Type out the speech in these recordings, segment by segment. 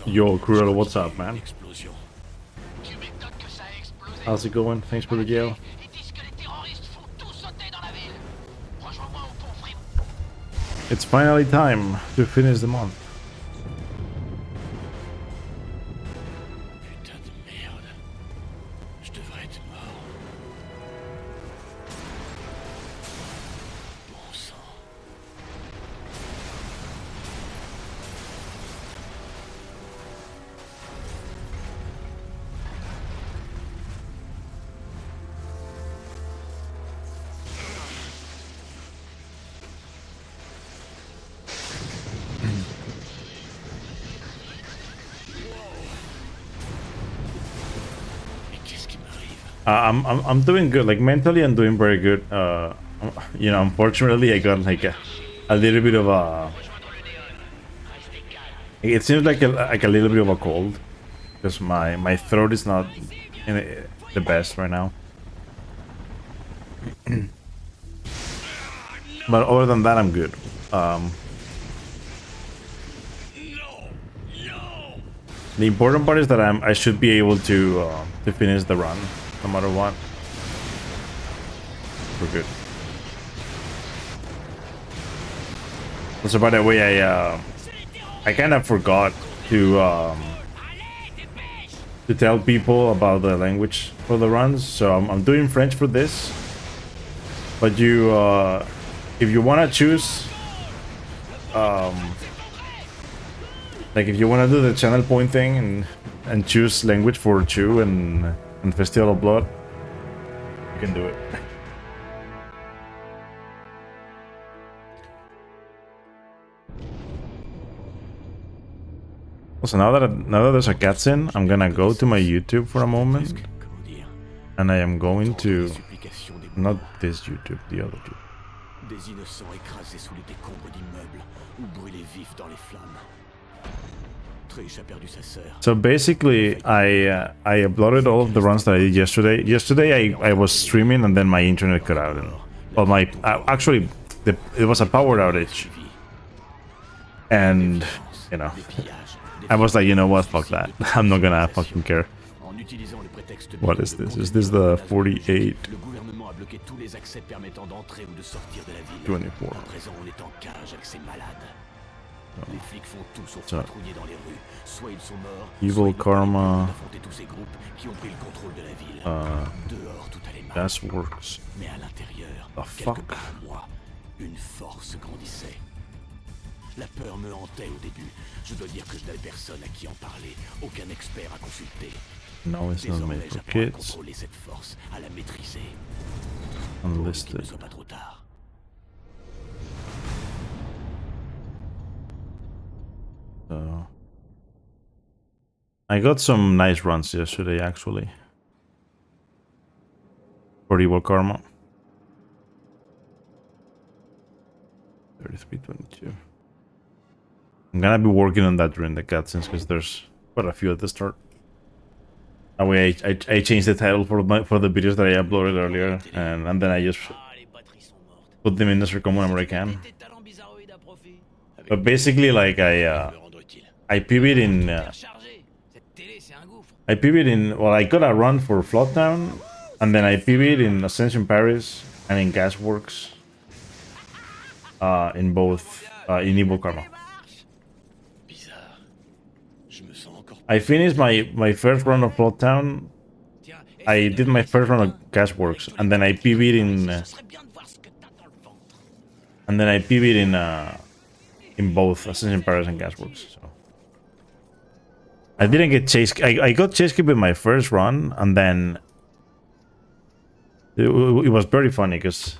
Yo, Cruel, what's up, man? How's it going? Thanks for the jail. It's finally time to finish the month. Putain de merde. Je devrais être mort. Bon sang. I'm doing good. Like mentally, I'm doing very good. You know, unfortunately, I got like a little bit of a. It seems like a little bit of a cold, because my throat is not in the best right now. But other than that, I'm good. The important part is that I should be able to finish the run, no matter what. We're good. So by the way, I kind of forgot to tell people about the language for the runs. So I'm doing French for this. But you, if you wanna choose, like if you wanna do the channel point thing and choose language for Chew and Festival of Blood, you can do it. So now that there's a cutscene, I'm gonna go to my YouTube for a moment, and I am going to not this YouTube, the other YouTube. Des innocents écrasés sous les décombres d'immeubles ou brûlés vifs dans les flammes. Trish a perdu sa sœur. So basically, I uploaded all of the runs that I did yesterday. Yesterday, I was streaming and then my internet cut out. And, well, my actually, it was a power outage, and you know, I was like, you know what, fuck that. I'm not gonna fucking care. What is this? Is this the 48? 24. Les flics font tout sauf patrouiller dans les rues. Soit ils sont morts, Evil Karma. affronter tous ces groupes qui ont pris le contrôle de la ville. Dehors, tout allait mal. Gas Works. Mais à l'intérieur, Fuck. part en moi, une force grandissait. La peur me hantait au début. Je dois dire que je n'avais personne à qui en parler, aucun expert à consulter. No, it's not Désormais, made for j'apprends à kids. contrôler cette force, à la maîtriser. Unlisted. Qu'il ne soit pas trop tard. I got some nice runs yesterday, actually. For Evil Karma. 33:22. I'm gonna be working on that during the cutscenes because there's quite a few at the start. That way, I changed the title for the videos that I uploaded earlier, and then I just put them in the circle whenever I can. But basically, like I pivot in. Well, I got a run for Floodtown, and then I pivot in Ascension Paris and in Gasworks. In both in Evil Karma. I finished my first run of Floodtown. I did my first run of Gasworks, and then I pivot in. And then I pivot in both Ascension Paris and Gasworks. So. I didn't get chase. I got chase keep in my first run, and then it was very funny because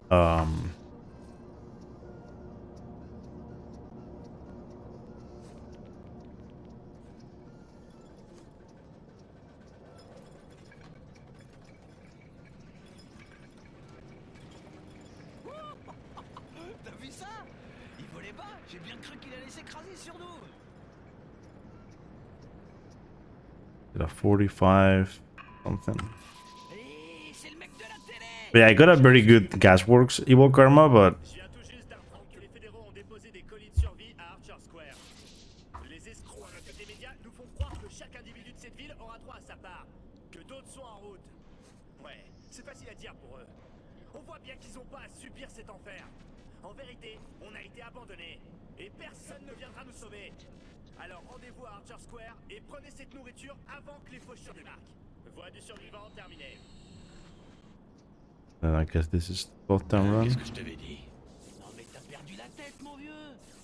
T'as vu ça? Il volait bas, j'ai bien cru qu'il allait s'écraser sur nous. a 45 something. But yeah, I got a very good Gasworks Evil Karma, but Ouais, c'est facile à dire pour eux. On voit bien qu'ils ont pas à subir cet enfer. En vérité, on a été abandonnés. Et personne ne viendra nous sauver. Alors rendez-vous à Archer Square et prenez cette nourriture avant que les faucheurs débarquent. Voie du survivant terminée. And I guess this is bottom run. Qu'est-ce que je t'avais dit? Non mais t'as perdu la tête, mon vieux.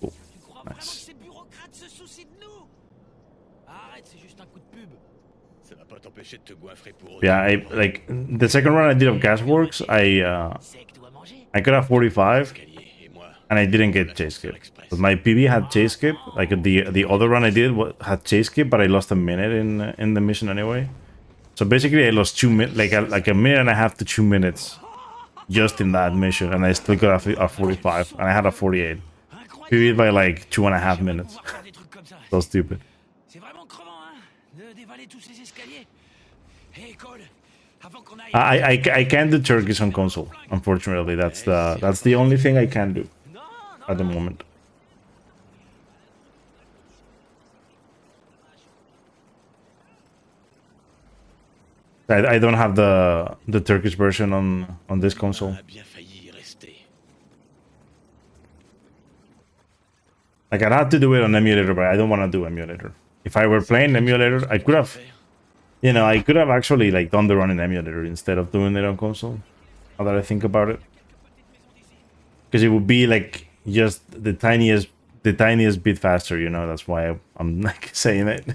Oh, Tu crois vraiment que nice. ces bureaucrates se soucient de nous? Arrête, c'est juste un coup de pub. Ça va pas t'empêcher de te goinfrer pour eux. Yeah, like the second run I did of Gasworks, I got a 45 and I didn't get chase skip. But my PB had chase skip. Like the other run I did had chase skip, but I lost a minute in the mission anyway. So basically I lost 2 minutes, like a minute and a half to 2 minutes just in that mission, and I still got a 45 and I had a 48. PB by like 2.5 minutes. So stupid. C'est vraiment crevant, hein, de dévaler tous ces escaliers. Hey, Cole, avant qu'on aille... I can't do Turkish on console, unfortunately. That's the only thing I can do at the moment. I don't have the Turkish version on this console. Like, I'd have to do it on emulator, but I don't want to do emulator. If I were playing emulator, I could have, I could have actually like done the run in emulator instead of doing it on console. Now that I think about it, because it would be like just the tiniest bit faster. That's why I'm like saying it.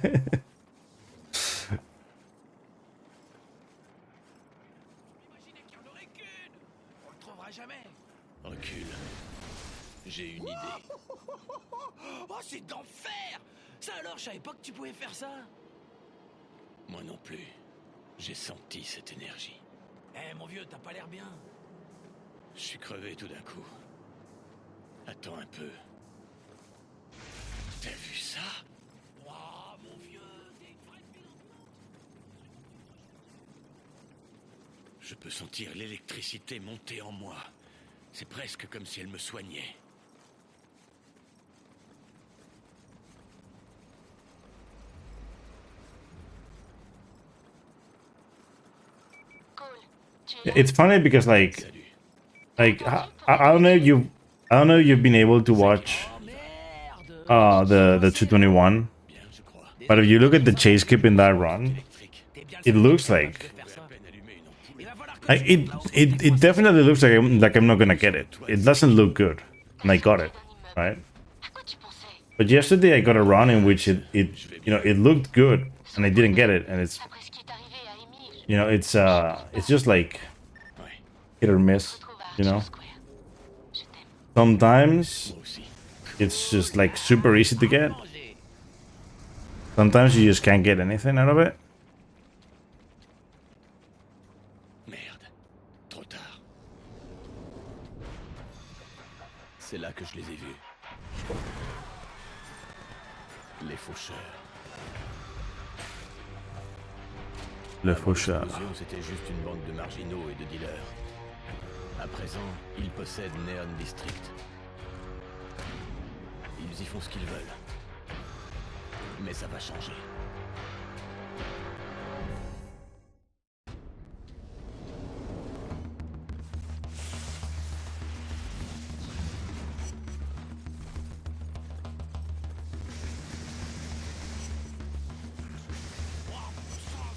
J'ai une idée. Oh, c'est d'enfer! Ça alors, je savais pas que tu pouvais faire ça. Moi non plus. J'ai senti cette énergie. Eh, mon vieux, t'as pas l'air bien. Je suis crevé tout d'un coup. Attends un peu. T'as vu ça? Waouh, mon vieux, t'es vrai. Je peux sentir l'électricité monter en moi. C'est presque comme si elle me soignait. It's funny because like I don't know if you've been able to watch the 221, but if you look at the chase skip in that run, it looks like it definitely looks like I'm not gonna get it. It doesn't look good, and I got it, right? But yesterday I got a run in which it looked good and I didn't get it, and it's it's just like hit or miss, Sometimes it's just like super easy to get. Sometimes you just can't get anything out of it. Merde, trop tard. C'est là que je les ai vus. Les faucheurs. Le faucheur. C'était juste une bande de marginaux et de dealers. À présent, ils possèdent Neon District. Ils y font ce qu'ils veulent. Mais ça va changer.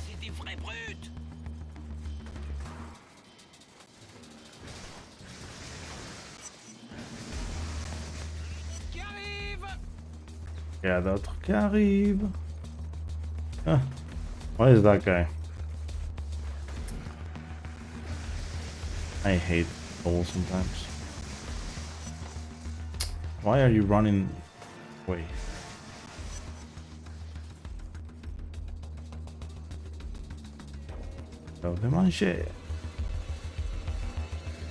C'est des vrais brutes. Qui arrive? Il y a d'autres qui arrivent. Ah, what is that guy? I hate bowls sometimes. Why are you running away? Oh, de manger.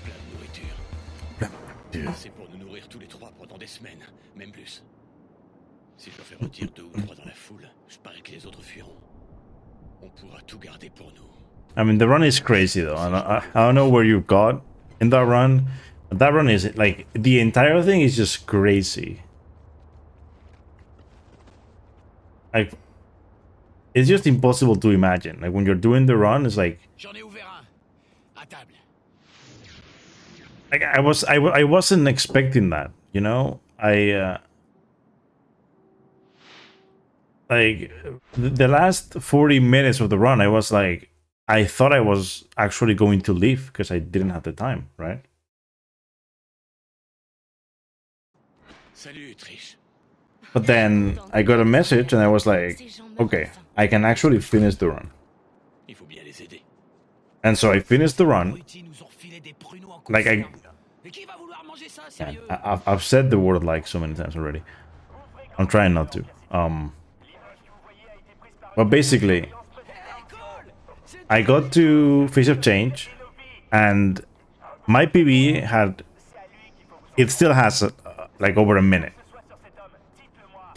Plein de nourriture. C'est pour nous nourrir tous les trois pendant des semaines, même plus. Si je fais retirer 2 ou 3 dans la foule, je parie que les autres fuiront. On pourra tout garder pour nous. I mean, the run is crazy though. I don't know where you got in that run. But that run is like the entire thing is just crazy. Like, it's just impossible to imagine. Like when you're doing the run, it's like J'en ai ouvert un. Like I wasn't expecting that, you know. Like the last 40 minutes of the run, I was like, I thought I was actually going to leave because I didn't have the time, right? But then I got a message and I was like, okay, I can actually finish the run. And so I finished the run. Like I've said the word like so many times already. I'm trying not to. But basically, I got to Phase of Change, and my PB had... It still has like over a minute.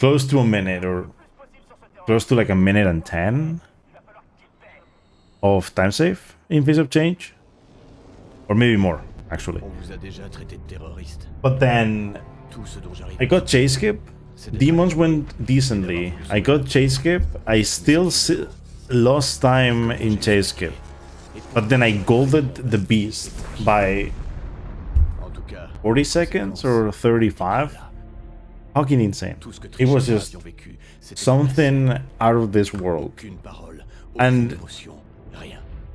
Close to a minute, or close to like a minute and 10 of time save in Phase of Change. Or maybe more, actually. But then I got chase skip. Demons went decently. I got chase skip. I still lost time in chase skip. But then I golded the beast by 40 seconds or 35. Fucking insane. It was just something out of this world. And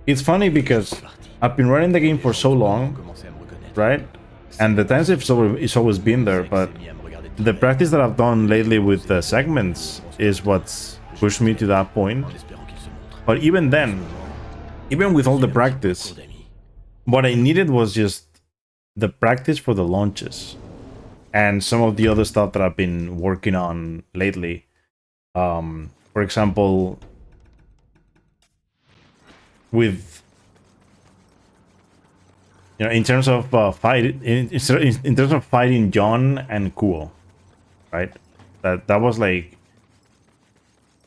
it's funny because I've been running the game for so long, right? And the time save it's always been there, but the practice that I've done lately with the segments is what's pushed me to that point. But even then, even with all the practice, what I needed was just the practice for the launches and some of the other stuff that I've been working on lately. For example, with, you know, in terms of in terms of fighting John and Kuo, right? That was like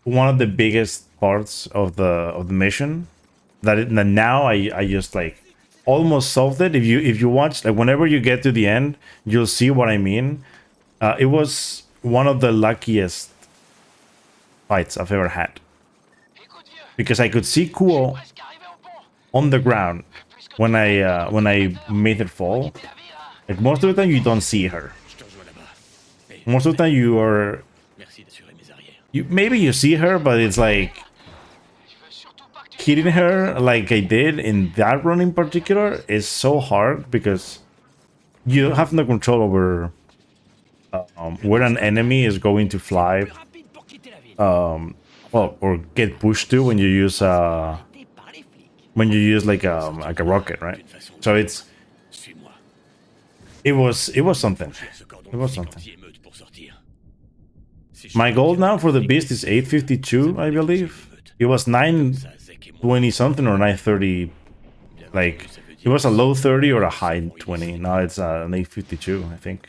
one of the biggest parts of the mission. That now I just like almost solved it. If you watch, like, whenever you get to the end, you'll see what I mean. It was one of the luckiest fights I've ever had, because I could see Kuo on the ground when I made it fall. Like, most of the time you don't see her. Most of the time maybe you see her, but it's like hitting her like I did in that run in particular is so hard, because you have no control over where an enemy is going to fly, well, or get pushed to when you use like a rocket, right? So it was something. It was something. My goal now for the beast is 852, I believe. It was 920 something or 930. Like, it was a low 30 or a high 20. Now it's an 852, I think.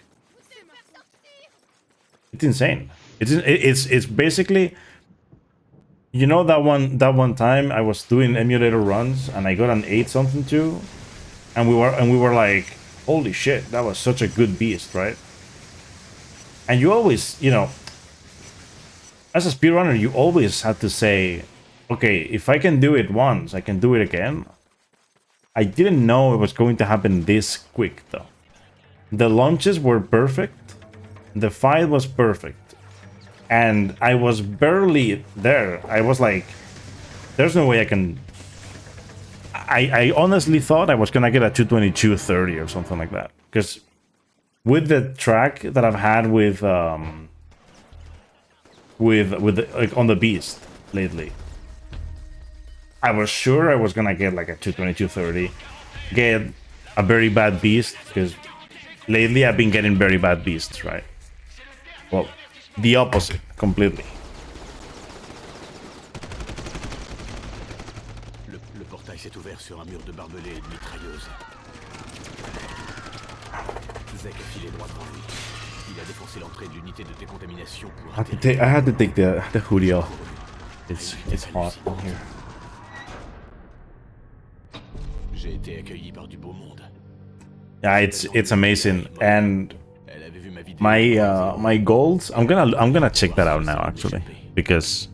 It's insane. It's basically, you know, that one time I was doing emulator runs and I got an 8 something too, and we were like, holy shit, that was such a good beast, right? And you always, you know, as a speedrunner, you always have to say, okay, if I can do it once, I can do it again. I didn't know it was going to happen this quick, though. The launches were perfect. The fight was perfect. And I was barely there. I was like, there's no way I can... I honestly thought I was going to get a 222.30 or something like that. Because with the track that I've had with like on the beast lately, I was sure I was gonna get like a 222.30, get a very bad beast, because lately I've been getting very bad beasts, right? Well, the opposite completely. Le portail s'est ouvert sur un mur de barbelés et de mitrailleuses. Zek a filé droit devant lui. Il a défoncé l'entrée de l'unité de décontamination pour... I had to take the hoodie off. It's hot in here. J'ai été accueilli par du beau monde. Yeah, it's amazing. And my goals, I'm gonna check that out now, actually, because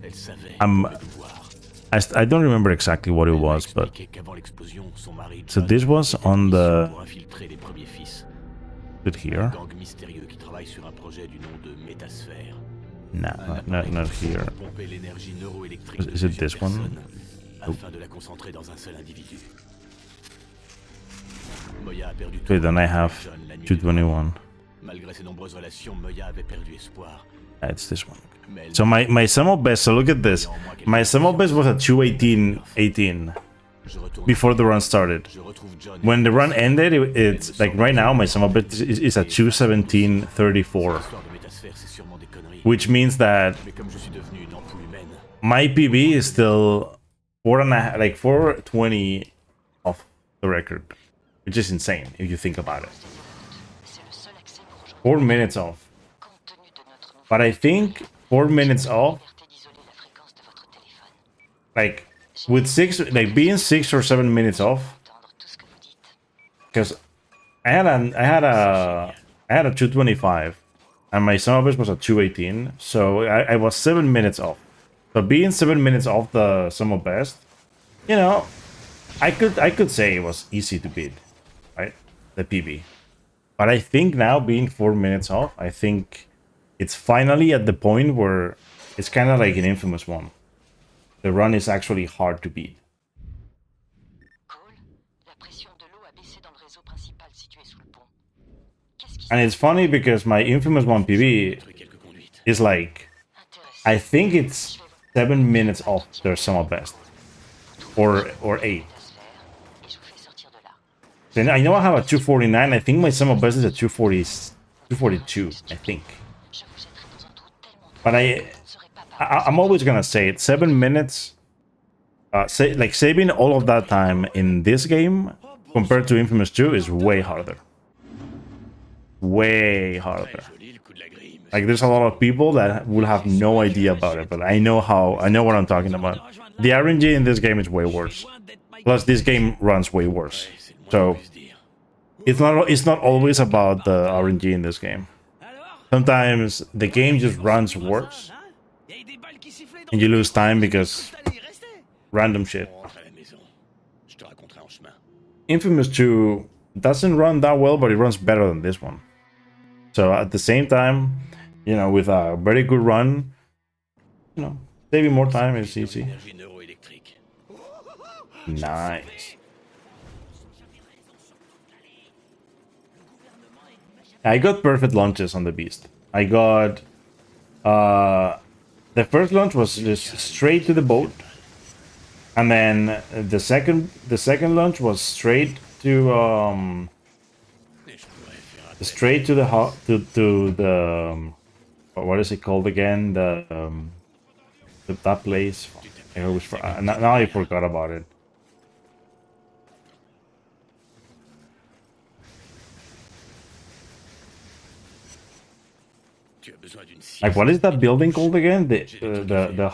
I don't remember exactly what it was, but so this was on the bit here. No, not here. Is it this one? Nope. Okay, then I have 221. It's this one. So my sum of best, so look at this. My sum of best was at 218.18 before the run started. When the run ended, it's like right now my sum of best is at 217.34. Which means that my PB is still 420 off the record. Which is insane if you think about it. 4 minutes off. But I think 4 minutes off, like with being 6 or 7 minutes off, because I had a 225 and my sum of best was at 218, so I was 7 minutes off. But being 7 minutes off the sum of best, you know, I could say it was easy to beat, right? The PB. But I think now being 4 minutes off, I think it's finally at the point where it's kind of like an Infamous one. The run is actually hard to beat. And it's funny because my Infamous 1 PB is like, I think it's 7 minutes off their sum of best. Or 8. Then I know I have a 249. I think my sum of best is a 242, I think. But I'm always gonna say it. 7 minutes, saving all of that time in this game compared to Infamous 2 is way harder. Way harder. Like there's a lot of people that will have no idea about it, but I know what I'm talking about. The RNG in this game is way worse. Plus, this game runs way worse. So it's not always about the RNG in this game. Sometimes the game just runs worse, and you lose time because random shit. Infamous 2 doesn't run that well, but it runs better than this one. So at the same time, you know, with a very good run, you know, saving more time is easy. Nice. I got perfect launches on the Beast. I got the first launch was just straight to the boat, and then the second launch was straight to the what is it called again? That place. I always now I forgot about it. Like, what is that building called again? The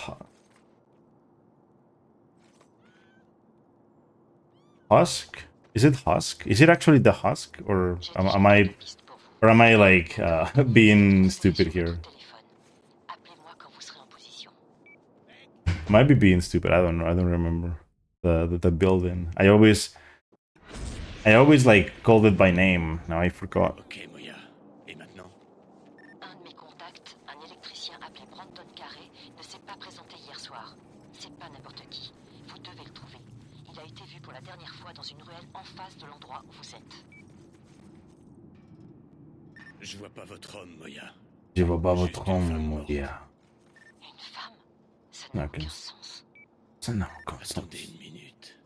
Husk? Is it Husk? Is it actually the Husk, or am I like being stupid here? Might be being stupid. I don't know. I don't remember the building. I always like called it by name. Now I forgot. Ok, Moya. Et maintenant? Un de mes contacts, un électricien appelé Brandon Carré, ne s'est pas présenté hier soir. C'est pas n'importe qui. Vous devez le trouver. Il a été vu pour la dernière fois dans une ruelle en face de l'endroit où vous êtes. Je vois pas votre homme, Moya. Je vois pas votre homme, Moya. Une femme? Ça n'a Ok. aucun sens. Ça n'a aucun sens. Attendez une minute.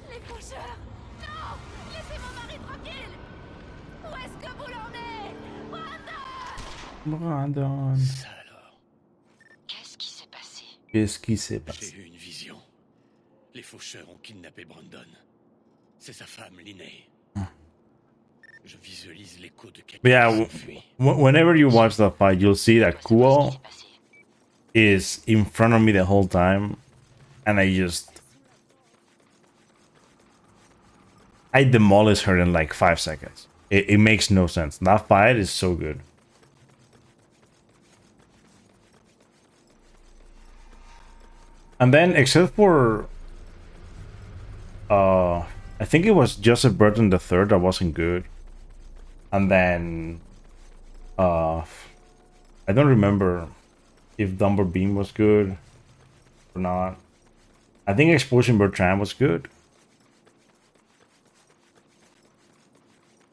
Les faucheurs! Non! Laissez mon mari tranquille! Où est-ce que vous l'emmenez? Brandon. Ça alors. Qu'est-ce qui s'est passé? Qu'est-ce qui s'est passé? J'ai eu une vision. Les faucheurs ont kidnappé Brandon. C'est sa femme, Linnea. Je visualise l'écho de quelqu'un Yeah, qui s'enfuit. whenever you watch the fight, you'll see that Qu'est-ce Kuo qui s'est passé? is in front of me the whole time, and I demolish her in like 5 seconds. It makes no sense. That fight is so good. And then, except for I think it was Joseph Burton III that wasn't good. And then I don't remember if Dumber Beam was good or not. I think Explosion Bertrand was good.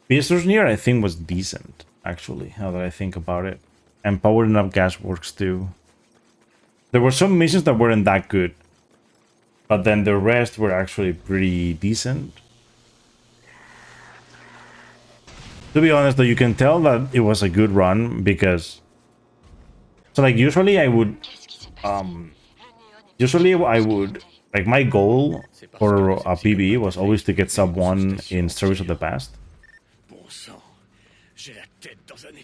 Pistol's Near, I think, was decent, actually, now that I think about it. And Powering Up Gas Works, too. There were some missions that weren't that good. But then the rest were actually pretty decent. To be honest, though, you can tell that it was a good run because... So, like, usually I would... Like, my goal for a PB was always to get sub 1 in Stories of the Past.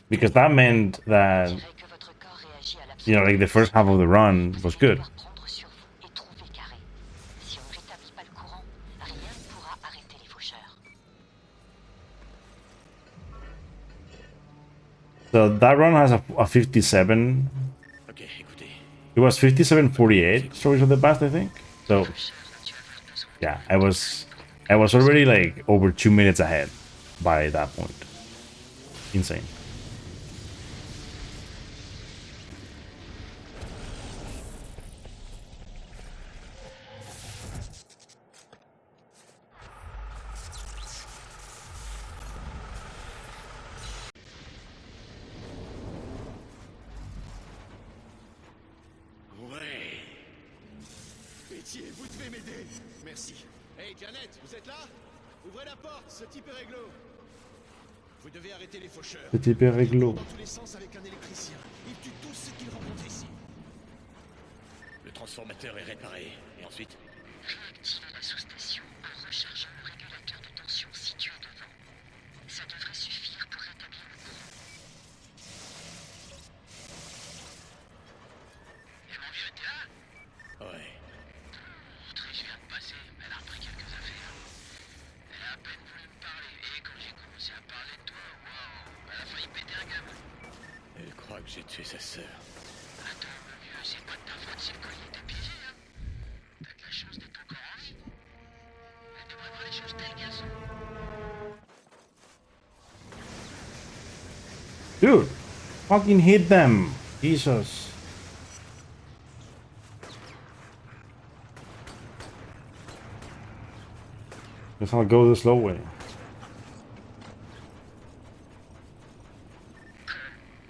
Because that meant that, you know, like, the first half of the run was good. So that run has a 57. It was 57:48 Stories of the Past, I think. So yeah, I was already like over 2 minutes ahead by that point. Insane. Vous devez m'aider. Merci. Hey, Janet, vous êtes là? Ouvrez la porte, ce type est réglo. Vous devez arrêter les faucheurs. Ce type est réglo. Dans tous les sens avec un électricien. Ils tuent tous ceux qu'ils rencontrent ici. Le transformateur est réparé. Et ensuite? Réactivez la sous-station en rechargeant le régulateur de tension situé devant. Ça devrait suffire pour rétablir le courant. Et mon vieux était là? Ouais. Trish vient de passer, elle a repris quelques affaires. Elle a à peine voulu me parler, et quand j'ai commencé à parler de toi, waouh, elle a failli péter un câble. Elle croit que j'ai tué sa sœur. Attends, mon vieux, c'est pas de ta faute si le collier t'a piégé, hein. T'as de la chance d'être encore en vie. Elle devrait voir les choses telles qu'elles sont. Dude, fucking hit them. Jesus. Guess I'll go the slow way.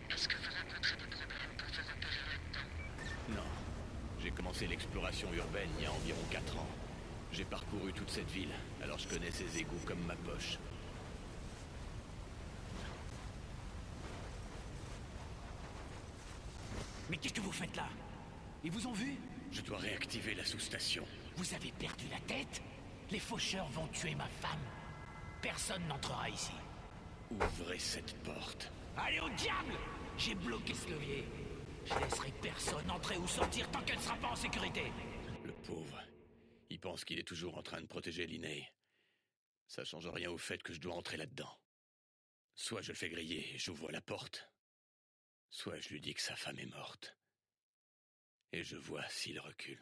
Est-ce que vous rencontrez des problèmes pour vous repérer là-dedans? Non. J'ai commencé l'exploration urbaine il y a environ 4 ans. J'ai parcouru toute cette ville, alors je connais ses égouts comme ma poche. Mais qu'est-ce que vous faites là? Ils vous ont vu? Je dois réactiver la sous-station. Vous avez perdu la tête? Les faucheurs vont tuer ma femme. Personne n'entrera ici. Ouvrez cette porte. Allez au diable! J'ai bloqué ce levier. Je laisserai personne entrer ou sortir tant qu'elle ne sera pas en sécurité. Le pauvre. Il pense qu'il est toujours en train de protéger Linné. Ça change rien au fait que je dois entrer là-dedans. Soit je le fais griller et j'ouvre la porte, soit je lui dis que sa femme est morte. Et je vois s'il recule.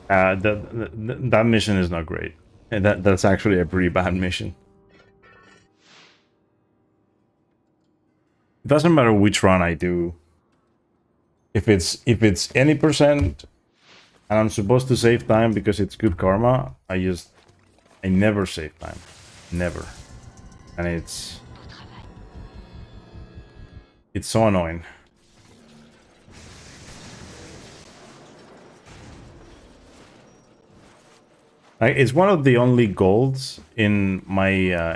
That mission is not great. And that's actually a pretty bad mission. It doesn't matter which run I do. If it's any percent and I'm supposed to save time because it's good karma, I never save time. Never. And it's so annoying. Like, it's one of the only golds in my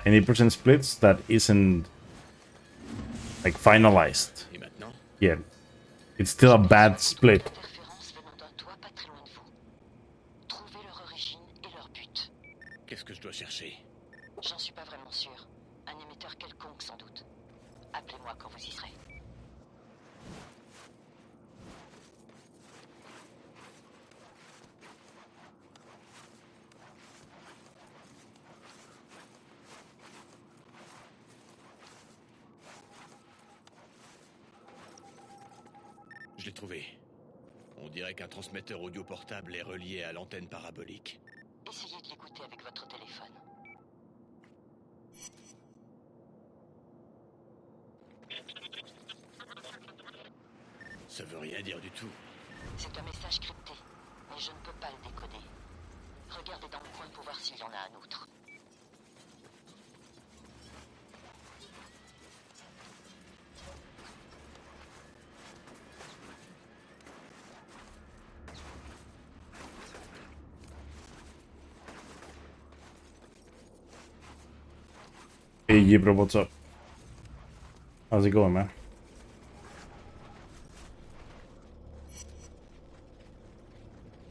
any percent splits that isn't like finalized yet. It's still a bad split. dois chercher? J'en suis pas vraiment sûr. Un émetteur quelconque sans doute. Appelez-moi quand vous y serez. Je l'ai trouvé. On dirait qu'un transmetteur audio portable est relié à l'antenne parabolique. Essayez de l'écouter avec votre téléphone. Ça veut rien dire du tout. C'est un message crypté, mais je ne peux pas le décoder. Regardez dans le coin pour voir s'il y en a un autre. Hey, Yibro, what's up? How's it going, man?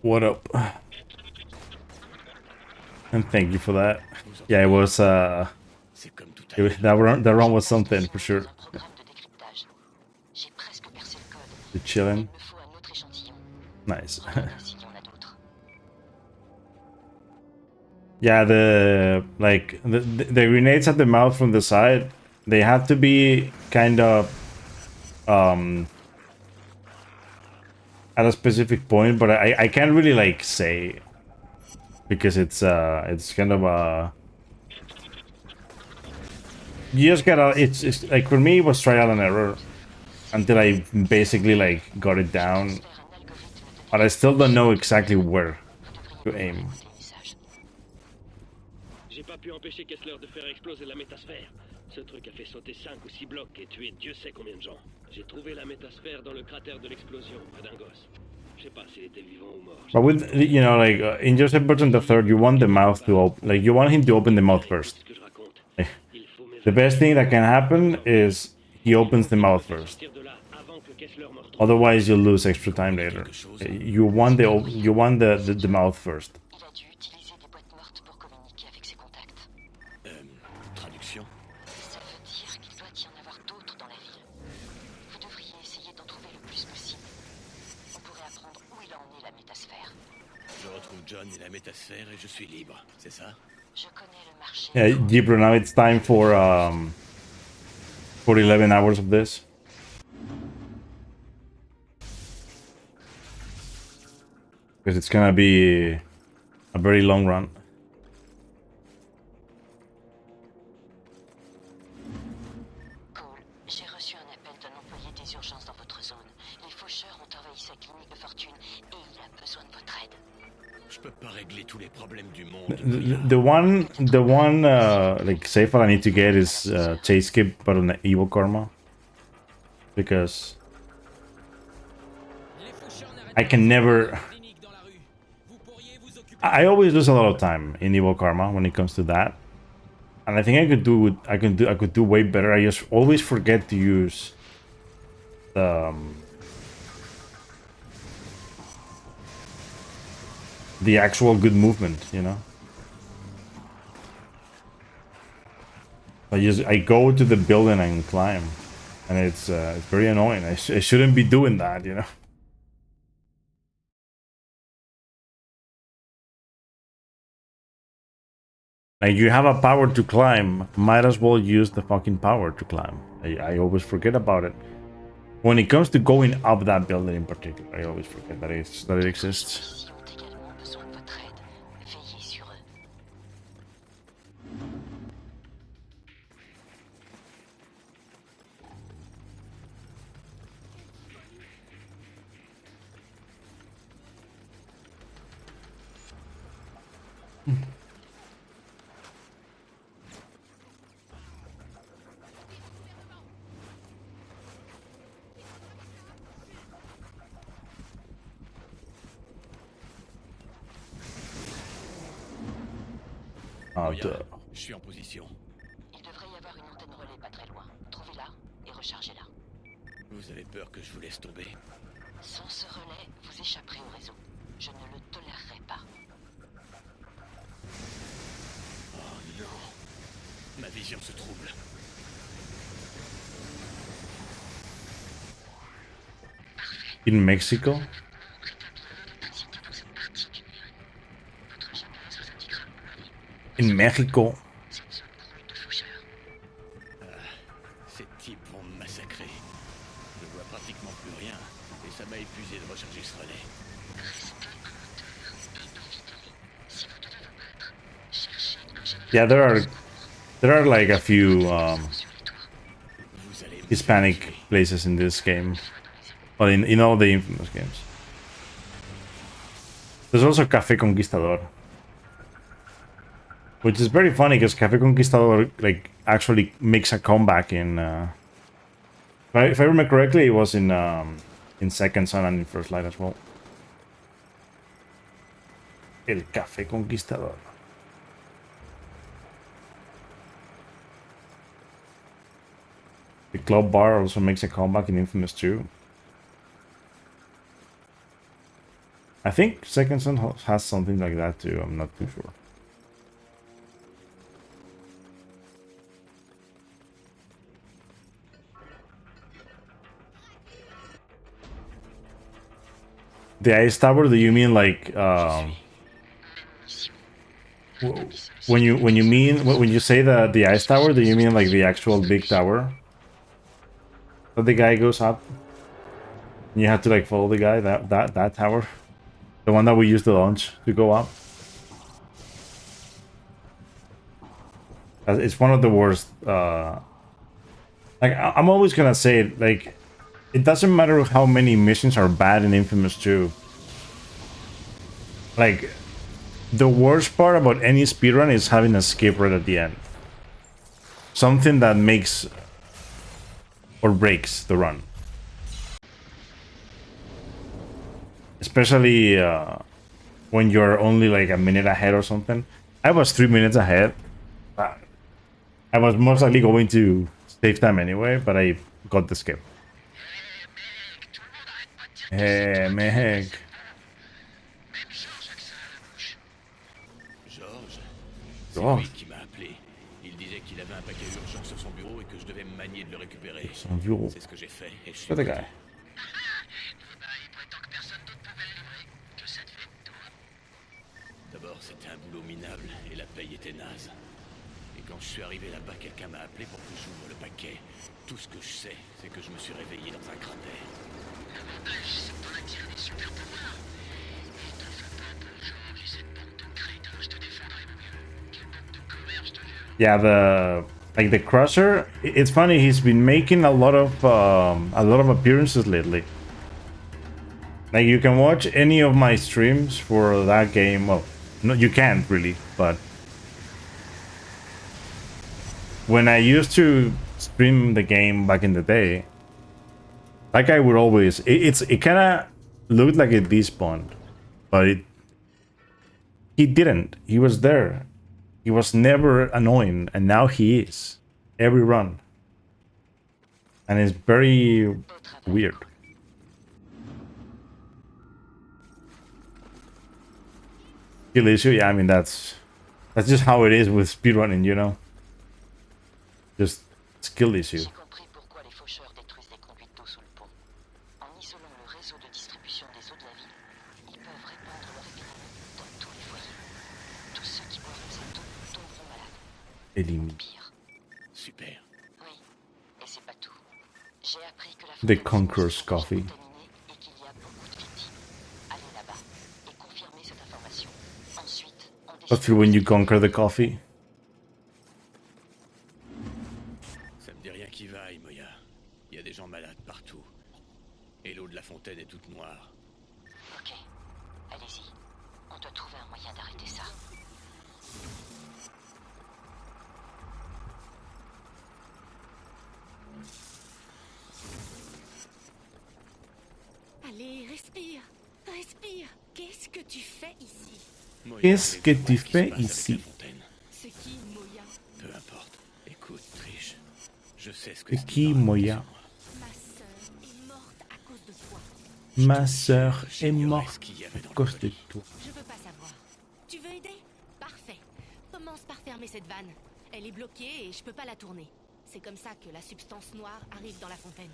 What up? And thank you for that. Yeah, it was C'est comme tout à l'heure. that run was something for sure. Un programme de décryptage. J'ai presque percé le code. The chillin'. Il me faut un autre échantillon. Nice. Regardez s'il y en a d'autres. Yeah, the grenades at the mouth from the side, they have to be kind of at a specific point, but I can't really like say because it's kind of you just gotta it's like for me it was trial and error until I basically like got it down, but I still don't know exactly where to aim. J'ai pas pu empêcher Kessler de faire exploser la métasphère. Ce truc a fait sauter 5 ou 6 blocs et tuer Dieu sait combien de gens. J'ai trouvé la métasphère dans le cratère de l'explosion, près d'un gosse. Je sais pas s'il était vivant ou mort. But with, you know, like in Joseph Burton III, you want the mouth to open, like you want him to open the mouth first. The best thing that can happen is he opens the mouth first. Otherwise, you'll lose extra time later. You want the mouth first. Il a dû utiliser des boîtes mortes pour communiquer avec ses contacts. Traduction? Ça veut dire qu'il doit y en avoir d'autres dans la ville. Vous devriez essayer d'en trouver le plus possible. On pourrait apprendre où il a emmené la métasphère. Je retrouve John et la métasphère et je suis libre, c'est ça? Je connais le marché. Yeah, Gibro, now it's time for 11 hours of this. Because it's gonna be a very long run. Cole, j'ai reçu un appel d'un employé des urgences dans votre zone. Les faucheurs ont envahi sa clinique de fortune et il a besoin de votre aide. Je peux pas régler tous les problèmes du monde. The one like safe I need to get is Chase Skip, but on Evil Karma, because I can never. I always lose a lot of time in Evil Karma when it comes to that, and I think I could do way better. I just always forget to use the actual good movement, you know. I go to the building and climb, and it's very annoying. I shouldn't be doing that, you know. Like, you have a power to climb, might as well use the fucking power to climb. I always forget about it. When it comes to going up that building in particular, I always forget that it exists. Ils ont également besoin de votre aide. Veillez sur eux. Oh, Regarde, duh. je suis en position. Il devrait y avoir une antenne relais pas très loin. Trouvez-la et rechargez-la. Vous avez peur que je vous laisse tomber? Sans ce relais, vous échapperez au réseau. Je ne le tolérerai pas. In Mexico? In Mexico. Ces types vont me massacrer. Je vois pratiquement plus rien, et ça m'a épuisé de recharger ce relais. Yeah, there are like a few Hispanic places in this game. Well, in all the Infamous games. There's also Café Conquistador. Which is very funny because Café Conquistador like actually makes a comeback in if I remember correctly, it was in Second Son and in First Light as well. El Café Conquistador. The club bar also makes a comeback in Infamous 2. I think Second Son has something like that too, I'm not too sure. The ice tower, do you mean like when you say the ice tower, do you mean like the actual big tower that the guy goes up? And you have to like follow the guy, that tower? The one that we used to launch to go up? It's one of the worst like I'm always gonna say it, like it doesn't matter how many missions are bad in Infamous 2. Like, the worst part about any speedrun is having a skip right at the end. Something that makes or breaks the run. Especially when you're only like a minute ahead or something. I was 3 minutes ahead. I was most likely going to save time anyway, but I got the skip. Hey, mec. C'est lui qui m'a appelé. Il disait qu'il avait un paquet urgent sur son bureau et que je devais me manier de le récupérer. Son bureau. C'est ce que j'ai fait et je suis Where's the guy? D'abord, c'était un boulot minable et la paye était naze. Et quand je suis arrivé là-bas, quelqu'un m'a appelé pour que j'ouvre le paquet. Tout ce que je sais, c'est que je me suis réveillé dans un cratère. L'avantage, c'est que dans la tire des super pouvoirs. Et te fais pas un peu le genre et cette bande de crétins, je te défendrai mon mieux. Quelle bande de commères, je te jure. Yeah, the Crusher. It's funny. He's been making a lot of appearances lately. Like you can watch any of my streams for that game. Well, no, you can't really, but when I used to stream the game back in the day, that guy would always. It kind of looked like it despawned, but he didn't. He was there. He was never annoying, and now he is. Every run. And it's very weird. Skill issue? Yeah, I mean, that's just how it is with speedrunning, you know? Just skill issue. J'ai compris pourquoi les faucheurs détruisent les conduites d'eau sous le pont. En isolant le réseau de distribution des eaux de la ville, ils peuvent répandre leur épidémie dans tous les foyers. Tous ceux qui boiront cette eau tomberont malades. Élimine. Pire. Super. Oui, et c'est pas tout. J'ai appris que la The fontaine Conqueror's est Coffee. contaminée et qu'il y a beaucoup de victimes. Allez là-bas et confirmez cette information. Ensuite, on But décide. through when you conquer the coffee. Ça me dit rien qui vaille, Moya. Il y a des gens malades partout. Et l'eau de la fontaine est toute noire. Ok, allez-y. On doit trouver un moyen d'arrêter ça. Allez, respire. Respire. Qu'est-ce que tu fais ici? Moya, Qu'est-ce que allez tu voir ce qui fais se passe avec ici? la fontaine. C'est qui, Moya? Peu importe. Écoute, Trish. Je sais ce que C'est c'est. qui, Moya? Ma sœur est morte à cause de toi. Ma sœur est J'ignorais morte ce qu'il y avait dans à le cause de colis. toi. Je veux pas savoir. Tu veux aider? Parfait. Commence par fermer cette vanne. Elle est bloquée et je peux pas la tourner. C'est comme ça que la substance noire arrive dans la fontaine.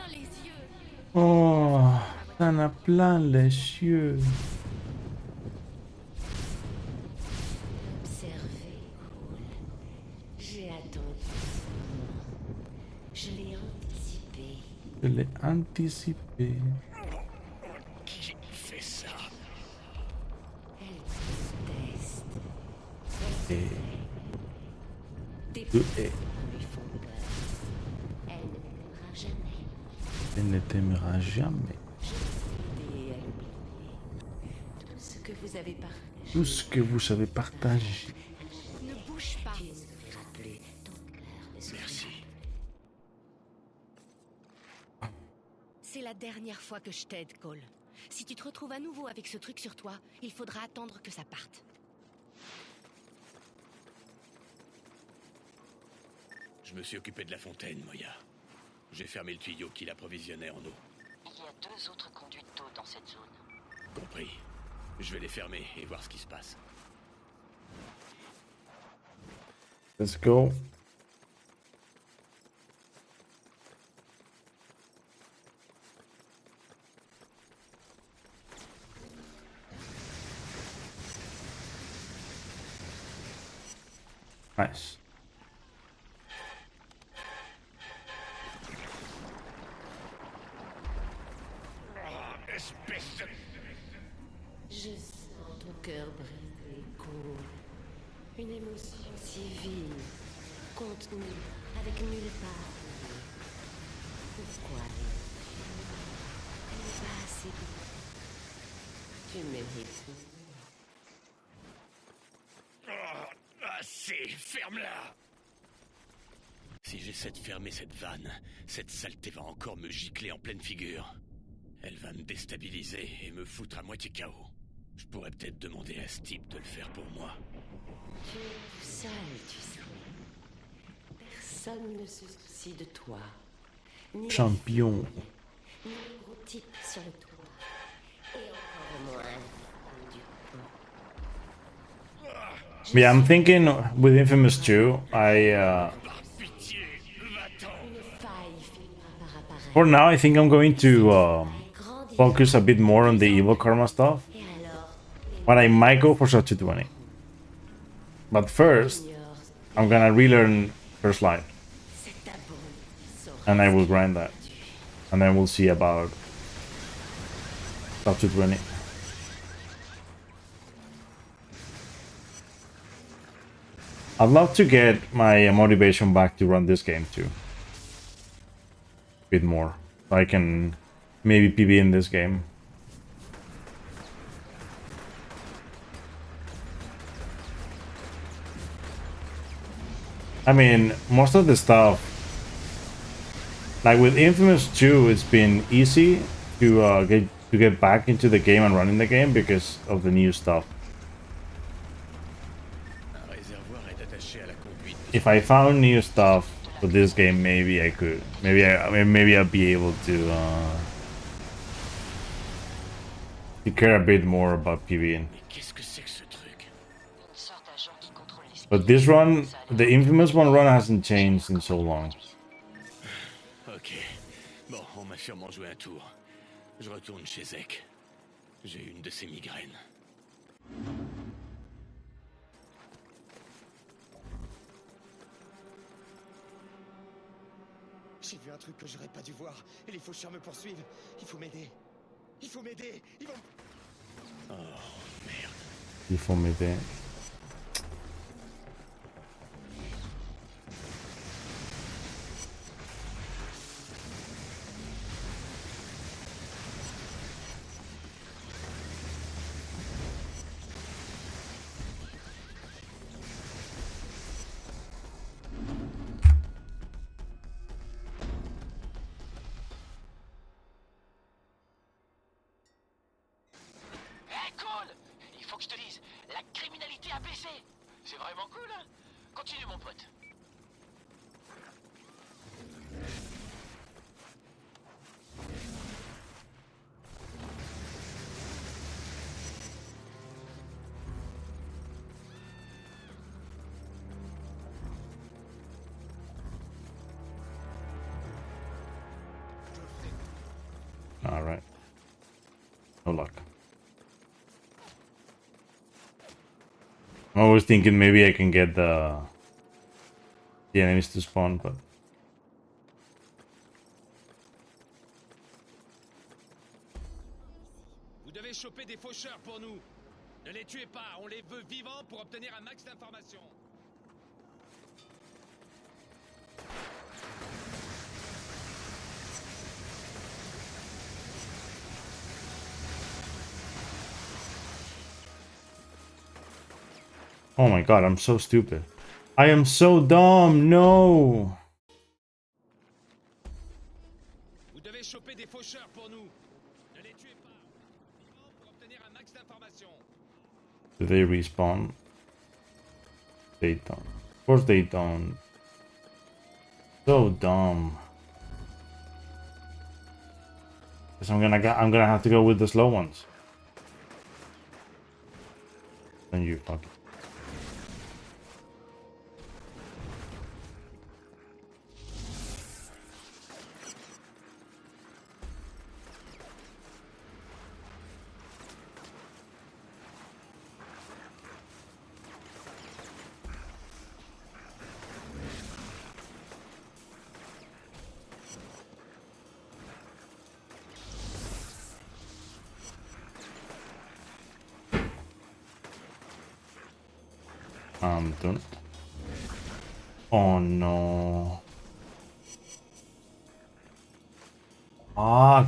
plein les yeux. Oh, t'en as plein les yeux. Observez, Cole. J'ai attendu ce moment. Je l'ai anticipé. Je l'ai anticipé. Qui fait ça? Elle déteste. Et Des je personnes hais. lui font peur. Elle ne m'aimera jamais. Elle ne t'aimera jamais. Je vais l'aider à l'oublier. Tout ce que vous avez partagé. Tout ce que vous avez partagé. Ne bouge pas. Tu ne souffriras plus. Ton cœur ne souffrira Merci. C'est la dernière fois que je t'aide, Cole. Si tu te retrouves à nouveau avec ce truc sur toi, il faudra attendre que ça parte. Je me suis occupé de la fontaine, Moya. J'ai fermé le tuyau qui l'approvisionnait en eau. Il y a 2 autres conduites d'eau dans cette zone. Compris. Je vais les fermer et voir ce qui se passe. Let's go. Nice. Espèce de... Je sens ton cœur briser, Cole. Une émotion si vive, contenue, avec nulle part. Pourquoi elle n'est pas assez douce. Tu mérites. Assez, ferme-la! Si j'essaie de fermer cette vanne, cette saleté va encore me gicler en pleine figure. Elle va me déstabiliser et me foutre à moitié KO. Je pourrais peut-être demander à ce type de le faire pour moi. Tu es tout seul, tu sais. Personne ne se soucie de toi. Ni la Champion. fille, ni le gros type sur le toit. Et encore moins la femme du pont. Yeah, I'm thinking with Infamous 2, Par pitié, va-t'en! Une faille finira par apparaître. for now, I think I'm going to Grandit. focus a bit more on the evil karma stuff. Et alors, But I might go for Shot 220. But first, ignore I'm gonna relearn First Light. cet abruti saura And I will grind that. And then we'll see about Shot 220. I'd love to get my motivation back to run this game too. A bit more. So I can maybe PB in this game. I mean, most of the stuff, like with Infamous 2, it's been easy to get back into the game and running the game because of the new stuff. Un réservoir est attaché à la conduite. If I found new stuff for this game, maybe I could. Maybe I'll be able to care a bit more about PvN. Mais qu'est-ce que c'est que ce truc? une sorte d'agent qui contrôle les But this run, the Infamous one run hasn't changed in so long. Ok. Bon, on m'a sûrement joué un tour. Je retourne chez Zek. J'ai une de ces migraines. J'ai vu un truc que j'aurais pas dû voir. Et les faucheurs me poursuivent. Il faut m'aider. Il faut m'aider. Ils vont... Il faut m'aider. Hé, Cole! Il faut que je te dise, la criminalité a baissé! C'est vraiment cool, hein? Continue, mon pote. of luck. I'm always thinking maybe I can get the enemies to spawn, but Vous devez choper des faucheurs pour nous. Ne les tuez pas, on les veut vivants pour obtenir un max d'informations. oh my god, I'm so stupid. I am so dumb. No. Vous devez choper des faucheurs pour nous. Ne les tuez pas, on les veut vivants pour obtenir un max d'informations. Do they respawn? They don't. Of course they don't. So dumb. Guess I'm gonna have to go with the slow ones. Then you fuck it. I'm done. Oh no. Fuck.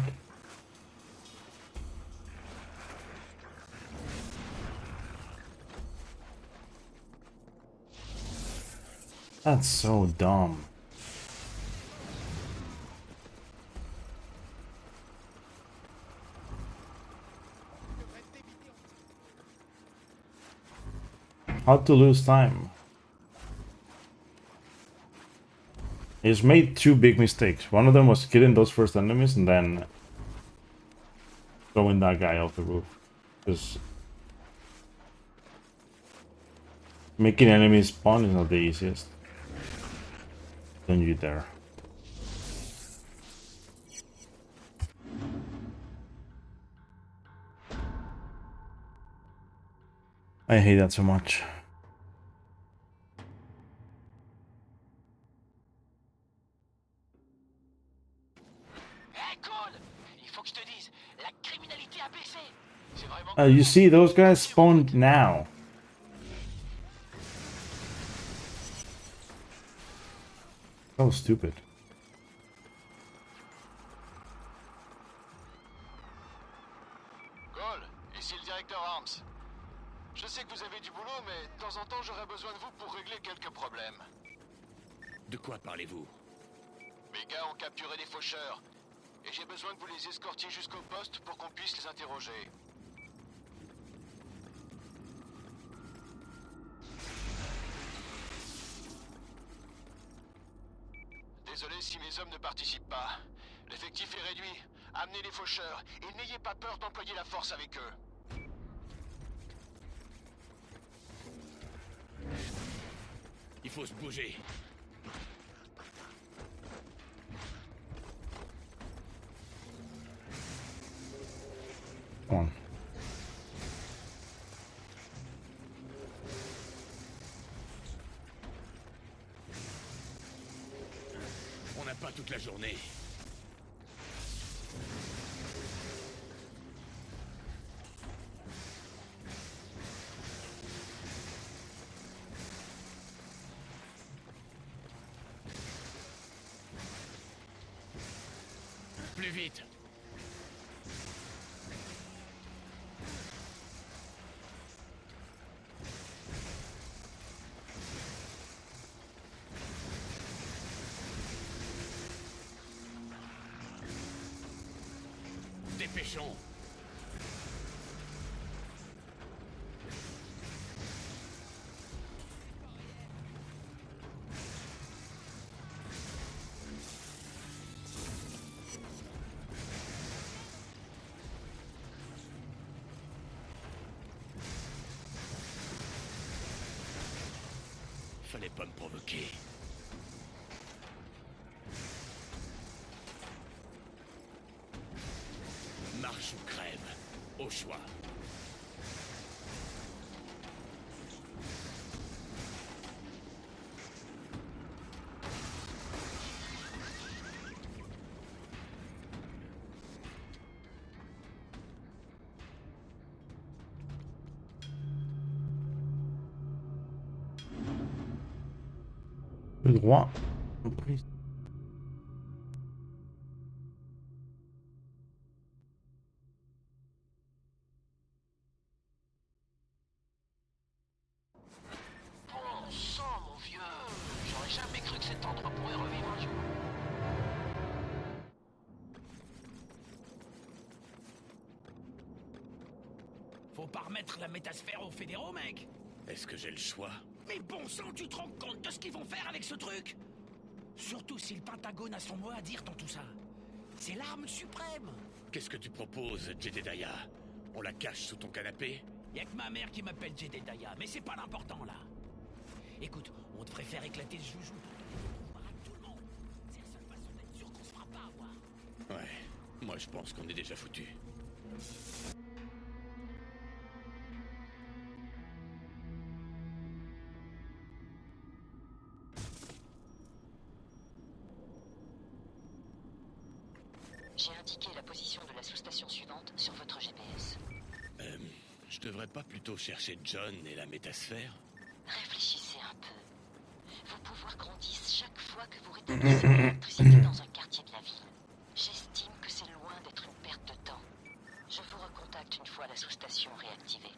That's so dumb. How to lose time? He's made two big mistakes. One of them was killing those first enemies and then throwing that guy off the roof. Because making enemies spawn is not the easiest. Don't you dare. I hate that so much. Hey, cool! Il faut que je te dise, la criminalité a baissé. C'est vraiment You see, those guys spawned now. So stupid. Cole, ici le directeur Arms. Je sais que vous avez du boulot, mais de temps en temps j'aurais besoin de vous pour régler quelques problèmes. De quoi parlez-vous? Mes gars ont capturé des faucheurs, et j'ai besoin que vous les escortiez jusqu'au poste pour qu'on puisse les interroger. Désolé si mes hommes ne participent pas. L'effectif est réduit. Amenez les faucheurs, et n'ayez pas peur d'employer la force avec eux. Il faut se bouger. Come on. On n'a pas toute la journée. Plus vite. Dépêchons. Fallait pas me provoquer. Marche ou crève. Au choix. Le droit. Bon sang, mon vieux. J'aurais jamais cru que cet endroit pourrait revivre un jour. Faut pas remettre la métasphère aux fédéraux, mec. Est-ce que j'ai le choix? Mais bon sang, tu te rends compte de ce qu'ils vont faire avec ce truc? Surtout si le Pentagone a son mot à dire dans tout ça. C'est l'arme suprême. Qu'est-ce que tu proposes, Jedediah? On la cache sous ton canapé? Y'a que ma mère qui m'appelle Jedediah, mais c'est pas l'important là. Écoute, on devrait faire éclater ce joujou pour tout le monde. C'est la seule façon d'être sûr qu'on se fera pas avoir. Ouais, moi je pense qu'on est déjà foutu. J'ai indiqué la position de la sous-station suivante sur votre GPS. Je devrais pas plutôt chercher John et la métasphère? Réfléchissez un peu. Vos pouvoirs grandissent chaque fois que vous rétablissez l'électricité dans un quartier de la ville. J'estime que c'est loin d'être une perte de temps. Je vous recontacte une fois la sous-station réactivée.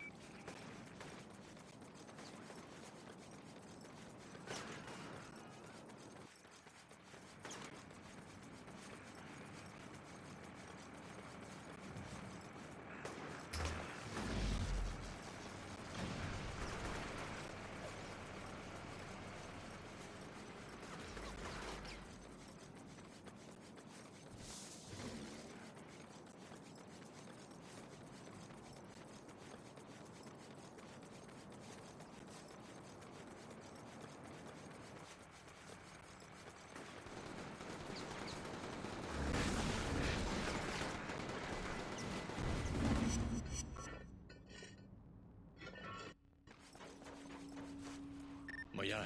Moya,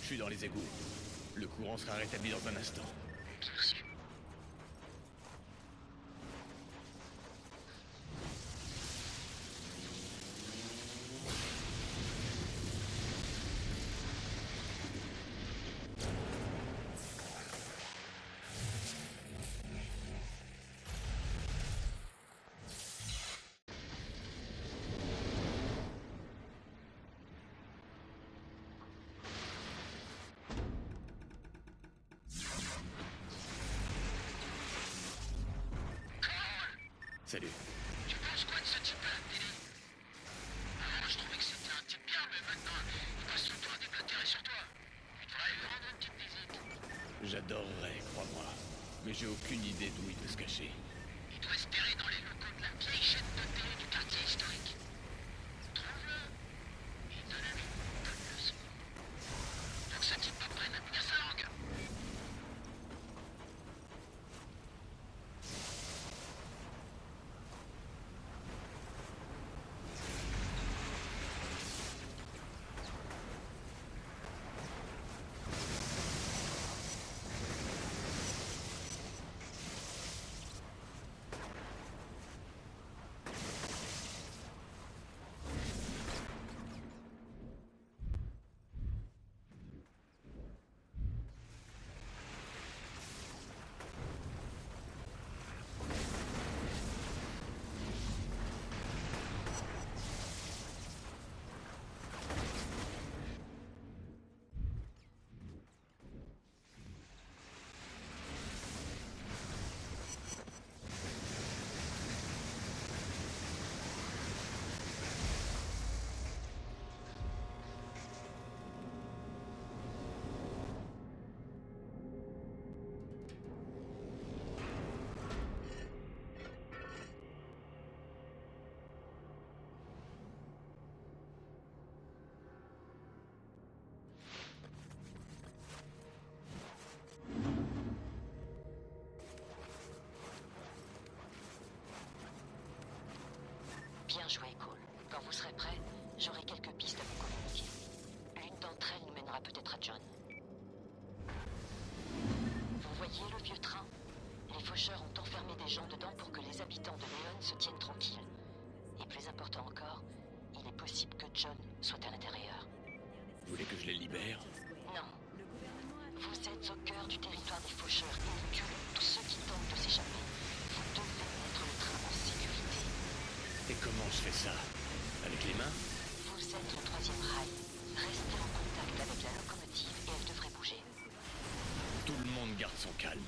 je suis dans les égouts. Le courant sera rétabli dans un instant. Salut. Tu penses quoi de ce type-là, Billy? Avant, je trouvais que c'était un type bien, mais maintenant, il passe son temps à déblatérer sur toi. Tu devrais lui rendre une petite visite. J'adorerais, crois-moi. Mais j'ai aucune idée d'où il peut se cacher. Il doit espérer dans les locaux de la vieille chaîne de télé du quartier historique. Trouve-le. Et donne-lui une bonne leçon. Faut que ce type apprenne à tenir sa langue. Bien joué, Cole. Quand vous serez prêt, j'aurai quelques pistes à vous communiquer. L'une d'entre elles nous mènera peut-être à John. Vous voyez le vieux train? Les faucheurs ont enfermé des gens dedans pour que les habitants de Léon se tiennent tranquilles. Et plus important encore, il est possible que John soit à l'intérieur. Vous voulez que je les libère? Non. Vous êtes au cœur du territoire des faucheurs et ils tuent tous ceux qui tentent de s'échapper. Vous devez mettre le train en sécurité. Et comment je fais ça? Avec les mains? Vous êtes le 3e rail. Restez en contact avec la locomotive et elle devrait bouger. Tout le monde garde son calme.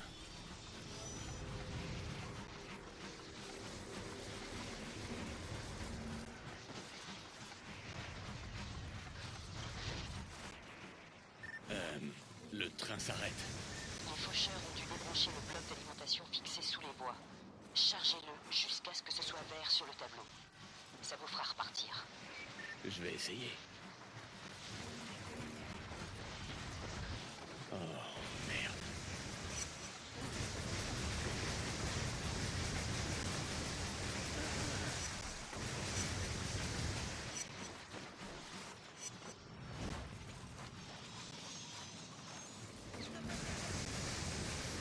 Le train s'arrête. Les faucheurs ont dû débrancher le bloc d'alimentation fixé sous les voies. Chargez-le jusqu'à ce que ce soit vert sur le tableau. Ça vous fera repartir. Je vais essayer. Oh, merde.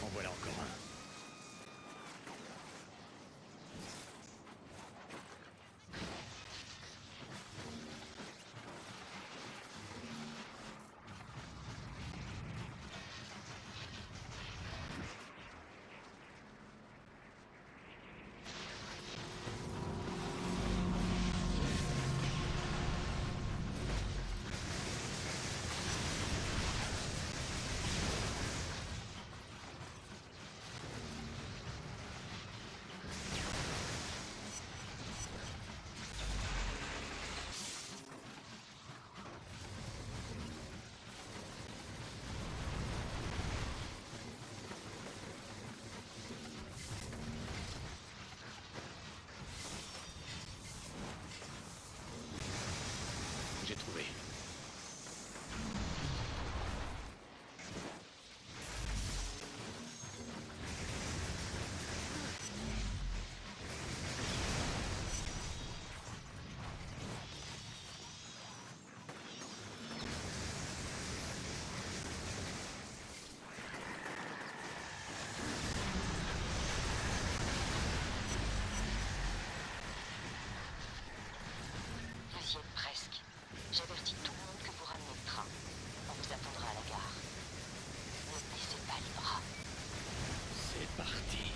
En voilà encore un. J'ai trouvé. Vous y êtes presque. J'avertis tout le monde que vous ramenez le train. On vous attendra à la gare. Ne baissez pas les bras. C'est parti.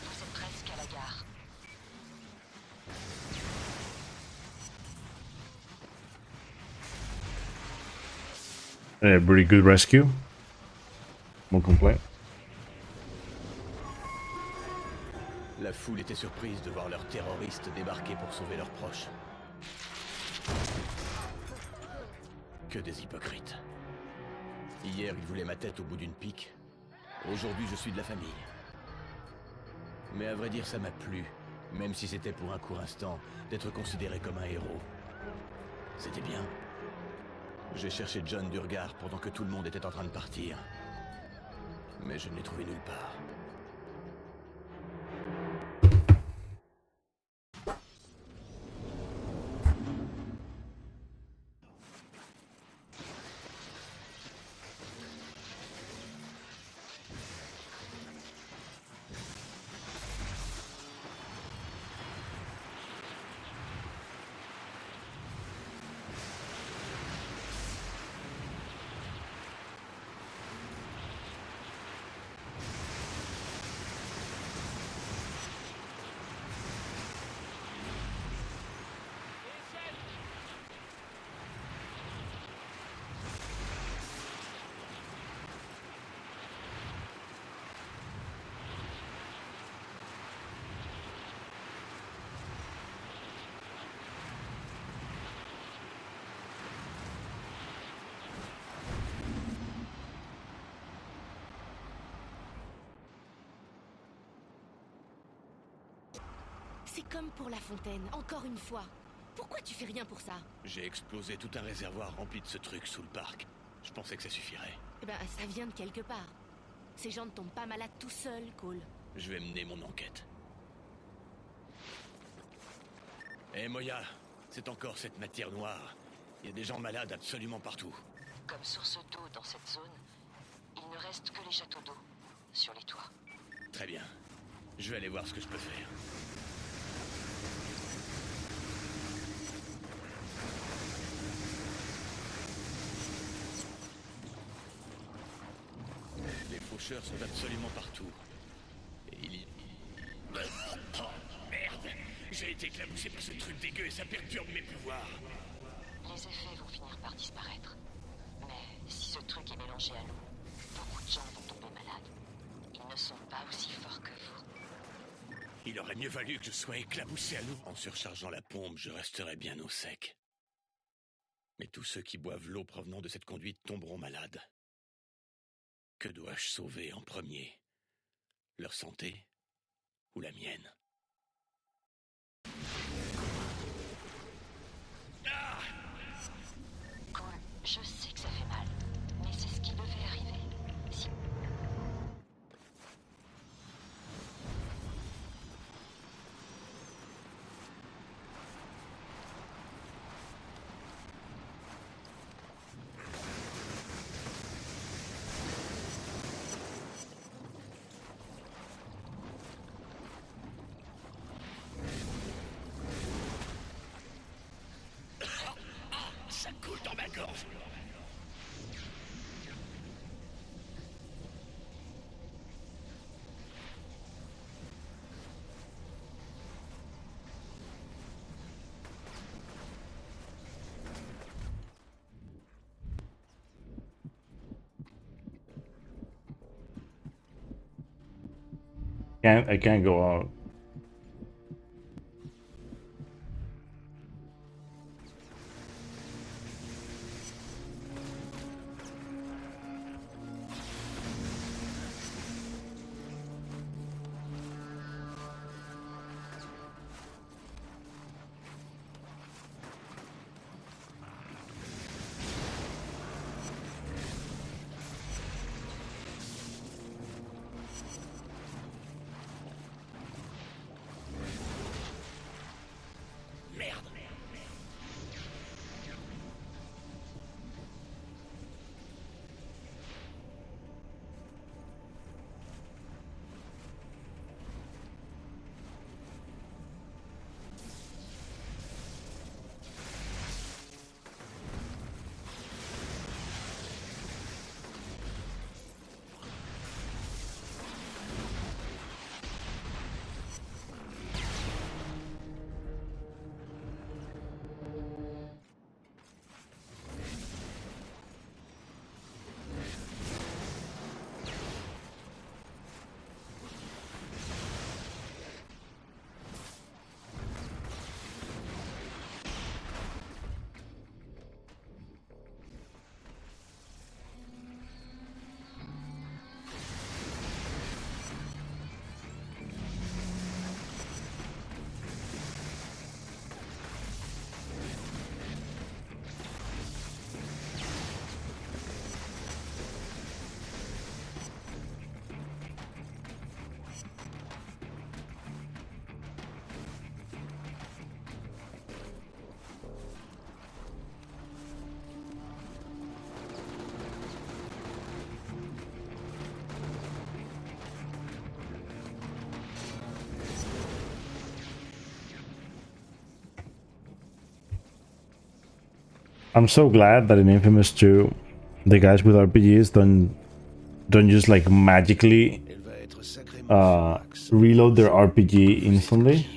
Vous êtes presque à la gare. A pretty good rescue. No complaint. La foule était surprise de voir leurs terroristes débarquer pour sauver leurs proches. Que des hypocrites. Hier, ils voulaient ma tête au bout d'une pique. Aujourd'hui, je suis de la famille. Mais à vrai dire, ça m'a plu, même si c'était pour un court instant, d'être considéré comme un héros. C'était bien. J'ai cherché John du regard pendant que tout le monde était en train de partir. Mais je ne l'ai trouvé nulle part. C'est comme pour la fontaine, encore une fois. Pourquoi tu fais rien pour ça? J'ai explosé tout un réservoir rempli de ce truc sous le parc. Je pensais que ça suffirait. Eh ben, ça vient de quelque part. Ces gens ne tombent pas malades tout seuls, Cole. Je vais mener mon enquête. Eh Moya, c'est encore cette matière noire. Il y a des gens malades absolument partout. Comme source d'eau dans cette zone, il ne reste que les châteaux d'eau, sur les toits. Très bien. Je vais aller voir ce que je peux faire. Les faucheurs sont absolument partout. Et il y... Oh, merde! J'ai été éclaboussé par ce truc dégueu et ça perturbe mes pouvoirs. Les effets vont finir par disparaître. Mais si ce truc est mélangé à l'eau, beaucoup de gens vont tomber malades. Ils ne sont pas aussi forts que vous. Il aurait mieux valu que je sois éclaboussé à l'eau. En surchargeant la pompe, je resterai bien au sec. Mais tous ceux qui boivent l'eau provenant de cette conduite tomberont malades. Que dois-je sauver en premier? Leur santé ou la mienne? Cole, je sais que ça fait mal, mais c'est ce qui devait arriver. Si... Ça coule dans ma gorge. I can't go out. I'm so glad that in Infamous 2, the guys with RPGs don't just like magically reload their RPG instantly.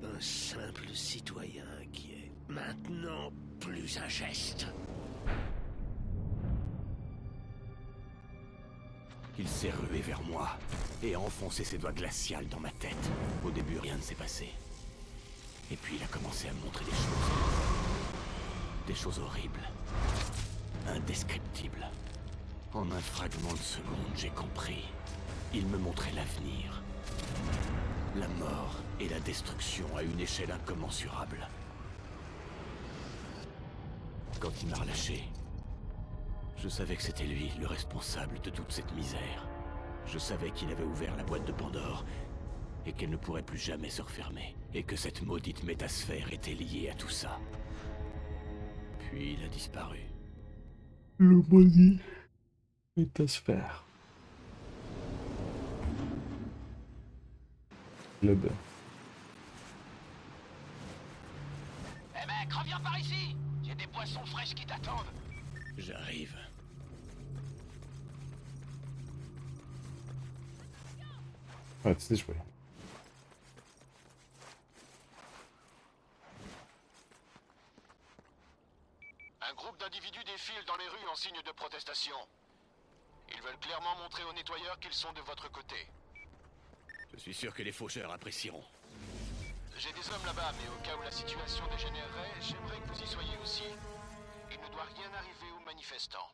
Un simple citoyen qui est maintenant plus un geste. Il s'est rué vers moi et a enfoncé ses doigts glaciales dans ma tête. Au début, rien ne s'est passé. Et puis il a commencé à me montrer des choses. Des choses horribles. Indescriptibles. En un fragment de seconde, j'ai compris. Il me montrait l'avenir. La mort et la destruction à une échelle incommensurable. Quand il m'a relâché, je savais que c'était lui, le responsable de toute cette misère. Je savais qu'il avait ouvert la boîte de Pandore et qu'elle ne pourrait plus jamais se refermer. Et que cette maudite métasphère était liée à tout ça. Puis il a disparu. Le maudit métasphère. Le B. Eh mec, reviens par ici! J'ai des boissons fraîches qui t'attendent! J'arrive. Oh, it's this way. Un groupe d'individus défile dans les rues en signe de protestation. Ils veulent clairement montrer aux nettoyeurs qu'ils sont de votre côté. Je suis sûr que les faucheurs apprécieront. J'ai des hommes là-bas, mais au cas où la situation dégénérerait, j'aimerais que vous y soyez aussi. Il ne doit rien arriver aux manifestants.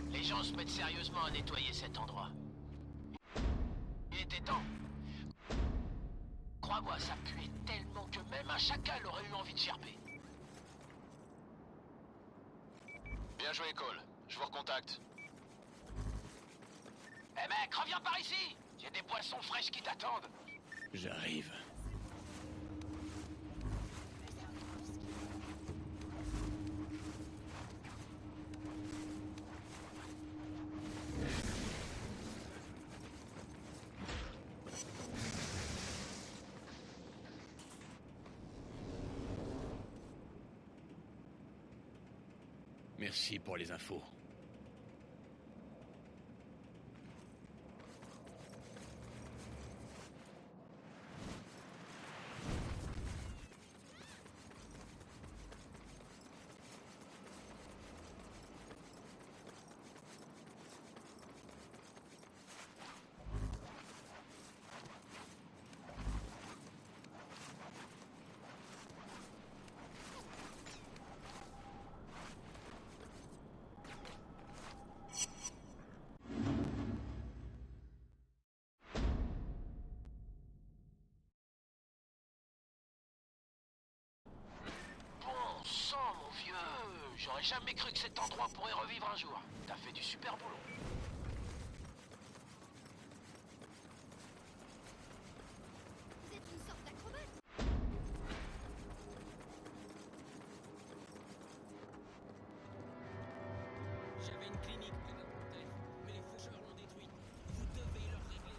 Les gens se mettent sérieusement à nettoyer cet endroit. Il était temps. Crois-moi, ça puait tellement que même un chacal aurait eu envie de gerber. Bien joué, Cole. Je vous recontacte. Eh mec, reviens par ici! J'ai des boissons fraîches qui t'attendent. J'arrive. Merci pour les infos. Bon sang, mon vieux! J'aurais jamais cru que cet endroit pourrait revivre un jour. T'as fait du super boulot. Vous êtes une sorte d'acrobate. J'avais une clinique près de notre tête, mais les faucheurs l'ont détruite. Vous devez leur régler.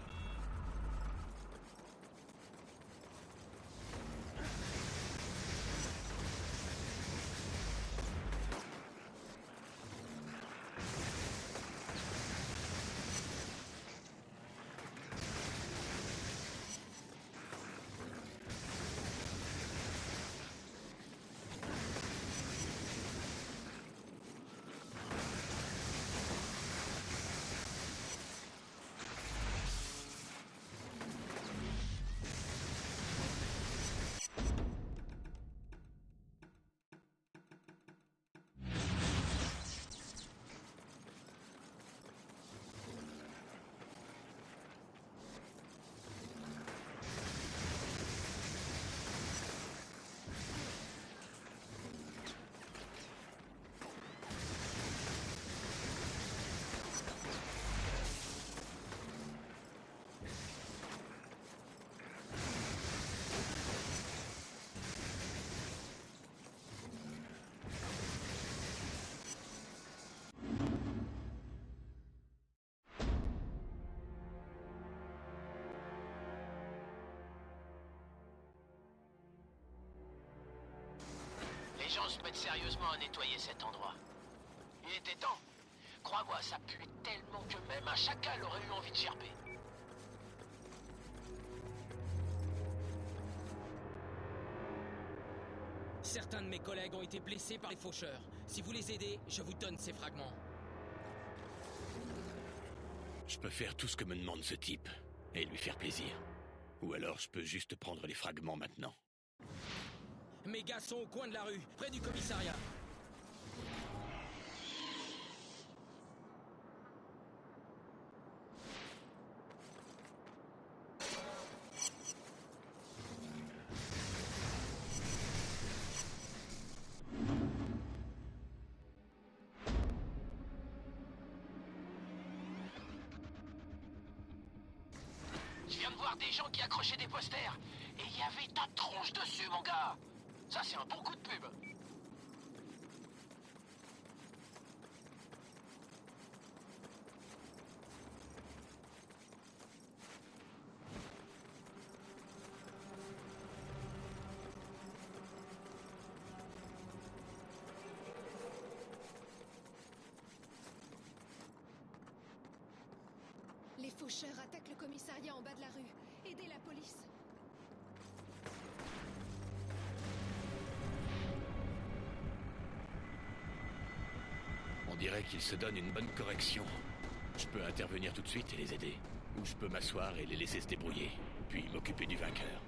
gens se mettent sérieusement à nettoyer cet endroit. Il était temps. Crois-moi, ça pue tellement que même un chacal aurait eu envie de gerber. Certains de mes collègues ont été blessés par les faucheurs. Si vous les aidez, je vous donne ces fragments. Je peux faire tout ce que me demande ce type, et lui faire plaisir. Ou alors je peux juste prendre les fragments maintenant. Mes gars sont au coin de la rue, près du commissariat. Je viens de voir des gens qui accrochaient des posters. Et il y avait ta tronche dessus, mon gars. Ça, c'est un bon coup de pub. Les faucheurs attaquent le commissariat en bas de la rue. Aidez la police. On dirait qu'ils se donnent une bonne correction. Je peux intervenir tout de suite et les aider. Ou je peux m'asseoir et les laisser se débrouiller. Puis m'occuper du vainqueur.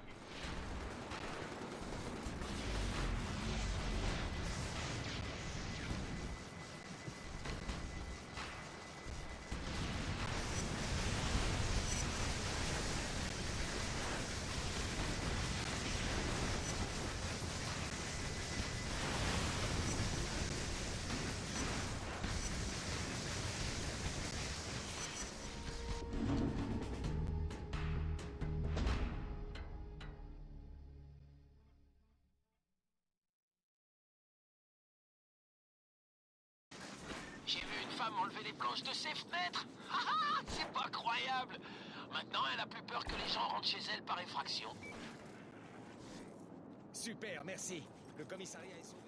J'ai vu une femme enlever les planches de ses fenêtres. C'est pas croyable. Maintenant, elle a plus peur que les gens rentrent chez elle par effraction. Super, merci. Le commissariat est sauvé.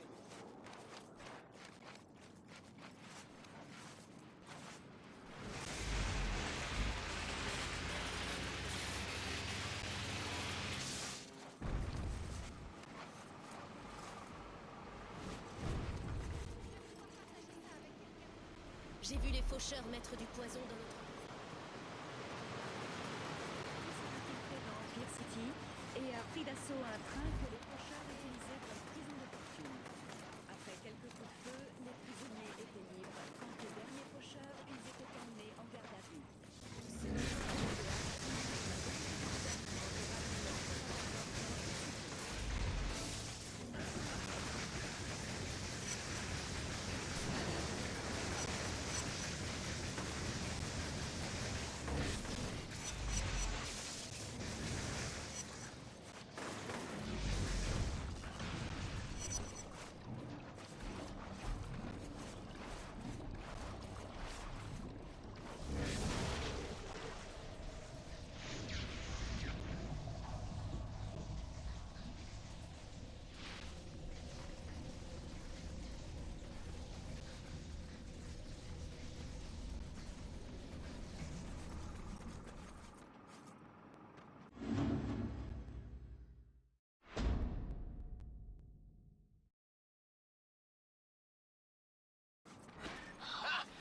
J'ai vu les faucheurs mettre du poison dans notre... dans Fear City et a pris d'assaut un train que les faucheurs utilisaient comme prison de fortune. Après quelques coups de feu, les prisonniers étaient libres. Quant aux derniers faucheurs, ils étaient emmenés en garde à vue.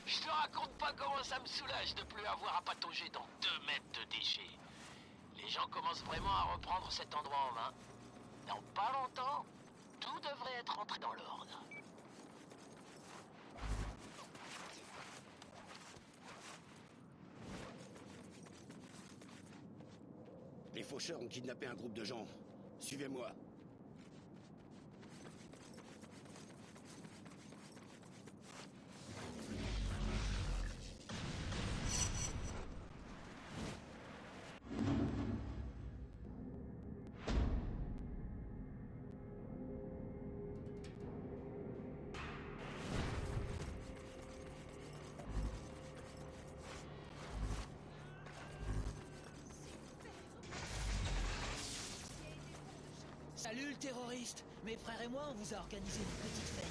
Je te raconte pas comment ça me soulage de plus avoir à patauger dans 2 mètres de déchets. Les gens commencent vraiment à reprendre cet endroit en main. Dans pas longtemps, tout devrait être entré dans l'ordre. Les faucheurs ont kidnappé un groupe de gens. Suivez-moi. Salut le terroriste. Mes frères et moi, on vous a organisé une petite fête.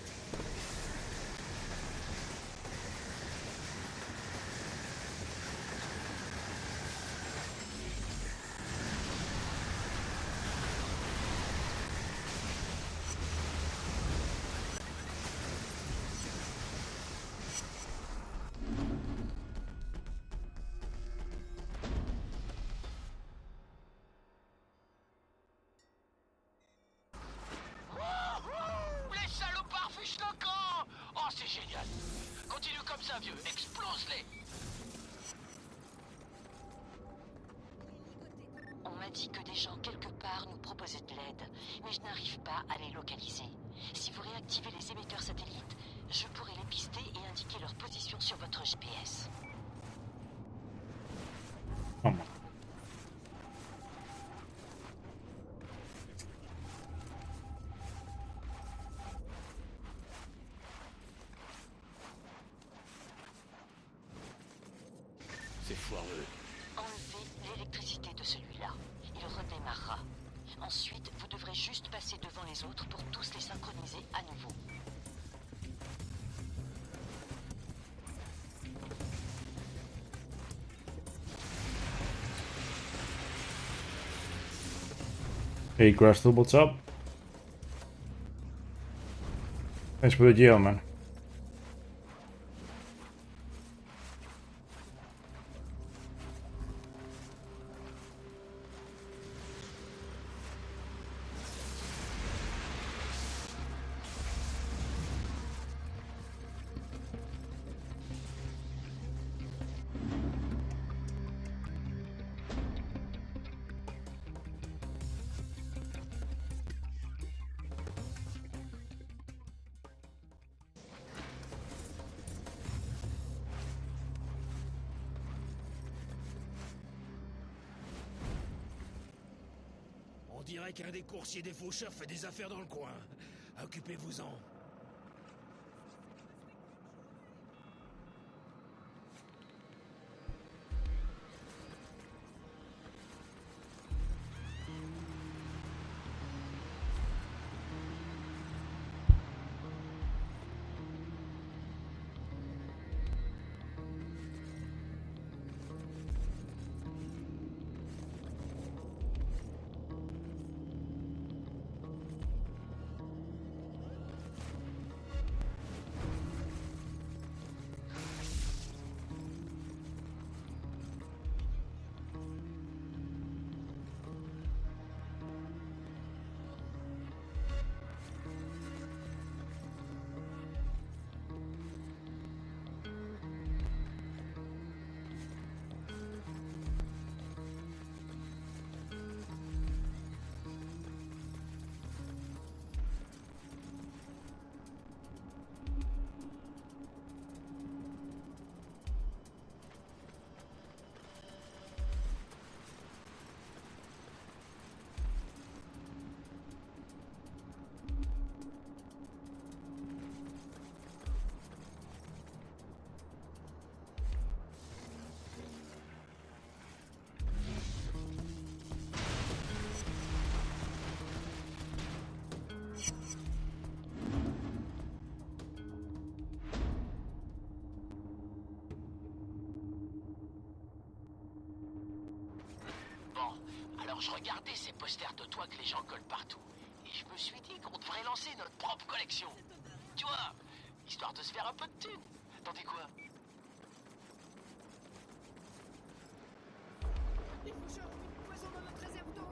Les salopards fichent le camp. Oh, c'est génial. Continue comme ça, vieux. Explose-les. On m'a dit que des gens quelque part nous proposaient de l'aide, mais je n'arrive pas à les localiser. Si vous réactivez les émetteurs satellites, je pourrai les pister et indiquer leur position sur votre GPS. Vamos. C'est foireux. Enlevez l'électricité de celui-là. Il redémarrera. Ensuite, vous devrez juste passer devant les autres pour tous les synchroniser à nouveau. Hey, Crystal, what's up? Thanks for the deal, man. On dirait qu'un des coursiers des faucheurs fait des affaires dans le coin. Occupez-vous-en. Alors je regardais ces posters de toi que les gens collent partout. Et je me suis dit qu'on devrait lancer notre propre collection. Tu vois, histoire de se faire un peu de thunes. T'en dis quoi? Les faucheurs ont mis du poison dans notre réserve d'eau.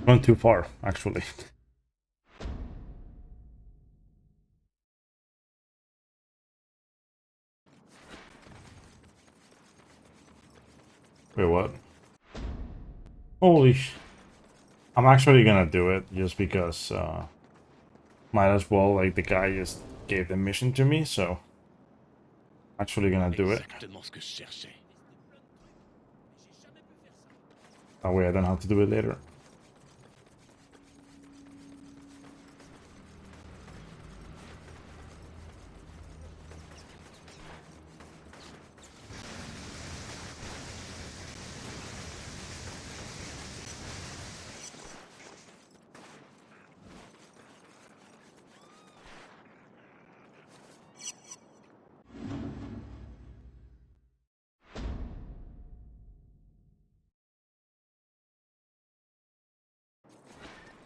Gone too far, actually. Wait, what? Holy sh... I'm actually gonna do it, just because, might as well, like, the guy just gave the mission to me, so... Actually gonna do it. Exactement ce que je cherchais. That way I don't have to do it later.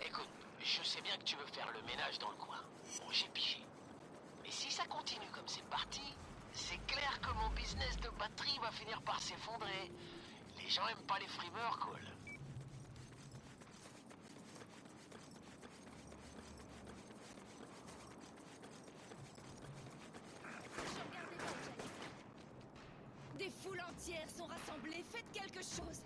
Écoute, je sais bien que tu veux faire le ménage dans le coin. Bon, j'ai pigé. Mais si ça continue comme c'est parti, c'est clair que mon business de batterie va finir par s'effondrer. Les gens aiment pas les frimeurs, Cole. Des foules entières sont rassemblées, faites quelque chose.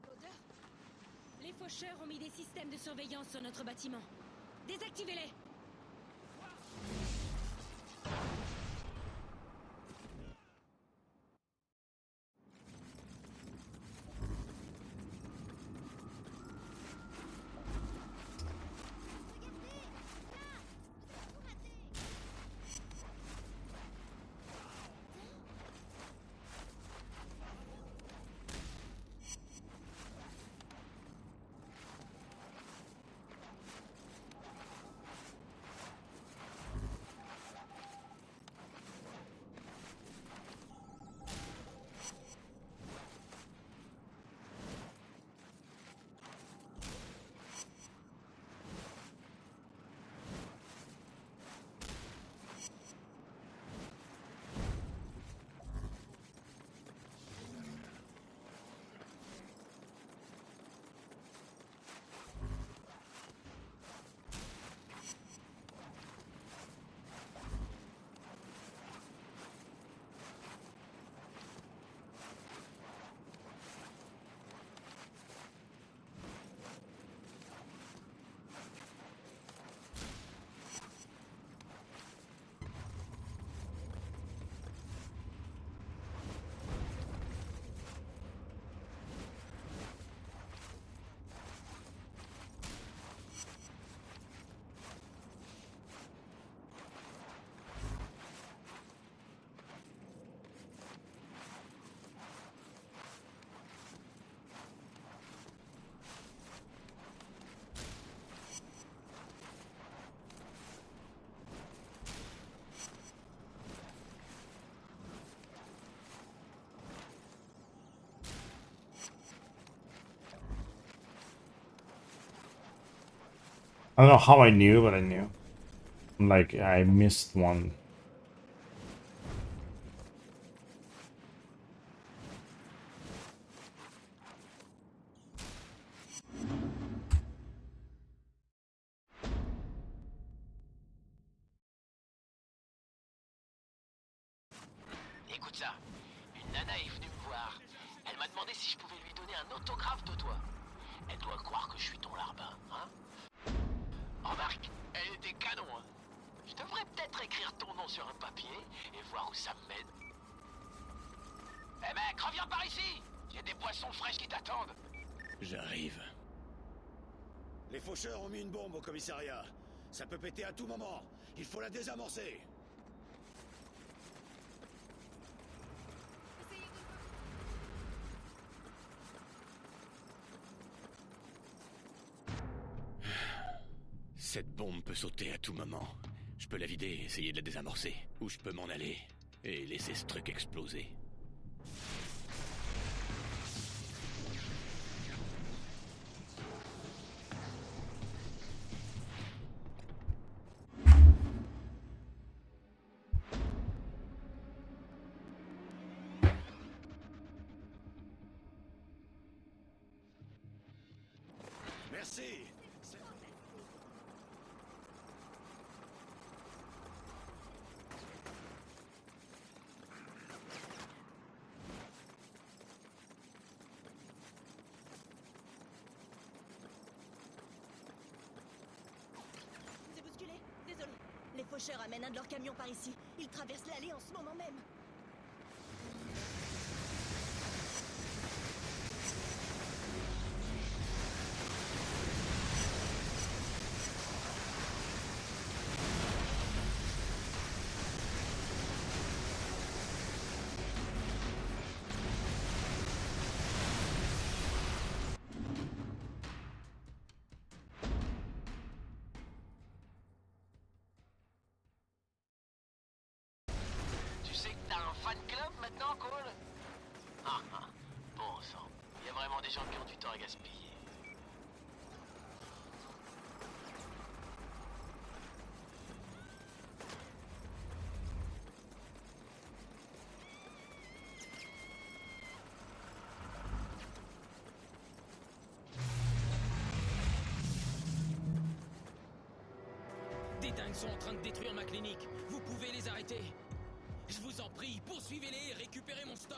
L'odeur. Les faucheurs ont mis des systèmes de surveillance sur notre bâtiment. Désactivez-les. I don't know how I knew, but I knew. Like, I missed one. Écoute ça. Une nana est venue me voir. Elle m'a demandé si je pouvais lui donner un autographe de toi. Elle doit croire que je suis ton larbin, hein? Remarque, elle était canon, hein? Je devrais peut-être écrire ton nom sur un papier et voir où ça me mène. Eh mec, reviens par ici! Il y a des boissons fraîches qui t'attendent. J'arrive. Les faucheurs ont mis une bombe au commissariat. Ça peut péter à tout moment. Il faut la désamorcer. Cette bombe peut sauter à tout moment. Je peux la vider et essayer de la désamorcer. Ou je peux m'en aller et laisser ce truc exploser. Merci. Vous ai bousculé? Désolé. Les faucheurs amènent un de leurs camions par ici. Ils traversent l'allée en ce moment même. Tu sais que t'as un fan club maintenant, Cole? Ah ah, bon sang. Il y a vraiment des gens qui ont du temps à gaspiller. Des dingues sont en train de détruire ma clinique. Vous pouvez les arrêter. Je vous en prie, poursuivez-les et récupérez mon stock.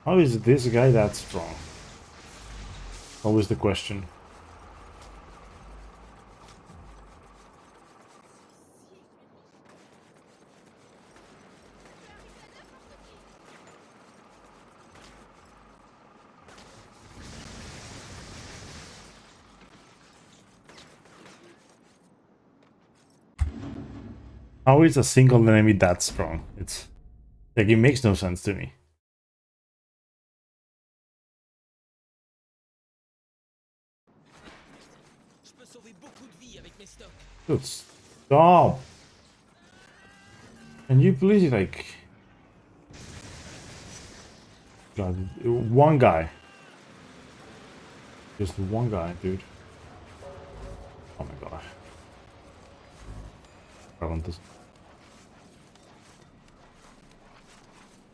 How is this guy that strong? Always the question. How is a single enemy that strong? It's like it makes no sense to me. Je peux sauver beaucoup de vies avec mes stocks. Dude, stop! Can you please, like... God, one guy. Just one guy, dude. Oh my god. I want this.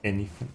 Anything.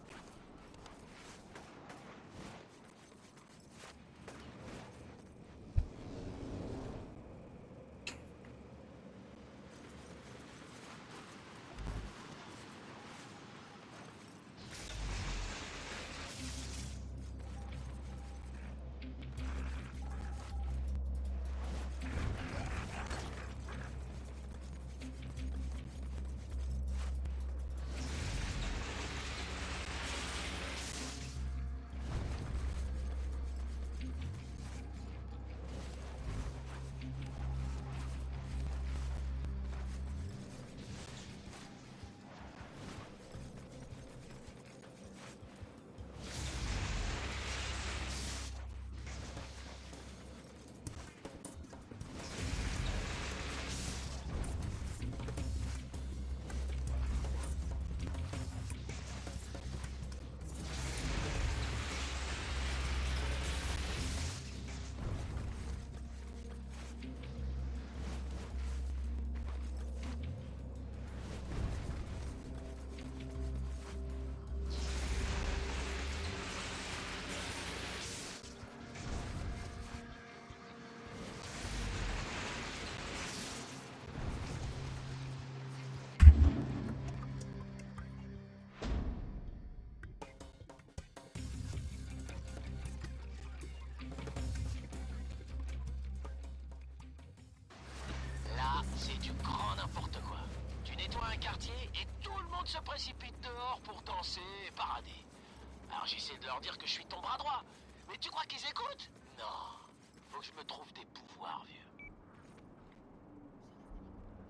C'est du grand n'importe quoi. Tu nettoies un quartier et tout le monde se précipite dehors pour danser et parader. Alors j'essaie de leur dire que je suis ton bras droit. Mais tu crois qu'ils écoutent? Non. Faut que je me trouve des pouvoirs, vieux.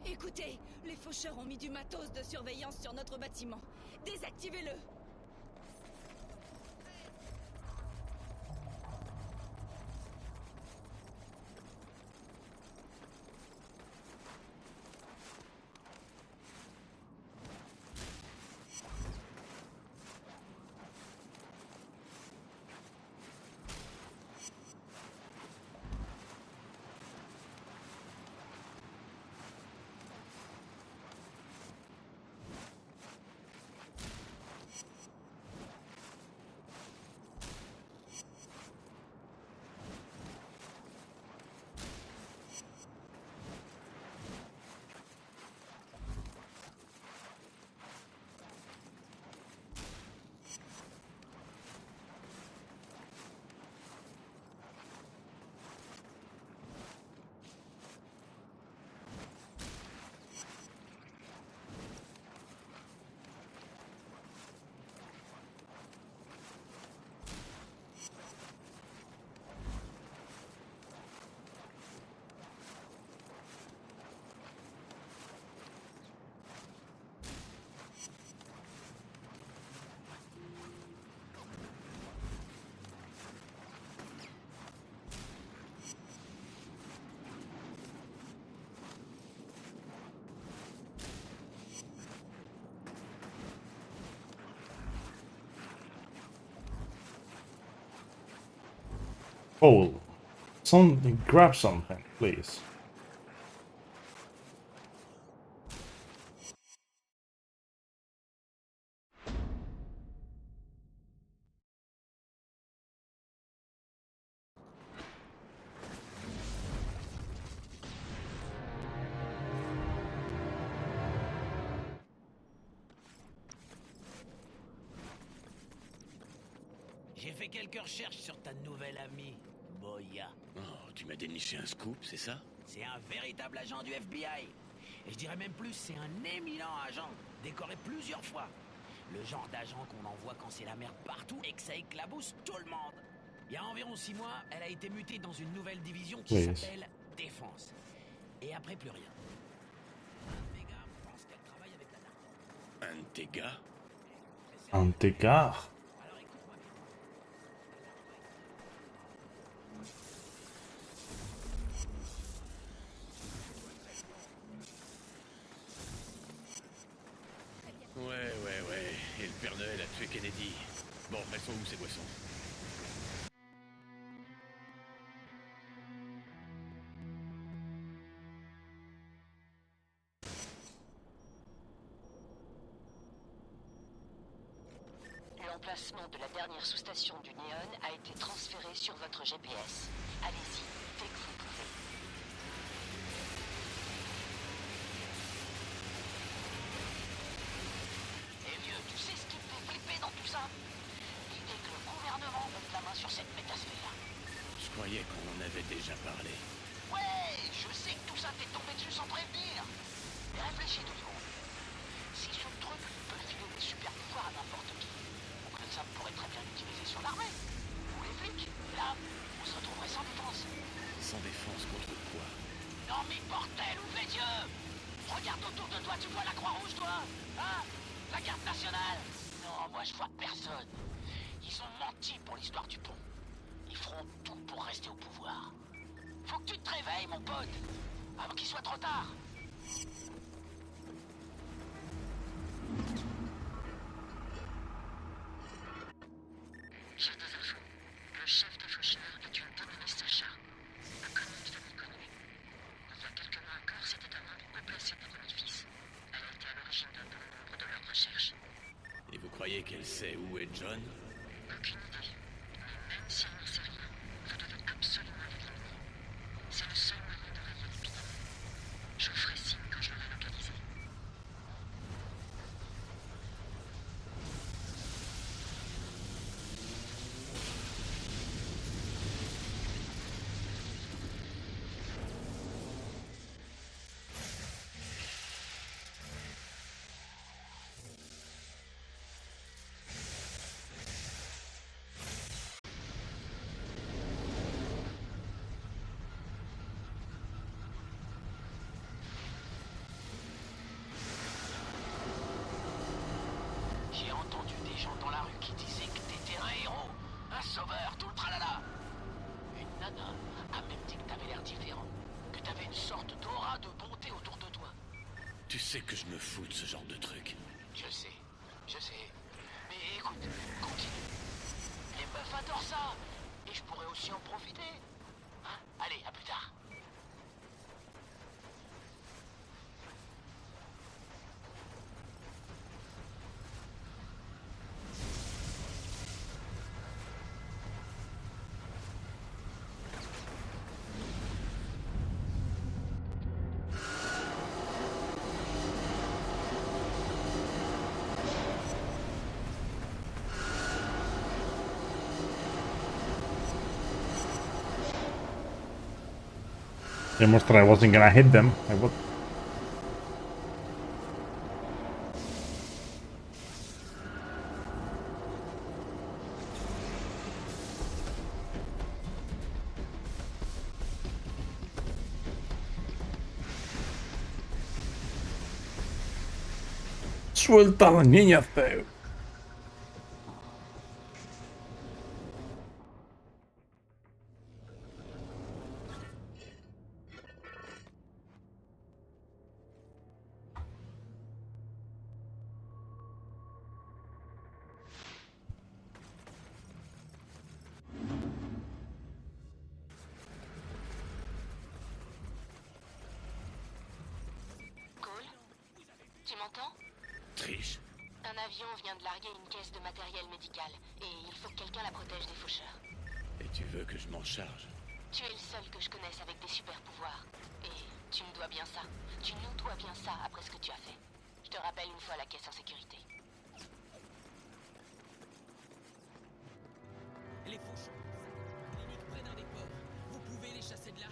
Écoutez, les faucheurs ont mis du matos de surveillance sur notre bâtiment. Désactivez-le. Oh, grab something, please. J'ai fait quelques recherches sur ta nouvelle amie, Moya. Oh, tu m'as déniché un scoop, c'est ça? C'est un véritable agent du FBI. Et je dirais même plus, c'est un éminent agent, décoré plusieurs fois. Le genre d'agent qu'on envoie quand c'est la merde partout et que ça éclabousse tout le monde. Il y a environ 6 mois, elle a été mutée dans une nouvelle division qui s'appelle Défense. Et après, plus rien. Un de mes gars pense qu'elle travaille avec la narco. Un de tes gars? Un de tes gars? Alors écoute-moi bien. Ouais. Et le Père Noël a tué Kennedy. Bon, elles sont où ces boissons? L'emplacement de la dernière sous-station du Néon a été transféré sur votre GPS. Allez-y, dès que vous pouvez. Et vieux, tu sais ce qui me fait flipper dans tout ça? L'idée que le gouvernement mette la main sur cette métasphère. Je croyais qu'on en avait déjà parlé. Ouais, je sais que tout ça t'est tombé dessus sans prévenir. Mais réfléchis 2 secondes. Si ce truc peut filer des super pouvoirs à n'importe qui, ça pourrait très bien l'utiliser sur l'armée. Ou les flics. Là, on se retrouverait sans défense. Sans défense contre quoi? Non mais bordel, ouvre les yeux! Regarde autour de toi, tu vois la Croix-Rouge, toi? Hein? La garde nationale? Non, moi je vois personne. Ils ont menti pour l'histoire du pont. Ils feront tout pour rester au pouvoir. Faut que tu te réveilles, mon pote, avant qu'il soit trop tard. J'ai des infos. Le chef des faucheurs est une dénommée Sacha. La commande de m'y connaît. Il y a quelques mois encore, c'était un membre haut placé des bénéfices. Elle a été à l'origine d'un bon nombre de leurs recherches. Et vous croyez qu'elle sait où est John? Aucune idée. Mais même si elle n'en sait rien, vous devez absolument l'éliminer. C'est le seul moyen de régler l'épidémie. Je vous ferai signe quand je l'aurai localisé. sauveur, tout le tralala. Une nana a même dit que t'avais l'air différent, que t'avais une sorte d'aura de bonté autour de toi. Tu sais que je me fous de ce genre de truc. Je sais. Mais écoute, continue. Les meufs adorent ça, et je pourrais aussi en profiter. Hein? Allez, à plus tard. They must thought I wasn't gonna hit them. I would. Suelta a la niña, feo. Cole, tu m'entends? Triche. Un avion vient de larguer une caisse de matériel médical, et il faut que quelqu'un la protège des faucheurs. Et tu veux que je m'en charge? Tu es le seul que je connaisse avec des super pouvoirs. Et tu me dois bien ça. Tu nous dois bien ça après ce que tu as fait. Je te rappelle une fois la caisse en sécurité. Les faucheurs, clinique près d'un des ports. Vous pouvez les chasser de là?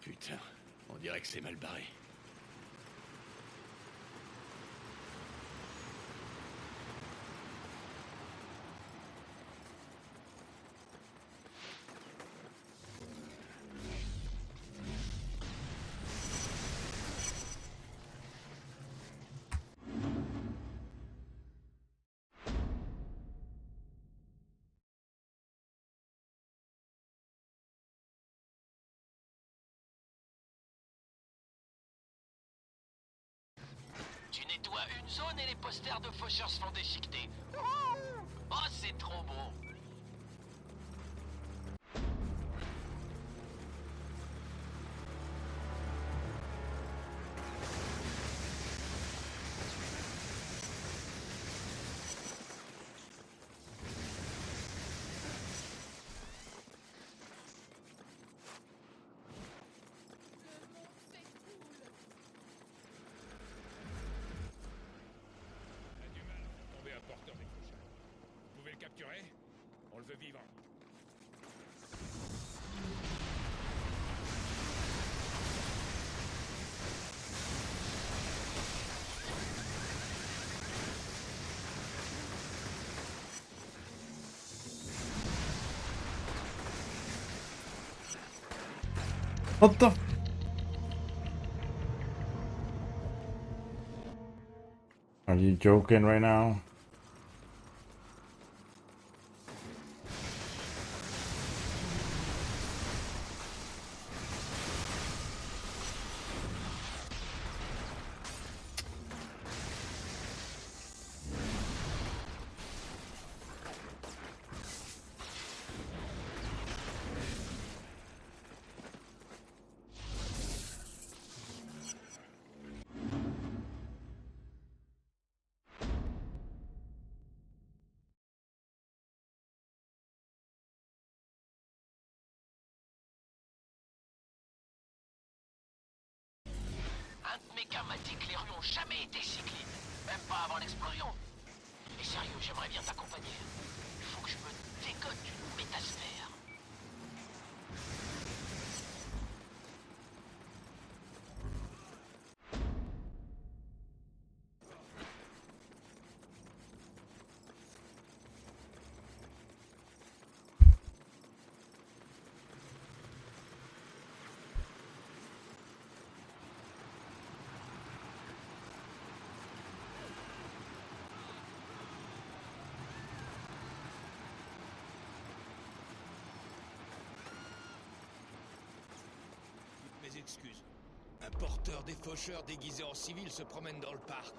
Putain, on dirait que c'est mal barré. Tu nettoies une zone et les posters de faucheurs se font déchiqueter. Oh, c'est trop beau. Capturé? On le veut vivant. What the? Are you joking right now? Quelqu'un m'a dit que les rues ont jamais été si clean. Même pas avant l'explosion. Et sérieux, j'aimerais bien t'accompagner. Il faut que je me dégote d'une métasphère. Mes excuses. Un porteur des faucheurs déguisé en civil se promène dans le parc.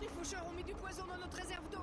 Les faucheurs ont mis du poison dans notre réserve d'eau.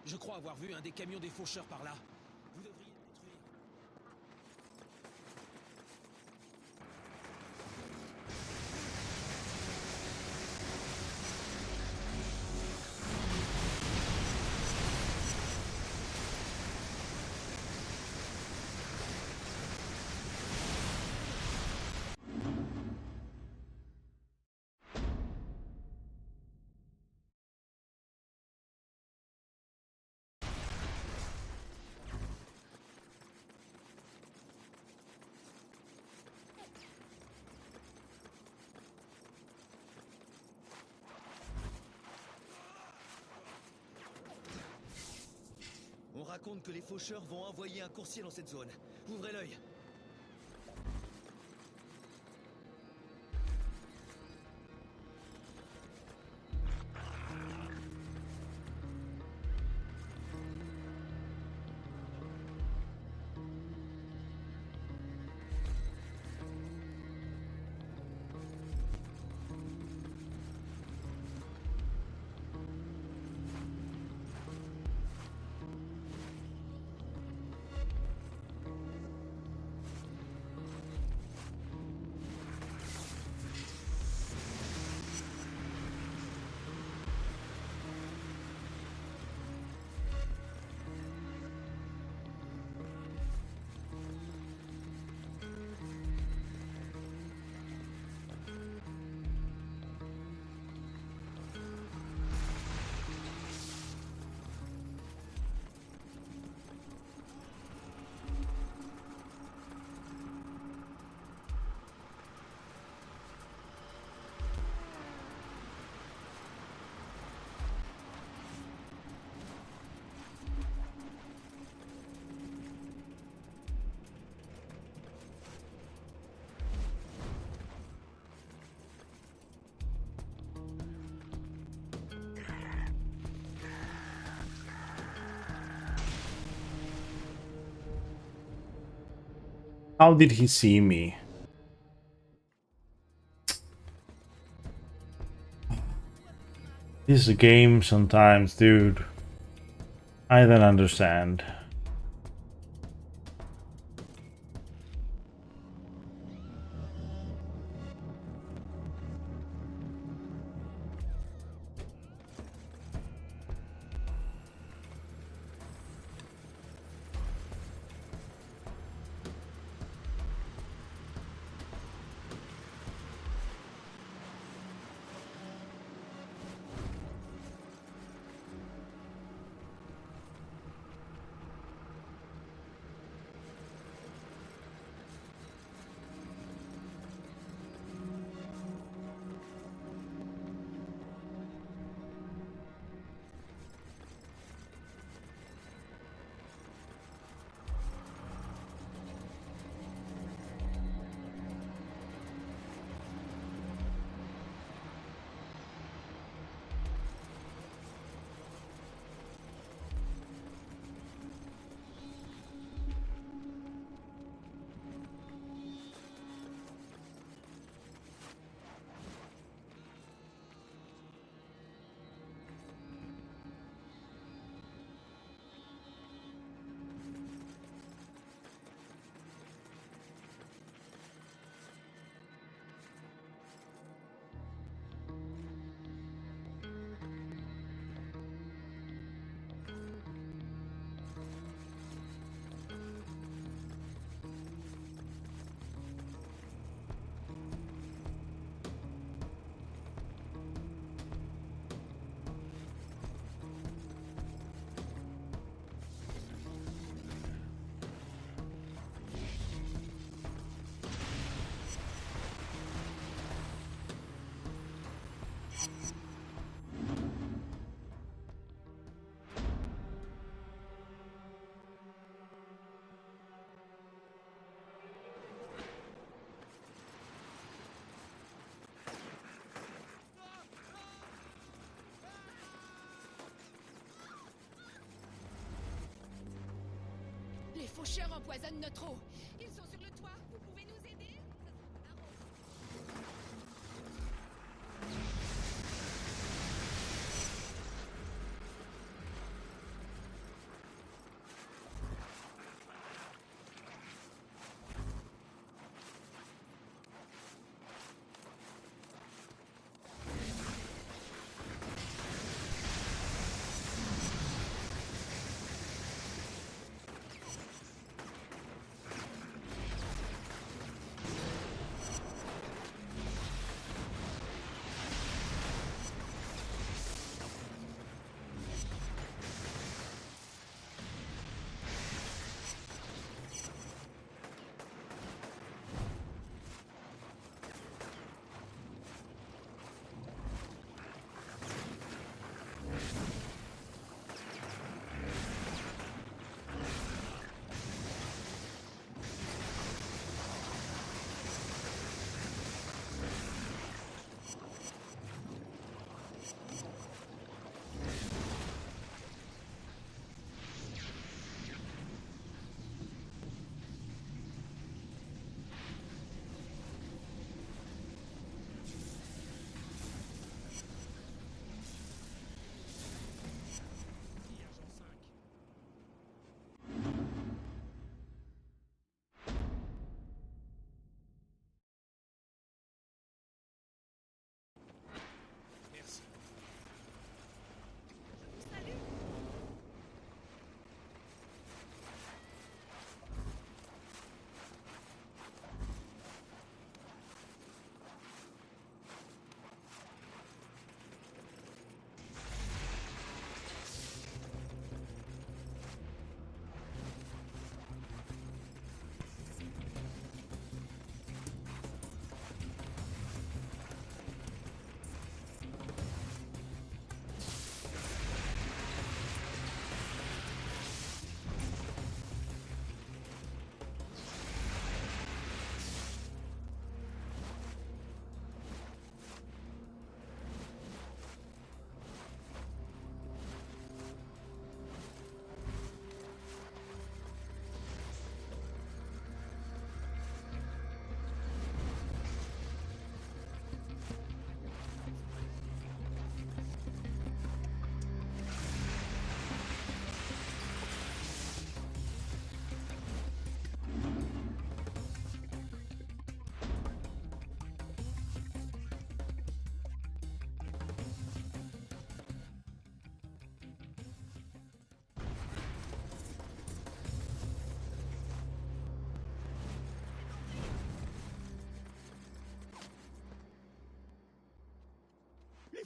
Je crois avoir vu un des camions des faucheurs par là. Vous devriez le détruire. On raconte que les faucheurs vont envoyer un coursier dans cette zone. Ouvrez l'œil. How did he see me? This game sometimes, dude. I don't understand. Les faucheurs empoisonnent notre eau. Ils sont sur le toit. Vous pouvez nous aider?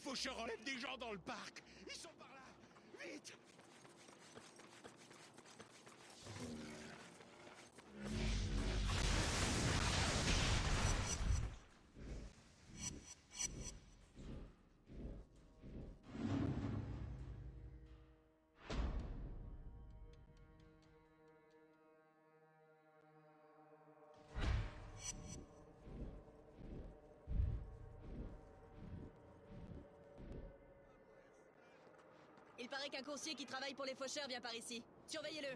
faucheurs enlèvent des gens dans le parc. Ils sont par là. Vite. Il paraît qu'un coursier qui travaille pour les faucheurs vient par ici. Surveillez-le.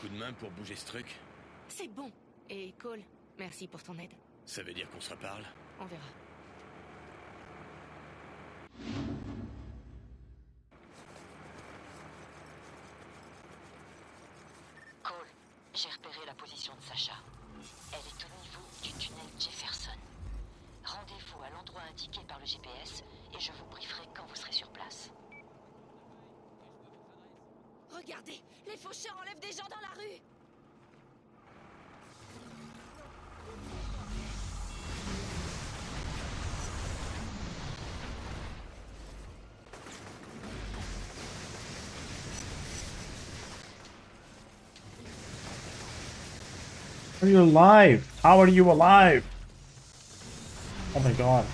coup de main pour bouger ce truc? C'est bon. Et Cole, merci pour ton aide. Ça veut dire qu'on se reparle? On verra. Cole, j'ai repéré la position de Sacha. Elle est au niveau du tunnel Jefferson. Rendez-vous à l'endroit indiqué par le GPS et je vous brieferai quand vous serez sur place. Regardez, les faucheurs enlèvent des gens dans la rue. Are you alive? How are you alive? Oh my god.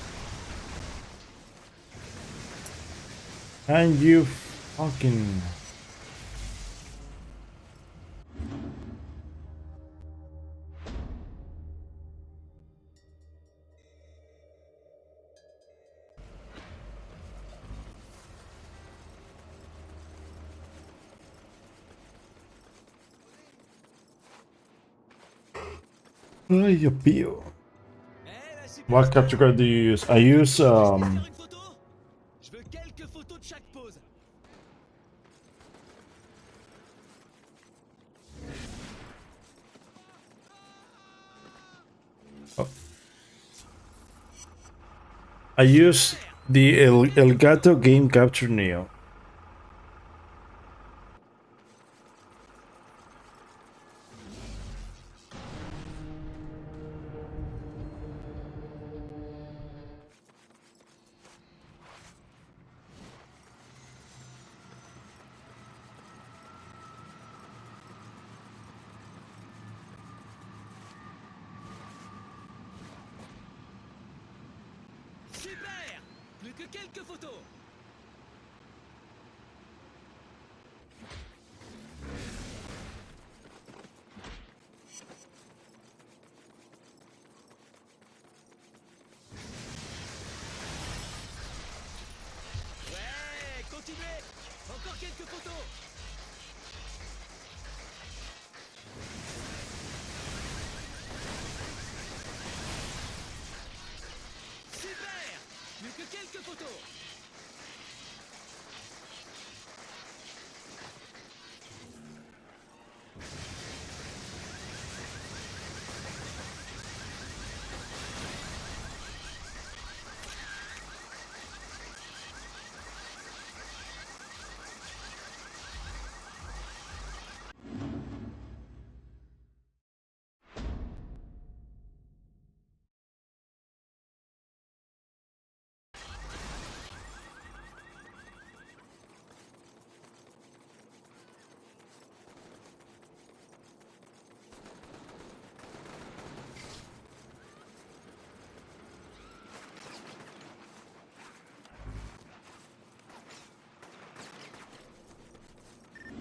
And you fucking... Ay, pío. What capture card do you use? I use Je veux quelques photos de chaque pose. I use the Elgato Game Capture Neo. Super! Plus que quelques photos. Ouais, continuez. Encore quelques photos. Super! Plus que quelques photos.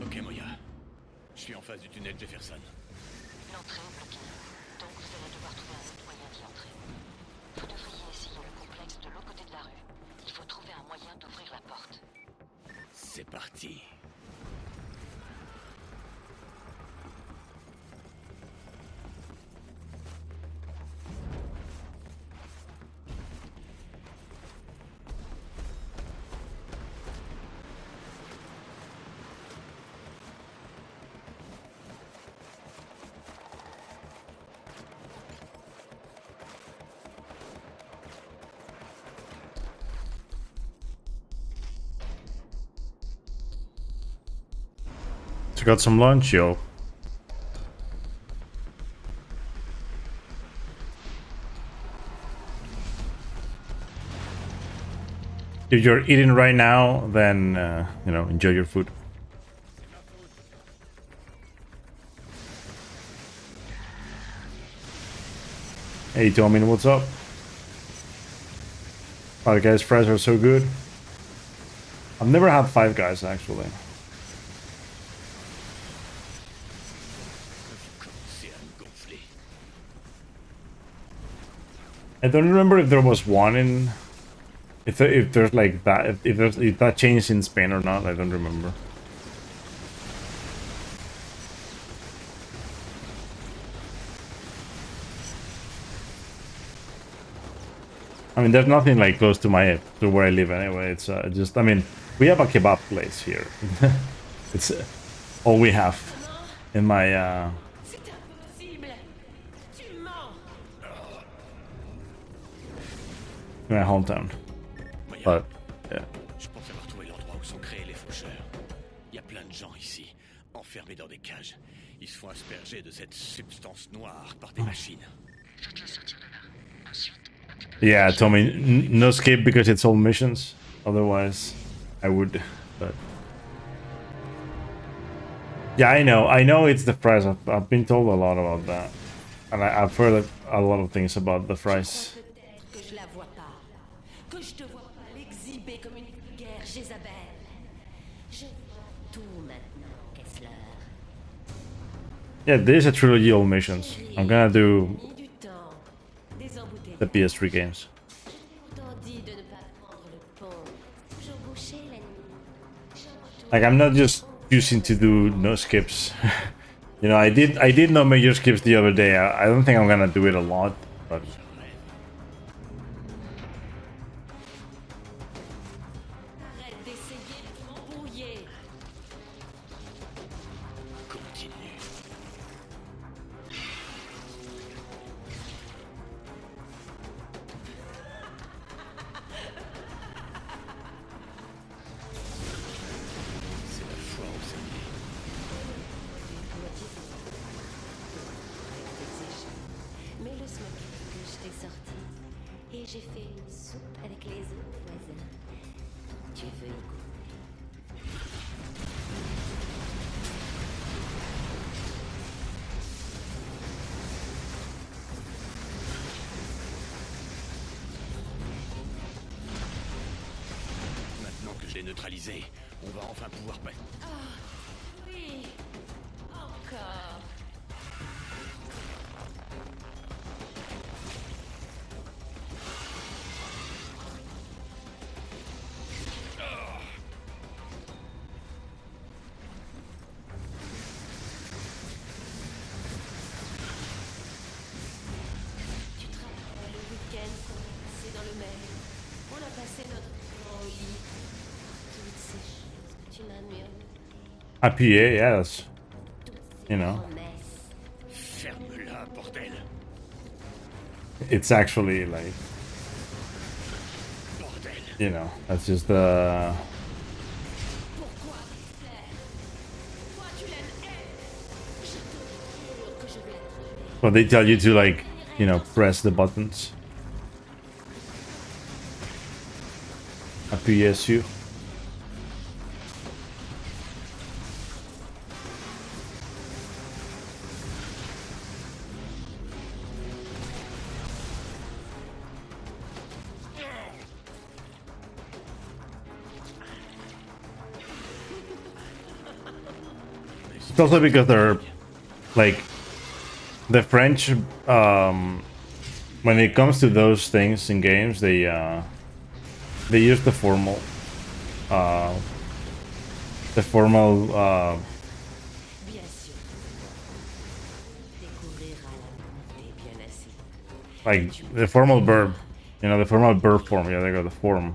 Ok, Moya. Je suis en face du tunnel Jefferson. L'entrée est bloquée, donc vous allez devoir trouver un autre moyen d'y entrer. Vous devriez essayer le complexe de l'autre côté de la rue. Il faut trouver un moyen d'ouvrir la porte. C'est parti. So got some lunch, yo. If you're eating right now, then you know, enjoy your food. Hey Tommy, what's up? Five Guys fries are so good. I've never had Five Guys actually. I don't remember if there was one in, if there's like that, if that changed in Spain or not. I don't remember. I mean, there's nothing like close to where I live anyway. It's just, I mean, we have a kebab place here. It's all we have in my hometown. But yeah. Je pense avoir trouvé l'endroit où sont créés les faucheurs. Il y a plein de gens ici, enfermés dans des cages. Ils se font asperger de cette substance noire par des machines. Faites-les sortir de là. Ensuite, Yeah, Tommy, no escape because it's all missions. Otherwise, I would. But yeah, I know it's the fries. I've been told a lot about that, and I've heard a lot of things about the fries. Que je la vois pas. Que je te vois pas l'exhiber comme une guerre Jézabel. Je vois tout maintenant, Kessler. Yeah, there's a trilogy all missions. I'm gonna do Mis du temps. Des embouteilles. the PS3 games. Pourtant dit de ne pas prendre le pont. Je bouchais la nuit. Like, I'm not just choosing to do no skips. You know, I did no major skips the other day. I don't think I'm gonna do it a lot, but Arrête d'essayer de m'embrouiller. Continue. C'est la foi aux alliés. Mais le smoky que je t'ai sorti, et j'ai fait une soupe avec les autres voisins. Tu veux y goûter? Maintenant que je l'ai neutralisé, on va enfin pouvoir passer. Oui, encore. Tu te rappelles le week-end qu'on a passé dans le mail? On a passé notre temps au lit. Toutes ces choses que tu m'as murmurées. IPA, yeah, that's, you know, Ferme-la, bordel. it's actually like, Bordel. you know, that's just the. Pourquoi, Claire? Pourquoi tu l'aimes, elle? Je te jure que je vais la trouver. Well, they tell you to, like, you know, press the buttons. Appuyez sur. It's also because they're like the French. When it comes to those things in games, they use the formal, Bien sûr. Découvrira la vérité bien assez. like the formal verb, you know, the formal verb form. Yeah, they got the form.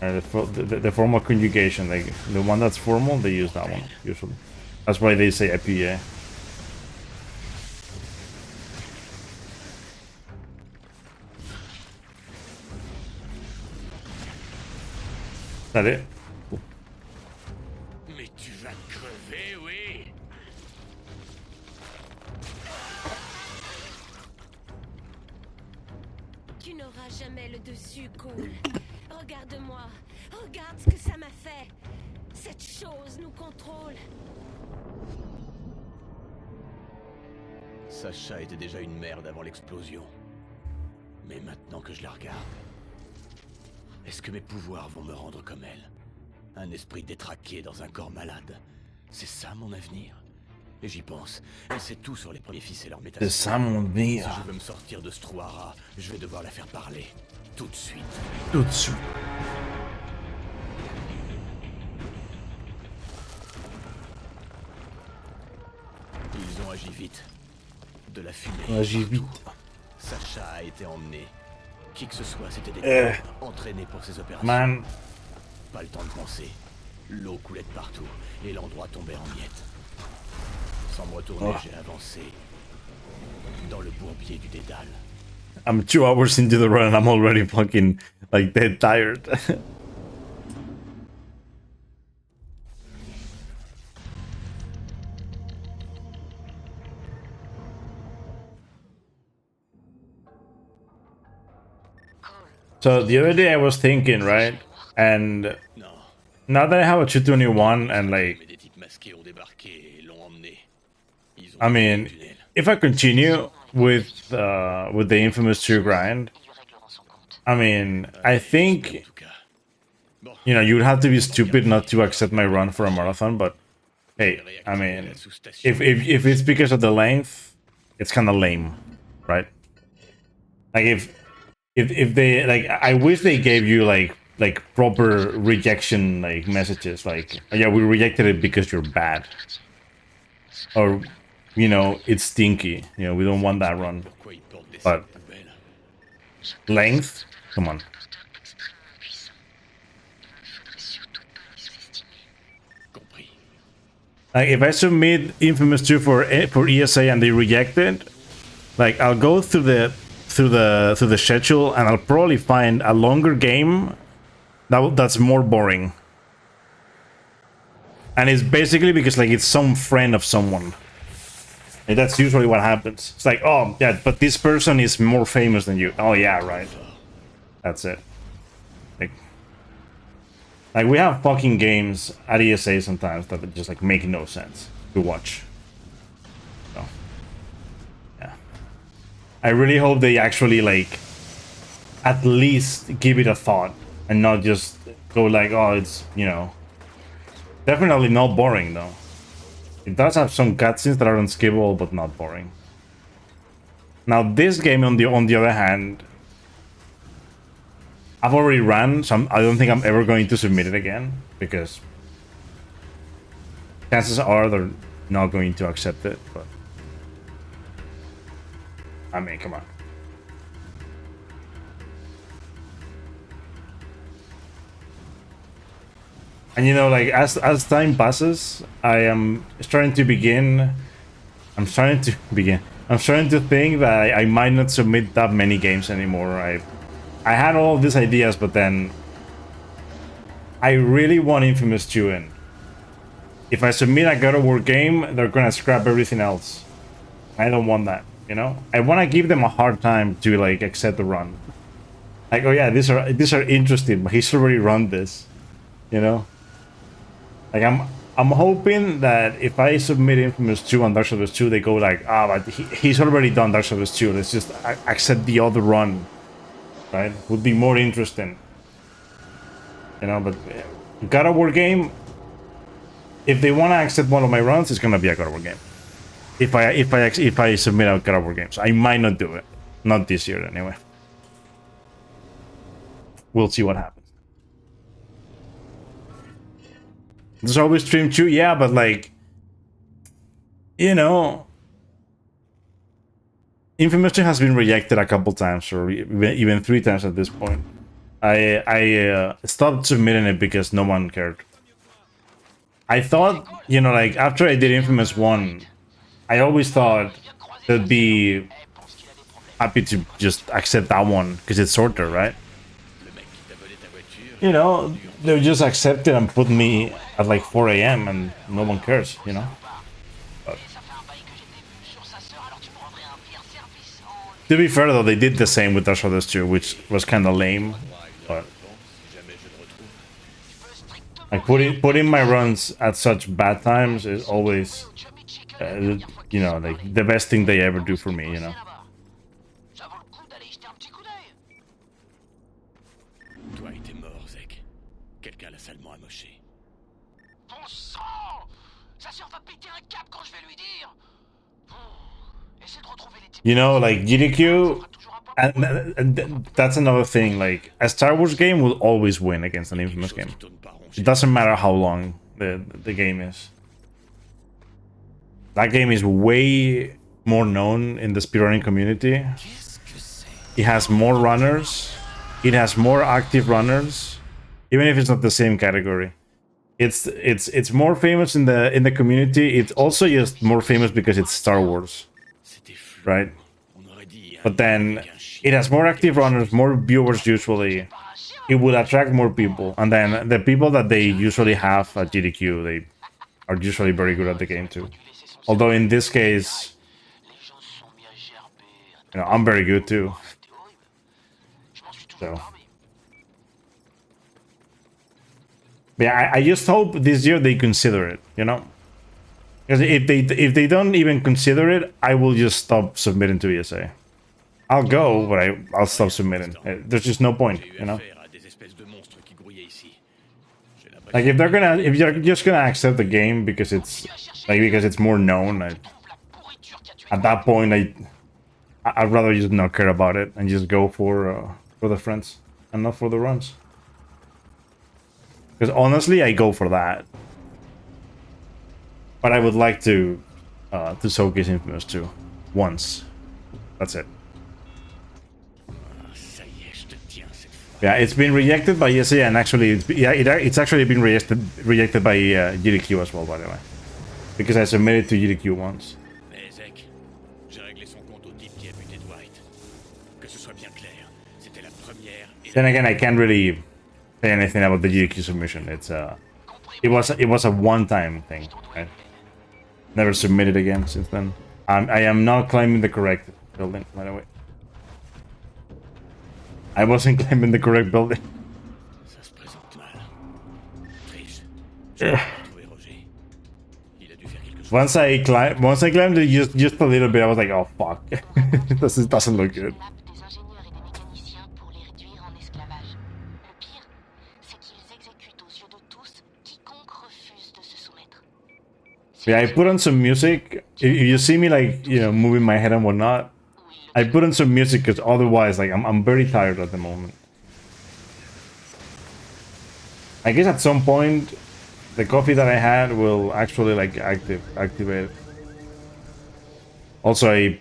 The formal conjugation, like the one that's formal, they use that one usually. That's why they say IPA. Is that it? Mais tu vas crever, oui. Tu n'auras jamais le dessus, Cole. Regarde-moi. Regarde ce que ça m'a fait. Cette chose nous contrôle. Sacha était déjà une merde avant l'explosion. Mais maintenant que je la regarde, est-ce que mes pouvoirs vont me rendre comme elle? Un esprit détraqué dans un corps malade. C'est ça mon avenir? Et j'y pense. Elle sait tout sur les premiers fils et leur métasphère. C'est ça mon avenir. Si je veux me sortir de ce trou à rats, je vais devoir la faire parler. Tout de suite. Tout de suite. Ils ont agi vite. De la fumée. Agi vite. Sacha a été emmené. Qui que ce soit s'était déclaré, entraîné pour ces opérations. Man. Pas le temps de penser. L'eau coulait de partout et l'endroit tombait en miettes. Sans me retourner, j'ai avancé dans le bourbier du dédale. I'm 2 hours into the run and I'm already fucking like dead tired. So the other day I was thinking, right? And now that I have a 221 and like, I mean, if I continue with the Infamous 2 grind, I mean, I think, you know, you would have to be stupid not to accept my run for a marathon, but hey, I mean, if it's because of the length, it's kind of lame, right? Like if they like, I wish they gave you like proper rejection like messages, like, yeah, we rejected it because you're bad, or you know, it's stinky, you know, we don't want that run. But length, come on. Like if I submit Infamous 2 for ESA and they reject it, like I'll go through the schedule and I'll probably find a longer game that's more boring. And it's basically because like it's some friend of someone. And that's usually what happens. It's like, oh yeah, but this person is more famous than you. Oh yeah, right. That's it. Like we have fucking games at ESA sometimes that just like make no sense to watch. So yeah. I really hope they actually like at least give it a thought and not just go like, oh, it's, you know, definitely not boring though. It does have some cutscenes that are unskippable but not boring. Now this game on the other hand, I've already ran, so I don't think I'm ever going to submit it again, because chances are they're not going to accept it, but I mean, come on. And you know, like as time passes, I'm starting to think that I might not submit that many games anymore. I had all these ideas, but then I really want Infamous 2 in. If I submit a God of War game, they're gonna scrap everything else. I don't want that, you know? I want to give them a hard time to like accept the run. Like, oh yeah, these are interesting, but he's already run this, you know? Like I'm hoping that if I submit Infamous 2 on Dark Souls 2, they go like, ah, but he's already done Dark Souls 2. Let's just accept the other run. Right? Would be more interesting. You know, but God of War game, if they want to accept one of my runs, it's gonna be a God of War game. If I submit a God of War games, I might not do it. Not this year anyway. We'll see what happens. There's always stream 2, yeah, but like, you know, Infamous 2 has been rejected a couple times, or even 3 times at this point. I stopped submitting it because no one cared. I thought, you know, like after I did Infamous 1, I always thought they'd be happy to just accept that one because it's shorter, right? You know, they would just accept it and put me at like 4 AM and no one cares, you know? But to be fair though, they did the same with Dark Souls 2, which was kind of lame, but like putting my runs at such bad times is always, you know, like the best thing they ever do for me, you know? You know, like GDQ, and that's another thing, like a Star Wars game will always win against an Infamous game. It doesn't matter how long the game is. That game is way more known in the speedrunning community it has more runners, it has more active runners, even if it's not the same category. It's more famous in the community. It's also just more famous because it's Star Wars, right? But then it has more active runners, more viewers usually. It will attract more people, and then the people that they usually have at GDQ, they are usually very good at the game too. Although in this case, you know, I'm very good too. So yeah, I just hope this year they consider it, you know. Because if they don't even consider it, I will just stop submitting to ESA. I'll go, but I'll stop submitting. There's just no point, you know. Like if you're just gonna accept the game because it's more known, at that point I'd rather just not care about it and just go for the friends and not for the runs. Because honestly, I go for that. But I would like to showcase Infamous 2 once. That's it. Yeah, it's been rejected by ESA, and actually, it's actually been rejected by GDQ as well, by the way, because I submitted to GDQ once. Then again, I can't really say anything about the GDQ submission. It was a one-time thing, right? Never submitted again since then. I am not claiming the correct building, by the way. I wasn't claiming the correct building. Once I climbed it just a little bit, I was like, oh fuck. This doesn't look good. Yeah, I put on some music. If you see me like, you know, moving my head and whatnot, I put on some music because otherwise, like, I'm very tired at the moment. I guess at some point, the coffee that I had will actually like activate. Also, I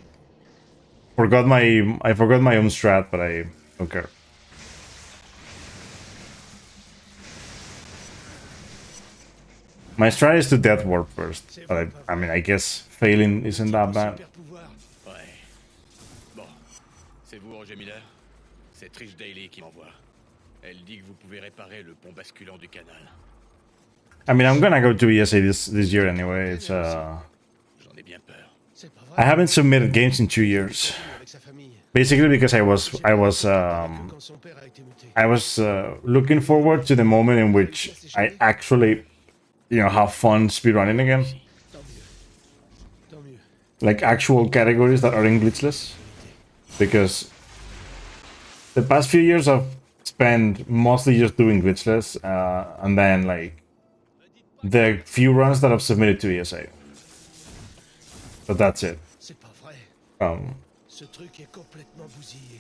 forgot my own strat, but I don't care. My strat is to death warp first, but I mean, I guess failing isn't that bad. Bon, c'est vous, Roger Miller? C'est Trish Daly qui m'envoie. Elle dit que vous pouvez réparer le pont basculant du canal. I mean, I'm gonna go to ESA this year anyway. It's I haven't submitted games in 2 years, basically because I was looking forward to the moment in which I actually, you know, have fun speedrunning again. Like actual categories that are in glitchless, because the past few years I've spent mostly just doing glitchless, and then like the few runs that I've submitted to ESA. But that's it. Ce truc est complètement bousillé.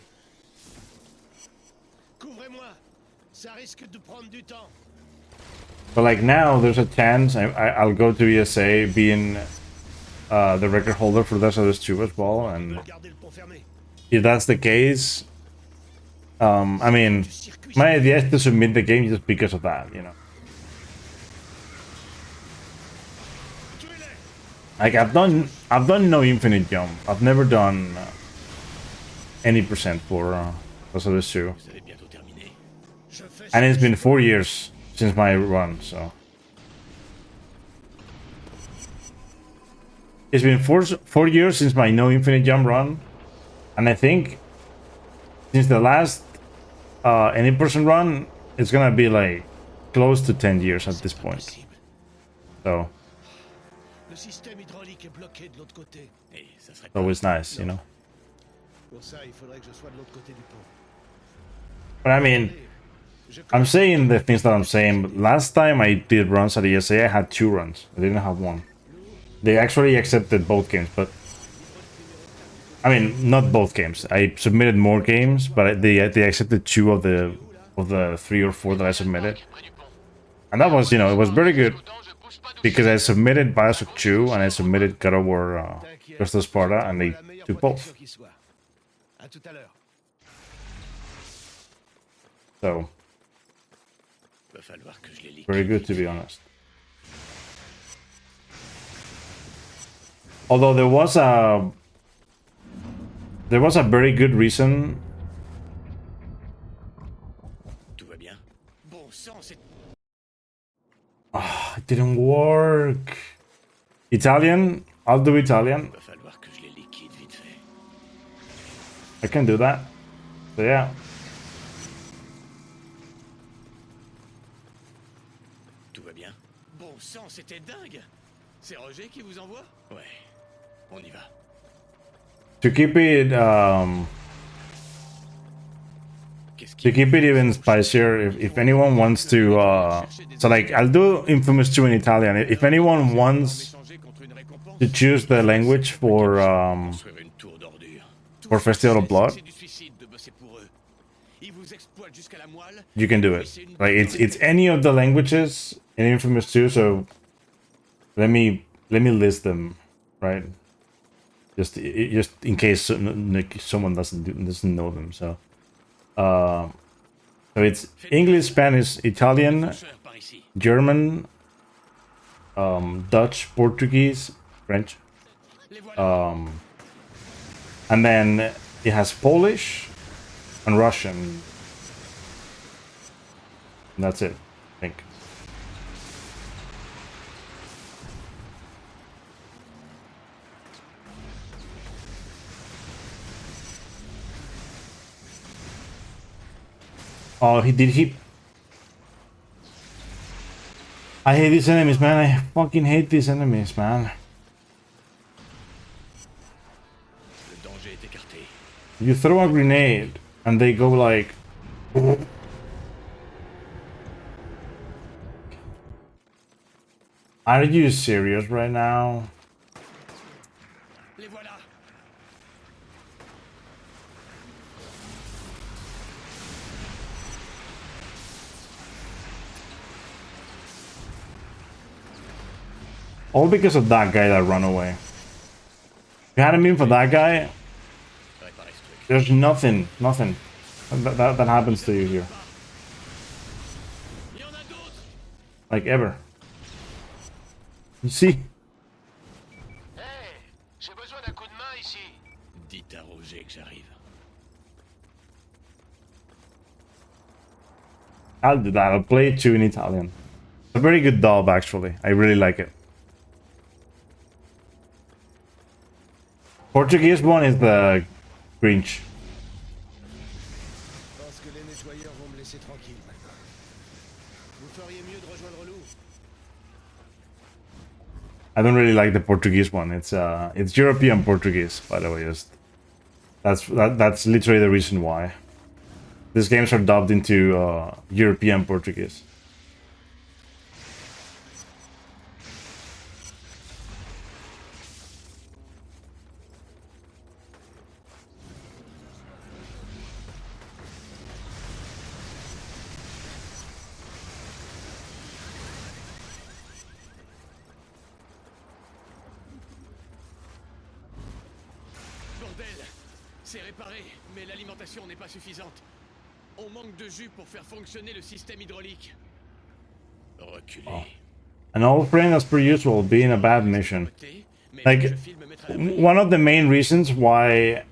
Couvrez-moi. Ça risque de prendre du temps. But like now, there's a chance I'll go to ESA, being the record holder for Last of Us 2 as well, and if that's the case, I mean, my idea is to submit the game just because of that, you know. Like I've done no infinite jump. I've never done any percent for Last of Us 2, and it's been 4 years since my run, so it's been 4 years since my no infinite jump run, and I think since the last any person run, it's gonna be like close to 10 years at this point. So it's always nice, you know. But I mean, I'm saying the things that I'm saying, but last time I did runs at ESA, I had 2 runs. I didn't have 1. They actually accepted both games, but I mean, not both games. I submitted more games, but they accepted 2 of the 3 or 4 that I submitted, and that was, you know, it was very good because I submitted Bioshock 2 and I submitted God of War Crystal Sparta, and they took both. So Va falloir que je les liquide. very good, to be honest. Although there was a very good reason. Tout va bien. Bon sang, c'est... It didn't work. Italian? I'll do Italian. Va falloir que je les liquide vite fait. I can do that. So yeah. Tout va bien. Bon sang, c'était dingue. C'est Roger qui vous envoie? Ouais. On y va. To keep it even spicier, if anyone wants to so like I'll do Infamous 2 in Italian. If anyone wants to choose the language for Festival of Blood, you can do it. Like it's any of the languages in Infamous 2, so let me list them, right? Just in case someone doesn't know them. So it's English, Spanish, Italian, German, Dutch, Portuguese, French, and then it has Polish and Russian. And that's it, I think. Oh, he did. I hate these enemies, man. I fucking hate these enemies, man. You throw a grenade and they go like... Are you serious right now? All because of that guy that ran away. If you hadn't been for that guy, there's nothing that happens to you here. Like ever. You see? Hey, j'ai besoin d'un coup de main ici. Dites à Roger que j'arrive. I'll do that. I'll play it too in Italian. It's a very good dub, actually. I really like it. Portuguese one is the Grinch. I don't really like the Portuguese one. It's European Portuguese, by the way. Just that's literally the reason why. These games are dubbed into European Portuguese. C'est réparé, mais l'alimentation n'est pas suffisante. On manque de jus pour faire fonctionner le système hydraulique. Reculez. Oh. An old friend as per usual, being a bad mission. Like, one of the main reasons why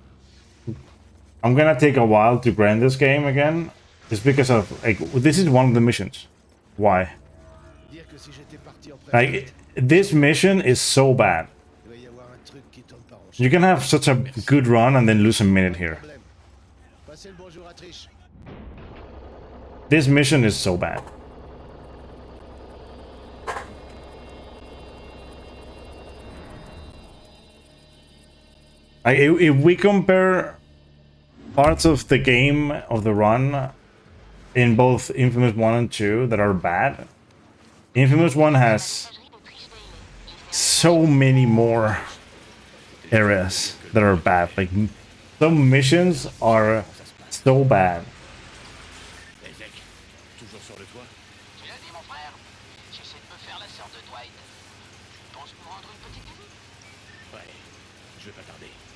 I'm gonna take a while to grind this game again is because of, like, this is one of the missions. Why? Like, this mission is so bad. You can have such a good run and then lose a minute here. This mission is so bad. Like, if we compare parts of the game, of the run, in both Infamous 1 and 2 that are bad, Infamous 1 has so many more areas that are bad. Like, some missions are so bad.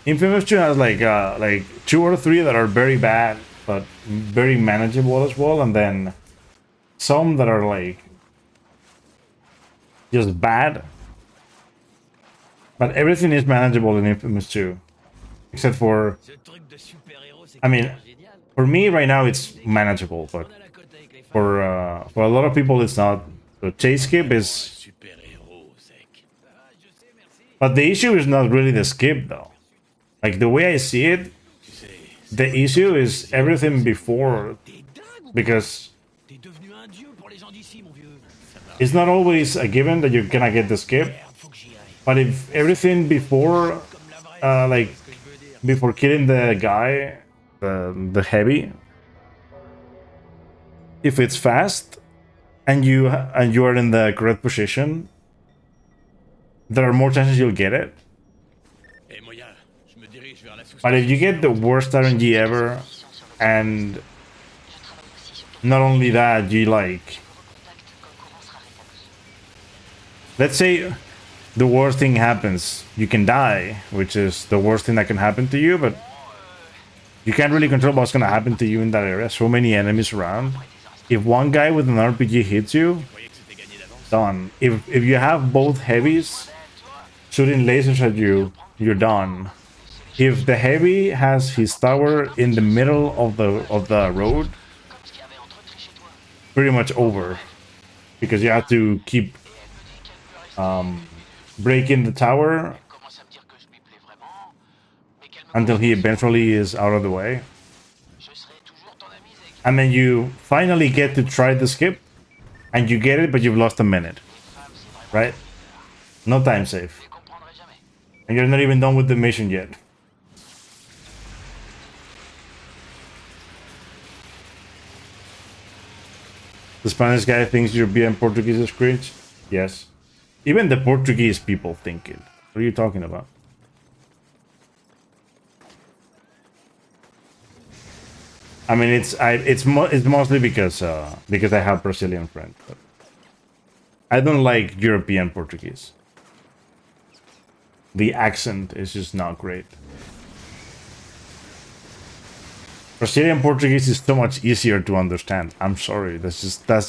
Infamous 2 has like 2 or 3 that are very bad, but very manageable as well, and then some that are like just bad. But everything is manageable in Infamous 2, except for, I mean, for me right now it's manageable, but for a lot of people it's not. So chase skip is, but the issue is not really the skip though. Like the way I see it, the issue is everything before, because it's not always a given that you're gonna get the skip. But if everything before, like before killing the guy, the heavy, if it's fast and you are in the correct position, there are more chances you'll get it. But if you get the worst RNG ever, and not only that, you like, let's say the worst thing happens, you can die, which is the worst thing that can happen to you, but you can't really control what's gonna happen to you in that area. So many enemies around. If one guy with an RPG hits you, done. If you have both heavies shooting lasers at you, you're done. If the heavy has his tower in the middle of the road, pretty much over, because you have to keep breaking the tower until he eventually is out of the way. And then you finally get to try the skip, and you get it, but you've lost a minute, right? No time save. And you're not even done with the mission yet. The Spanish guy thinks European Portuguese is cringe? Yes. Even the Portuguese people think it. What are you talking about? I mean, it's mostly because I have Brazilian friends. But I don't like European Portuguese. The accent is just not great. Brazilian Portuguese is so much easier to understand. I'm sorry, that's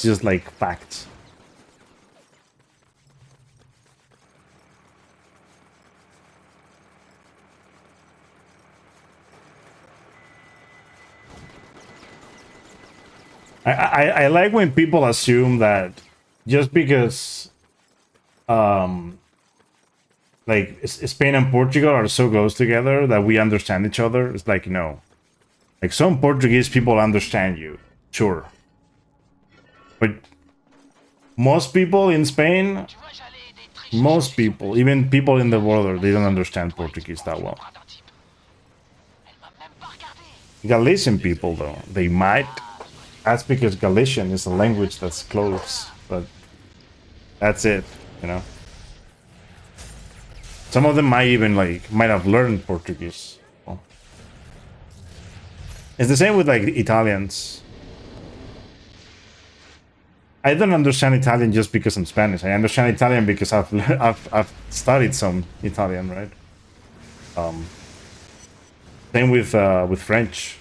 just like facts. I like when people assume that just because like Spain and Portugal are so close together that we understand each other. It's like, no. Like some Portuguese people understand you, sure. But most people in Spain, most people, even people in the border, they don't understand Portuguese that well. Galician people though, they might. That's because Galician is a language that's close, but that's it, you know. Some of them might have learned Portuguese. Well, it's the same with like Italians. I don't understand Italian just because I'm Spanish. I understand Italian because I've studied some Italian, right? Same with French.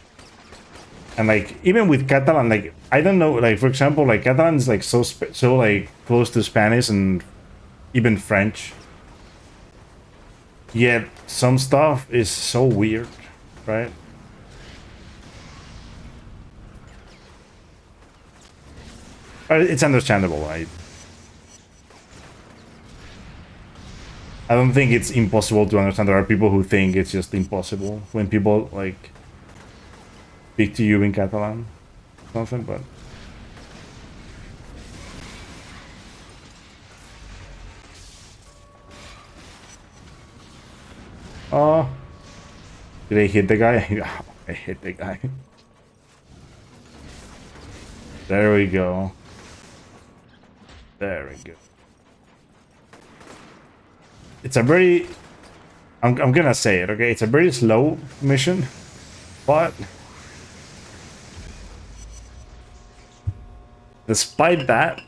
And like even with Catalan, like I don't know, like for example, like Catalan is like so like close to Spanish and even French. Yet some stuff is so weird, right? But it's understandable, right? I don't think it's impossible to understand. There are people who think it's just impossible when people like speak to you in Catalan, something, but oh, did I hit the guy? I hit the guy. There we go. There we go. It's a very, I'm gonna say it, okay? It's a very slow mission, but despite that,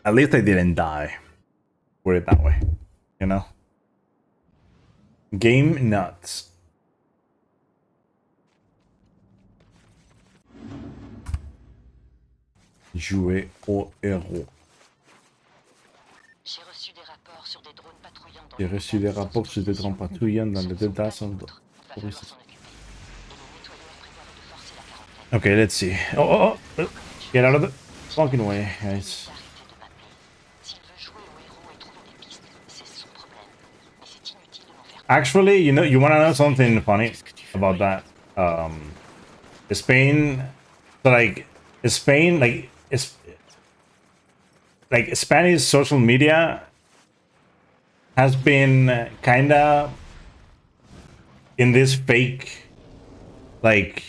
at least I didn't die. Put it that way, you know? Game nuts. Jouer au héros. J'ai reçu des rapports sur des drones patrouillant dans J'ai le reçu des rapports sur des drones patrouillant dans le delta. Okay, let's see. Oh, get out of the fucking way, guys. Actually, you know, you want to know something funny about that? Spain, Spain, like Spanish social media has been kinda in this fake, like,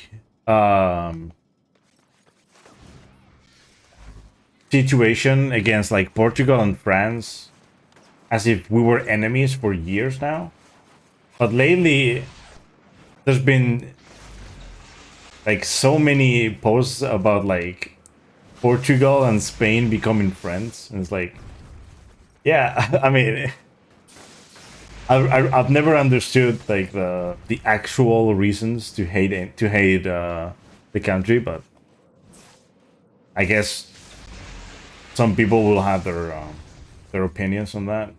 situation against like Portugal and France, as if we were enemies for years now. But lately, there's been like so many posts about like Portugal and Spain becoming friends, and it's like, yeah, I mean, I've never understood like the actual reasons to hate the country, but I guess some people will have their opinions on that.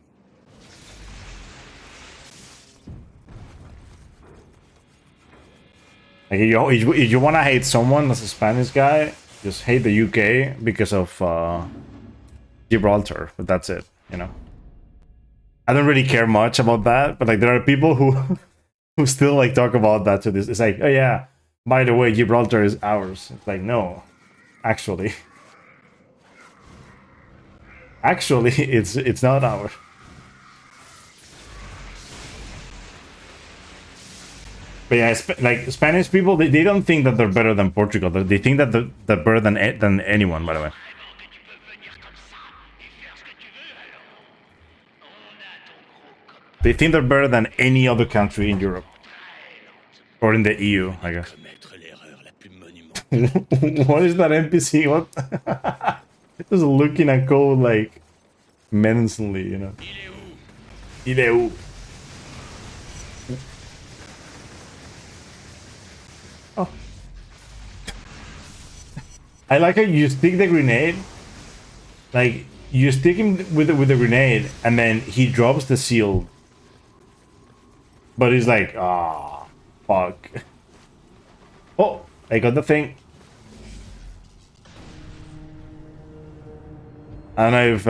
Like if you want to hate someone as a Spanish guy, just hate the UK because of Gibraltar, but that's it, you know. I don't really care much about that, but like there are people who who still like talk about that to this. It's like, oh yeah, by the way, Gibraltar is ours. It's like, no, actually, actually, it's not ours. But yeah, like Spanish people, they don't think that they're better than Portugal. They think that they're better than anyone. By the way, they think they're better than any other country in Europe or in the EU, I guess. What is that NPC? What? Just looking at code like menacingly, you know. Il est où? Oh. I like how you stick the grenade. Like you stick him with the grenade, and then he drops the shield. But he's like, ah, fuck. Oh, I got the thing. I don't know if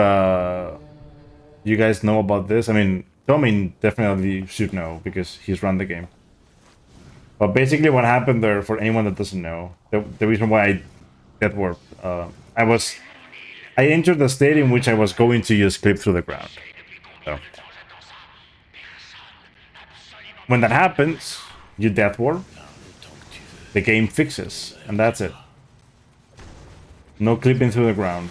you guys know about this. I mean, Tommy definitely should know because he's run the game. But basically what happened there, for anyone that doesn't know, the reason why I death warped, I entered the state in which I was going to just clip through the ground. So when that happens, you death warp, the game fixes, and that's it. No clipping through the ground.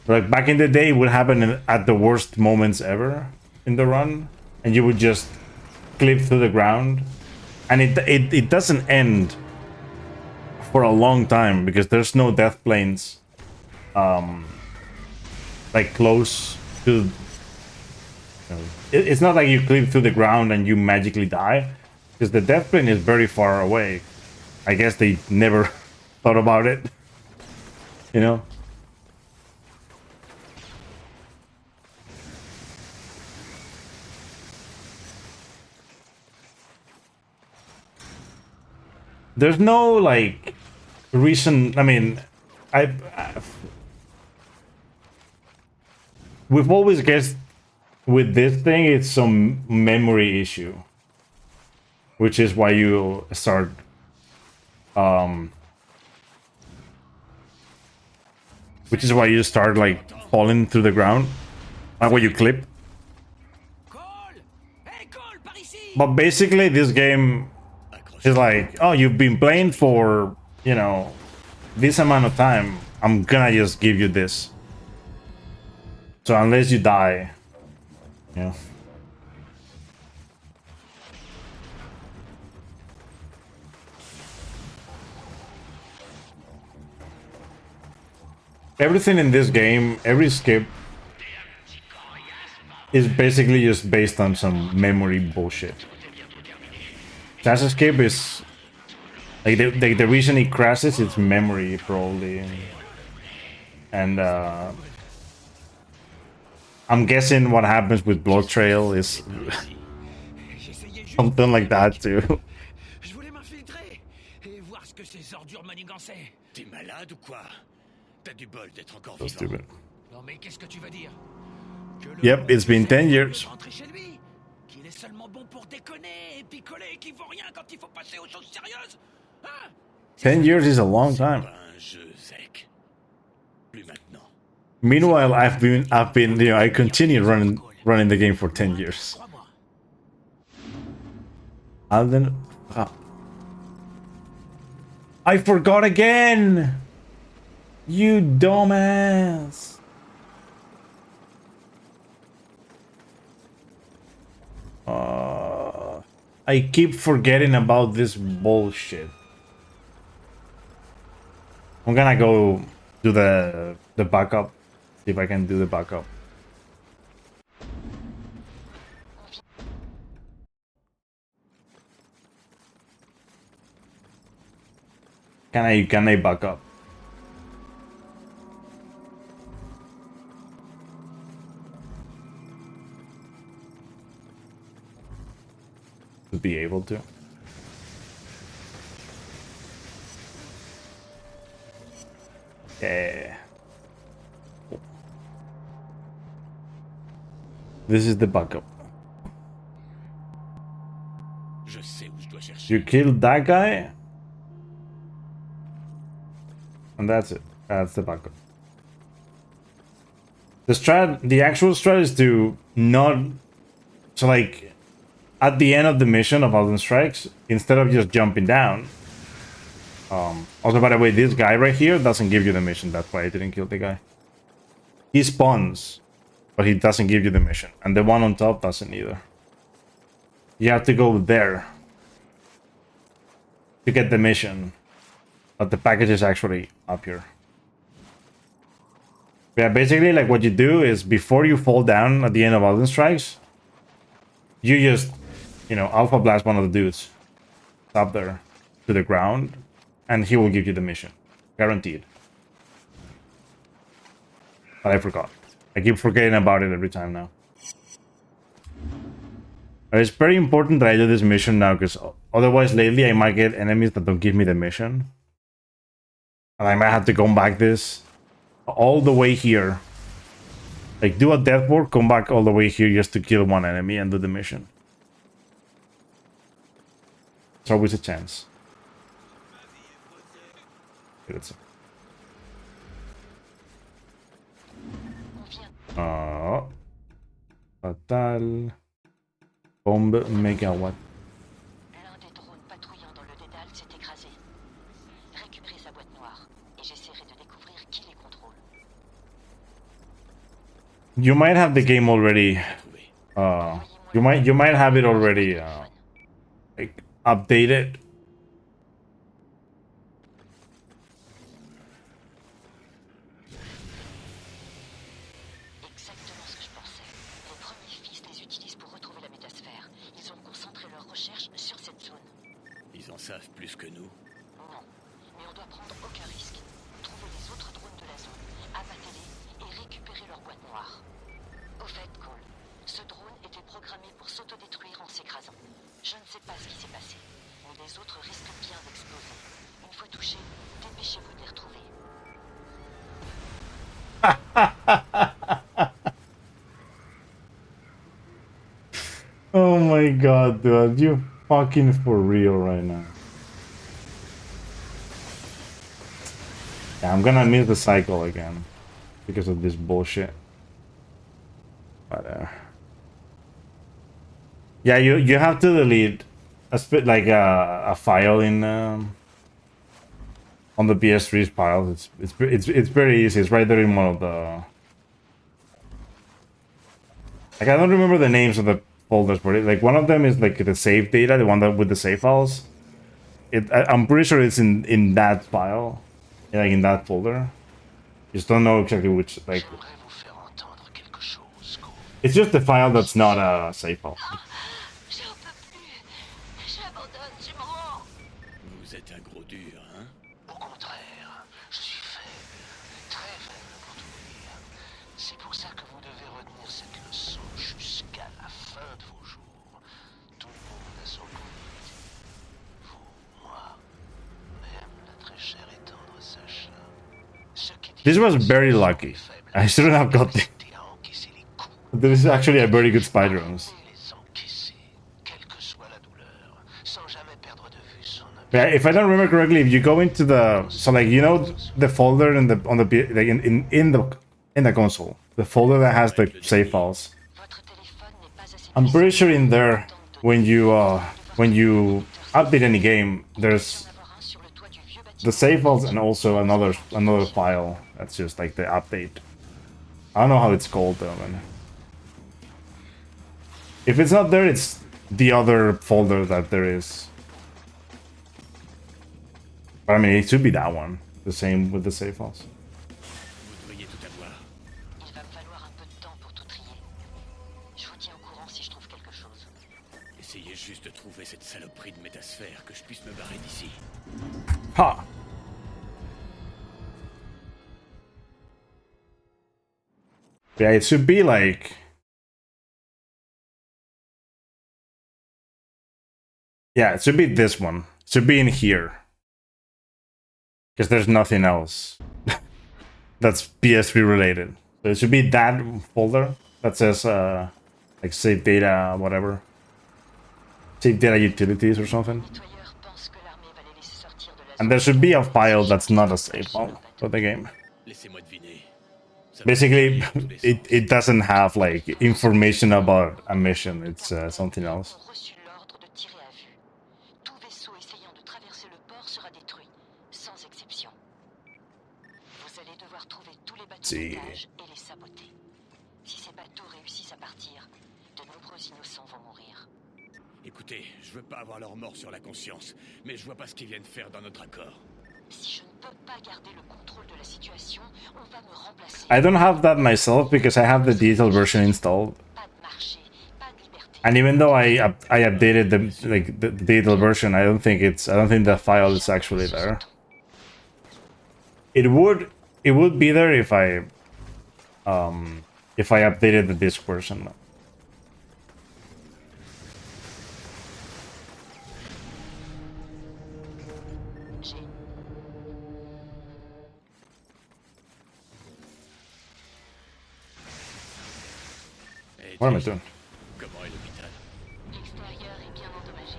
Like back in the day, it would happen at the worst moments ever in the run, and you would just clip through the ground, and it doesn't end for a long time because there's no death planes, like close to. It's not like you clip through the ground and you magically die, because the death plane is very far away. I guess they never thought about it, you know. There's no like reason. I mean, we've always guessed with this thing it's some memory issue, which is why you start like falling through the ground, like when you clip. But basically, this game is like, oh, you've been playing for, you know, this amount of time. I'm gonna just give you this. So unless you die, you know. Everything in this game, every skip is basically just based on some memory bullshit. Chance Escape is like the reason it crashes, it's memory probably, and I'm guessing what happens with Blood Trail is something like that too. Je voulais m'infiltrer et voir ce que ces ordures manigançaient. T'es malade ou quoi? T'as du bol d'être encore So vivant. stupid. Non mais qu'est-ce que tu veux dire? Que le Yep, it's been 10 years. rentrer chez lui, qu'il est seulement bon pour déconner et picoler et qu'il vaut rien quand il faut passer aux choses sérieuses. Hein? 10 years is a long time. Pas un jeu, Zek. Plus maintenant. Meanwhile, I've been, you know, I continued running the game for 10 years. Alden, I forgot again. You dumbass. I keep forgetting about this bullshit. I'm gonna go do the backup. See if I can do the backup. Can I back up? To be able to. Yeah. This is the backup. Je sais où je dois chercher. You killed that guy? And that's it. That's the backup. The actual strat is to not... So like, at the end of the mission of Alden Strikes, instead of just jumping down... also, by the way, this guy right here doesn't give you the mission. That's why I didn't kill the guy. He spawns, but he doesn't give you the mission. And the one on top doesn't either. You have to go there to get the mission. But the package is actually up here. Yeah, basically, like, what you do is, before you fall down at the end of Alden Strikes, you just, you know, Alpha Blast one of the dudes up there to the ground, and he will give you the mission. Guaranteed. But I forgot. I keep forgetting about it every time now. But it's very important that I do this mission now, because otherwise lately I might get enemies that don't give me the mission. And I might have to come back this all the way here. Like, do a death ward, come back all the way here just to kill one enemy and do the mission. It's always a chance. Oh. Fatal. Bombe mégawatt. L'un des drones patrouillant dans le dédale s'est écrasé. Récupérez sa boîte noire et j'essaierai de découvrir qui les contrôle. You might have the game already. You might have it already like updated. Exactement ce que je pensais. Les premiers fils les utilisent pour retrouver la métasphère. Ils ont concentré leurs recherches sur cette zone. Ils en savent plus que nous. Non, mais on doit prendre aucun risque. Trouver les autres drones de la zone, abattez-les et récupérez leur boîte noire. Au fait, Cole, ce drone était programmé pour s'autodétruire en s'écrasant. Je ne sais pas ce qui s'est passé, mais les autres risquent bien d'exploser. Une fois touchés, dépêchez-vous de les retrouver. Oh my god, dude, you fucking for real right now. Yeah, I'm gonna miss the cycle again because of this bullshit. But yeah, you have to delete a file in on the PS3's files. It's very easy. It's right there in one of the, like, I don't remember the names of the folders, but like one of them is like the save data, the one that with the save files. I'm pretty sure it's in that file, like in that folder. Just don't know exactly which, like. It's just the file that's not a save file. J'en peux plus. J'abandonne, je m'en rends. Vous êtes un gros dur, hein? Au contraire, je suis faible, très faible pour tout vous dire. C'est pour ça que vous devez retenir cette leçon jusqu'à la fin de vos jours. Tout le monde a son limite. Vous, moi, même la très chère et tendre Sacha. This was very lucky. I shouldn't have got it. This is actually a very good speedrun. Yeah, if I don't remember correctly, if you go into the like the folder in the like in the console, the folder that has the save files. I'm pretty sure in there when you update any game, there's the save files and also another file that's just like the update. I don't know how it's called though, man. If it's not there, it's the other folder that there is. But I mean, it should be that one. The same with the save files. Vous devriez tout avoir. Il va me falloir un peu de temps pour tout trier. Je vous tiens au courant si je trouve quelque chose. Essayez juste de trouver cette saloperie de métasphère, que je puisse me barrer d'ici. Ha! Yeah, it should be like... Yeah, it should be this one. It should be in here. Because there's nothing else that's PS3 related. So it should be that folder that says like save data, whatever. Save data utilities or something. And there should be a file that's not a save file for the game. Basically, it doesn't have like information about a mission. It's something else. See. Écoutez, je veux pas avoir leur mort sur la conscience, mais je vois pas ce qu'ils viennent faire dans notre accord. Si je ne peux pas garder le contrôle de la situation, on va me remplacer. I don't have that myself because I have the detailed version installed. And even though I updated the detailed version, I don't think the file is actually there. It would be there if I updated the disk version. What am I doing? Comment est l'hôpital? L'extérieur est bien endommagé.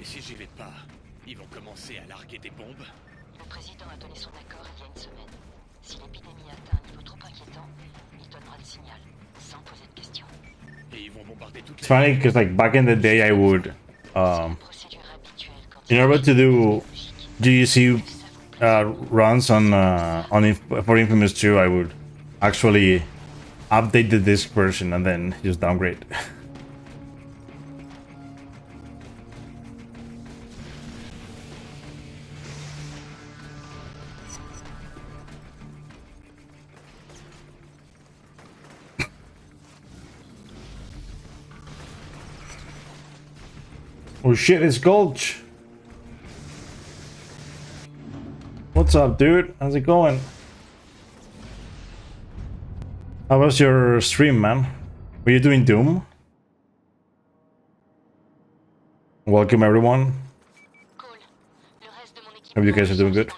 Si j'y vais pas, ils vont commencer à larguer des bombes. Le président a donné son accord il y a une semaine. Si l'épidémie atteint un niveau trop inquiétant, il donnera le signal, sans poser de questions. Et ils vont bombarder toutes les... It's funny because like back in the day I would in order to do GEC runs on for Infamous 2, I would actually update the disk version and then just downgrade. Oh shit, it's Gulch. What's up, dude? How's it going? How was your stream, man? Were you doing Doom? Welcome, everyone. Hope you guys are doing good.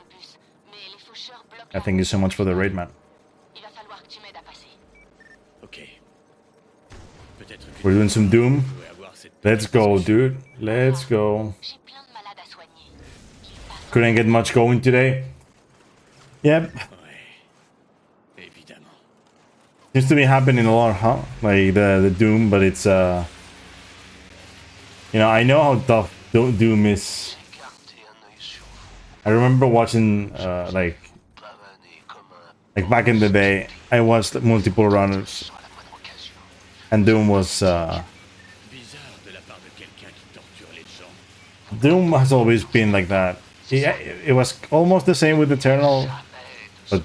Thank you so much for the raid, man. We're doing some Doom. Let's go, dude. Let's go. Couldn't get much going today. Yep. Seems to be happening a lot, huh? Like the Doom, but it's you know, I know how tough Doom is. I remember watching like back in the day, I watched multiple runners, and Doom was Doom has always been like that. It was almost the same with Eternal, but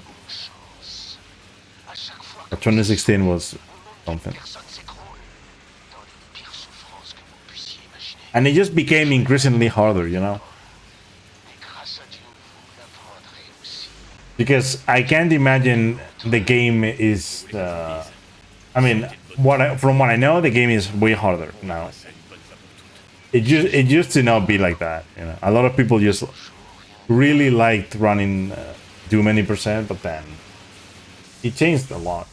2016 was something. And it just became increasingly harder, you know? Because I can't imagine the game is... I mean, from what I know, the game is way harder now. It used to not be like that, you know? A lot of people just really liked running Doom any percent, but then it changed a lot.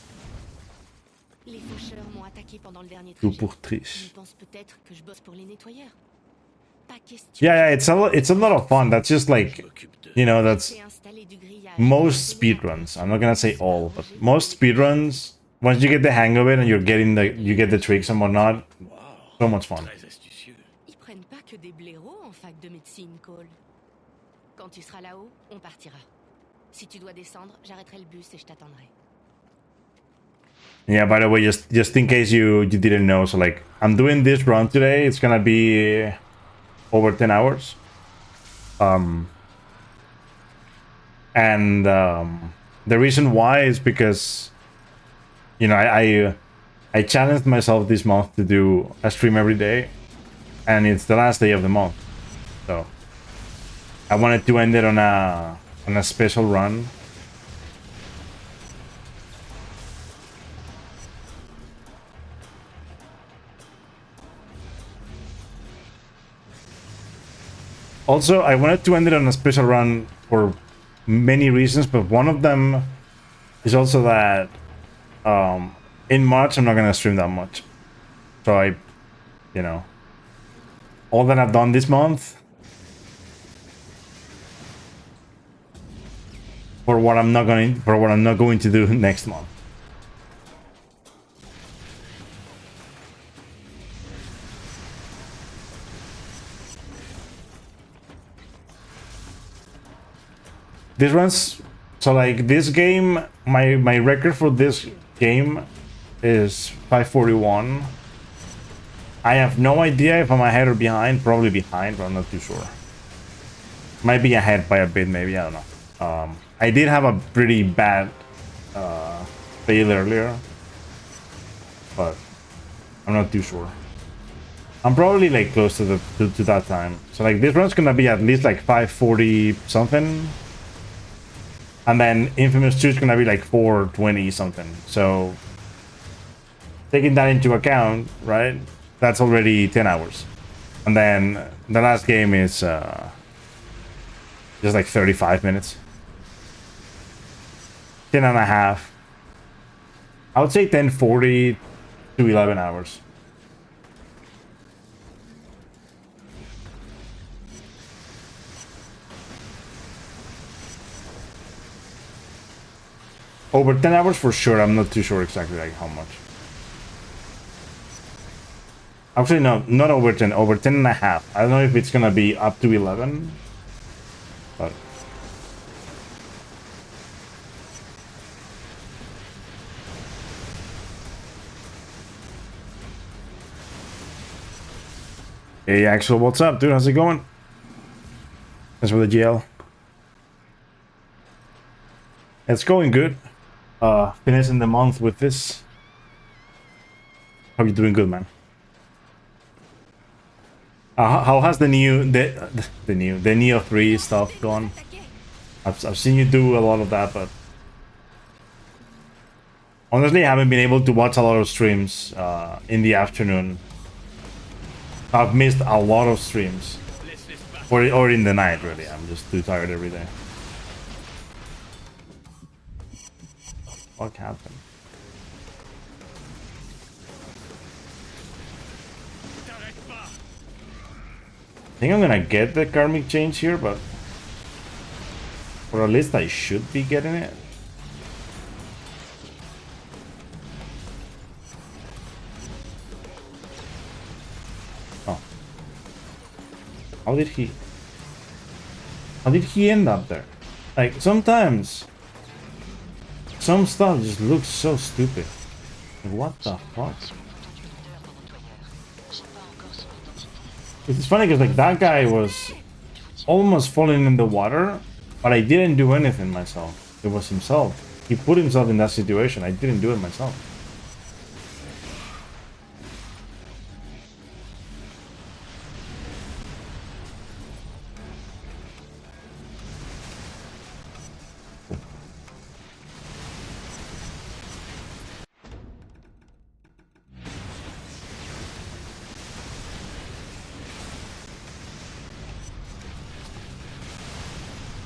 Les faucheurs m'ont attaqué pendant le dernier Tout trajet. pour triche. Ils pensent peut-être que je bosse pour les nettoyeurs. Pas question. Yeah, it's a lot of fun. That's just like, you know, that's most speedruns. I'm not gonna say all, but most speedruns, once you get the hang of it and you get the tricks and whatnot, so much fun. Ils prennent pas que des blaireaux en fac de médecine, Cole. Quand tu seras là-haut, on partira. Si tu dois descendre, j'arrêterai le bus et je t'attendrai. Yeah, by the way, just in case you didn't know, so like I'm doing this run today. It's gonna be over 10 hours. And the reason why is because, you know, I challenged myself this month to do a stream every day, and it's the last day of the month, so I wanted to end it on a special run. Also, I wanted to end it on a special run for many reasons, but one of them is also that in March I'm not gonna stream that much. So you know, all that I've done this month for what I'm not going to do next month. This runs, so like this game, my record for this game is 541. I have no idea if I'm ahead or behind. Probably behind, but I'm not too sure. Might be ahead by a bit, maybe, I don't know. I did have a pretty bad fail earlier, but I'm not too sure. I'm probably like close to that time. So like this run's gonna be at least like 540 something. And then Infamous 2 is gonna be like 420 something. So taking that into account, right? That's already 10 hours. And then the last game is just like 35 minutes. 10 and a half. I would say 1040 to 11 hours. Over 10 hours for sure. I'm not too sure exactly like how much. Actually, no, not over 10. Over 10 and a half. I don't know if it's gonna be up to 11. But... Hey, Axel, what's up, dude? How's it going? Thanks for the GL. It's going good. Finishing the month with this. Hope you're doing good, man. How has the Neo 3 stuff gone? I've seen you do a lot of that, but honestly, I haven't been able to watch a lot of streams in the afternoon. I've missed a lot of streams, or in the night. Really, I'm just too tired every day. What happened? I think I'm gonna get the karmic change here, but or at least I should be getting it. How did he... How did he end up there? Like, sometimes... Some stuff just looks so stupid. Like, what the fuck? It's funny because, like, that guy was almost falling in the water, but I didn't do anything myself. It was himself. He put himself in that situation. I didn't do it myself.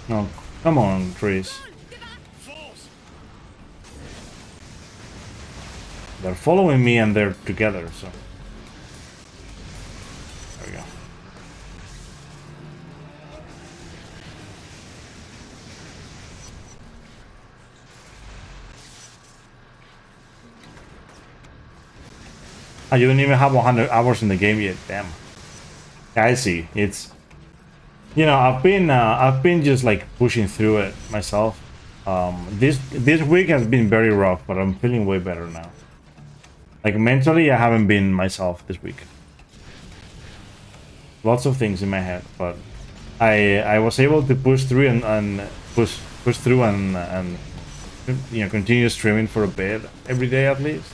No, come on, trees. They're following me and they're together, so... There we go. Oh, you don't even have 100 hours in the game yet, damn. I see, it's... You know, I've been just like pushing through it myself. This week has been very rough, but I'm feeling way better now. Like mentally, I haven't been myself this week. Lots of things in my head, but I was able to push through and push through and you know, continue streaming for a bit every day at least.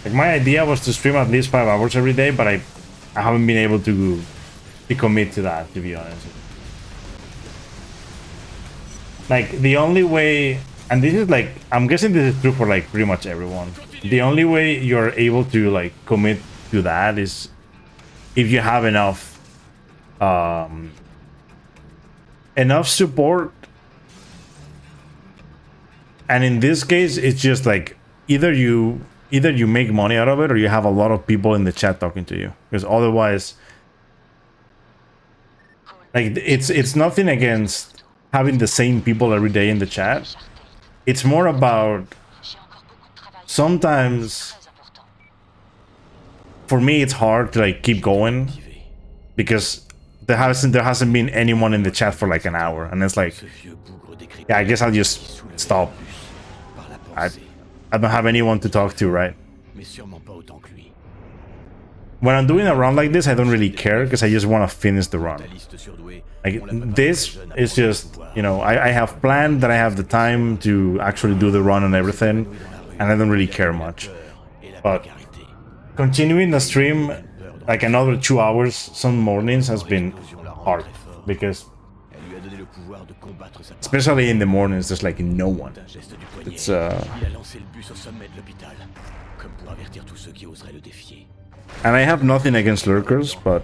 Like my idea was to stream at least 5 hours every day, but I haven't been able to commit to that, to be honest. Like the only way, and this is like, I'm guessing this is true for like pretty much everyone. The only way you're able to like commit to that is if you have enough enough support. And in this case, it's just like either you make money out of it or you have a lot of people in the chat talking to you, because otherwise, like, it's nothing against having the same people every day in the chat. It's more about sometimes for me it's hard to like keep going because there hasn't been anyone in the chat for like an hour, and it's like, yeah, I guess I'll just stop. I don't have anyone to talk to, right? When I'm doing a run like this, I don't really care because I just want to finish the run. Like, this is just, you know, I have planned that I have the time to actually do the run and everything, and I don't really care much. But continuing the stream like another 2 hours some mornings has been hard because, especially in the mornings, there's like no one. It's and I have nothing against lurkers, but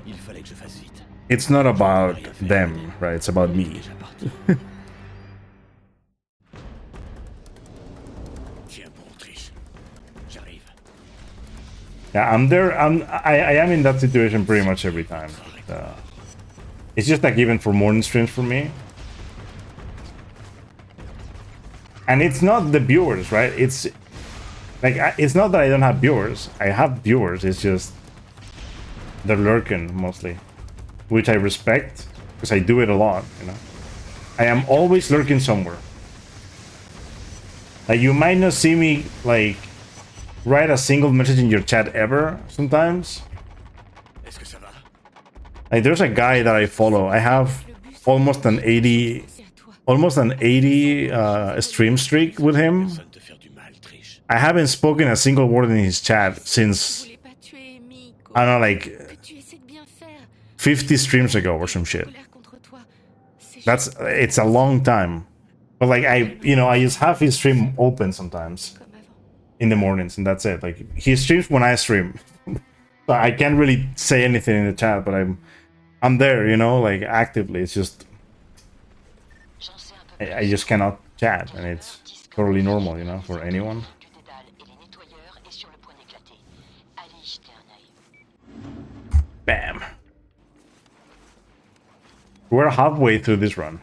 it's not about them, right? It's about me. Yeah, I'm there. I am in that situation pretty much every time. It's just like even for morning streams for me. And it's not the viewers, right? It's like, it's not that I don't have viewers. I have viewers. It's just they're lurking mostly, which I respect because I do it a lot, you know. I am always lurking somewhere. Like, you might not see me like write a single message in your chat ever sometimes. Like, there's a guy that I follow. I have almost an 80 stream streak with him. I haven't spoken a single word in his chat since, I don't know, like 50 streams ago or some shit. It's a long time. But like, I just have his stream open sometimes in the mornings, and that's it. Like, he streams when I stream. So I can't really say anything in the chat, but I'm there, you know, like actively. It's just I just cannot chat, and it's totally normal, you know, for anyone. Bam. We're halfway through this run.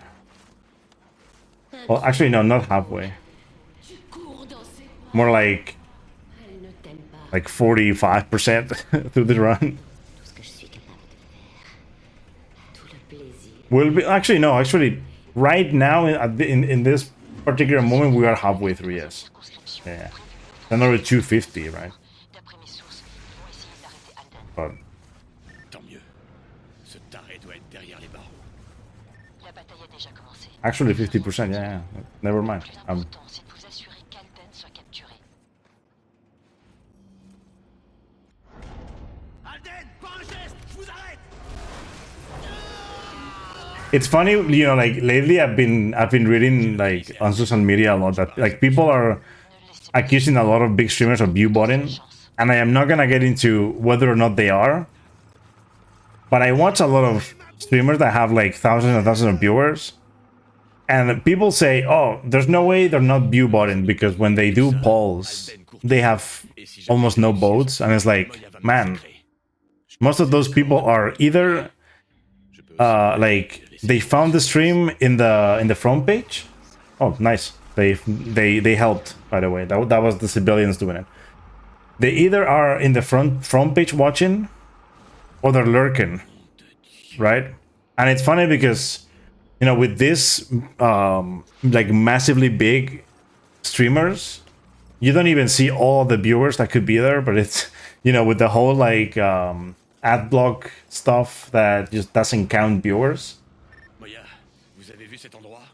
Well, actually, no, not halfway. More like 45% through the run. Will be actually no. Actually, right now in this particular moment, we are halfway through. Yes. Yeah. Another 250, right? But Tant mieux. Ce taré doit être derrière les barreaux. actually, 50%. Yeah. Never mind. It's funny, you know, like lately I've been reading like on social media a lot that like people are accusing a lot of big streamers of view botting, and I am not gonna get into whether or not they are, but I watch a lot of streamers that have like thousands and thousands of viewers, and people say, oh, there's no way they're not view botting because when they do polls, they have almost no votes, and it's like, man, most of those people are either like they found the stream in the front page. Oh, nice. They helped, by the way. That was the civilians doing it. They either are in the front page watching, or they're lurking, right? And it's funny because, you know, with this like massively big streamers, you don't even see all the viewers that could be there. But it's, you know, with the whole like ad block stuff that just doesn't count viewers.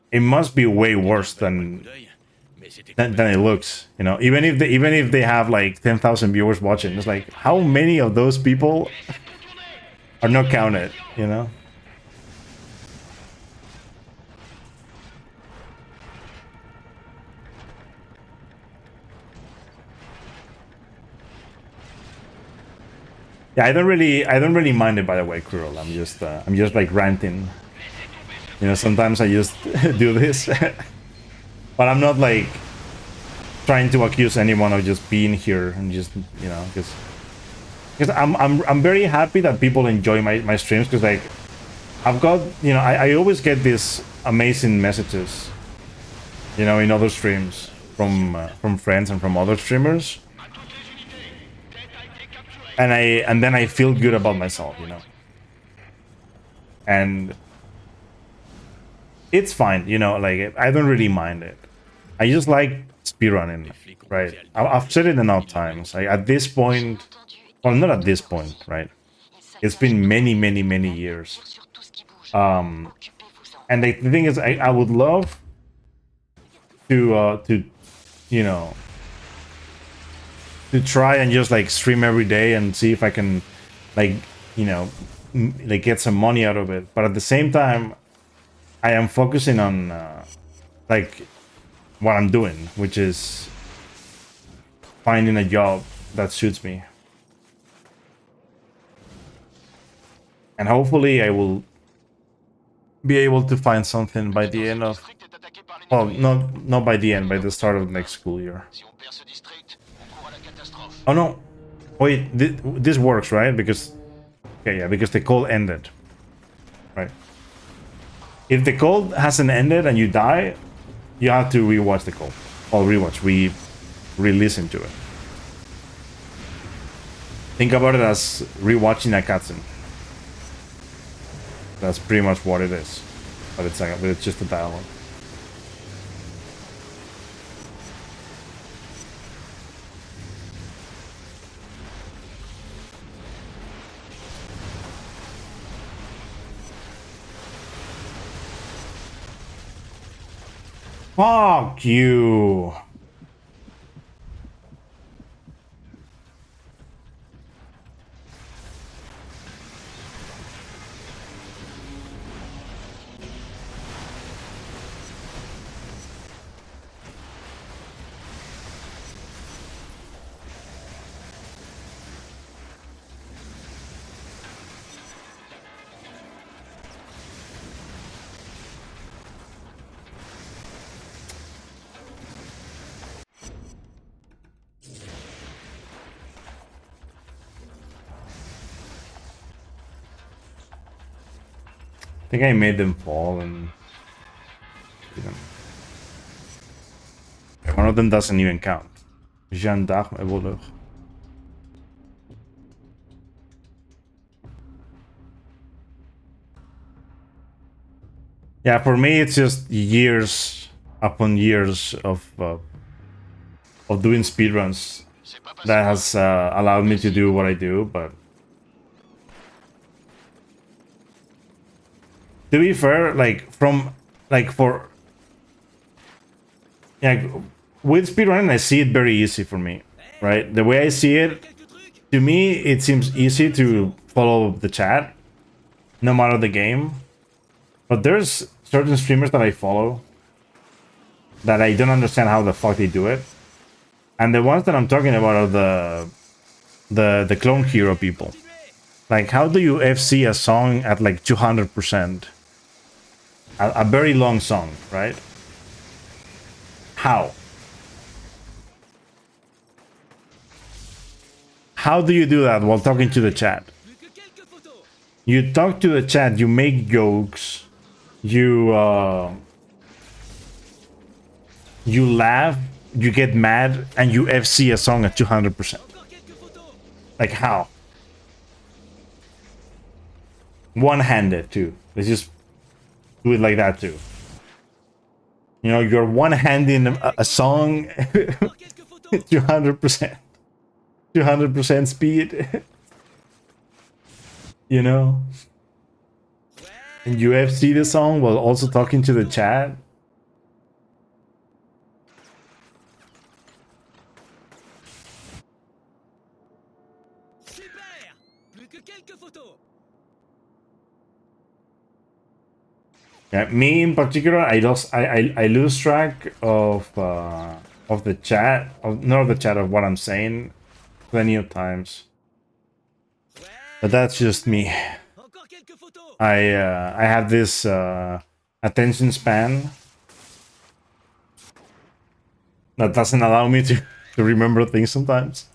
It must be way worse than it looks, you know. Even if they have like 10,000 viewers watching, it's like how many of those people are not counted, you know? Yeah, I don't really mind it, by the way, Cruel. I'm just like ranting. You know, sometimes I just do this. But I'm not like trying to accuse anyone of just being here and just, you know, because I'm very happy that people enjoy my streams, because like I've got, you know, I always get these amazing messages, you know, in other streams from friends and from other streamers, and then I feel good about myself, you know, and it's fine, you know, like I don't really mind it. I just like speedrunning, right? I've said it enough times. Like at this point, well, not at this point, right? It's been many years. And the thing is, I would love to you know, to try and just like stream every day and see if I can, like, you know, like get some money out of it. But at the same time, I am focusing on like what I'm doing, which is finding a job that suits me. And hopefully I will be able to find something by the end of, well, not by the end, by the start of the next school year. Oh no, wait, this works, right? Because, okay, yeah, because the call ended, right? If the call hasn't ended and you die, you have to rewatch the call, or re-listen to it. Think about it as rewatching a cutscene. That's pretty much what it is, but it's just a dialogue. Fuck you. I think I made them fall and one of them doesn't even count. Jeanne d'Arc et voleur. Yeah, for me, it's just years upon years of doing speedruns that has allowed me to do what I do. But to be fair, like with speedrunning, I see it very easy for me, right? The way I see it, to me, it seems easy to follow the chat, no matter the game. But there's certain streamers that I follow that I don't understand how the fuck they do it. And the ones that I'm talking about are the clone hero people. Like, how do you FC a song at like 200%? A very long song, right? How? How do you do that while talking to the chat? You talk to the chat, you make jokes, you laugh, you get mad, and you FC a song at 200%. Like, how? One-handed, too. Let's just do it like that, too. You know, you're one-handing a song 200%. 200% speed. You know? And you FC the song while also talking to the chat. Yeah, me in particular, I lose track of the chat, not the chat, of what I'm saying plenty of times. But that's just me. I have this attention span that doesn't allow me to remember things sometimes.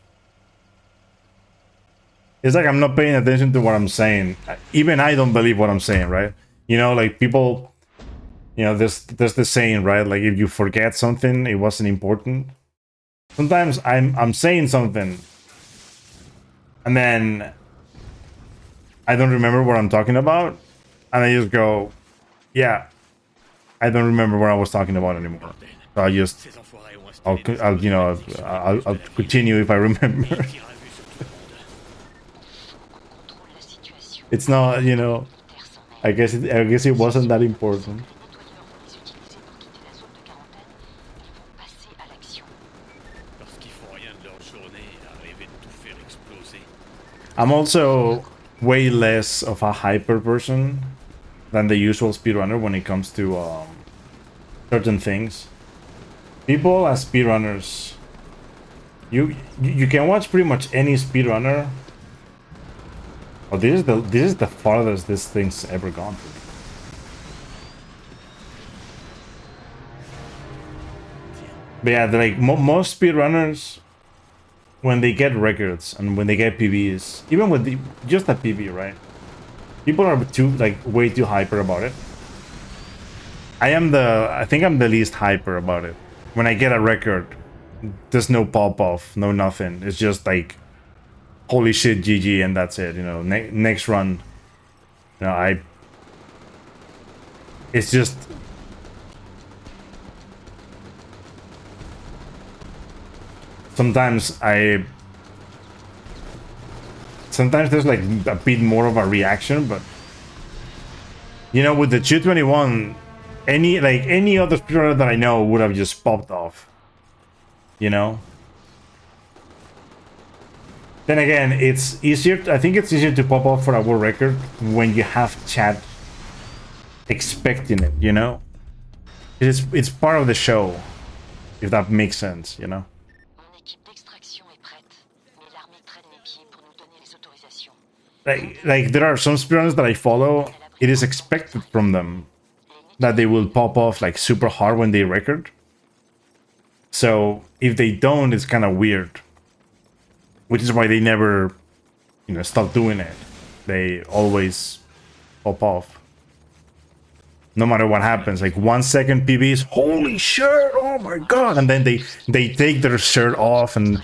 It's like I'm not paying attention to what I'm saying. Even I don't believe what I'm saying, right? You know, like people, you know, there's this saying, right? Like, if you forget something, it wasn't important. Sometimes I'm saying something, and then I don't remember what I'm talking about, and I just go, yeah, I don't remember what I was talking about anymore. So I'll continue if I remember. It's not, you know, I guess it wasn't that important. I'm also way less of a hyper person than the usual speedrunner when it comes to certain things. People as speedrunners, you can watch pretty much any speedrunner. Oh, this is the farthest this thing's ever gone. But yeah, like most speedrunners, when they get records and when they get PBs, even with just a PB, right? People are way too hyper about it. I think I'm the least hyper about it. When I get a record, there's no pop-off, no nothing. It's just like, holy shit, GG, and that's it. You know, next run. You know, it's just. Sometimes there's like a bit more of a reaction, but you know, with the 221, any other speedrunner that I know would have just popped off. You know. Then again, it's easier. I think it's easier to pop off for a world record when you have chat expecting it. You know, it's part of the show, if that makes sense. You know. Like there are some speedrunners that I follow, it is expected from them that they will pop off like super hard when they record. So if they don't, it's kind of weird. Which is why they never, you know, stop doing it. They always pop off. No matter what happens, like 1 second PBs, holy shit, oh my god, and then they take their shirt off and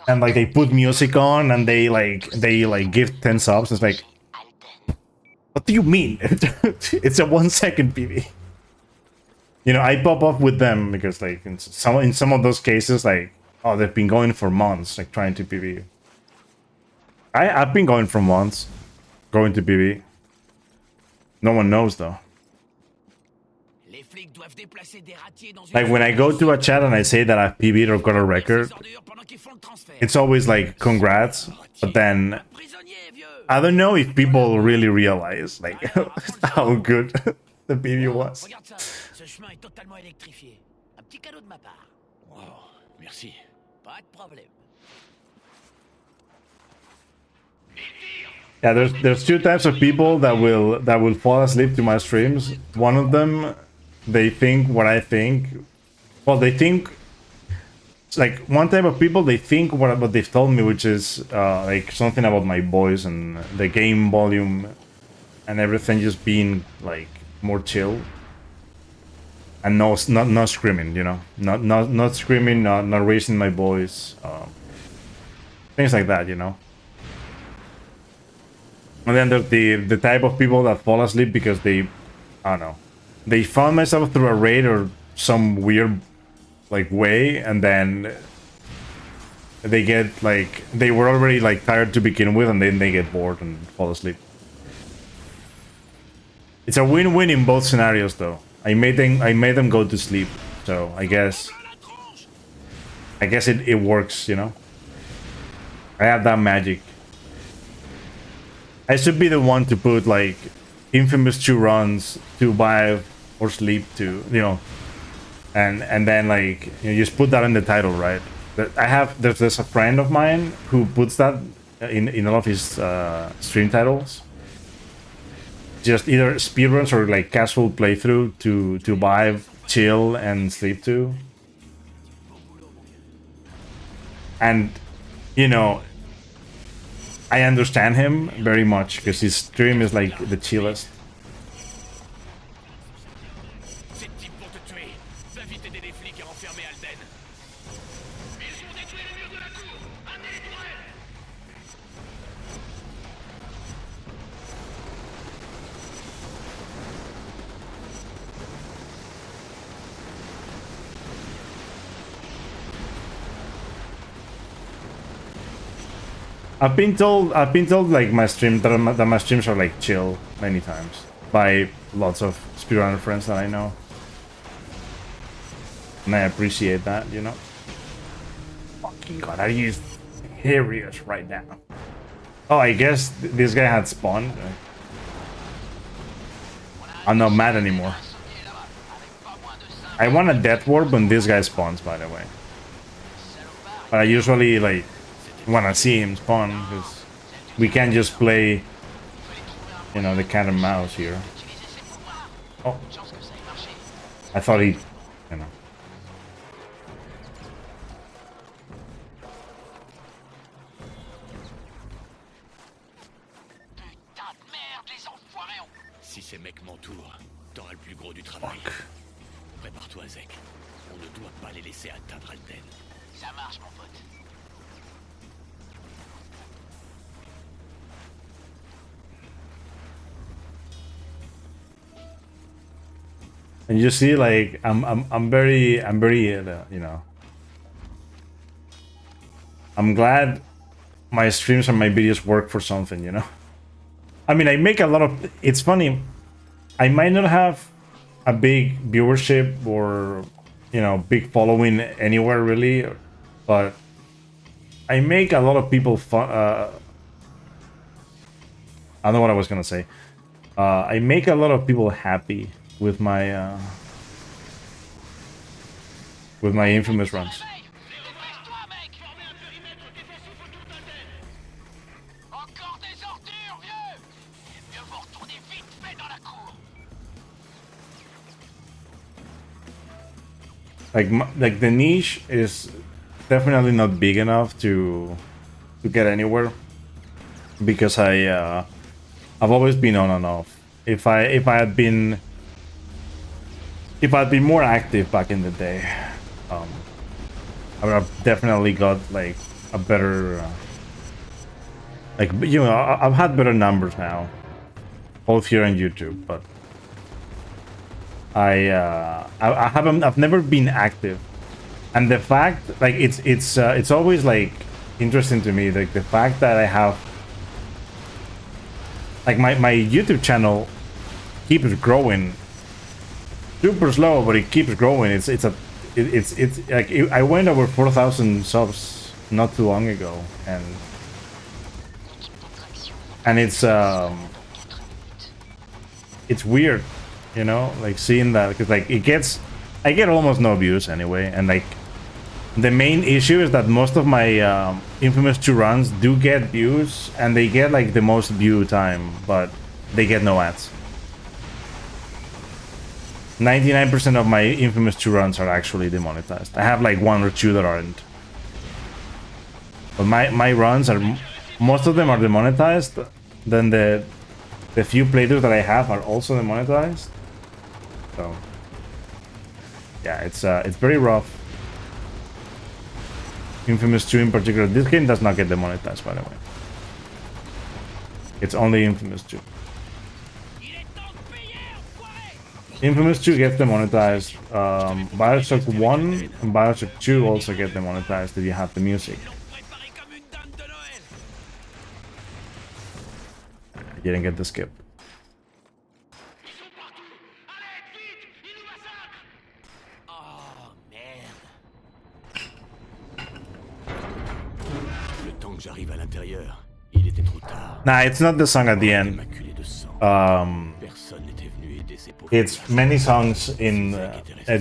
like they put music on and they give 10 subs. It's like, What do you mean? It's a 1 second PB. You know, I pop up with them because like in some of those cases, like, oh, they've been going for months, like trying to PB. I've been going for months, going to PB. No one knows though. Like when I go to a chat and I say that I've PB'd or got a record, it's always like congrats, but then I don't know if people really realize like how good the PB was. Wow, merci. Pas de problème. Yeah, there's two types of people that will fall asleep to my streams. One of them, they think what I think. Well, they think like one type of people, they think what they've told me, which is like something about my voice and the game volume and everything just being like more chill and not screaming, you know, not screaming, not raising my voice, things like that, you know. And then there's the type of people that fall asleep because they, I don't know, they found myself through a raid or some weird like way, and then they get like, they were already like tired to begin with, and then they get bored and fall asleep. It's a win-win in both scenarios though. I made them go to sleep, so I guess it works, you know. I have that magic. I should be the one to put like infamous 2 runs to Vive or sleep to, you know, and then like, you know, just put that in the title, right? There's a friend of mine who puts that in all of his stream titles. Just either speedruns or like casual playthrough to Vive, chill, and sleep to. And you know, I understand him very much because his stream is like the chillest. Ces types vont te tuer. Va vite aider les flics à enfermer Alden. Ils ont détruit les murs de la cour. Amenez-les tourelles. I've been told like my streams are like chill many times by lots of speedrunner friends that I know, and I appreciate that, you know. Fucking god, are you serious right now? Oh, I guess this guy had spawned. I'm not mad anymore. I want a death warp when this guy spawns, by the way. But I usually like want to see him spawn because we can't just play, you know, the cat and mouse here. Oh, I thought he, you know. Si ces mecs m'entourent, t'auras le plus gros du travail. Prépare-toi, Zek. On ne doit pas les laisser atteindre Alden. Ça marche, mon pote. And you see, like, I'm very, you know, I'm glad my streams and my videos work for something, you know. I mean, I make a lot of, it's funny, I might not have a big viewership or, you know, big following anywhere really, but I make a lot of people fun, I don't know what I was gonna say. I make a lot of people happy with my infamous runs. Like the niche is definitely not big enough to get anywhere because I've always been on and off. If I had been more active back in the day, I would have definitely got like a better like, you know, I've had better numbers now. both here and YouTube, but I've never been active, and the fact, like, it's always like interesting to me, like the fact that I have, like, my YouTube channel keeps growing super slow, but it keeps growing. It's like I went over 4,000 subs not too long ago, and it's weird, you know, like seeing that, because like I get almost no views anyway, and like the main issue is that most of my Infamous 2 runs do get views, and they get like the most view time, but they get no ads. 99% of my Infamous 2 runs are actually demonetized. I have like 1 or 2 that aren't. But my runs are, most of them are demonetized. Then the few playthroughs that I have are also demonetized. So yeah, it's very rough. Infamous 2 in particular. This game does not get demonetized, by the way. It's only Infamous 2. Infamous 2 gets demonetized. Bioshock 1 and Bioshock 2 also get demonetized if you have the music. I didn't get the skip. Nah, it's not the song at the end. It's many songs in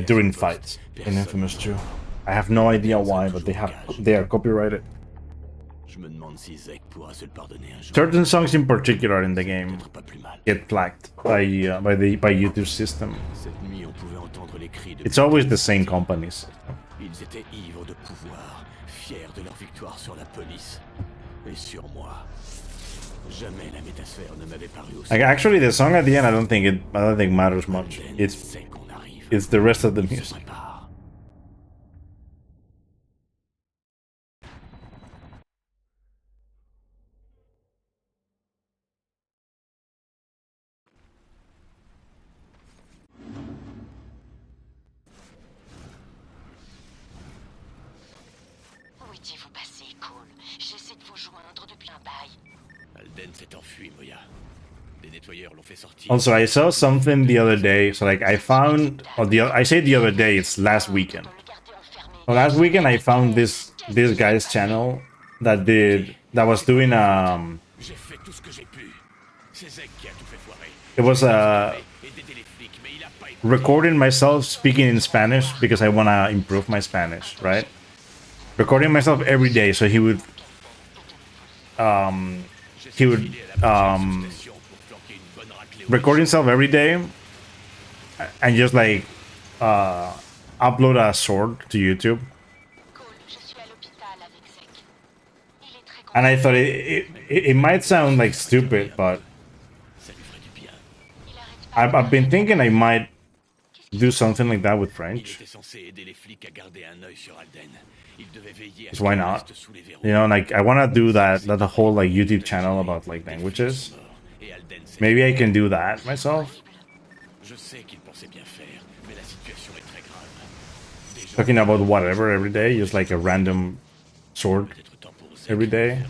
during fights in Infamous 2. I have no idea why, but they are copyrighted. Certain songs in particular in the game get flagged by YouTube system. It's always the same companies. Ils étaient ivres de pouvoir, fiers de leur victoire sur la police et sur moi. Jamais la métasphère ne m'avait paru aussi. Like, actually, the song at the end, I don't think matters much. It's the rest of the music. Où étiez-vous passé, Cole? J'essaie de vous joindre depuis un bail. Alden s'est enfui, Moya. Les nettoyeurs l'ont fait sortir. Also, I saw something the other day. So, like, I found, or I say the other day, it's last weekend. So last weekend, I found this guy's channel that was doing it was recording myself speaking in Spanish because I want to improve my Spanish, right? Recording myself every day, so he would record himself every day and just like upload a sword to YouTube. And I thought it might sound like stupid, but I've been thinking I might do something like that with French. Because why not? You know, like, I want to do that whole like YouTube channel about like languages. Maybe I can do that myself. Talking about whatever every day, just like a random sword every day.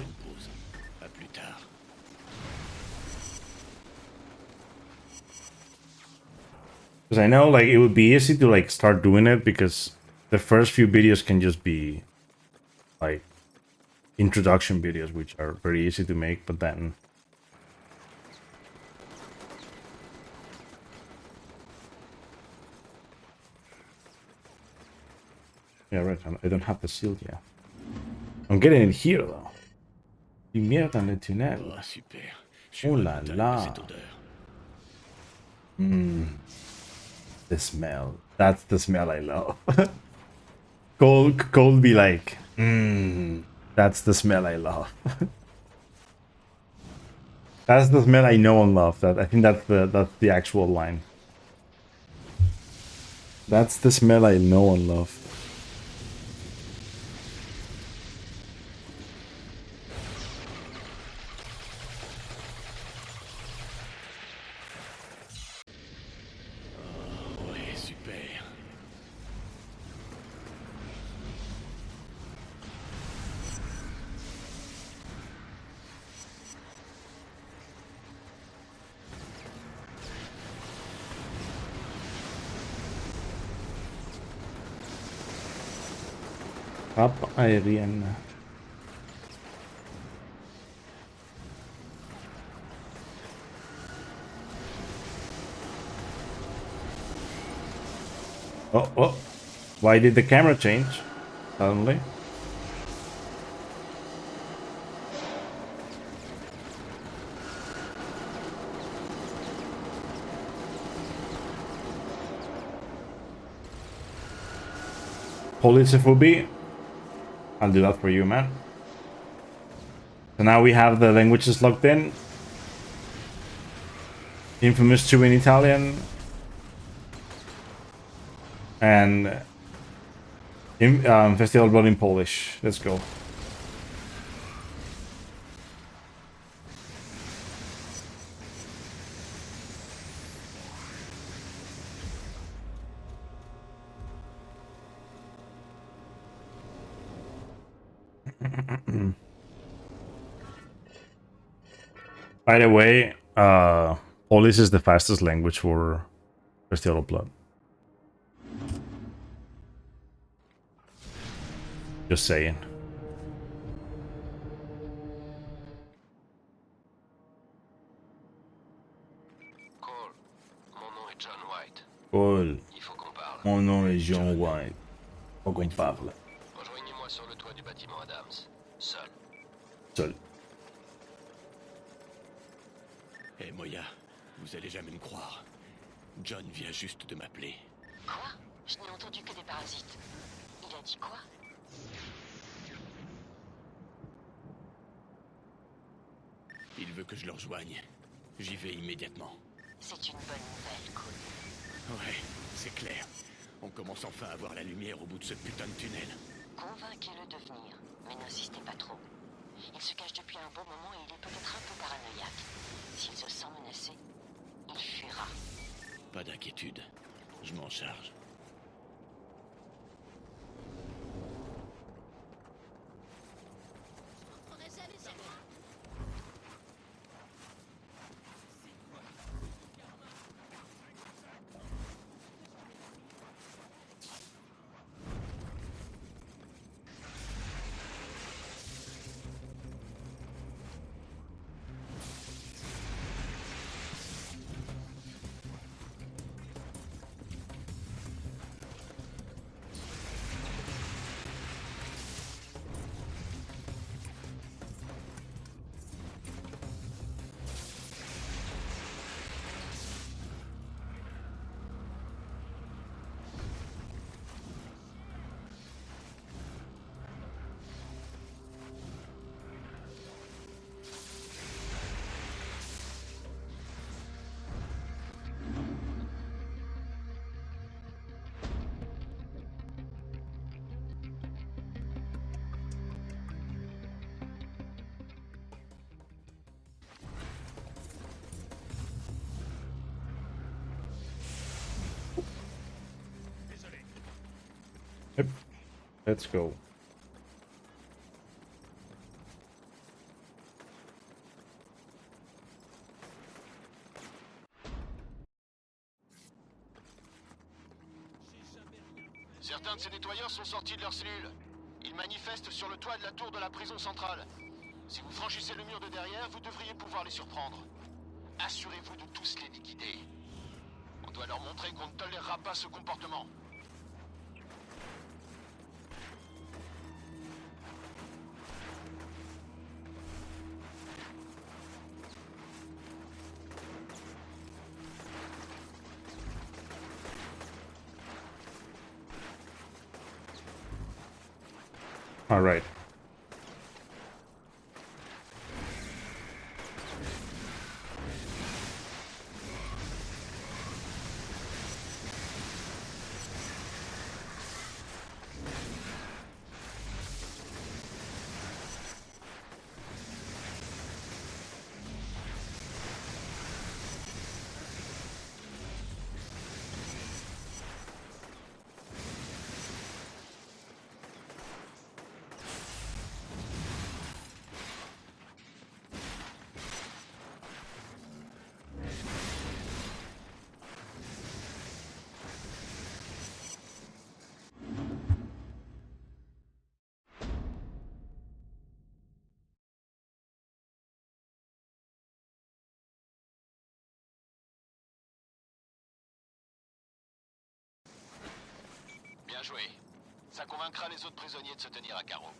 Because I know, like, it would be easy to like start doing it because the first few videos can just be like introduction videos, which are very easy to make, but then yeah, right, I don't have the shield yet. I'm getting it here though. Lumière dans le tunnel. Oh la la. The smell. That's the smell I love. Cold be like, that's the smell I love. That's the smell I know and love. I think that's the actual line. That's the smell I know and love. Frappe aérienne. Oh, oh. Why did the camera change suddenly? Polisophobia. I'll do that for you, man. So now we have the languages locked in. Infamous 2 in Italian. And Festival Blood in Polish. Let's go. By the way, Polish is the fastest language for Festival of Blood. Just saying. Cole, mon nom est John White. Paul, Il faut qu'on parle. mon nom est John White. Faut qu'on parle. Rejoignez-moi sur le toit du bâtiment Adams. Seul. Seul. Eh Moya, vous allez jamais me croire. John vient juste de m'appeler. Quoi? Je n'ai entendu que des parasites. Il a dit quoi? Il veut que je le rejoigne. J'y vais immédiatement. C'est une bonne nouvelle, Cole. Ouais, c'est clair. On commence enfin à voir la lumière au bout de ce putain de tunnel. Convainquez-le de venir, mais n'insistez pas trop. Il se cache depuis un bon moment et il est peut-être un peu paranoïaque. S'il se sent menacé, il fuira. Pas d'inquiétude. Je m'en charge. Yep. Let's go. Certains de ces nettoyeurs sont sortis de leur cellule. Ils manifestent sur le toit de la tour de la prison centrale. Si vous franchissez le mur de derrière, vous devriez pouvoir les surprendre. Assurez-vous de tous les liquider. On doit leur montrer qu'on ne tolérera pas ce comportement. All right. joué. Ça convaincra les autres prisonniers de se tenir à carreau.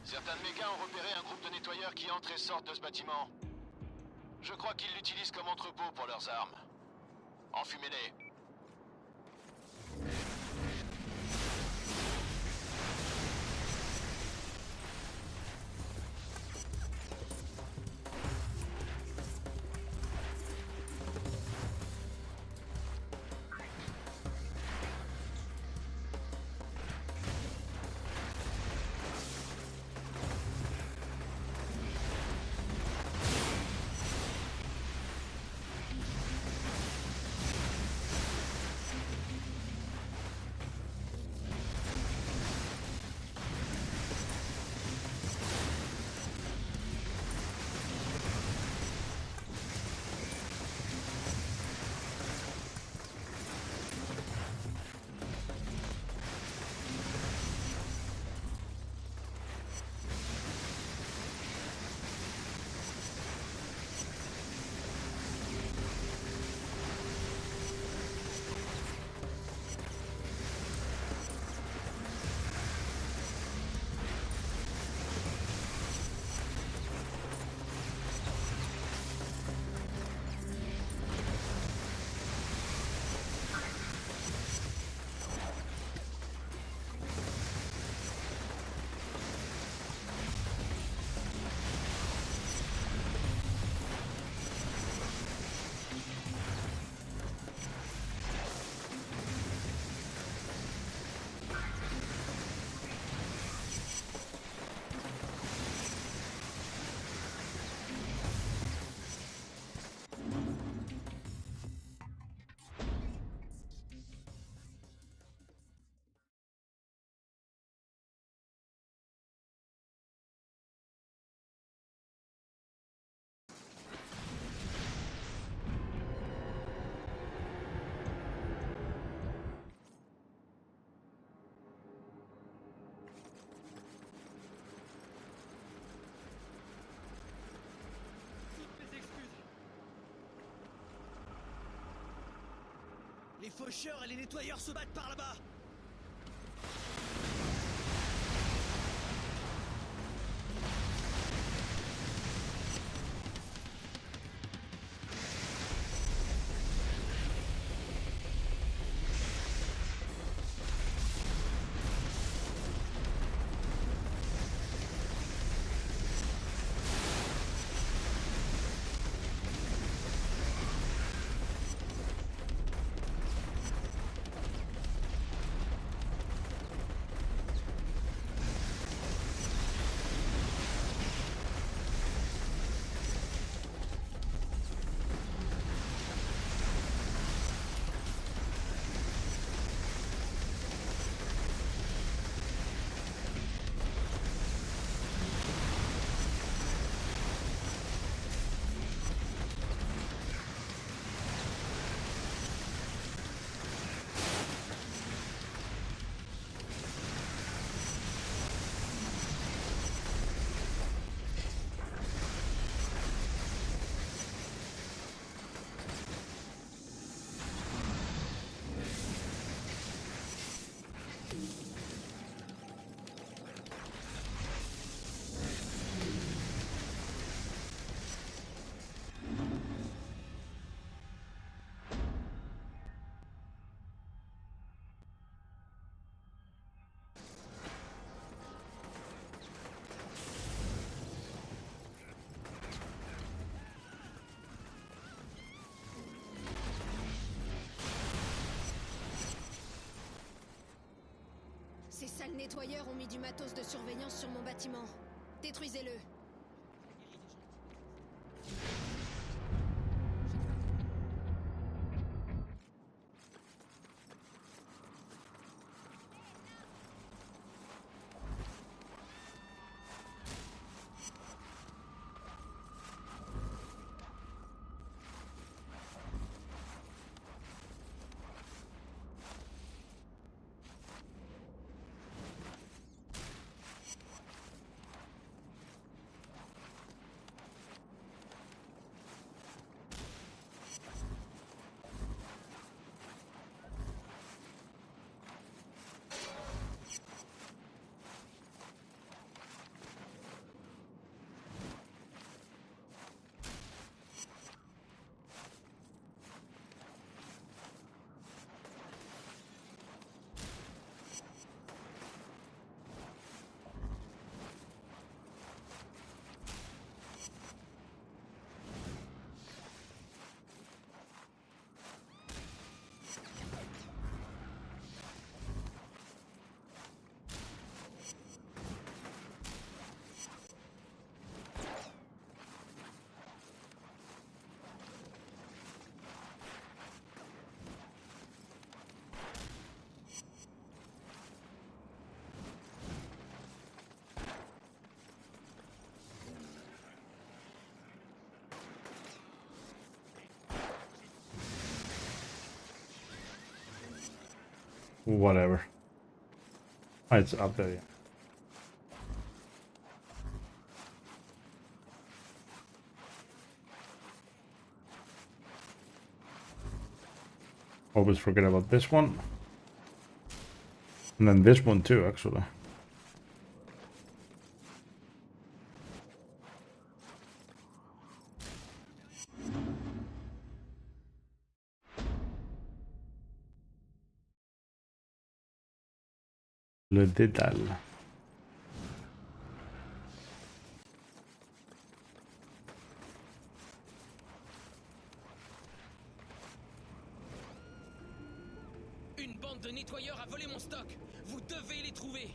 Certains de mes gars ont repéré un groupe de nettoyeurs qui entrent et sortent de ce bâtiment. Je crois qu'ils l'utilisent comme entrepôt pour leurs armes. Enfumez-les. Les faucheurs et les nettoyeurs se battent par là-bas. Ces sales nettoyeurs ont mis du matos de surveillance sur mon bâtiment. Détruisez-le. Whatever. Oh, it's up there, yeah. Always forget about this one. And then this one too, actually. Le dédale. Une bande de nettoyeurs a volé mon stock. Vous devez les trouver.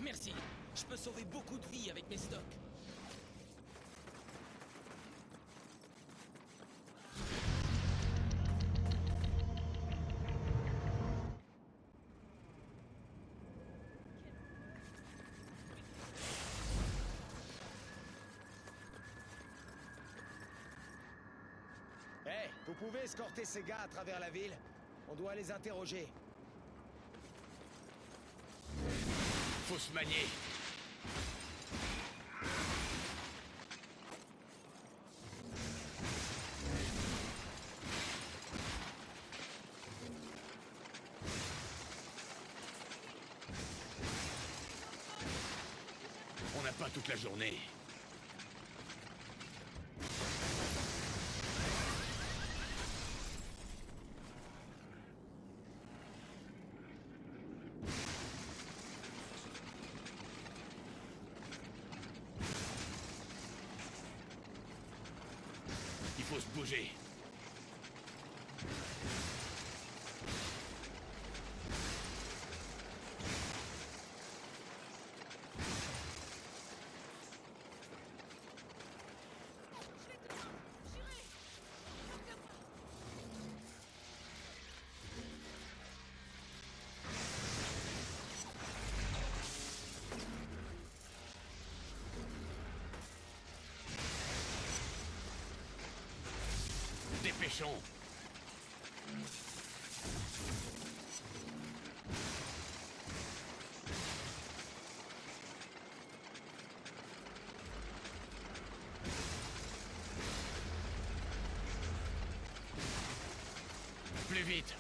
Merci. Je peux sauver beaucoup de vies avec mes stocks. Hey, vous pouvez escorter ces gars à travers la ville? On doit les interroger. Faut se manier. On n'a pas toute la journée. Il faut se bouger. Dépêchons. Plus vite.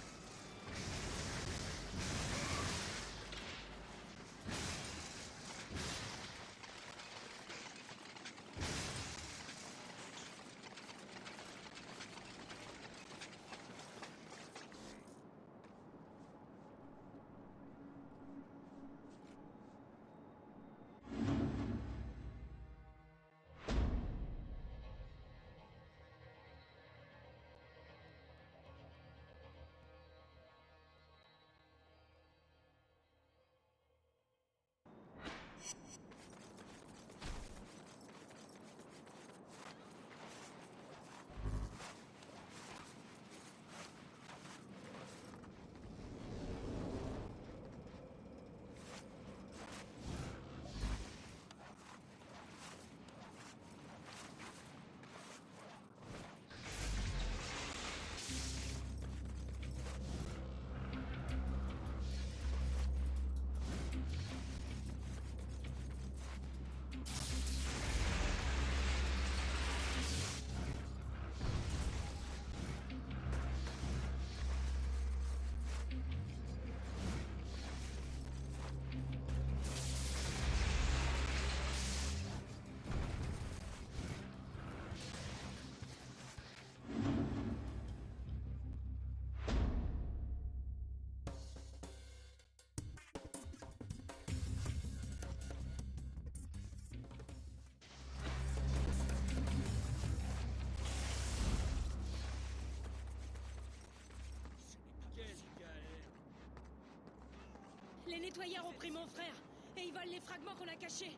Les nettoyeurs ont pris mon frère et ils volent les fragments qu'on a cachés.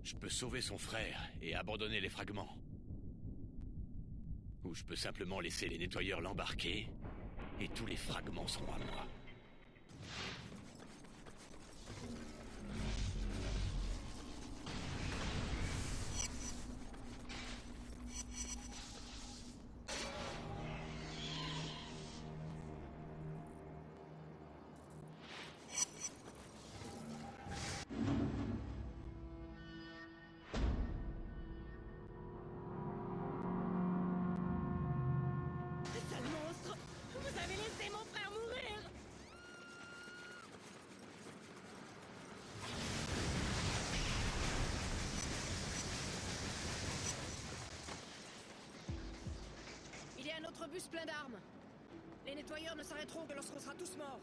Je peux sauver son frère et abandonner les fragments. Ou je peux simplement laisser les nettoyeurs l'embarquer et tous les fragments seront à moi. Sale monstre! Vous avez laissé mon frère mourir! Il y a un autre bus plein d'armes. Les nettoyeurs ne s'arrêteront que lorsqu'on sera tous morts.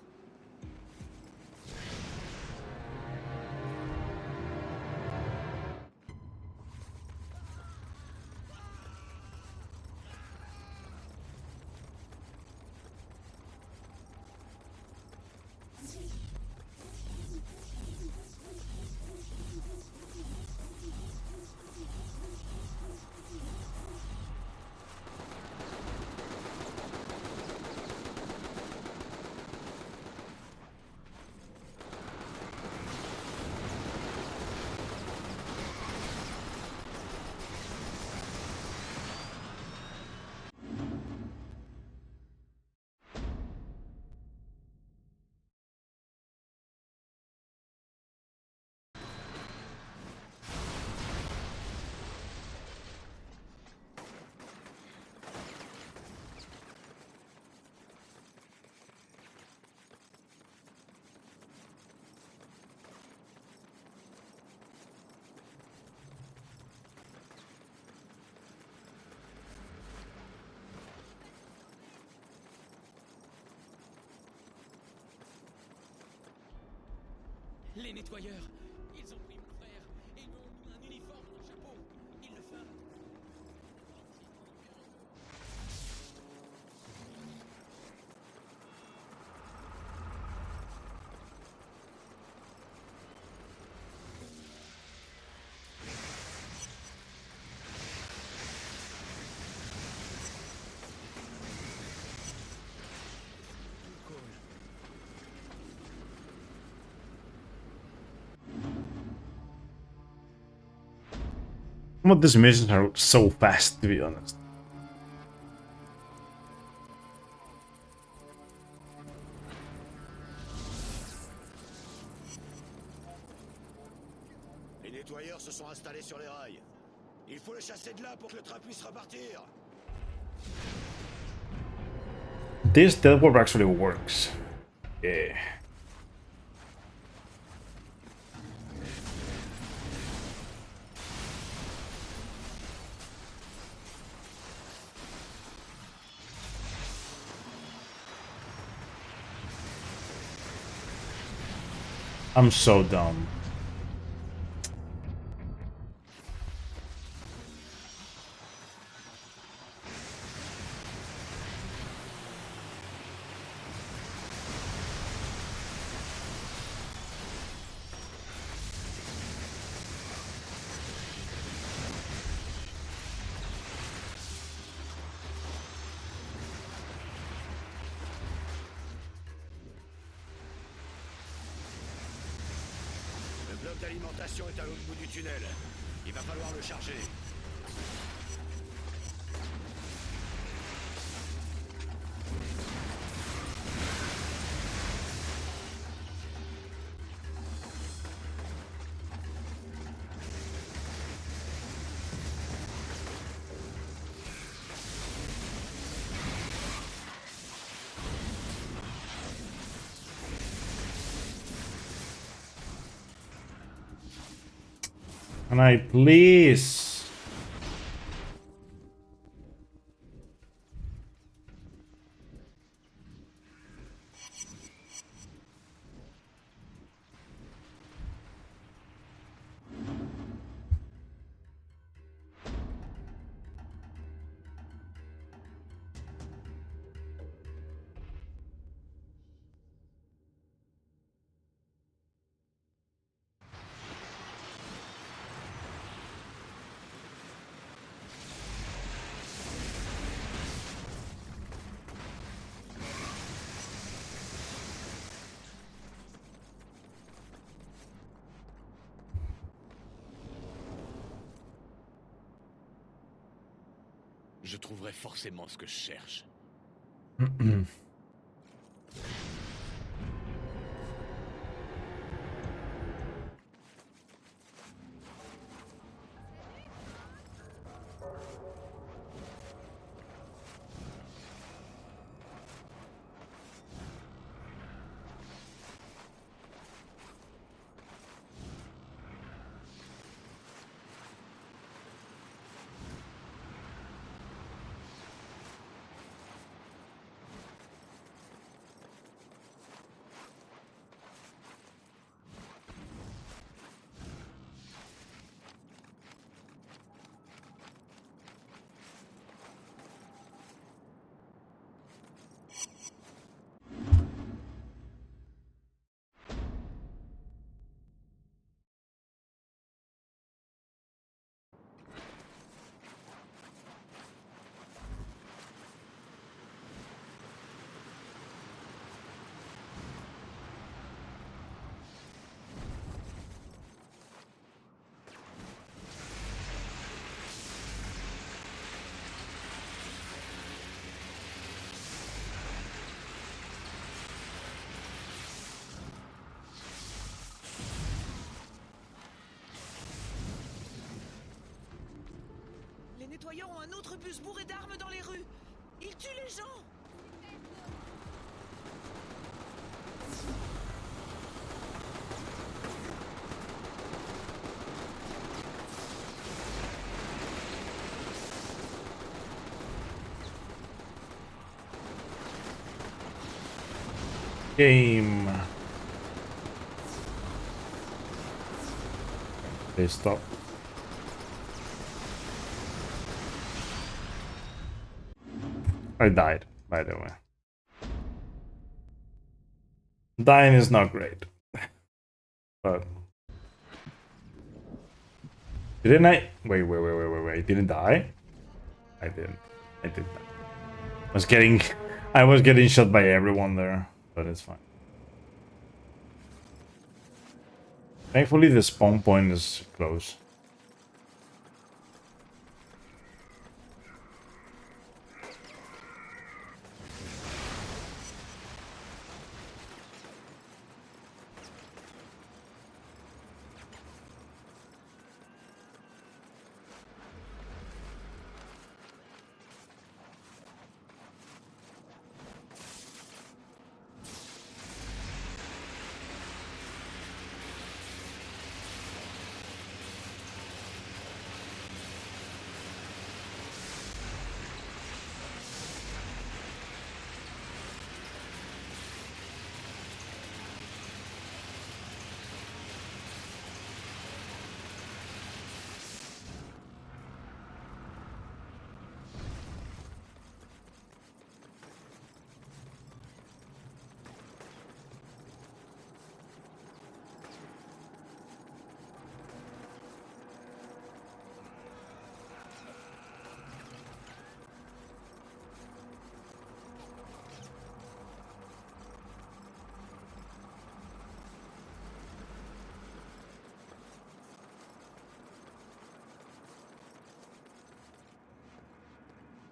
Les nettoyeurs, ils ont pris mon frère et ils lui ont mis un uniforme et un chapeau. Ils le font. Some of these missions are so fast, to be honest. Les nettoyeurs se sont installés sur les rails. Il faut les chasser de là pour que le train puisse repartir. This teleport actually works. Yeah. I'm so dumb. Le bloc d'alimentation est à l'autre bout du tunnel. Il va falloir le charger. Can I please? Je trouverai forcément ce que je cherche. Les nettoyeurs ont un autre bus bourré d'armes dans les rues. Ils tuent les gens. Game. Okay, stop. I died, by the way. Dying is not great. But didn't I? Wait. Didn't die? I didn't. I did die. I was getting shot by everyone there, but it's fine. Thankfully, the spawn point is close.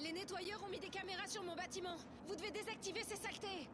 Les nettoyeurs ont mis des caméras sur mon bâtiment. Vous devez désactiver ces saletés.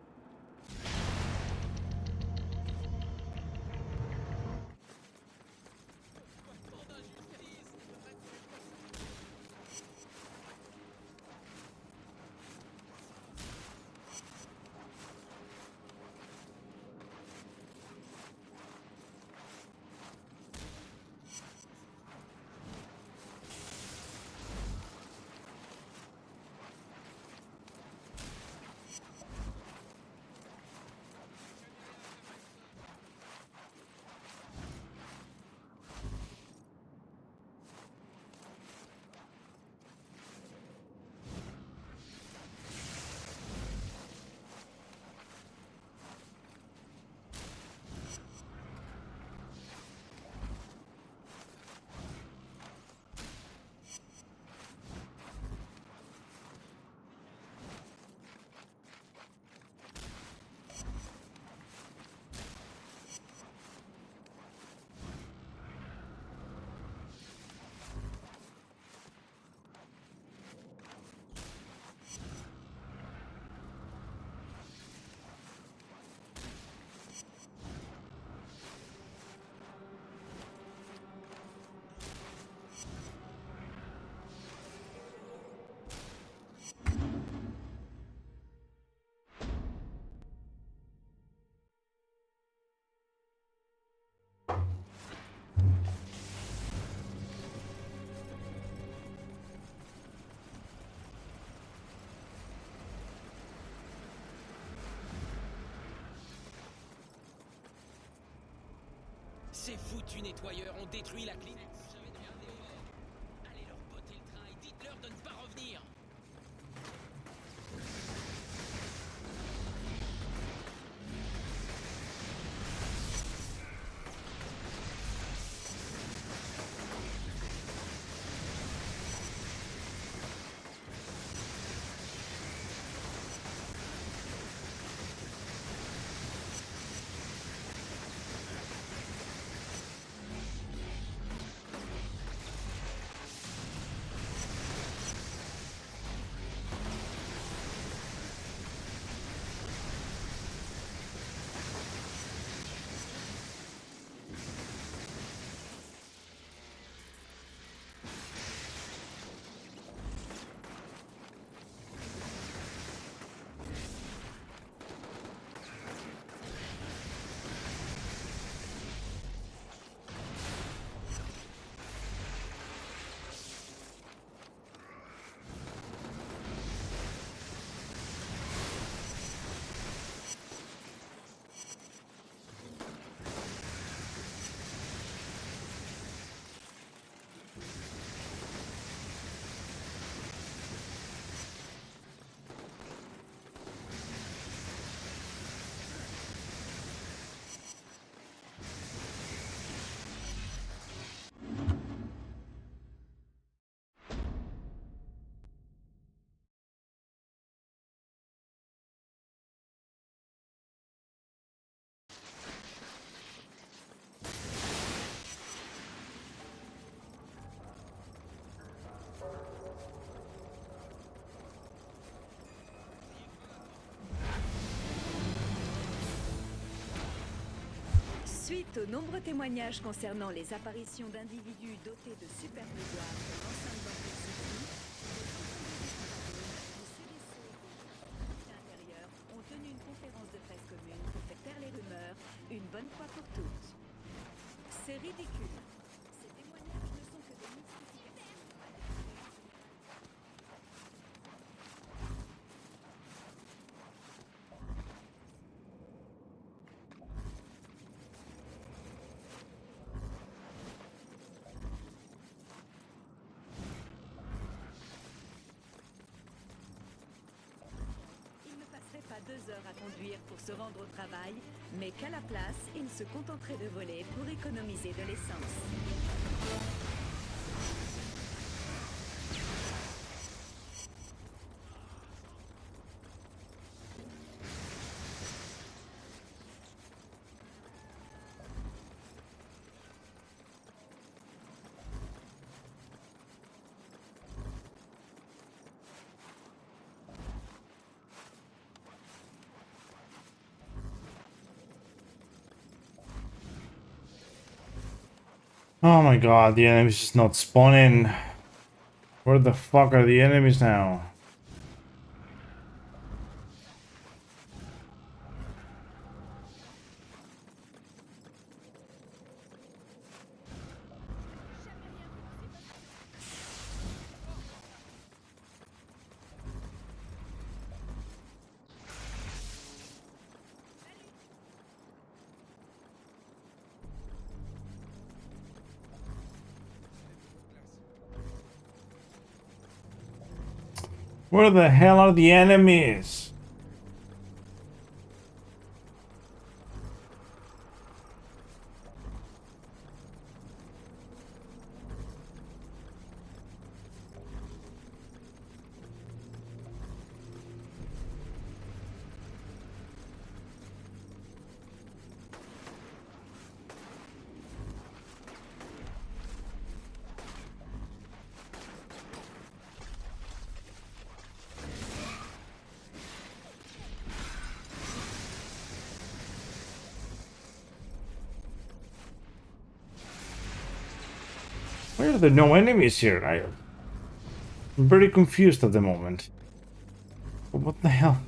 Ces foutus nettoyeurs ont détruit la clinique. Allez leur botter le train et dites-leur de ne pas revenir. Suite aux nombreux témoignages concernant les apparitions d'individus dotés de super pouvoirs dans l'enceinte d'Antic City, le CDC et l'intérieur ont tenu une conférence de presse commune pour faire taire les rumeurs une bonne fois pour toutes. C'est ridicule. Ces témoignages ne sont que des mystifications. Pas 2 heures à conduire pour se rendre au travail, mais qu'à la place, il se contenterait de voler pour économiser de l'essence. Oh my god, the enemy's just not spawning. Where the fuck are the enemies now? Where the hell are the enemies? Why are there no enemies here? I'm very confused at the moment. What the hell?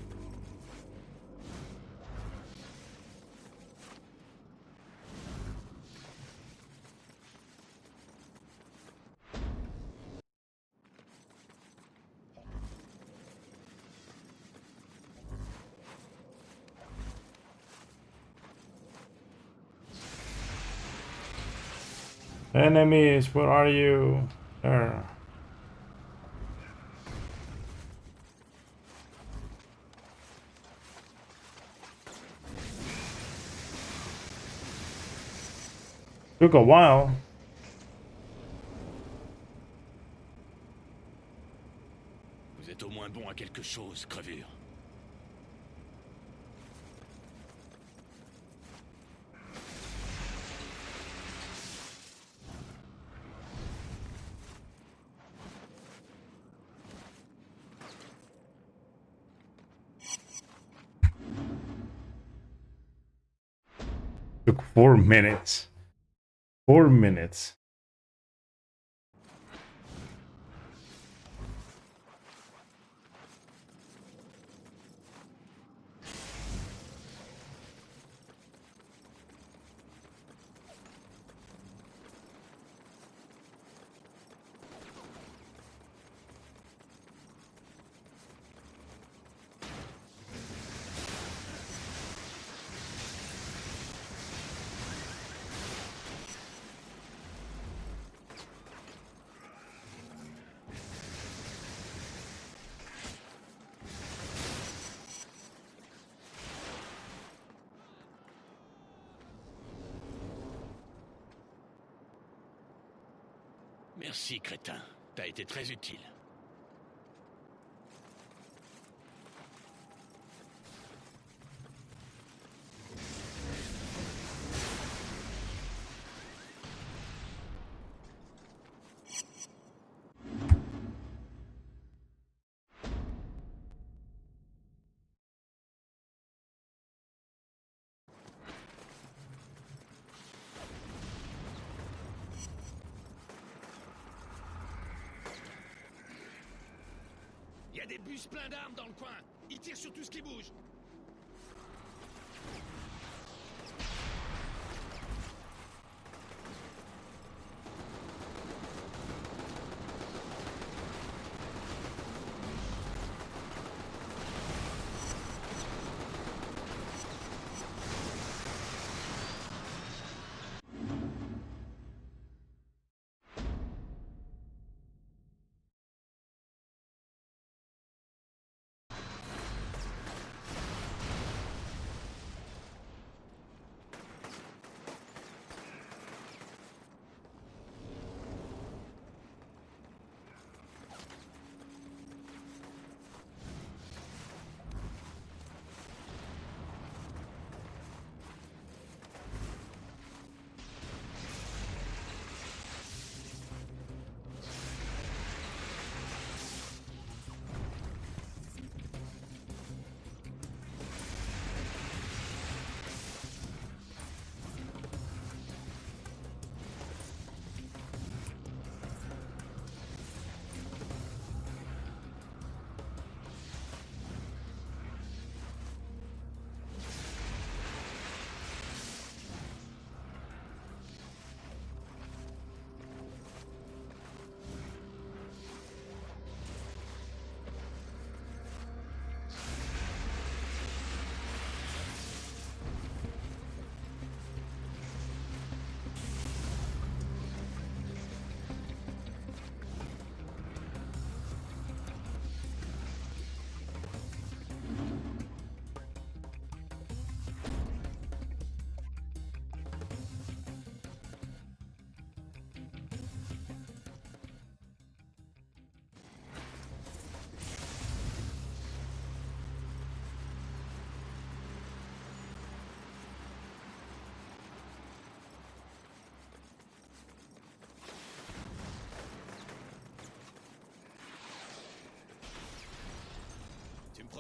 Enemies, where are you? There. Took a while. Vous êtes au moins bon à quelque chose, crevure. Took 4 minutes. 4 minutes. Merci, crétin. T'as été très utile. Il y a des bus pleins d'armes dans le coin. Ils tirent sur tout ce qui bouge.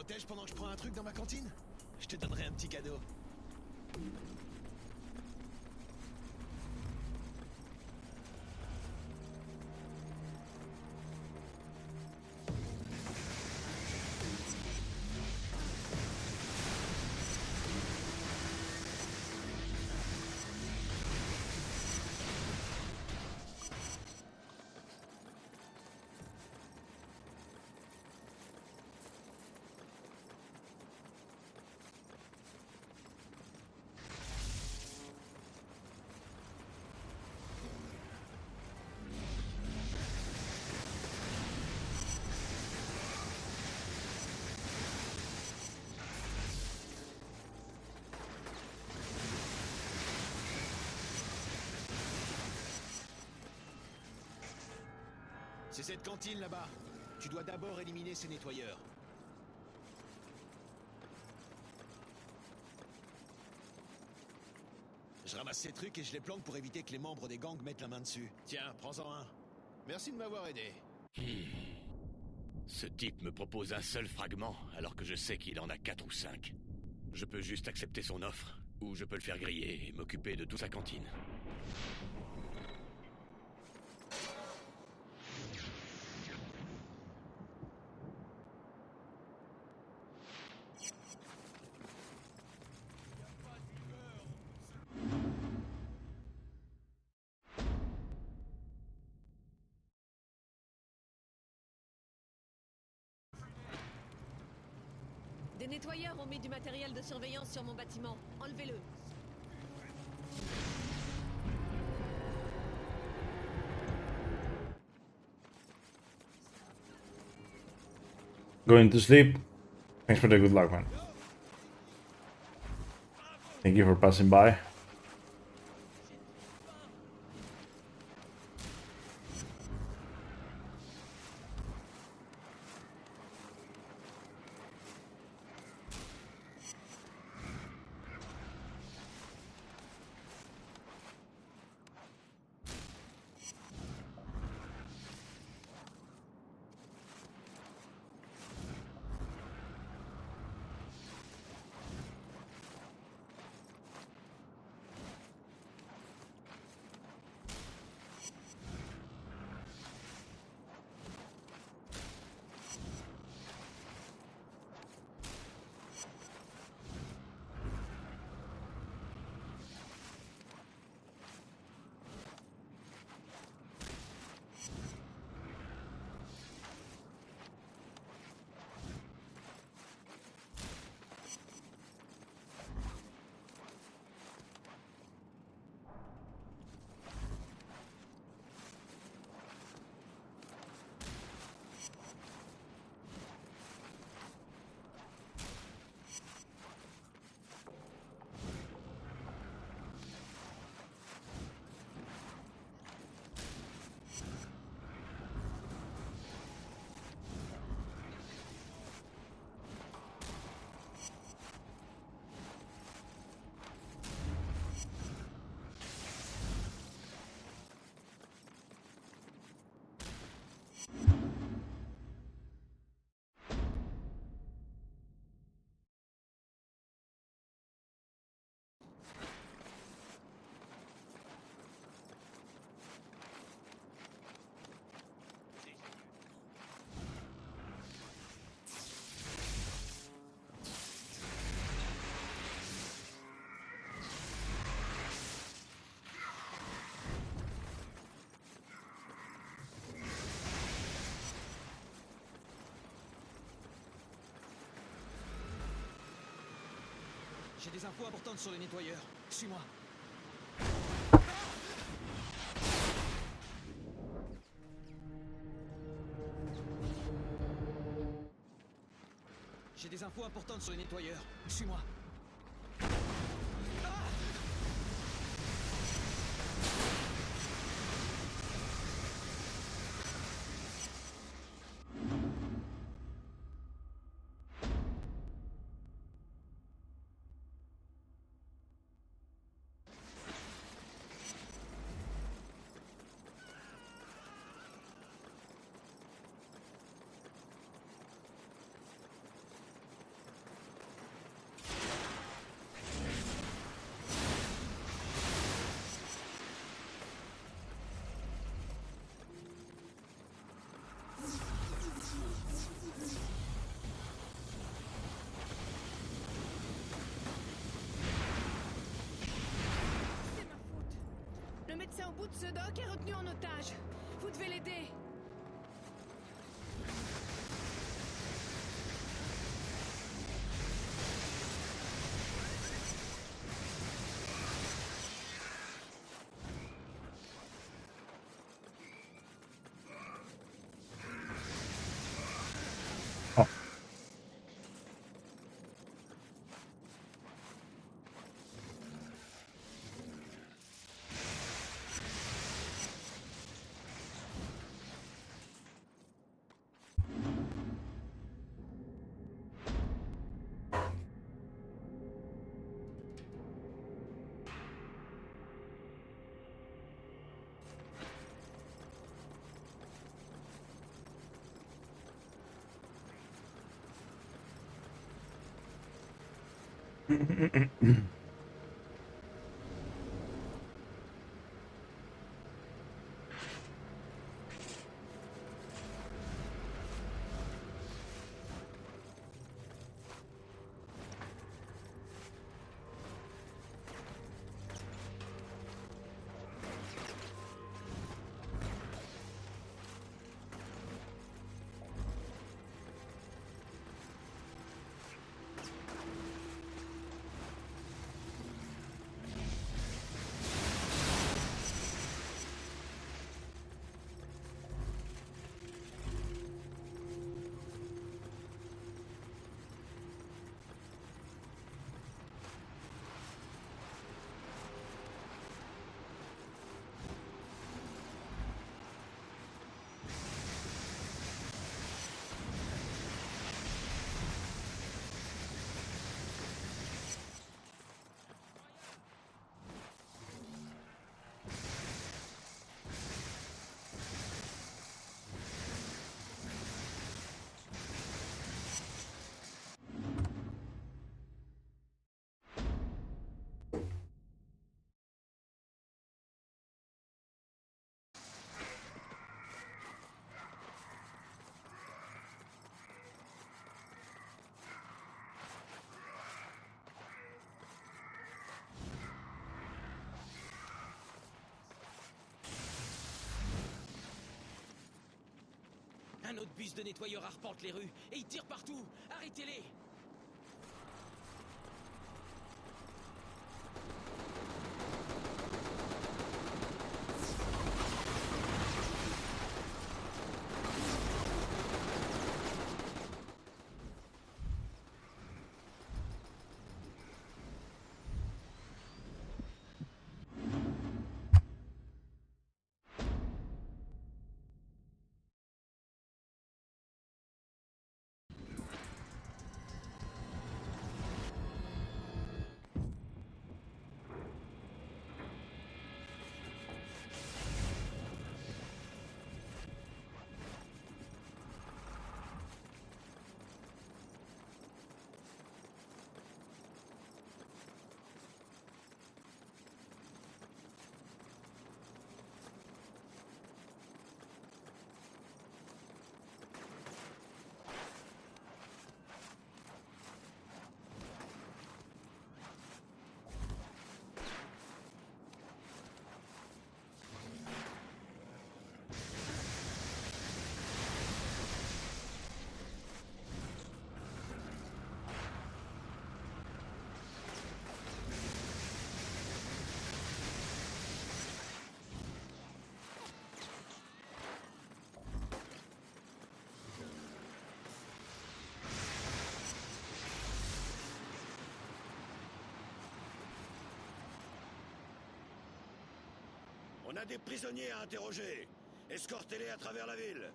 protèges pendant que je prends un truc dans ma cantine? Je te donnerai un petit cadeau. C'est cette cantine là-bas. Tu dois d'abord éliminer ces nettoyeurs. Je ramasse ces trucs et je les planque pour éviter que les membres des gangs mettent la main dessus. Tiens, prends-en un. Merci de m'avoir aidé. Ce type me propose un seul fragment, alors que je sais qu'il en a 4 ou 5. Je peux juste accepter son offre, ou je peux le faire griller et m'occuper de toute sa cantine. Des nettoyeurs ont mis du matériel de surveillance sur mon bâtiment. Enlevez-le. Going to sleep. Thanks for the good luck, man. Thank you for passing by. J'ai des infos importantes sur les nettoyeurs. Suis-moi. J'ai des infos importantes sur les nettoyeurs. Suis-moi. médecin au bout de ce dock est retenu en otage. Vous devez l'aider. Un autre bus de nettoyeurs arpente les rues, et ils tirent partout. Arrêtez-les! On a des prisonniers à interroger. Escortez-les à travers la ville.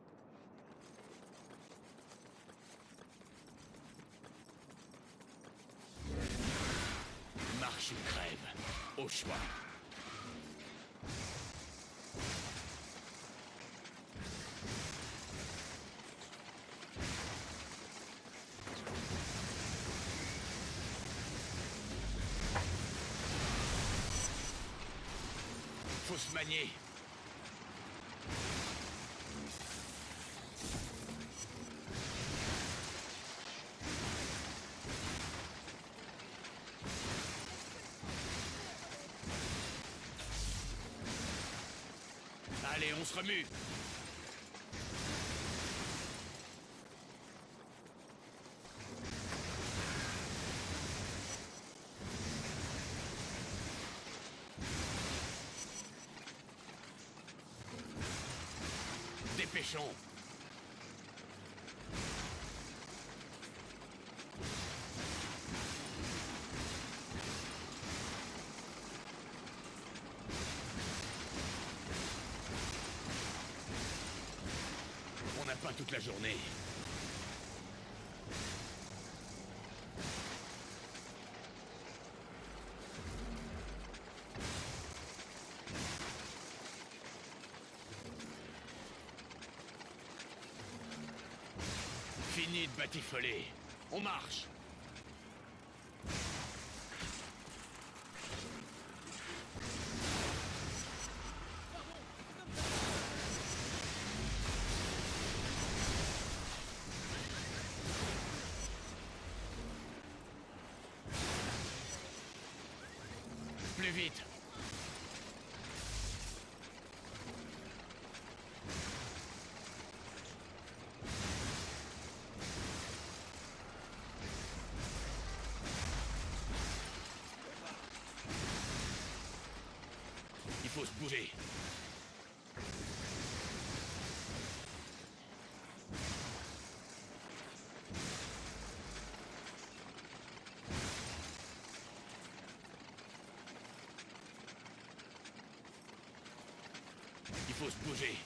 Marche ou crève, au choix. Faut se manier. Allez, on se remue. Dépêchons. On n'a pas toute la journée. Fini de batifoler. On marche. Plus vite. Il faut se bouger. Il faut se bouger.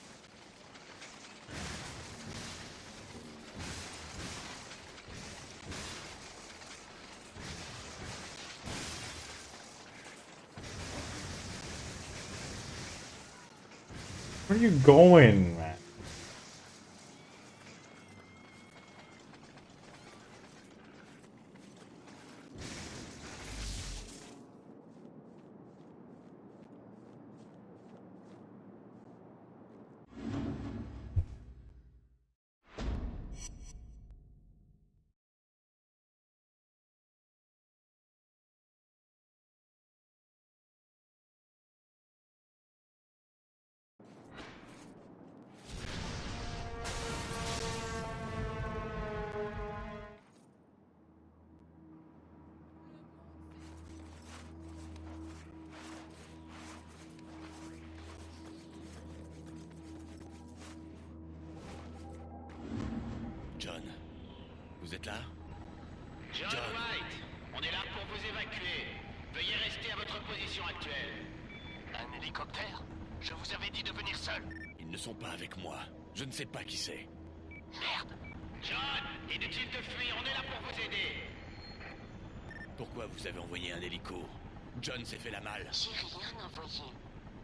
Where are you going, man? John, vous êtes là? John White, on est là pour vous évacuer. Veuillez rester à votre position actuelle. Un hélicoptère? Je vous avais dit de venir seul. Ils ne sont pas avec moi. Je ne sais pas qui c'est. Merde. John, inutile de fuir, on est là pour vous aider. Pourquoi vous avez envoyé un hélico? John s'est fait la malle. J'ai rien envoyé.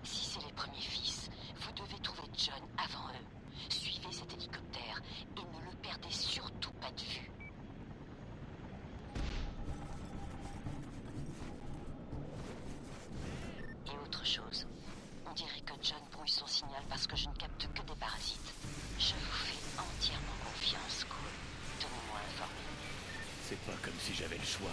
Si c'est les premiers fils, vous devez trouver John avant eux. Suivez cet hélicoptère et ne le perdez surtout pas de vue. Et autre chose, on dirait que John brouille son signal parce que je ne capte que des parasites. Je vous fais entièrement confiance, Cole. Tenez-moi informé. C'est pas comme si j'avais le choix.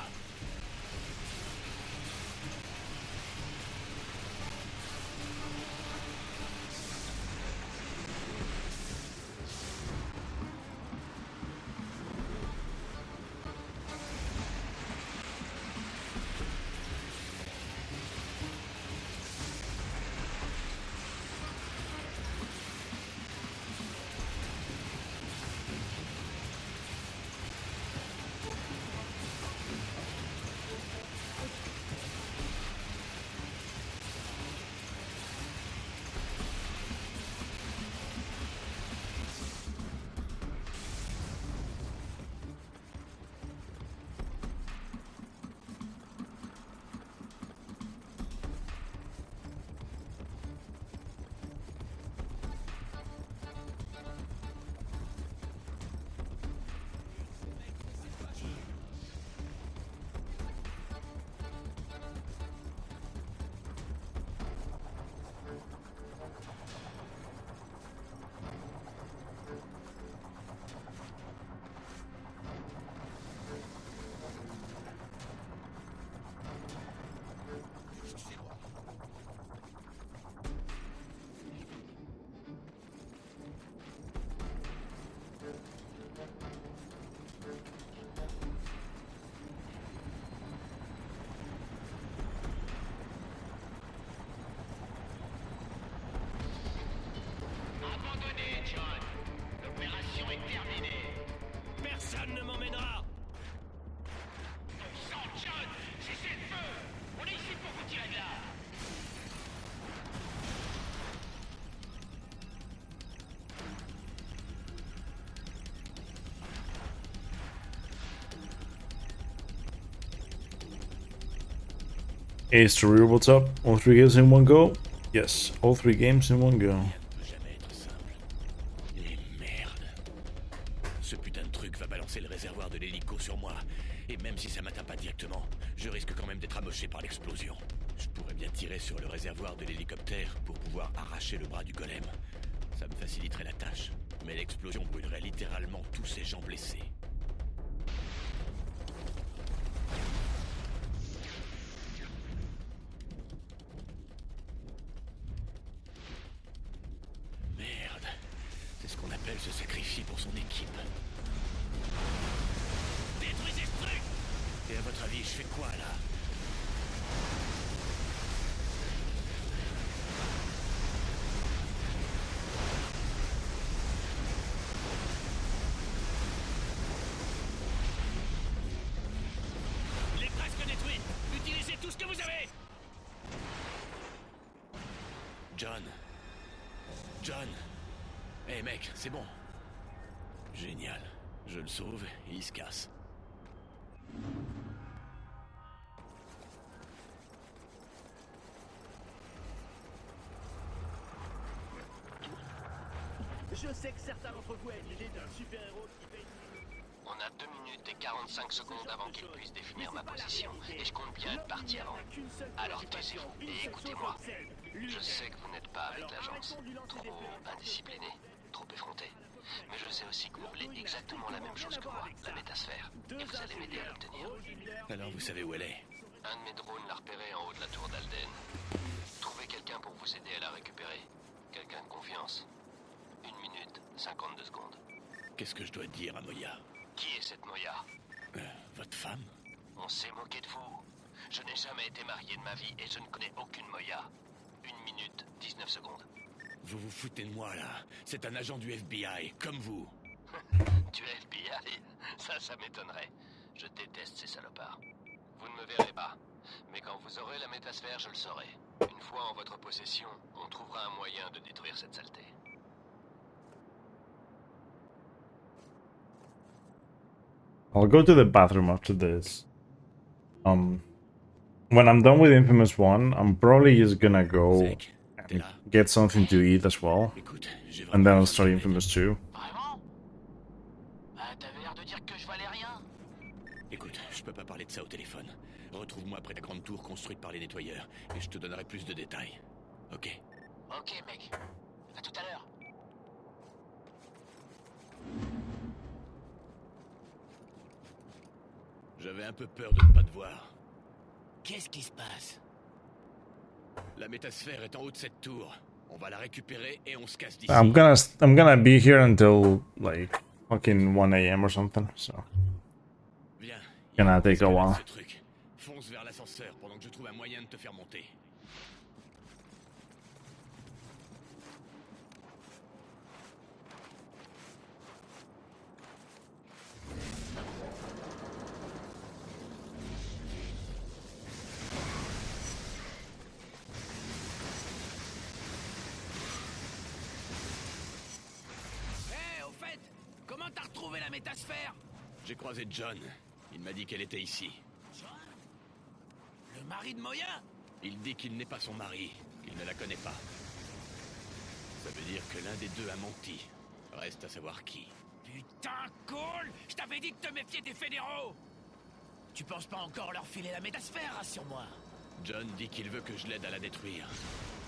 Ace to rear, what's up? All 3 games in one go? Yes, all 3 games in one go. Ce putain de truc va balancer le réservoir de l'hélico sur moi. Et même si ça m'atteint pas directement, je risque quand même d'être amoché par l'explosion. Je pourrais bien tirer sur le réservoir de l'hélicoptère pour pouvoir arracher le bras du golem. Ça me faciliterait la tâche. Mais l'explosion brûlerait littéralement tous ces gens blessés. Merde. C'est ce qu'on appelle se sacrifier pour son équipe. Détruisez ce truc! Et à votre avis, je fais quoi là? Il est presque détruit! Utilisez tout ce que vous avez! John. John. Eh mec, c'est bon. Génial. Je le sauve et il se casse. Je sais que certains d'entre vous aiment l'idée d'un super-héros qui paye... On a 2 minutes et 45 secondes avant qu'il puisse définir ma position, et je compte bien être parti avant. Alors taisez-vous et écoutez-moi. Je sais que vous n'êtes pas avec l'agence, trop indiscipliné, trop effronté. Mais je sais aussi que vous voulez exactement la même chose que moi, la métasphère, et vous allez m'aider à l'obtenir. Alors vous savez où elle est? Un de mes drones l'a repérée en haut de la tour d'Alden. Trouvez quelqu'un pour vous aider à la récupérer. Quelqu'un de confiance. 1 minute, 52 secondes. Qu'est-ce que je dois dire à Moya? Qui est cette Moya? Votre femme? On s'est moqué de vous. Je n'ai jamais été marié de ma vie et je ne connais aucune Moya. 1 minute, 19 secondes. Vous vous foutez de moi là. C'est un agent du FBI, comme vous. Du FBI? Ça m'étonnerait. Je déteste ces salopards. Vous ne me verrez pas. Mais quand vous aurez la métasphère, je le saurai. Une fois en votre possession, on trouvera un moyen de détruire cette saleté. I'll go to the bathroom after this. When I'm done with Infamous 1, I'm probably just gonna go and get something to eat as well. And then I'll start Infamous 2. Vraiment? T'avais l'air de dire que je valais rien. Écoute, je peux pas parler de ça au téléphone. Retrouve-moi près de la grande tour construite par les nettoyeurs, et je te donnerai plus de détails. Ok? Ok, mec. À tout à l'heure. J'avais un peu peur de ne pas te voir. Qu'est-ce qui se passe? La métasphère est en haut de cette tour. On va la récupérer et on se casse d'ici. I'm gonna be here until like fucking 1 AM or something, so Viens. Gonna take a while. Ce truc. Fonce vers l'ascenseur pendant que je trouve un moyen de te faire monter. Comment t'as retrouvé la métasphère? J'ai croisé John. Il m'a dit qu'elle était ici. John? Le mari de Moya? Il dit qu'il n'est pas son mari, qu'il ne la connaît pas. Ça veut dire que l'un des deux a menti. Reste à savoir qui. Putain, cool! Je t'avais dit de te méfier des fédéraux! Tu penses pas encore leur filer la métasphère, rassure-moi? John dit qu'il veut que je l'aide à la détruire.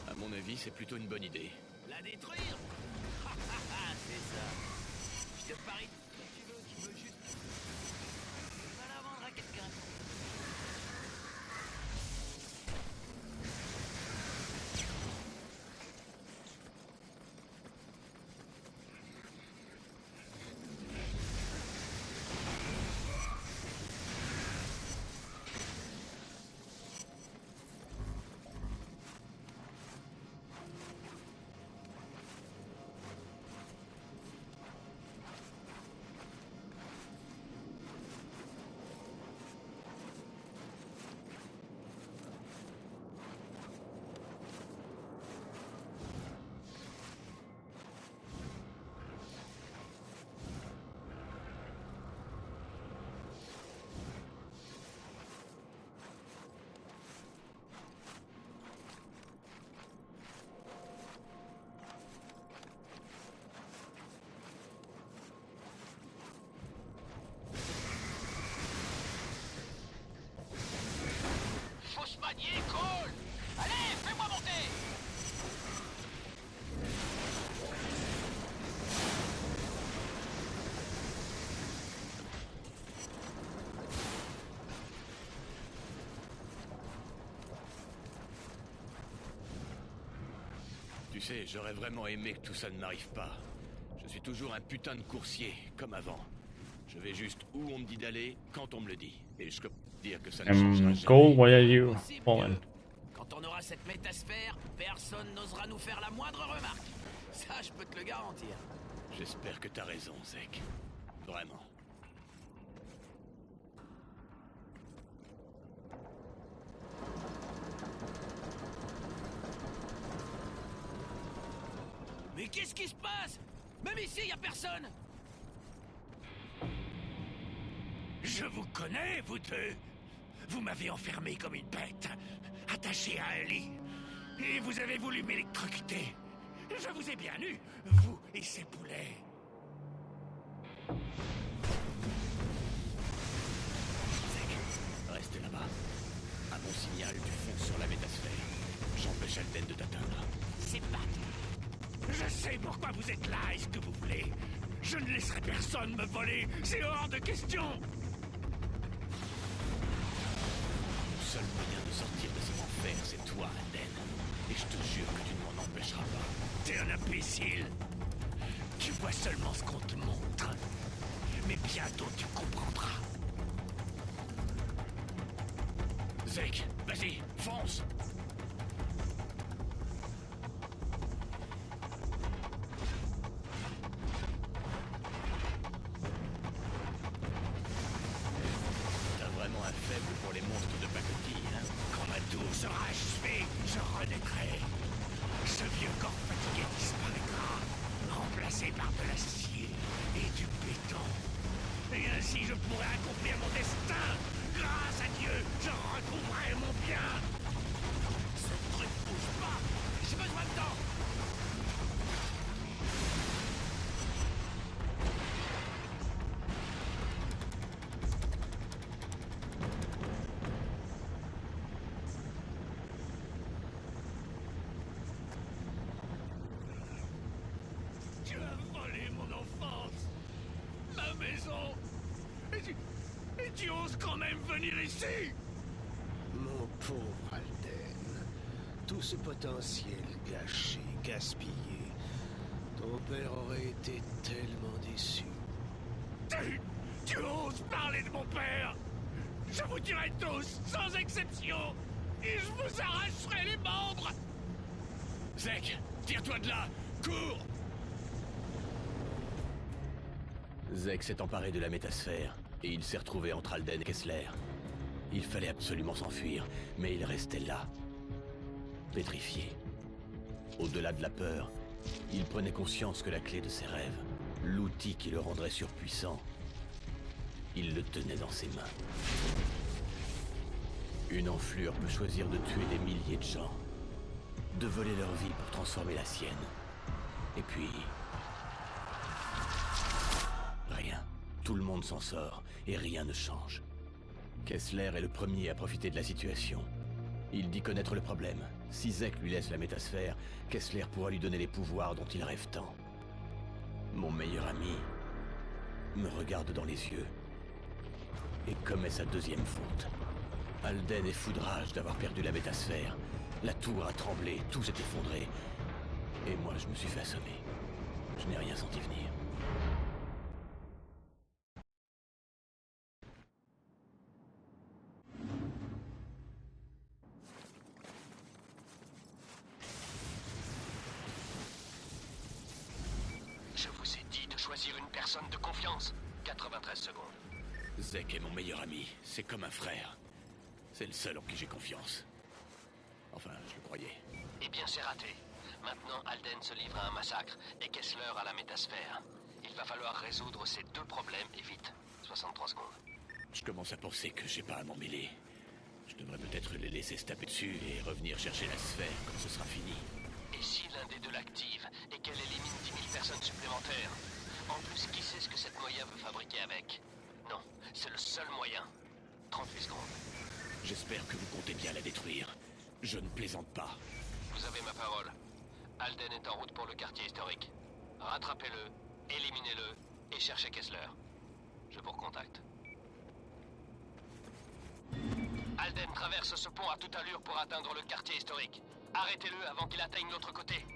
À mon avis, c'est plutôt une bonne idée. La détruire? C'est ça. Je te parie que tu veux juste... Tu vas la vendre à quelqu'un. sais, j'aurais vraiment aimé que tout ça ne m'arrive pas. Je suis toujours un putain de coursier, comme avant. Je vais juste où on me dit d'aller, quand on me le dit. Et je peux dire que ça ne changera jamais. Cole, why are you falling? Quand on aura cette métasphère, personne n'osera nous faire la moindre remarque. Ça, je peux te le garantir. J'espère que t'as raison, Zek. Vraiment. Mais qu'est-ce qui se passe? Même ici, y a personne. Je vous connais, vous deux. Vous m'avez enfermé comme une bête, attaché à un lit. Et vous avez voulu m'électrocuter. Je vous ai bien eu, vous et ces poulets. Zek, reste là-bas. À mon signal, tu fonces sur la métasphère. J'empêche Alden de t'atteindre. C'est pas... Je sais pourquoi vous êtes là et ce que vous voulez. Je ne laisserai personne me voler. C'est hors de question. Le seul moyen de sortir de cet enfer, c'est toi, Alden. Et je te jure que tu ne m'en empêcheras pas. T'es un imbécile. Tu vois seulement ce qu'on te montre. Mais bientôt tu comprendras. Zek, vas-y, fonce. T'as vraiment un faible pour les monstres de pacotille, hein? Quand ma tour sera achevée, je renaîtrai. Ce vieux corps fatigué disparaîtra, remplacé par de l'acier et du béton. Et ainsi je pourrai accomplir mon destin. Grâce à Dieu, je retrouverai mon bien. Ce truc bouge pas. J'ai besoin de temps. Tu as volé mon enfance, ma maison, et tu oses quand même venir ici? Mon pauvre Alden, tout ce potentiel gâché, gaspillé. Ton père aurait été tellement déçu. Tu oses parler de mon père? Je vous dirai tous, sans exception, et je vous arracherai les membres. Zek, tire-toi de là! Cours! Zek s'est emparé de la métasphère, et il s'est retrouvé entre Alden et Kessler. Il fallait absolument s'enfuir, mais il restait là, pétrifié. Au-delà de la peur, il prenait conscience que la clé de ses rêves, l'outil qui le rendrait surpuissant, il le tenait dans ses mains. Une enflure peut choisir de tuer des milliers de gens, de voler leur vie pour transformer la sienne. Et puis... rien. Tout le monde s'en sort, et rien ne change. Kessler est le premier à profiter de la situation. Il dit connaître le problème. Si Zek lui laisse la métasphère, Kessler pourra lui donner les pouvoirs dont il rêve tant. Mon meilleur ami me regarde dans les yeux et commet sa deuxième faute. Alden est fou de rage d'avoir perdu la métasphère. La tour a tremblé, tout s'est effondré. Et moi, je me suis fait assommer. Je n'ai rien senti venir. Je vous ai dit de choisir une personne de confiance. 93 secondes. Zek est mon meilleur ami. C'est comme un frère. C'est le seul en qui j'ai confiance. Enfin, je le croyais. Eh bien, c'est raté. Maintenant, Alden se livre à un massacre et Kessler à la métasphère. Il va falloir résoudre ces deux problèmes et vite. 63 secondes. Je commence à penser que j'ai pas à m'en mêler. Je devrais peut-être les laisser se taper dessus et revenir chercher la sphère quand ce sera fini. Et si l'un des deux l'active et qu'elle élimine 10 000 personnes supplémentaires? En plus, qui sait ce que cette moyen veut fabriquer avec? Non, c'est le seul moyen. 38 secondes. J'espère que vous comptez bien la détruire. Je ne plaisante pas. Vous avez ma parole. Alden est en route pour le quartier historique. Rattrapez-le, éliminez-le et cherchez Kessler. Je vous recontacte. Alden traverse ce pont à toute allure pour atteindre le quartier historique. Arrêtez-le avant qu'il atteigne l'autre côté.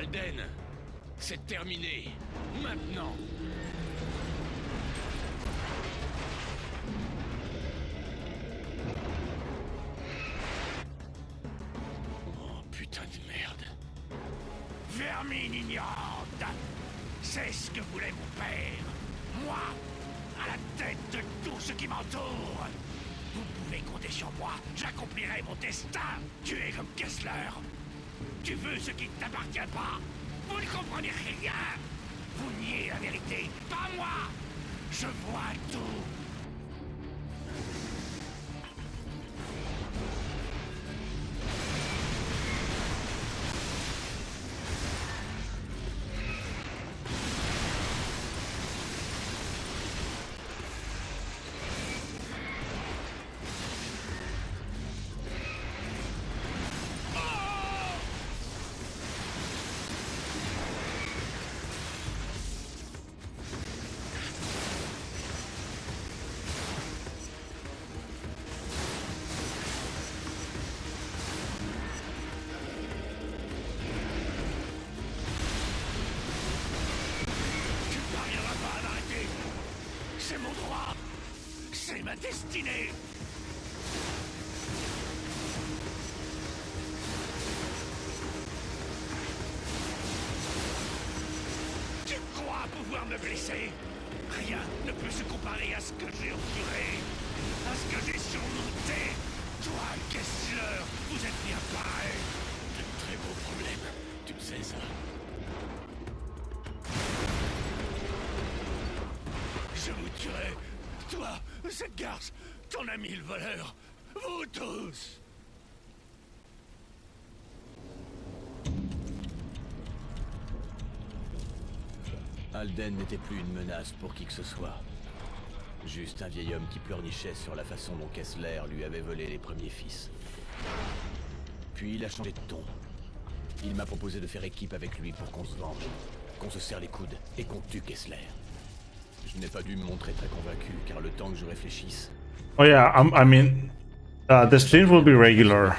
Alden, c'est terminé. Maintenant. Oh putain de merde. Vermine ignorante. C'est ce que voulait mon père. Moi, à la tête de tout ce qui m'entoure. Vous pouvez compter sur moi. J'accomplirai mon destin. Tu es comme Kessler. Tu veux ce qui ne t'appartient pas. Vous ne comprenez rien. Vous niez la vérité. Pas moi. Je vois tout. C'est mon droit. C'est ma destinée. Tu crois pouvoir me blesser? Rien ne peut se comparer à ce que j'ai enduré, à ce que j'ai surmonté. Toi, Kessler, vous êtes bien pareil. De très gros problèmes. Tu le sais, ça. Je vous tuerai. Toi, cette garce, ton ami le voleur. Vous tous. Alden n'était plus une menace pour qui que ce soit. Juste un vieil homme qui pleurnichait sur la façon dont Kessler lui avait volé les premiers fils. Puis il a changé de ton. Il m'a proposé de faire équipe avec lui pour qu'on se venge, qu'on se serre les coudes et qu'on tue Kessler. Je n'ai pas dû me montrer très convaincu, car le temps que je réfléchisse... Oh yeah, I mean, the streams will be regular.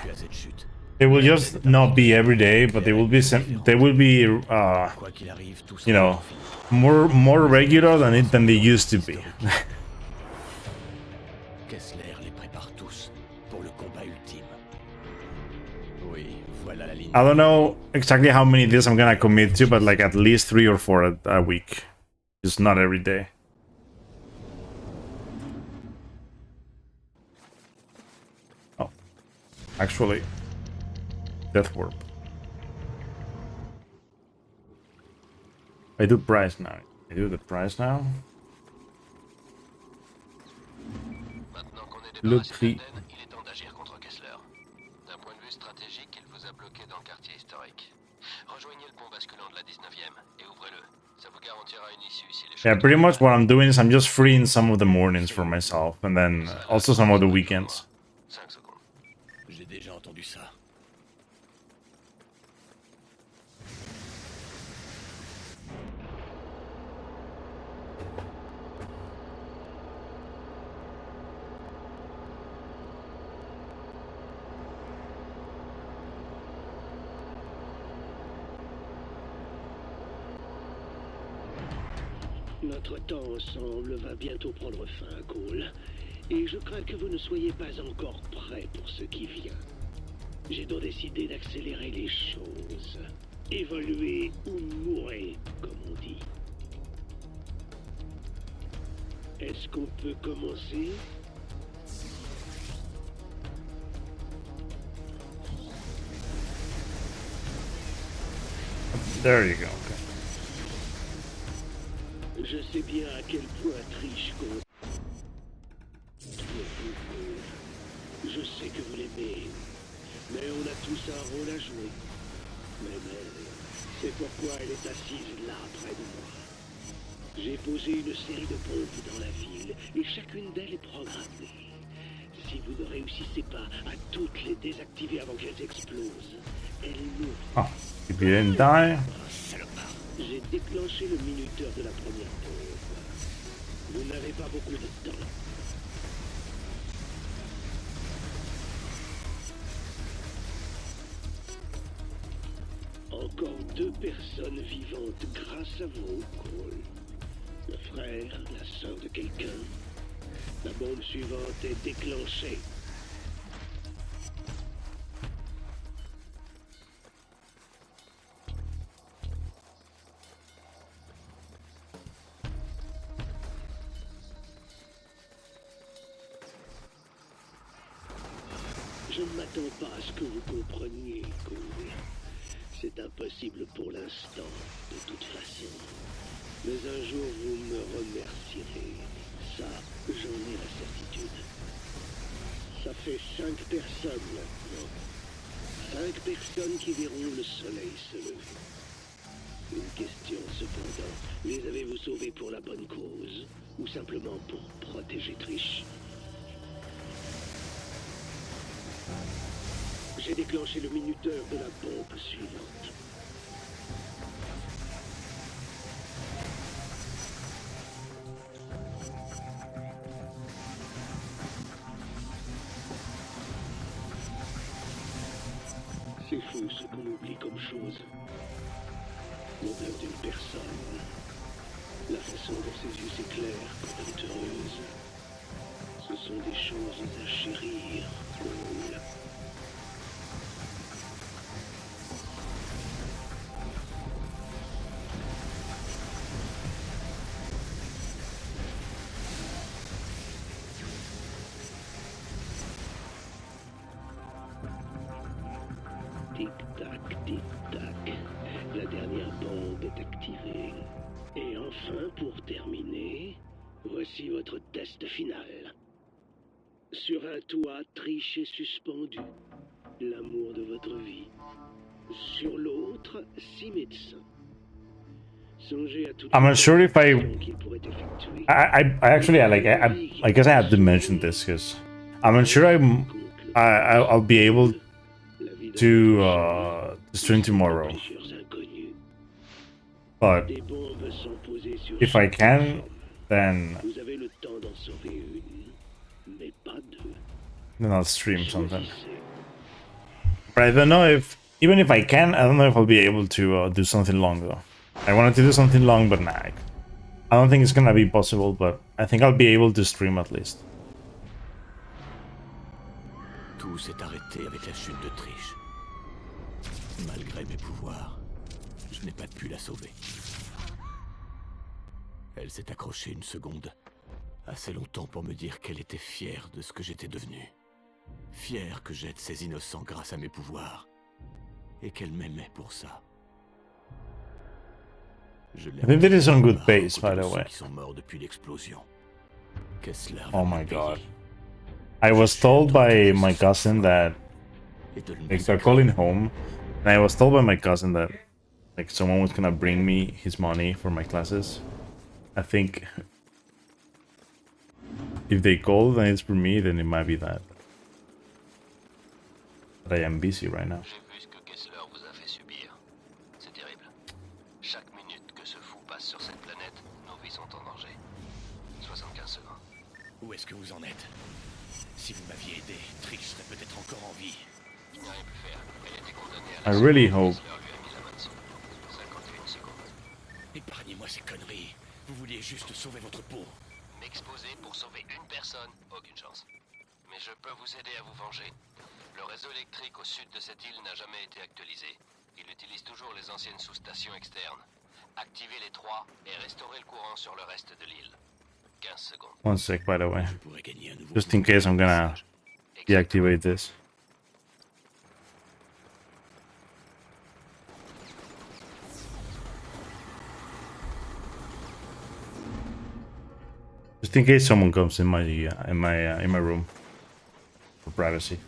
They will just not be every day, but they will be you know, more regular than they used to be. Kessler les prépare tous pour le combat ultime. Oui, voilà la ligne. I don't know exactly how many days I'm gonna commit to, but like at least 3 or 4 a week. Just not every day. Oh, actually, Death Warp. I do price now. I do the price now. Maintenant qu'on est Le débarrassé prix. d'Alden, il est temps d'agir contre Kessler. D'un point de vue stratégique, il vous a bloqué dans le quartier historique. Rejoignez le pont basculant de la 19e et ouvrez-le. Ça vous garantira une issue si les choses... Yeah, pretty much what I'm doing is I'm just freeing some of the mornings for myself, and then also some of the weekends. 5 secondes. J'ai déjà entendu ça. Notre temps ensemble va bientôt prendre fin, Cole. Et je crains que vous ne soyez pas encore prêt pour ce qui vient. J'ai donc décidé d'accélérer les choses. Évoluer ou mourir, comme on dit. Est-ce qu'on peut commencer? There you go. Okay. Je sais bien à quel point triche qu'on... Je sais que vous l'aimez, mais on a tous un rôle à jouer. Même elle, c'est pourquoi elle est assise là, près de moi. J'ai posé une série de pompes dans la ville, et chacune d'elles est programmée. Si vous ne réussissez pas à toutes les désactiver avant qu'elles explosent, elles mourront. Oh, if you didn't die. J'ai déclenché le minuteur de la première pompe. Vous n'avez pas beaucoup de temps. En encore 2 personnes vivantes grâce à vous, Cole. Le frère, la sœur de quelqu'un. La bombe suivante est déclenchée. Je ne m'attends pas à ce que vous compreniez, Cole. C'est impossible pour l'instant, de toute façon. Mais un jour, vous me remercierez. Ça, j'en ai la certitude. Ça fait 5 personnes maintenant. 5 personnes qui verront le soleil se lever. Une question cependant. Les avez-vous sauvés pour la bonne cause? Ou simplement pour protéger Trish? J'ai déclenché le minuteur de la bombe suivante. C'est fou ce qu'on oublie comme chose. L'odeur d'une personne. La façon dont ses yeux s'éclairent quand elle est heureuse. Ce sont des choses à chérir, Cole. Tic-tac, tic-tac. La dernière bombe est activée. Et enfin, pour terminer, voici votre test final. Sur un toit, Trish est suspendu. L'amour de votre vie. Sur l'autre, 6 médecins. Songez à toutes I'm les not sure if opérations qu'ils pourraient effectuer. I actually I guess I have to mention this because I'm not sure I'll be able to stream tomorrow. But Des bombes sont posées sur if I chaque can, plateforme. then Vous avez le temps d'en sauver une, mais pas 2. I'll stream something. Choisissez. But I don't know if even if I can, I don't know if I'll be able to do something long though. I wanted to do something long, but nah, I don't think it's gonna be possible. But I think I'll be able to stream at least. Tout s'est arrêté avec la chute de Trish. Malgré mes pouvoirs, je n'ai pas pu la sauver. Elle s'est accrochée une seconde, assez longtemps pour me dire qu'elle était fière de ce que j'étais devenu. Fière que j'aide ces innocents grâce à mes pouvoirs. Et qu'elle m'aimait pour ça. Je l'ai I think this is on good à pace, côté by de the ceux way. qui sont morts depuis l'explosion. Kessler Oh va my me god. payer. I was told by my cousin that like they're calling home, and I was told by my cousin that like someone was gonna bring me his money for my classes. I think if they call and it's for me, then it might be that. But I am busy right now. J'ai vu ce que Kessler vous a fait subir. C'est terrible. Chaque minute que ce fou passe sur cette planète, nos vies sont en danger. 75 secondes. Où est-ce que vous en êtes? Si vous m'aviez aidé, Trish serait peut-être encore en vie. Il n'y a rien pu faire. Elle était condamnée à I la really souffrance. hope. Kessler lui a mis la main dessus. 51 secondes. Épargnez-moi ces conneries. Vous vouliez juste sauver votre peau. M'exposer pour sauver une personne, aucune chance. Mais je peux vous aider à vous venger. Le réseau électrique au sud de cette île n'a jamais été actualisé. Il utilise toujours les anciennes sous-stations externes. Activez les 3 et restaurez le courant sur le reste de l'île. 15 secondes. 1 sec, by the way. Je pourrais gagner un nouveau Just in case I'm gonna deactivate this. Just in case someone comes in my room for privacy.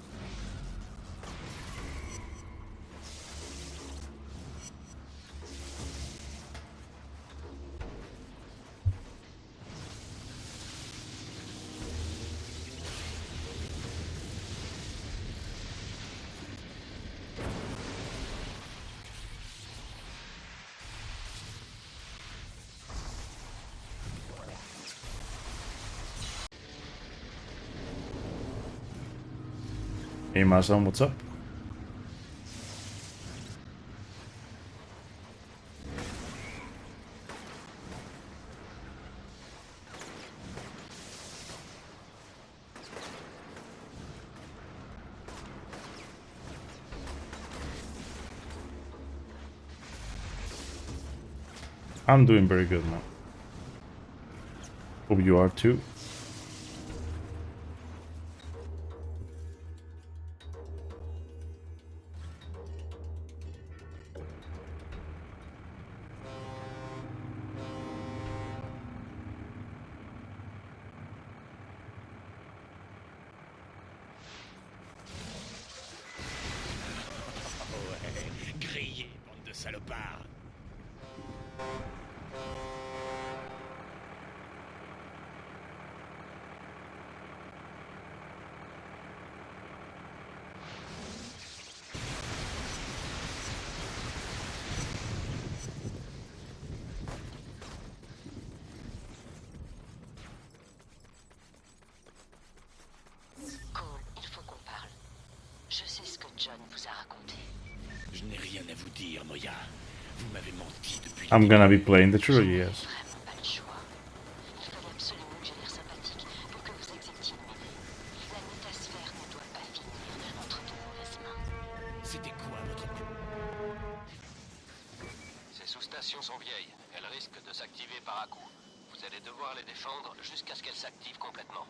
Hey, Mason, what's up? I'm doing very good now. Hope you are too. Ouais, grillé, bande de salopards. Cole, il faut qu'on parle. Je sais ce que John vous a raconté. Je n'ai rien à vous dire, Moya. Vous m'avez menti depuis. I'm gonna be playing the trilogy, yes. Vraiment pas le choix. Il fallait absolument que j'ai l'air sympathique pour que vous acceptiez de m'aider. La métasphère ne doit pas finir entre de mauvaises mains. C'était quoi votre... Ces sous-stations sont vieilles. Elles risquent de s'activer par à coup. Vous allez devoir les défendre jusqu'à ce qu'elles s'activent complètement.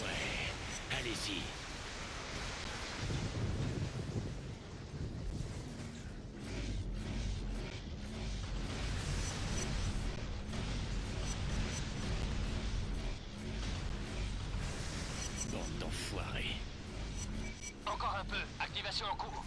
Ouais, allez-y. Bande d'enfoirés. Encore un peu. Activation en cours.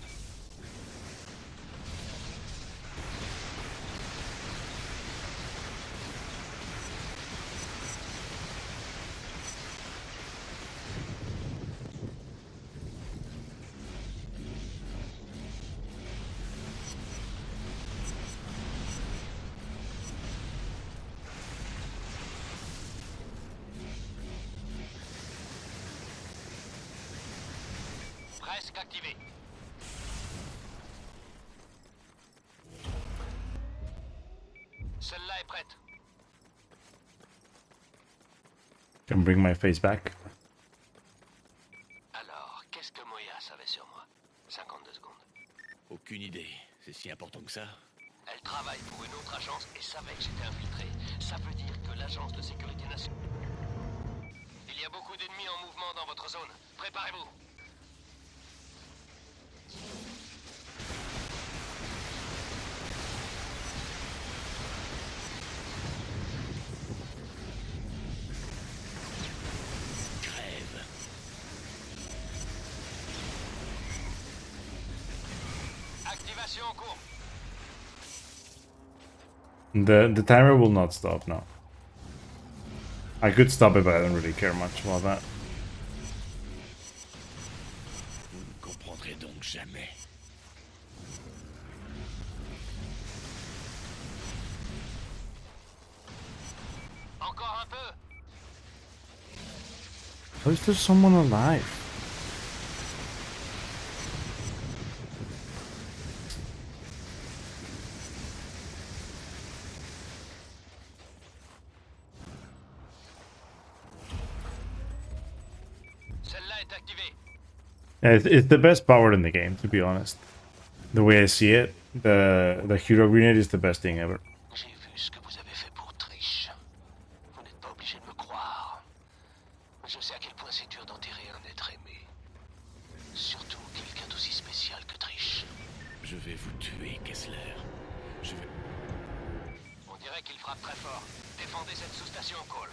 Presque activé. Celle-là est prête. Can bring my face back. Alors, qu'est-ce que Moya savait sur moi? 52 secondes. Aucune idée. C'est si important que ça? Elle travaille pour une autre agence et savait que j'étais infiltré. Ça veut dire que l'agence de sécurité nationale... Il y a beaucoup d'ennemis en mouvement dans votre zone. Préparez-vous. Crève. Activation en cours. The timer will not stop now. I could stop it, but I don't really care much about that. Vous ne comprendrez donc jamais. Encore un peu. How is there someone alive? Celle-là est activée. Yeah, it's the best power in the game, to be honest. The way I see it, the hero grenade is the best thing ever. J'ai vu ce que vous avez fait pour Trish. Vous n'êtes pas obligé de me croire. Je sais à quel point c'est dur d'enterrer un être aimé. Surtout quelqu'un d'aussi spécial que Trish. Je vais vous tuer, Kessler. Je vais... On dirait qu'il frappe très fort. Défendez cette sous-station, Cole.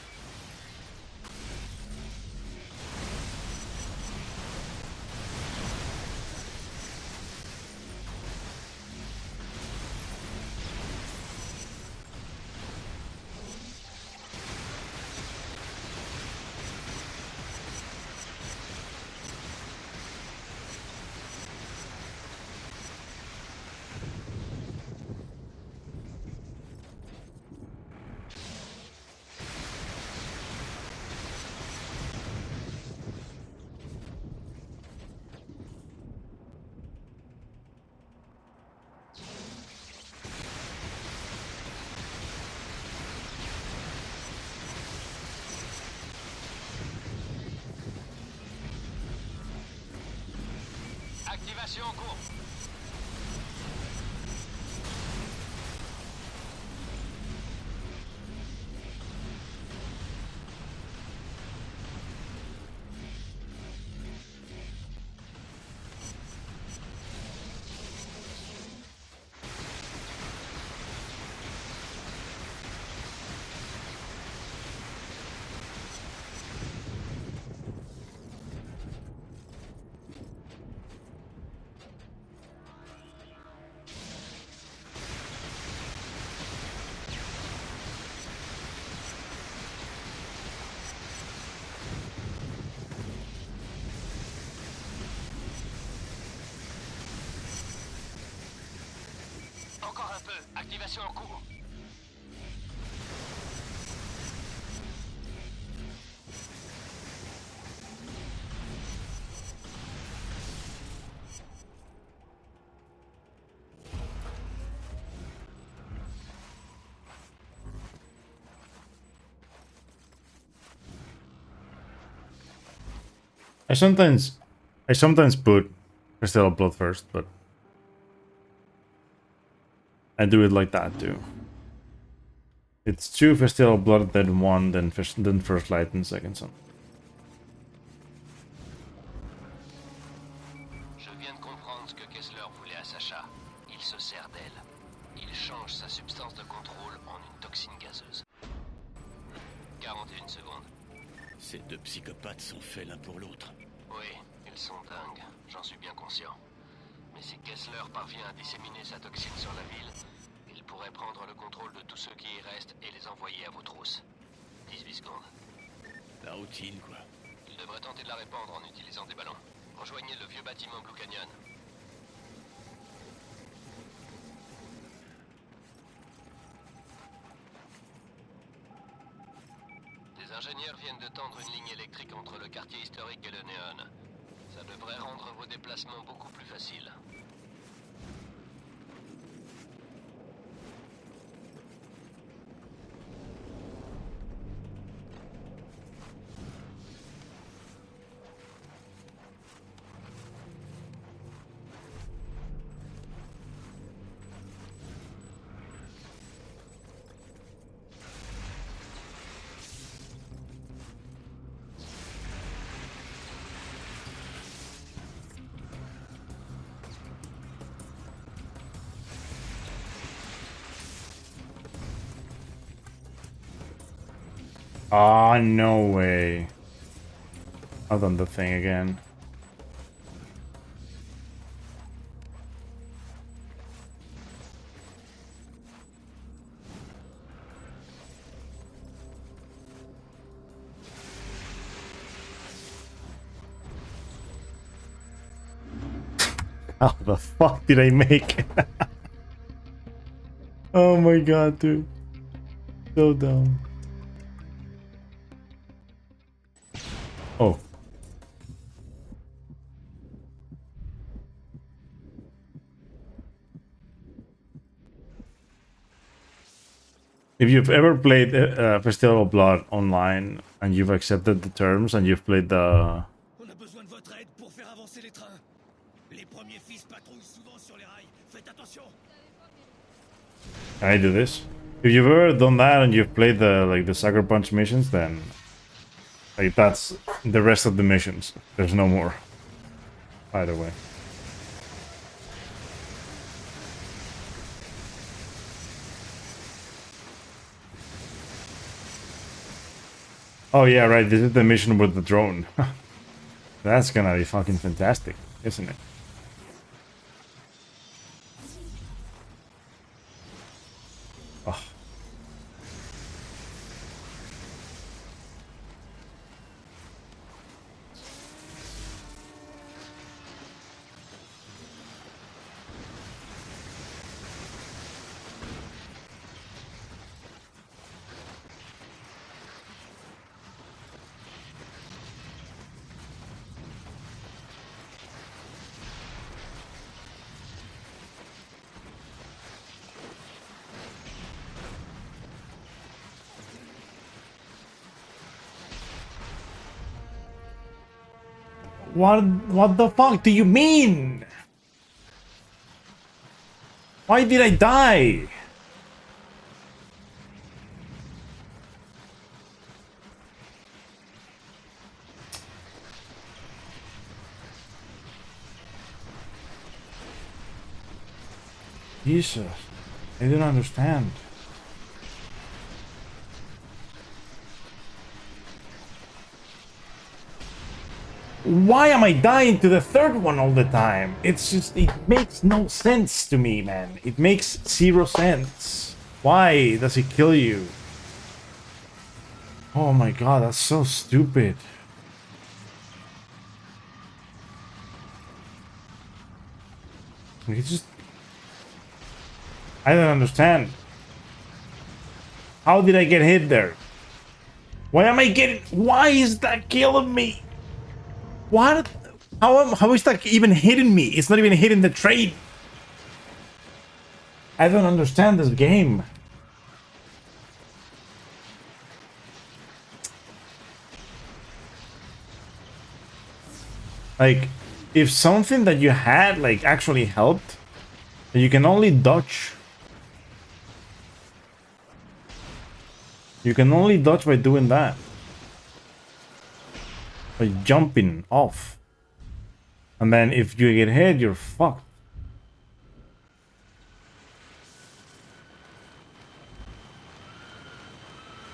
Activation en cours. Encore un peu. Activation en cours. I sometimes put Crystal of Blood first, but I do it like that too. It's 2 Festival of Blood, then 1, then First Light, and Second Sun. Je viens de comprendre ce que Kessler voulait à Sacha. Il se sert d'elle. Il change sa substance de contrôle en une toxine gazeuse. 41 secondes. Ces deux psychopathes sont faits l'un pour l'autre. Oui, ils sont dingues. J'en suis bien conscient. Mais si Kessler parvient à disséminer sa toxine sur la ville, il pourrait prendre le contrôle de tous ceux qui y restent et les envoyer à vos trousses. 18 secondes. La routine, quoi. Il devrait tenter de la répandre en utilisant des ballons. Rejoignez le vieux bâtiment Blue Canyon. Des ingénieurs viennent de tendre une ligne électrique entre le quartier historique et le Néon. Ça devrait rendre vos déplacements beaucoup plus faciles. Ah, no way. I've done the thing again. How the fuck did I make it? Oh my god, dude. So dumb. Oh. If you've ever played Festival of Blood online and you've accepted the terms and you've played the... On a besoin de votre aide pour faire avancer les trains. Les premiers fils patrouillent souvent sur les rails. Faites attention. Can I do this? If you've ever done that and you've played the Sucker Punch missions, then like that's the rest of the missions. There's no more. Either way. Oh yeah, right. This is the mission with the drone. That's gonna be fucking fantastic, isn't it? Oh. What the fuck do you mean? Why did I die? Jesus, I didn't understand. Why am I dying to the third one all the time? It's just, it makes no sense to me, man. It makes zero sense. Why does it kill you? Oh my god, that's so stupid. It's just... I don't understand. How did I get hit there? Why am I getting... Why is that killing me? What? How is that even hitting me? It's not even hitting the train. I don't understand this game. Like, if something that you had, like, actually helped, you can only dodge. You can only dodge by doing that. By jumping off. And then if you get hit, you're fucked.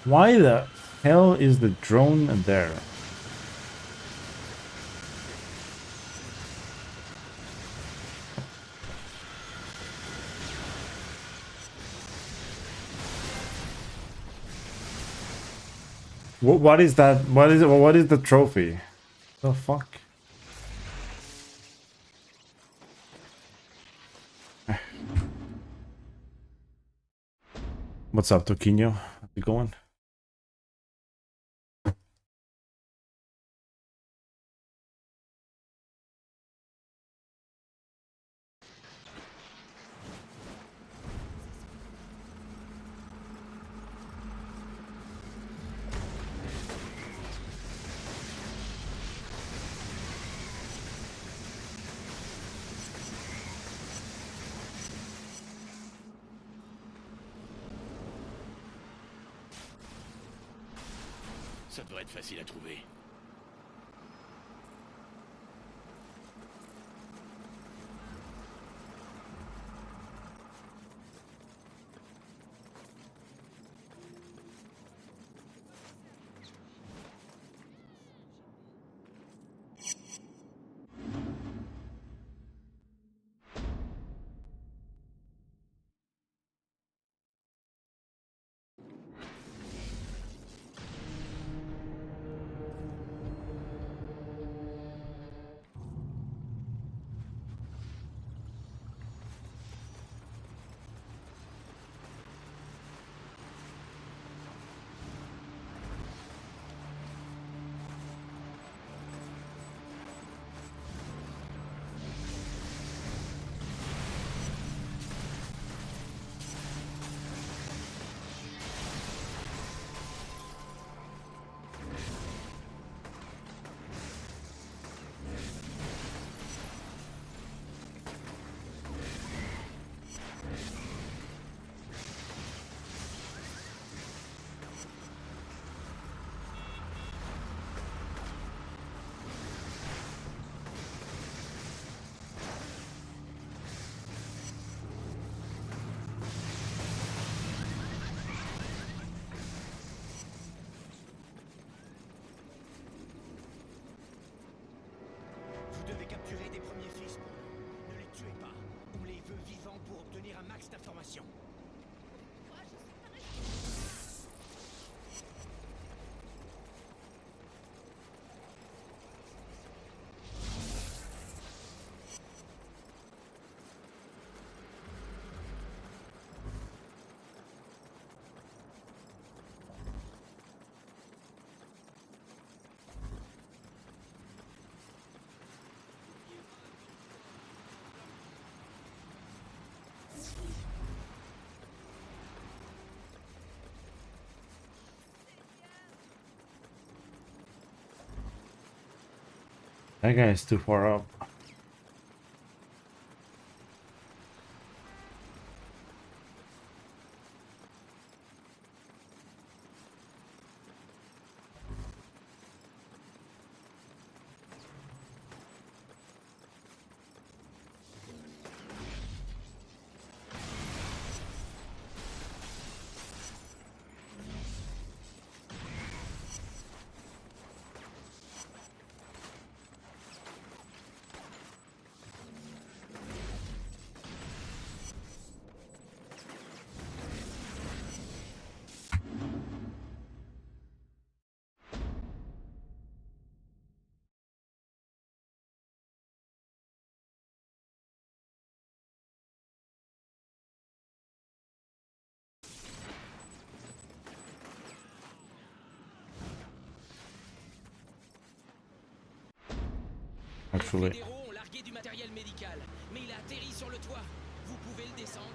Why the hell is the drone there? What is that? What is it? What is the trophy? The fuck? What's up, Toquinho? How's it going? Ça devrait être facile à trouver. Vous devez capturer des premiers fils. Ne les tuez pas. On les veut vivants pour obtenir un max d'informations. That guy is too far up. actually. Les fédéraux ont largué du matériel médical, mais il a atterri sur le toit. Vous pouvez le descendre?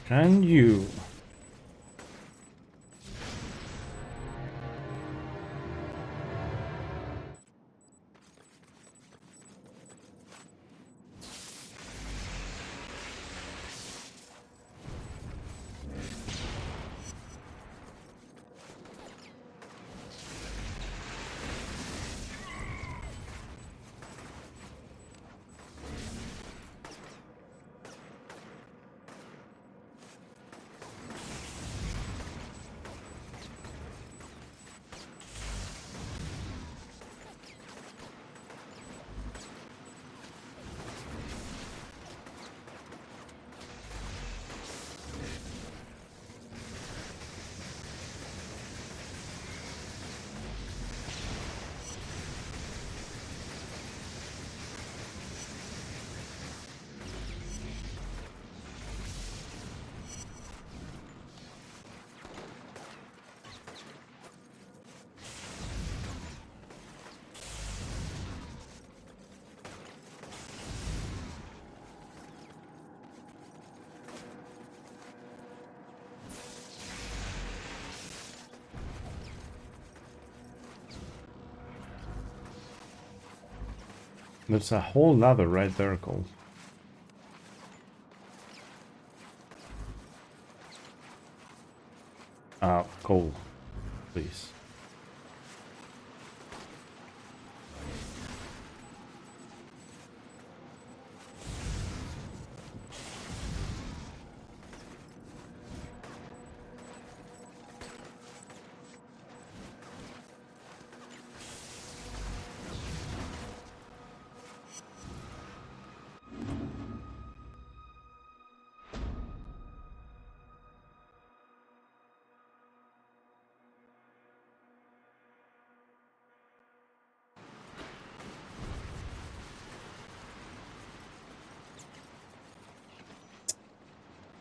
Can you? There's a whole ladder right there, Cole. Cole, please.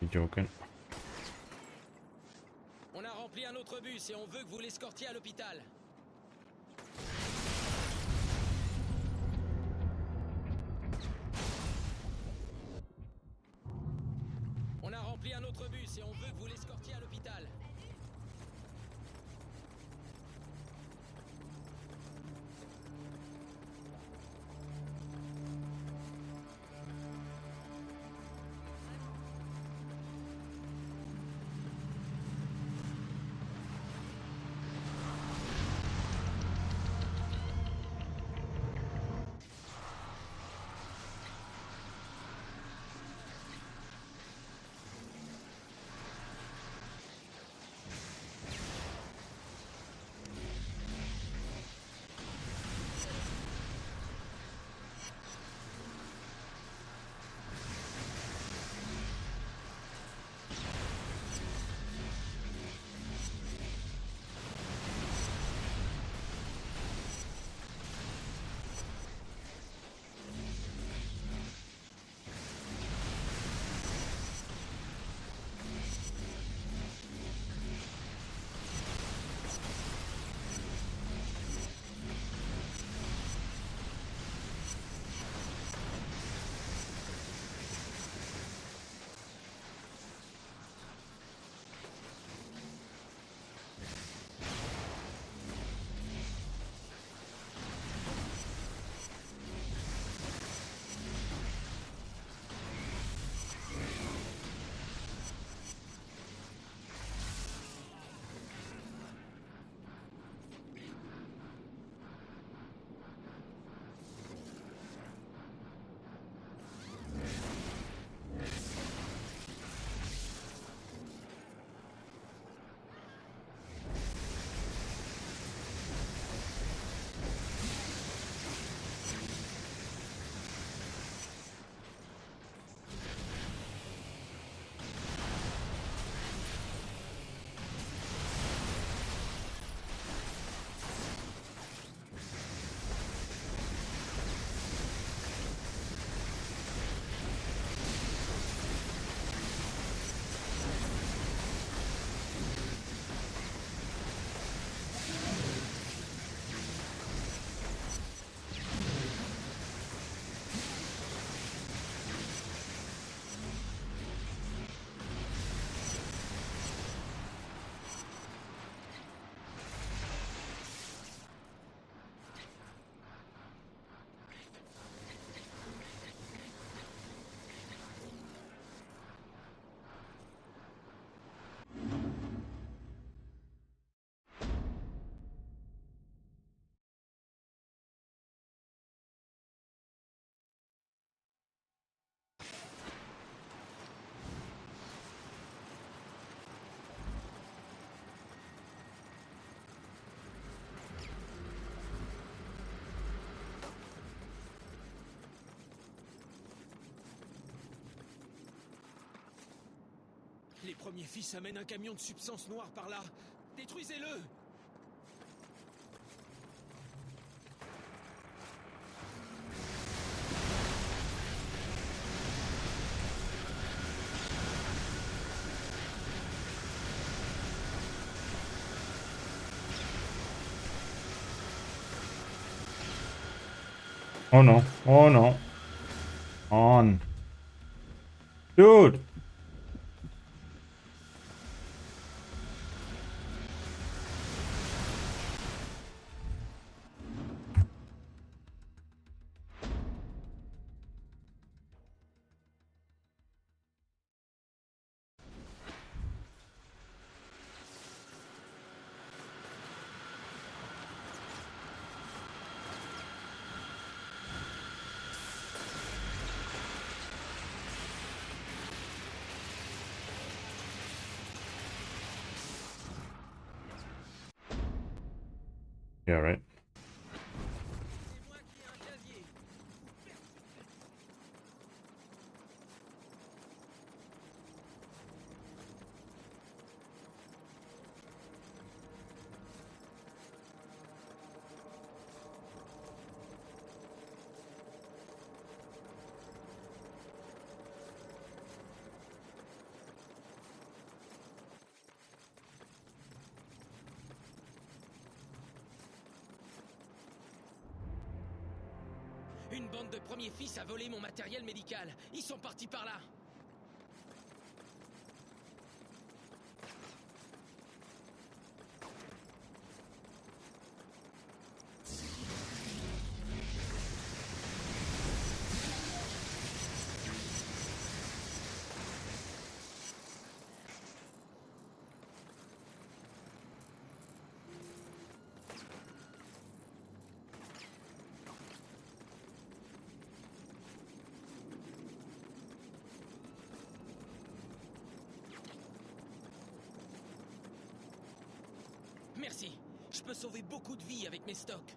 You joking? On a rempli un autre bus et on veut que vous l'escortiez à l'hôpital. On a rempli un autre bus et on veut que vous l'escortiez à l'hôpital. Les premiers fils amènent un camion de substance noire par là. Détruisez-le! Oh no. Oh no. On. Dude! Yeah, right. Une bande de premiers fils a volé mon matériel médical. Ils sont partis par là. Merci. Je peux sauver beaucoup de vies avec mes stocks.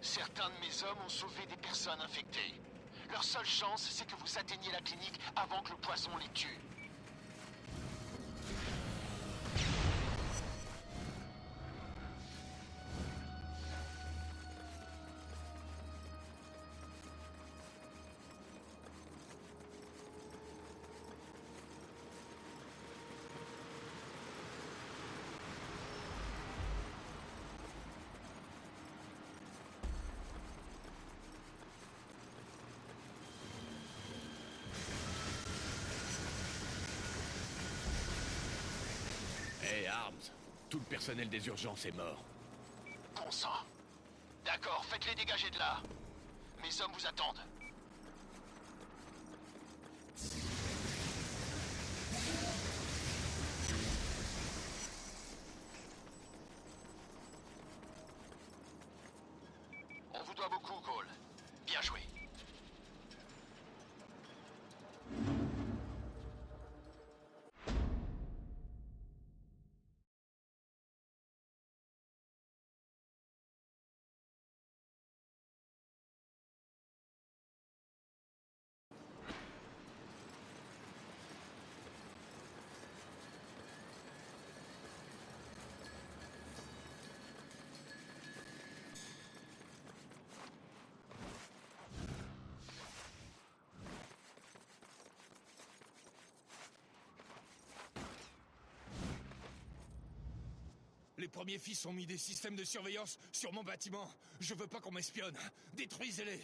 Certains de mes hommes ont sauvé des personnes infectées. Leur seule chance, c'est que vous atteigniez la clinique avant que le poison les tue. Hey, Arms, tout le personnel des urgences est mort. Bon sang. D'accord, faites-les dégager de là. Mes hommes vous attendent. On vous doit beaucoup, Cole. Bien joué. Les premiers fils ont mis des systèmes de surveillance sur mon bâtiment. Je veux pas qu'on m'espionne. Détruisez-les.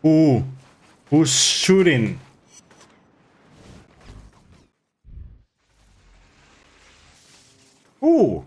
Ooh, who's shooting? Ooh.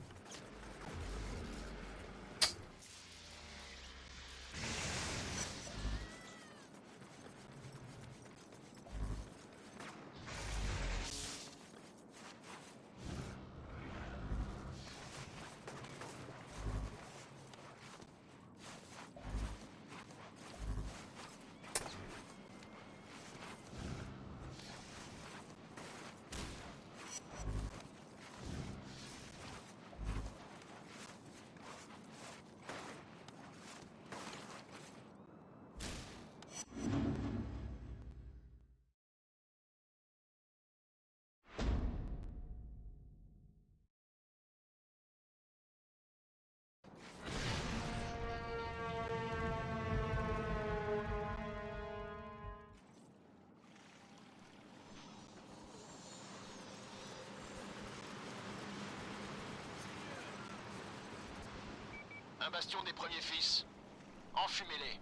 Un bastion des premiers fils. Enfumez-les.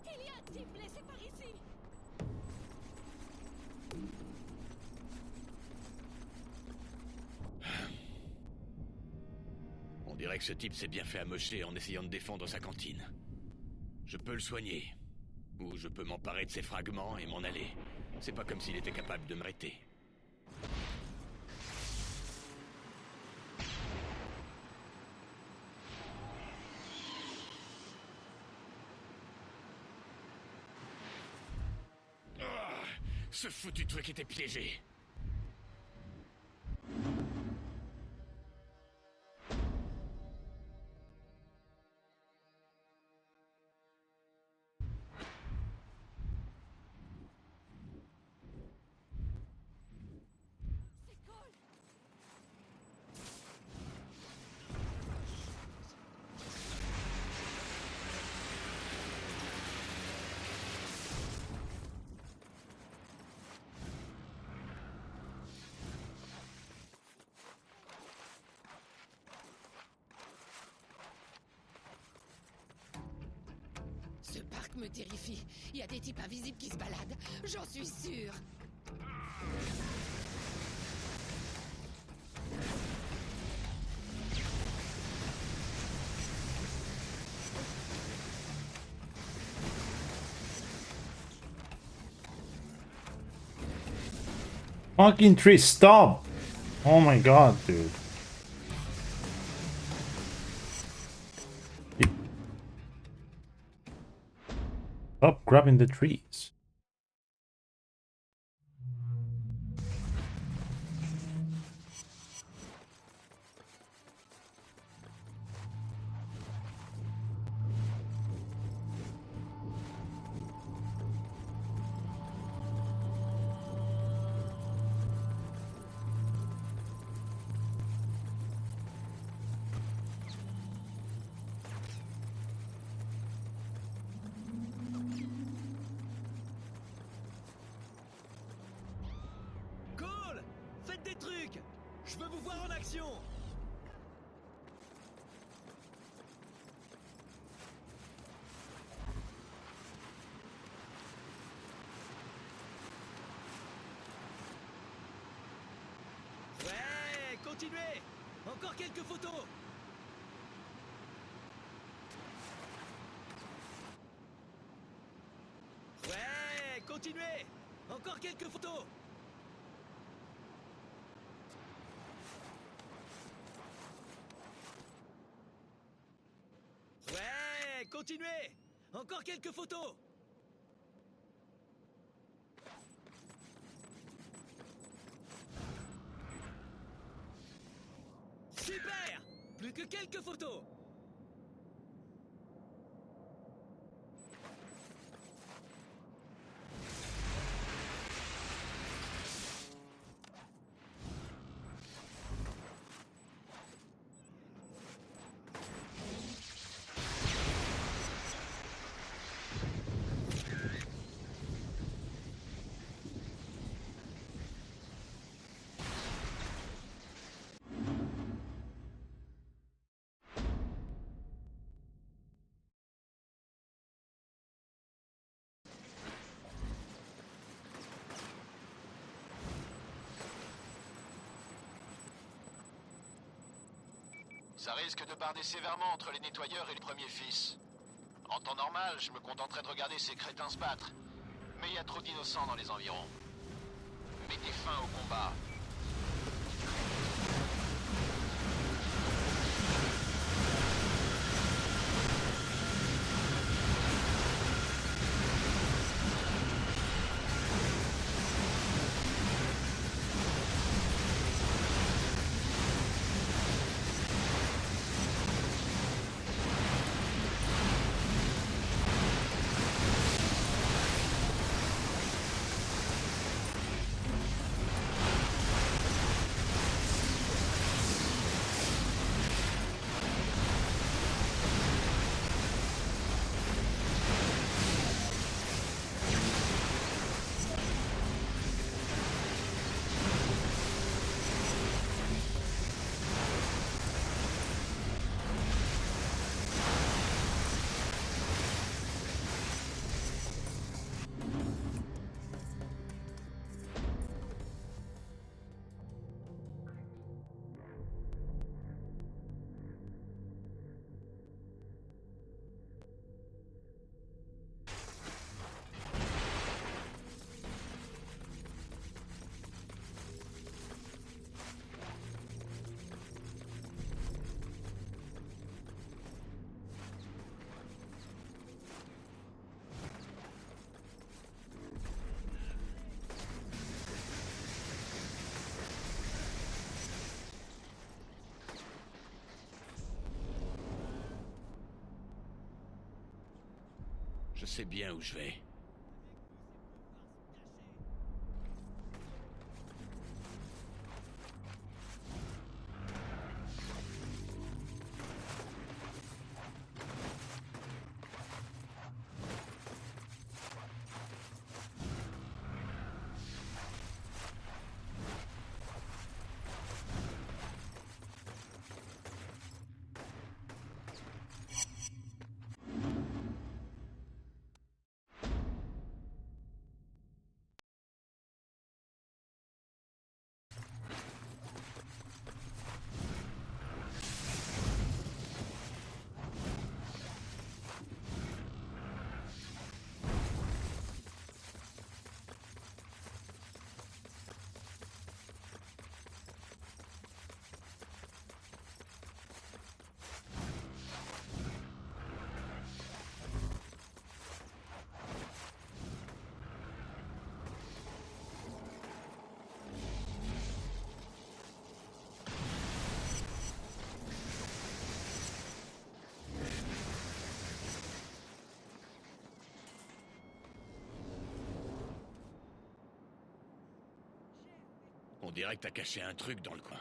Il y a un type blessé par ici. On dirait que ce type s'est bien fait amocher en essayant de défendre sa cantine. Je peux le soigner. Ou je peux m'emparer de ses fragments et m'en aller. C'est pas comme s'il était capable de m'arrêter. Ce foutu truc était piégé. Ce parc me terrifie. Il y a des types invisibles qui se baladent. J'en suis sûre. Fucking tree, stop! Oh my god, dude. Stop grabbing the trees. Je veux vous voir en action. Ouais, continuez. Encore quelques photos. Ouais, continuez. Encore quelques photos. Ouais, continuez. Encore quelques photos. Super. Plus que quelques photos. Ça risque de barder sévèrement entre les nettoyeurs et le premier fils. En temps normal, je me contenterais de regarder ces crétins se battre. Mais il y a trop d'innocents dans les environs. Mettez fin au combat. Je sais bien où je vais. On dirait que t'as caché un truc dans le coin.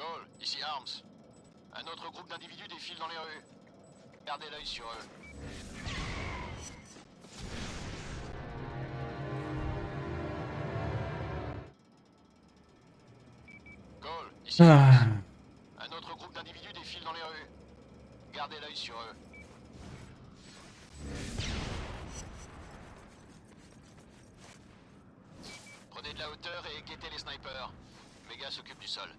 Cole, ici Arms. Un autre groupe d'individus défile dans les rues. Gardez l'œil sur eux. Cole, ici Arms. Un autre groupe d'individus défile dans les rues. Gardez l'œil sur eux. Prenez de la hauteur et guettez les snipers. Vega s'occupe du sol.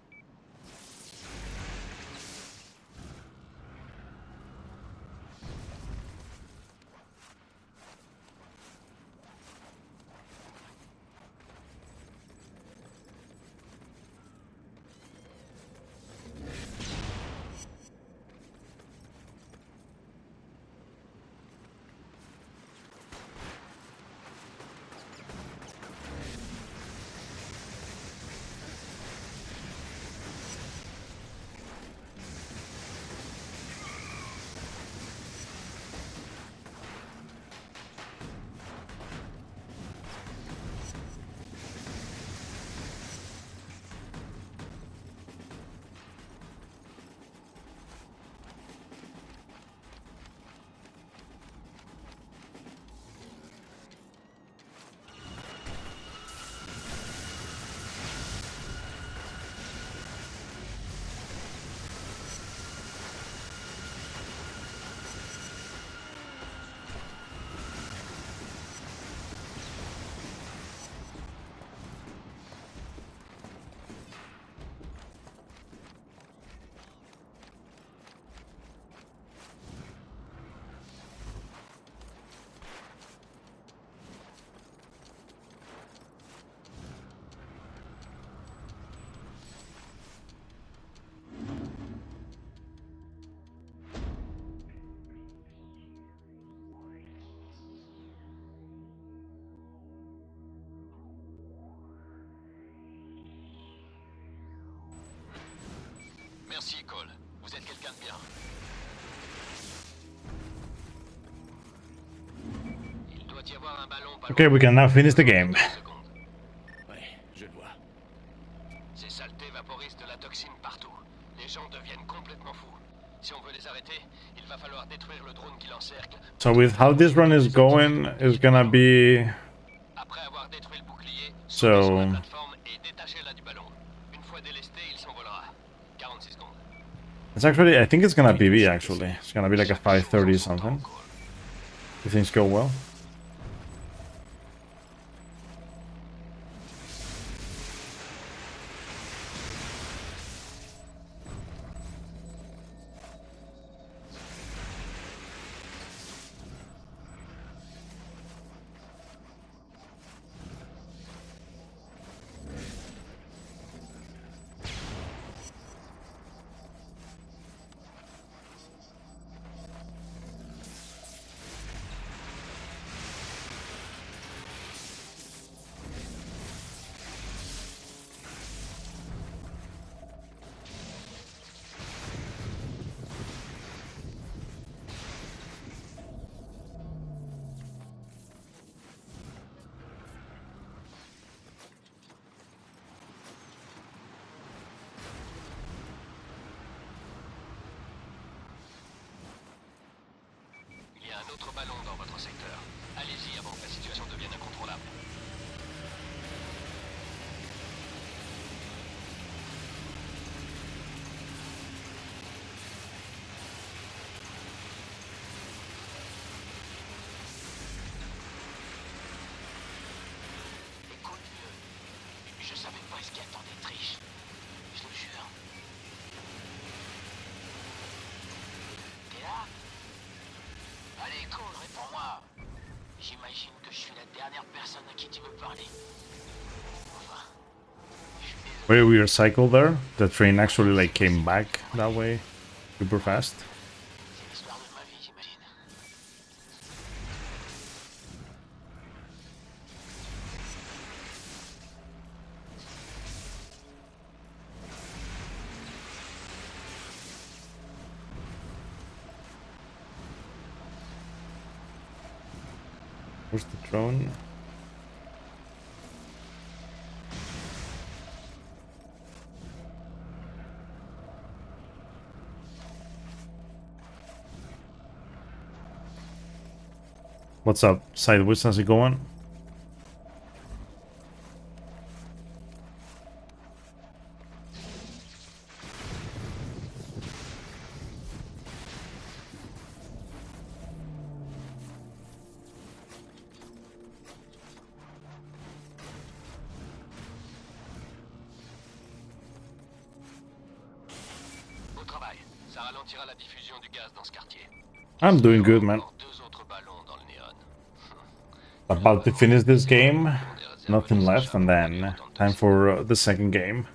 Merci, Cole. Vous êtes quelqu'un de bien. Il doit y avoir un ballon pas Okay, we can now finish the game. Ouais, je le vois. Ces saletés vaporisent de la toxine partout. Les gens deviennent complètement fous. Si on veut les arrêter, il va falloir détruire le drone qui l'encercle. So with how this run is going, it's gonna be... Après avoir détruit le bouclier, So... sur la plateforme et détachez-la du ballon. Une fois délesté, il s'envolera. 46 secondes. It's actually, I think it's gonna PB actually. It's gonna be like a 5:30 something. If things go well. Il y a un autre ballon dans votre secteur. Allez-y avant que la situation devienne incontrôlable. Écoute, vieux, je savais pas ce qui attendait Trish. Je le jure. T'es là? Allez, Cole, réponds-moi. J'imagine que je suis la dernière dernière personne à qui tu veux parler. Very weird cycle there. The train actually like came back that way super fast. Where's the drone? What's up, Sideways? How's it going? Au travail, ça ralentira la diffusion du gaz dans ce quartier. I'm doing good, man. About to finish this game. Nothing left, and then time for the second game.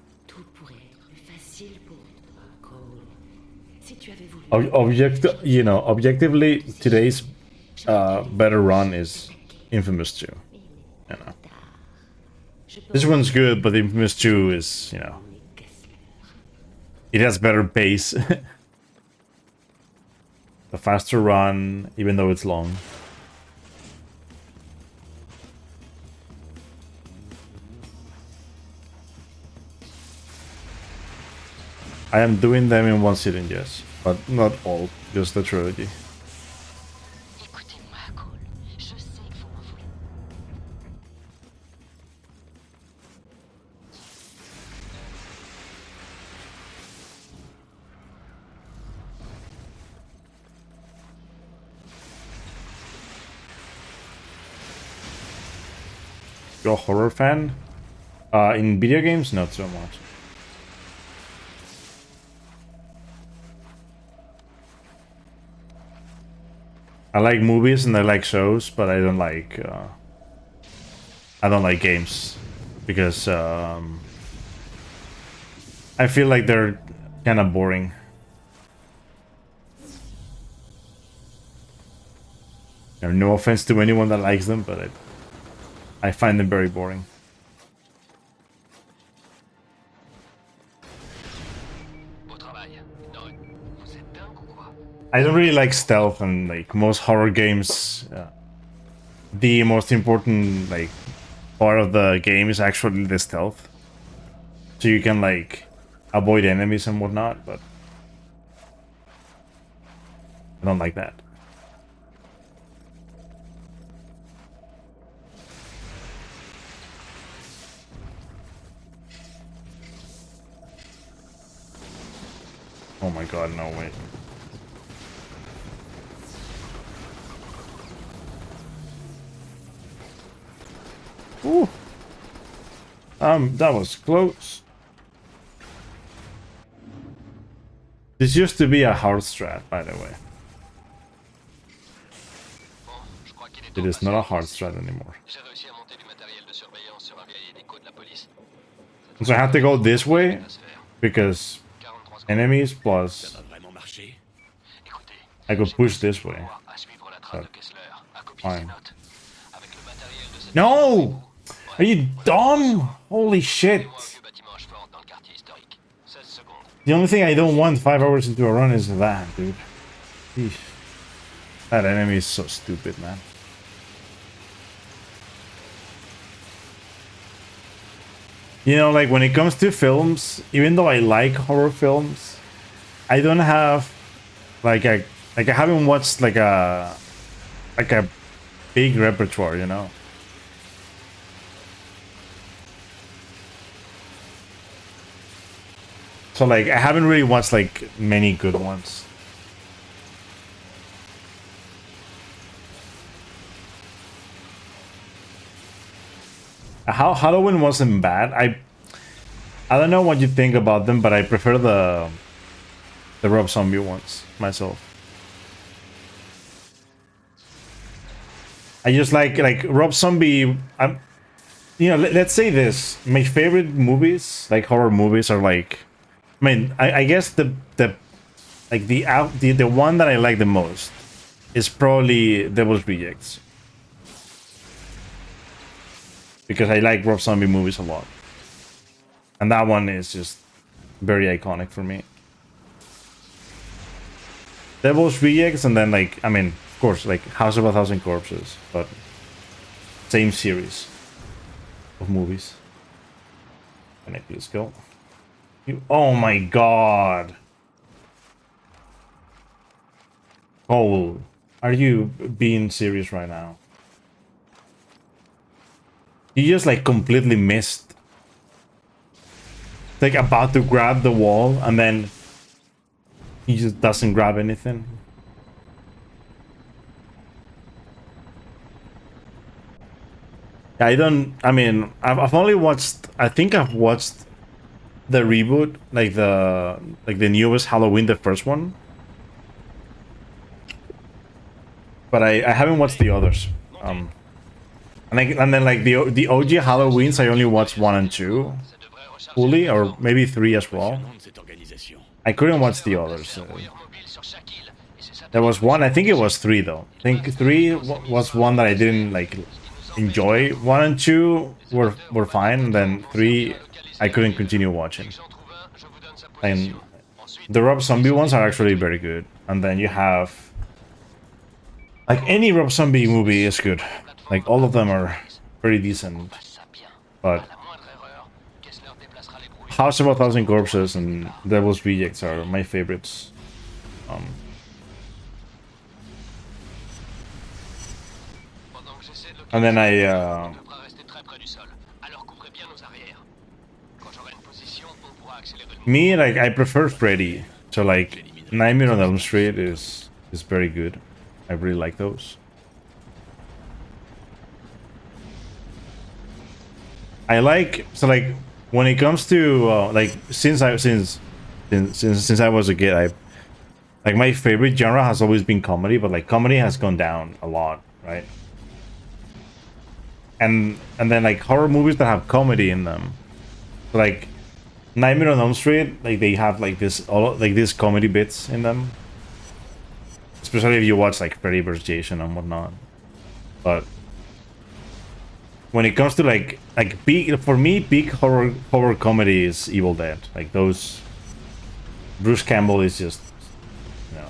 Objectively, today's better run is Infamous 2. You know, this one's good, but Infamous 2 is, you know, it has better pace. The faster run, even though it's long. I am doing them in one sitting, yes, but not all, just the trilogy. You're a horror fan? In video games, not so much. I like movies and I like shows, but I don't like games because I feel like they're kind of boring. No offense to anyone that likes them, but I find them very boring. I don't really like stealth, and like most horror games, the most important like part of the game is actually the stealth. So you can like avoid enemies and whatnot, but I don't like that. Oh my god, no way. Ooh. That was close. This used to be a hard strat, by the way. It is not a hard strat anymore. So I have to go this way because enemies plus I could push this way. But fine. No! Are you dumb? Holy shit. The only thing I don't want 5 hours into a run is that, dude. Eesh. That enemy is so stupid, man. You know, like when it comes to films, even though I like horror films, I don't have like I haven't watched like a big repertoire, you know. So like I haven't really watched like many good ones. Halloween wasn't bad. I don't know what you think about them, but I prefer the Rob Zombie ones myself. I just like Rob Zombie. You know, let's say this. My favorite movies, like horror movies, are like, I mean, I guess the one that I like the most is probably Devil's Rejects, because I like Rob Zombie movies a lot, and that one is just very iconic for me. Devil's Rejects, and then like, I mean, of course, like House of a Thousand Corpses, but same series of movies. Can I please go? Oh my god. Cole, are you being serious right now? You just like completely missed. Like about to grab the wall and then he just doesn't grab anything. I mean, I've only watched, I think I've watched the reboot, like the newest Halloween, the first one. But I haven't watched the others. And then like the OG Halloweens, I only watched 1 and 2 fully, or maybe 3 as well. I couldn't watch the others. There was one, I think it was 3 though. I think 3 was one that I didn't like enjoy. 1 and 2 were fine, and then 3 I couldn't continue watching. And the Rob Zombie ones are actually very good. And then you have like any Rob Zombie movie is good. Like all of them are pretty decent. But House of a Thousand Corpses and Devil's Rejects are my favorites. And then me, like, I prefer Freddy. So like Nightmare on Elm Street is very good. I really like those. I like, so like when it comes to like since I was a kid, like my favorite genre has always been comedy, but like comedy has gone down a lot, right? And then like horror movies that have comedy in them, like Nightmare on Elm Street, like they have like these comedy bits in them, especially if you watch like Freddy vs. Jason and whatnot. But when it comes to like big, for me, big horror comedy is Evil Dead. Like those, Bruce Campbell is just, you know,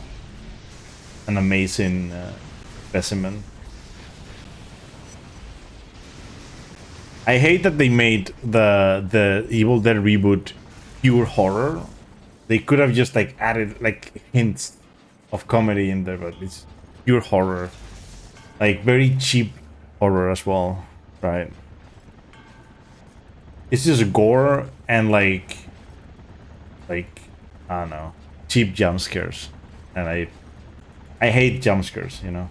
an amazing specimen. I hate that they made the Evil Dead reboot pure horror. They could have just like added like hints of comedy in there, but it's pure horror. Like very cheap horror as well, right? It's just gore and like I don't know, cheap jump scares. And I hate jump scares, you know.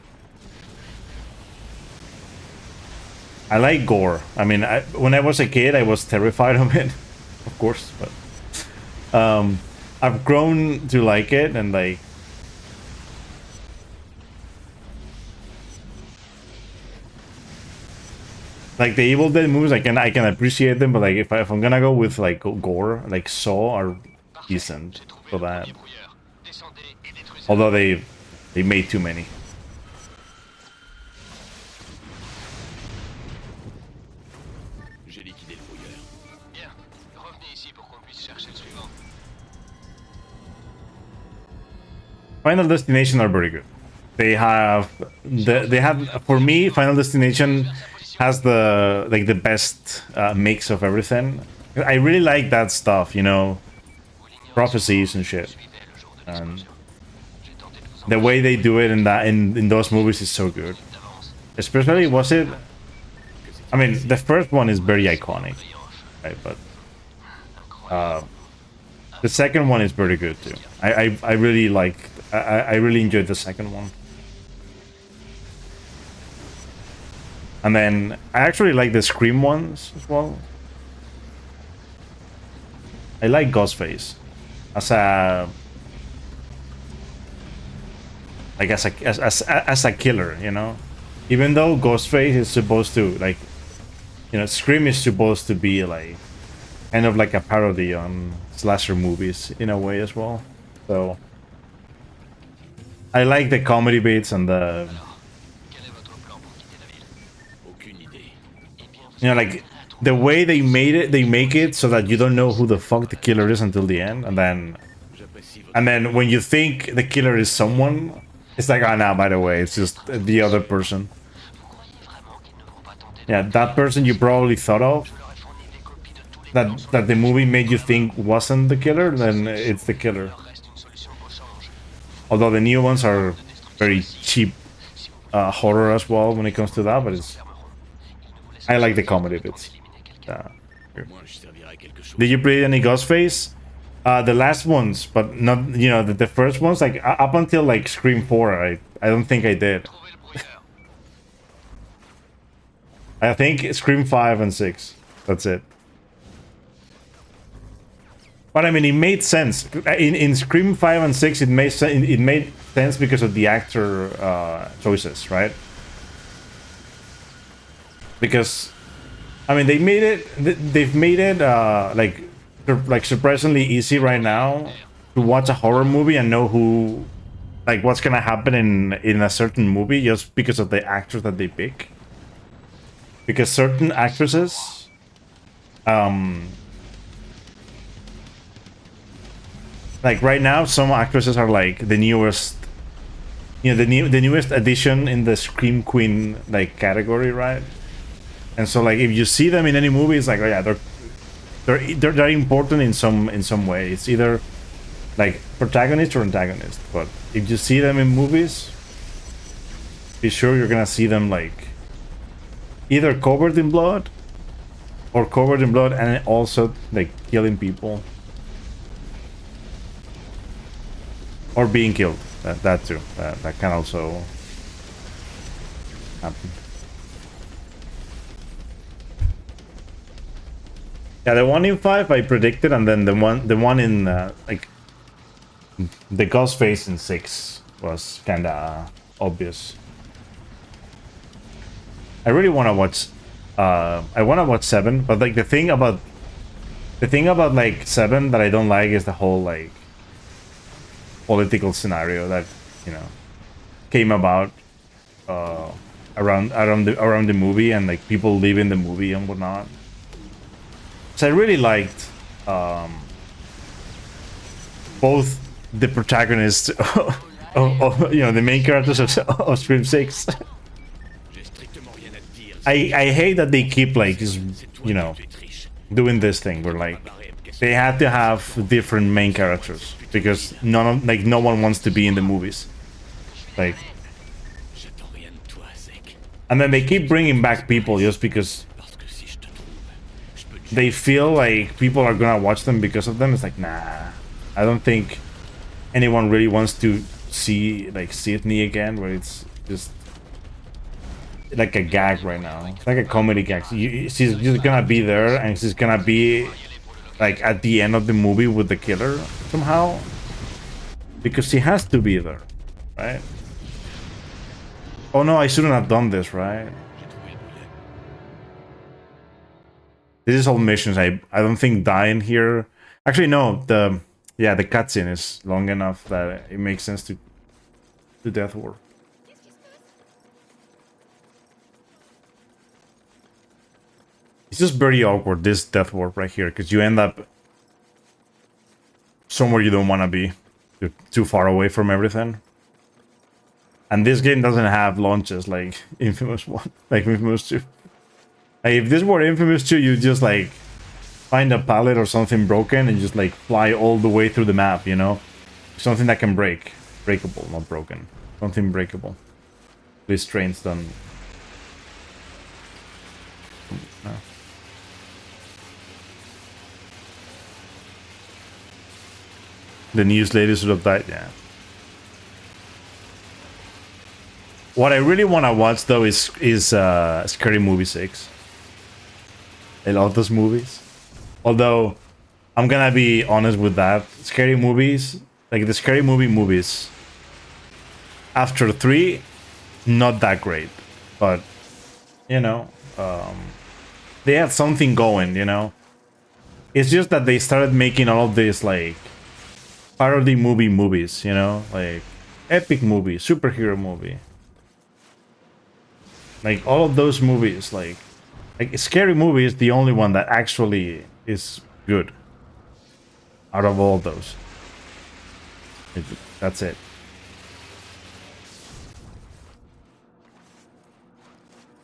I like gore. I mean, when I was a kid, I was terrified of it, of course. But I've grown to like it, and like the Evil Dead movies, I can appreciate them. But like if I'm gonna go with like gore, like Saw are decent for that. Although they made too many. Final Destination are very good. They have for me, Final Destination has the best mix of everything. I really like that stuff, you know, prophecies and shit. And the way they do it in those movies is so good. Especially, was it? I mean, the first one is very iconic, right? But the second one is very good too. I really like. I really enjoyed the second one. And then I actually like the Scream ones as well. I like Ghostface as a killer, you know. even though Ghostface is supposed to, like, you know, Scream is supposed to be like kind of like a parody on slasher movies in a way as well. So I like the comedy bits and the, you know, like the way they made it, they make it so that you don't know who the fuck the killer is until the end, and then when you think the killer is someone, it's like, oh no, by the way, it's just the other person. Yeah, that person you probably thought of, that the movie made you think wasn't the killer, then it's the killer. Although the new ones are very cheap horror as well when it comes to that, but it's, I like the comedy bits. Did you play any Ghostface? The last ones, but not, you know, the first ones, like up until like Scream 4, I don't think I did. I think Scream 5 and 6. That's it. But I mean, it made sense. In Scream 5 and 6, it made sense because of the actor choices, right? Because, I mean, they've made it like surprisingly easy right now to watch a horror movie and know who, like, what's gonna happen in a certain movie just because of the actors that they pick. Because certain actresses, like right now, some actresses are like the newest, you know, the newest addition in the Scream Queen like category, right? And so like if you see them in any movie, it's like, oh yeah, they're important in some way. It's either like protagonist or antagonist. But if you see them in movies, be sure you're gonna see them like either covered in blood and also like killing people or being killed. That too. That can also happen. Yeah, the one in 5 I predicted, and then the one in like the Ghostface in 6 was kinda obvious. I really want to watch. I want to watch 7, but like the thing about like 7 that I don't like is the whole like political scenario that, you know, came about around the movie, and like people leaving the movie and whatnot. So I really liked both the protagonists of you know, the main characters of Scream 6. I hate that they keep like just, you know, doing this thing where like they had to have different main characters because no one wants to be in the movies, like, and then they keep bringing back people just because they feel like people are gonna watch them because of them. It's like, nah, I don't think anyone really wants to see like Sydney again, where it's just like a gag right now. It's like a comedy gag. She's just gonna be there, and she's gonna be like at the end of the movie with the killer somehow, because she has to be there, right? Oh no, I shouldn't have done this, right? This is all missions. I don't think dying here. Actually, no. The cutscene is long enough that it makes sense to do death warp. It's just very awkward, this death warp right here, because you end up somewhere you don't want to be. You're too far away from everything. And this game doesn't have launches like Infamous 1, like Infamous 2. Like, if this were Infamous 2, you just like find a pallet or something broken and just like fly all the way through the map, you know? Something that can break. Breakable, not broken. Something breakable. These trains don't... No. The news lady should have died, yeah. What I really want to watch though is Scary Movie 6. I love those movies. Although, I'm gonna be honest with that. Scary movies, like the Scary Movie movies, after 3, not that great. but you know, they had something going, you know. It's just that they started making all of these like parody movies, you know, like epic movie, superhero movie, like all of those movies, like Scary Movie is the only one that actually is good out of all those. That's it.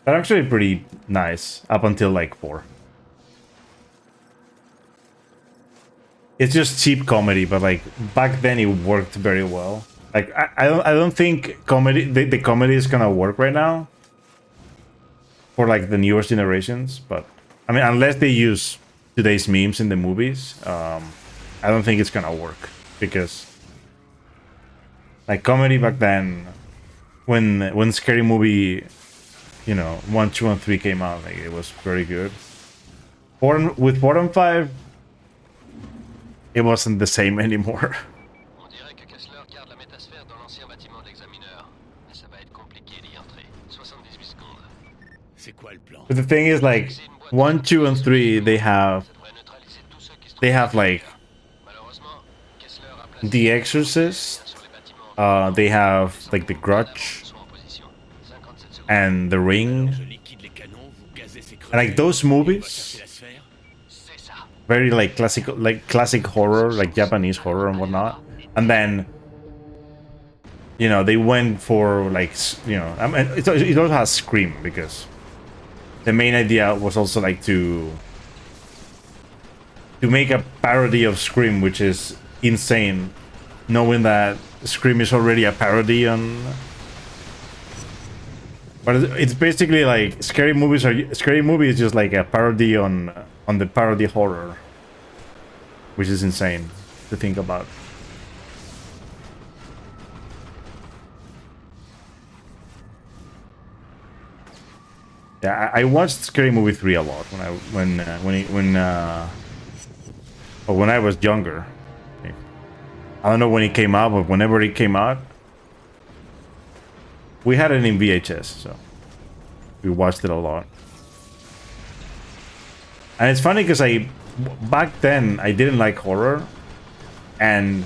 They're actually pretty nice up until like 4. It's just cheap comedy, but like back then it worked very well. Like I don't think comedy the comedy is gonna work right now for like the newer generations, but I mean unless they use today's memes in the movies, I don't think it's gonna work because like comedy back then when Scary Movie, you know, 1, 2, and 3 came out, like it was very good. With 4 and 5, it wasn't the same anymore. On dirait que Kessler garde la métasphère dans l'ancien bâtiment de l'examineur. Mais ça va être compliqué d'y entrer. 78 secondes. C'est quoi le plan? But the thing is, like 1, 2, and 3, they have like The Exorcist. They have like The Grudge and The Ring. And like those movies, very like classic horror, like Japanese horror and whatnot. And then, you know, they went for like, you know, I mean, it also has Scream because the main idea was also like to make a parody of Scream, which is insane, knowing that Scream is already a parody on. But it's basically like Scary Movie is just like a parody on the parody horror, which is insane to think about. Yeah, I watched Scary Movie 3 a lot when I was younger. I don't know when it came out, but whenever it came out, we had it in VHS, so we watched it a lot. And it's funny because back then I didn't like horror, and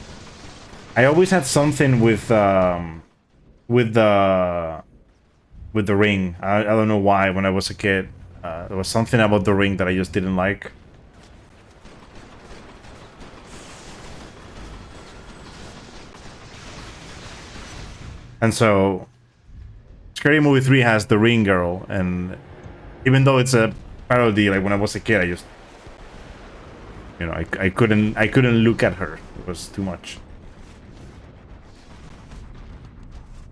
I always had something with the Ring. I don't know why. When I was a kid, there was something about the Ring that I just didn't like. And so Scary Movie 3 has the Ring girl, and even though it's a parody, like when I was a kid, I just, you know, I couldn't look at her. It was too much.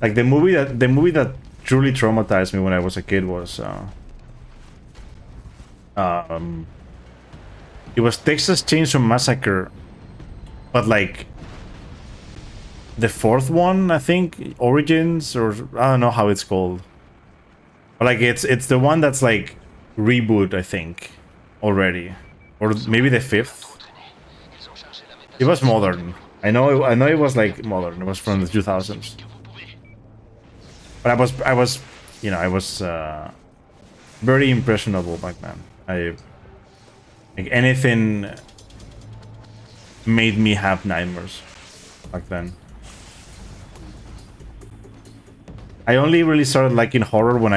Like the movie that truly traumatized me when I was a kid was it was Texas Chainsaw Massacre, but like the 4th one, I think, Origins, or I don't know how it's called. But like it's the one that's like reboot, I think, already, or maybe the 5th. It was modern. I know it was like modern. It was from the 2000s. But I was, you know, I was very impressionable back then. Like anything made me have nightmares back then. I only really started liking horror when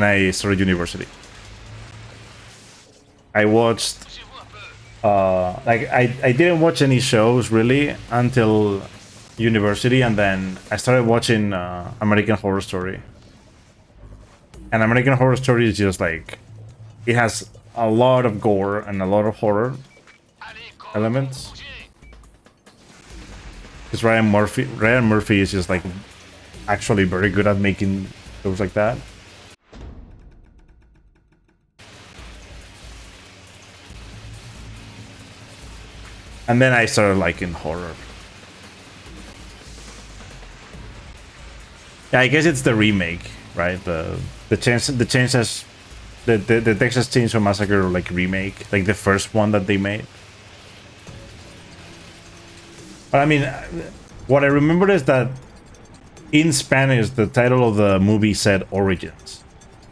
I started university. I watched like I didn't watch any shows really until university, and then I started watching American Horror Story. And American Horror Story is just like, it has a lot of gore and a lot of horror elements. Because Ryan Murphy is just like actually very good at making shows like that. And then I started liking horror. Yeah, I guess it's the remake, right? The Texas Chainsaw Massacre like remake, like the first one that they made. But I mean, what I remember is that in Spanish, the title of the movie said Origins.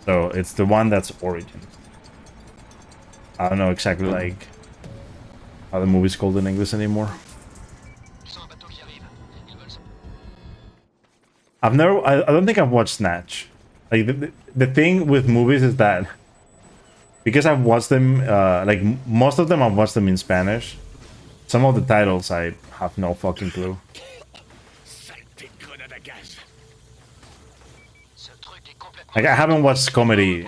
So it's the one that's Origins. I don't know exactly like how the movie's called in English anymore. I don't think I've watched Snatch. Like the thing with movies is that because I've watched them, like most of them I've watched them in Spanish. Some of the titles I have no fucking clue. Like I haven't watched comedy,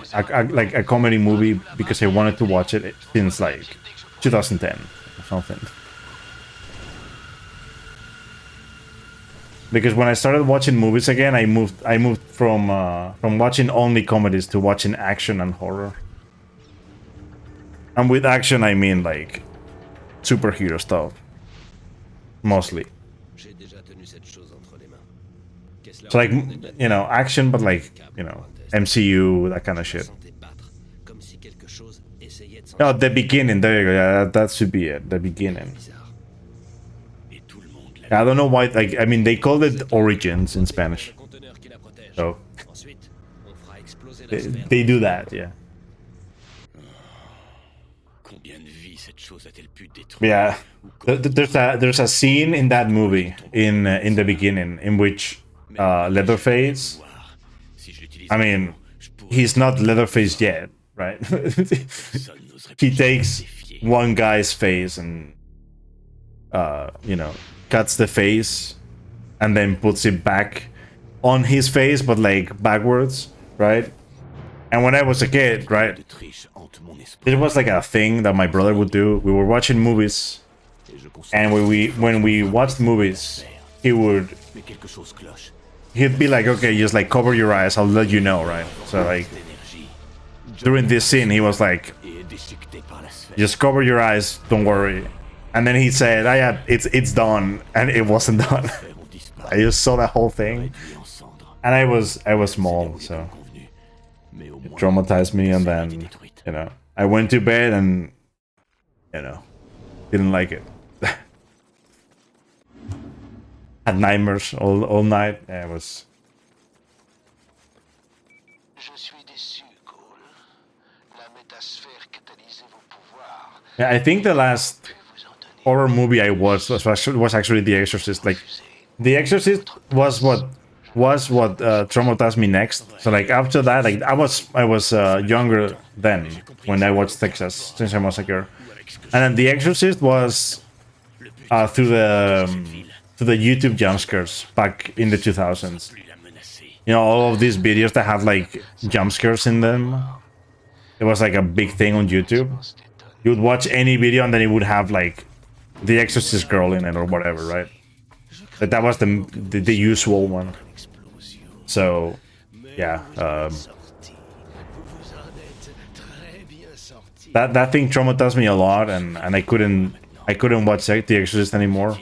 like a comedy movie because I wanted to watch it since like 2010 or something. Because when I started watching movies again, I moved from watching only comedies to watching action and horror. And with action, I mean like superhero stuff, mostly. So like, you know, action, but like, you know, MCU, that kind of shit. Oh, the beginning. There you go. Yeah, that should be it. The beginning. I don't know why. Like, I mean, they called it Origins in Spanish. So they do that, yeah. Yeah, there's a scene in that movie in the beginning in which Leatherface. I mean, he's not Leatherface yet, right? He takes one guy's face and you know, cuts the face and then puts it back on his face, but like backwards, right? And when I was a kid, right, it was like a thing that my brother would do. We were watching movies, and when we watched movies, he'd be like, okay, just like cover your eyes, I'll let you know, right? So like during this scene, he was like, just cover your eyes, don't worry. And then he said, "Ah, yeah, it's done," and it wasn't done. I just saw that whole thing, and I was small, so it traumatized me. And then, you know, I went to bed and, you know, didn't like it. Had nightmares all night. Yeah, it was. Yeah, I think the last horror movie I watched was actually The Exorcist. Like, The Exorcist was what traumatized me next. So like after that, like I was younger then when I watched Texas Chainsaw Massacre, and then The Exorcist was through the YouTube jump scares back in the 2000s. You know, all of these videos that have like jump scares in them. It was like a big thing on YouTube. You would watch any video and then it would have like The Exorcist girl in it or whatever, right? But that was the usual one. So, yeah. That thing traumatized me a lot, and I couldn't watch The Exorcist anymore.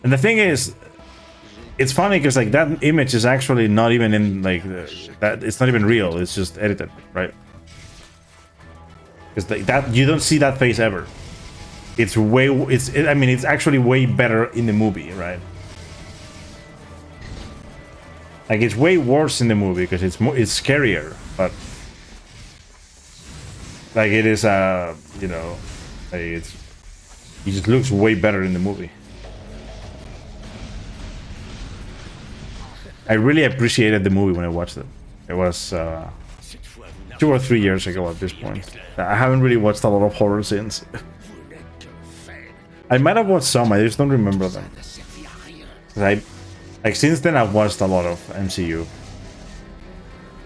And the thing is, it's funny because like that image is actually not even in like that. It's not even real. It's just edited, right? Because like that, you don't see that face ever. It's way. I mean, it's actually way better in the movie, right? Like it's way worse in the movie because it's scarier, but like it is you know, like it just looks way better in the movie. I really appreciated the movie when I watched it. It was 2 or 3 years ago at this point. I haven't really watched a lot of horror since. I might have watched some, I just don't remember them. Like since then I've watched a lot of MCU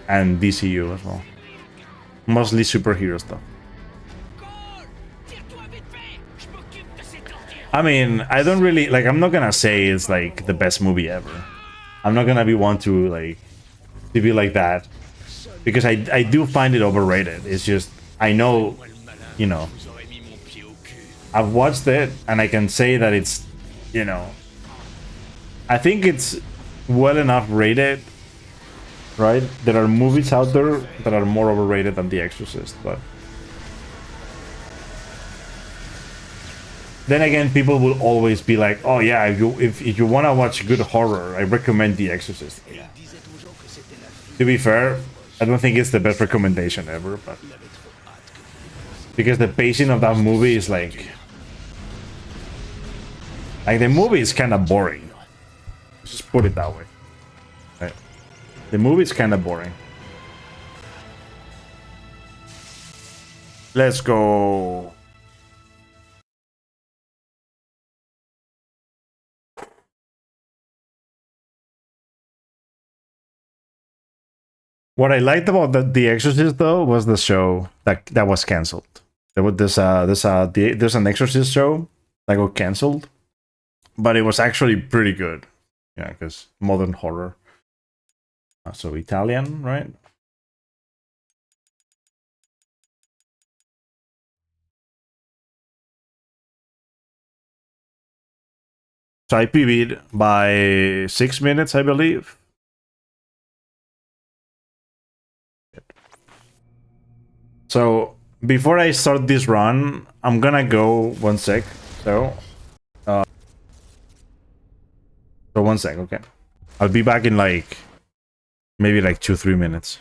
and DCU as well. Mostly superhero stuff. I mean, I don't really like, I'm not gonna say it's like the best movie ever. I'm not gonna be one to be like that, because I do find it overrated. It's just, I know, you know, I've watched it and I can say that it's, you know, I think it's well enough rated, right? There are movies out there that are more overrated than The Exorcist, but then again, people will always be like, "Oh yeah, if you want to watch good horror, I recommend The Exorcist." Yeah. To be fair, I don't think it's the best recommendation ever, but because the pacing of that movie is like the movie is kind of boring. Just put it that way. Right. The movie is kind of boring. Let's go. What I liked about the Exorcist though was the show that was canceled. There's an Exorcist show that got canceled, but it was actually pretty good. Yeah, because modern horror. So Italian, right? So I PB'd by 6 minutes, I believe. So before I start this run, I'm gonna go 1 sec. So 1 sec, okay. I'll be back in like maybe like 2-3 minutes.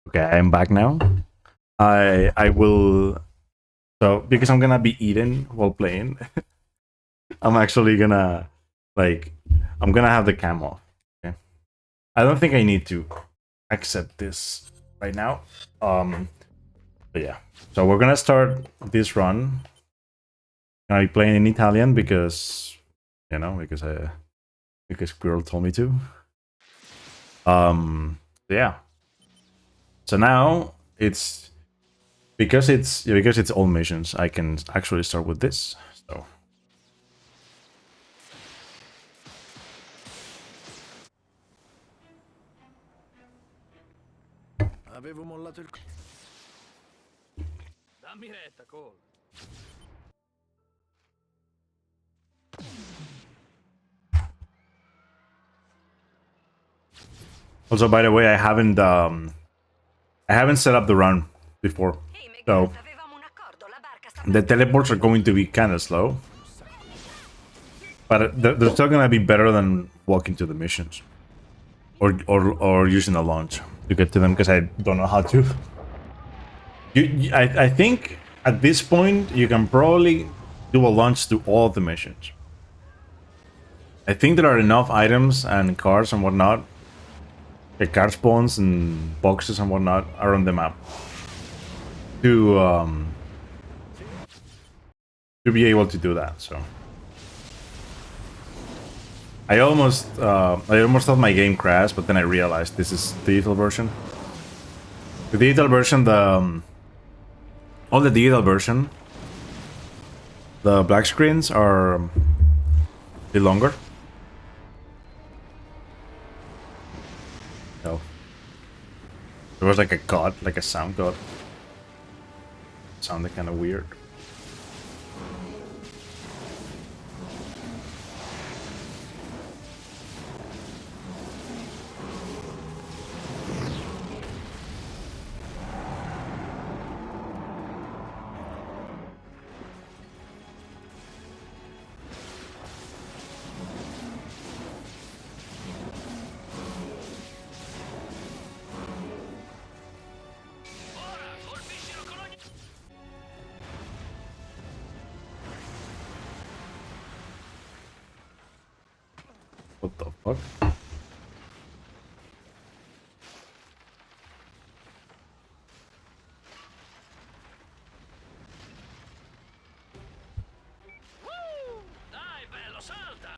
Okay, I'm back now. I will. So because I'm gonna be eating while playing, I'm actually gonna I'm gonna have the cam off. Okay. I don't think I need to accept this right now. But yeah. So we're gonna start this run. I'm gonna be playing in Italian because because Squirrel told me to. Yeah. So now it's because it's all missions, I can actually start with this. So Avevo mollato il... Dammi retta, Cole. also, by the way, I haven't set up the run before, so the teleports are going to be kind of slow, but they're still gonna be better than walking to the missions or using a launch to get to them, because I don't know how to. I think at this point you can probably do a launch to all of the missions. I think there are enough items and cars and whatnot, the car spawns and boxes and whatnot are on the map to be able to do that. So I almost thought my game crashed, but then I realized this is the digital version. The digital version, all the digital version, the black screens are a bit longer. No. There was like a god, like a sound god. It sounded kind of weird. What the fuck? Dai, bello, salta!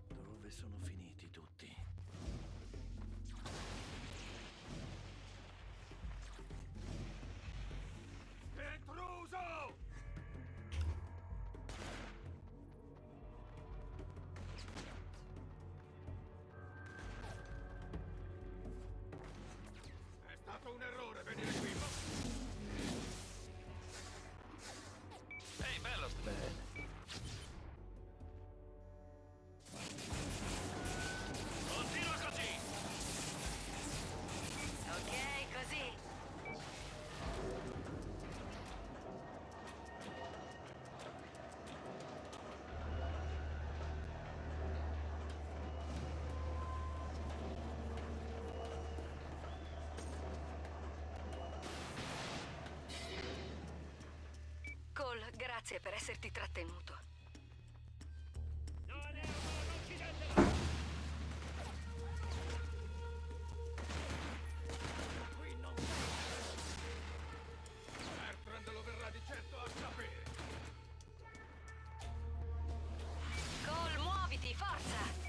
Dove sono finiti tutti? Intruso! È stato un errore venire qui. Ehi, bello! Bene. Continua così! Ok, così. Cole, grazie per esserti trattenuto. Bertrand lo verrà di certo a sapere. Cole, muoviti, forza!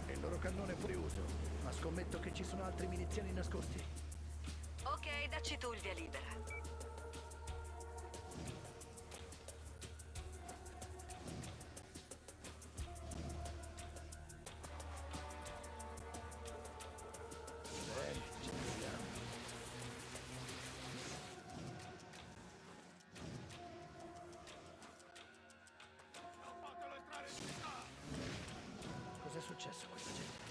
Il loro cannone è fuori uso, ma scommetto che ci sono altri miliziani nascosti. Ok, dacci tu il via libera. Bene, ci vediamo. Cos'è successo a questa gente?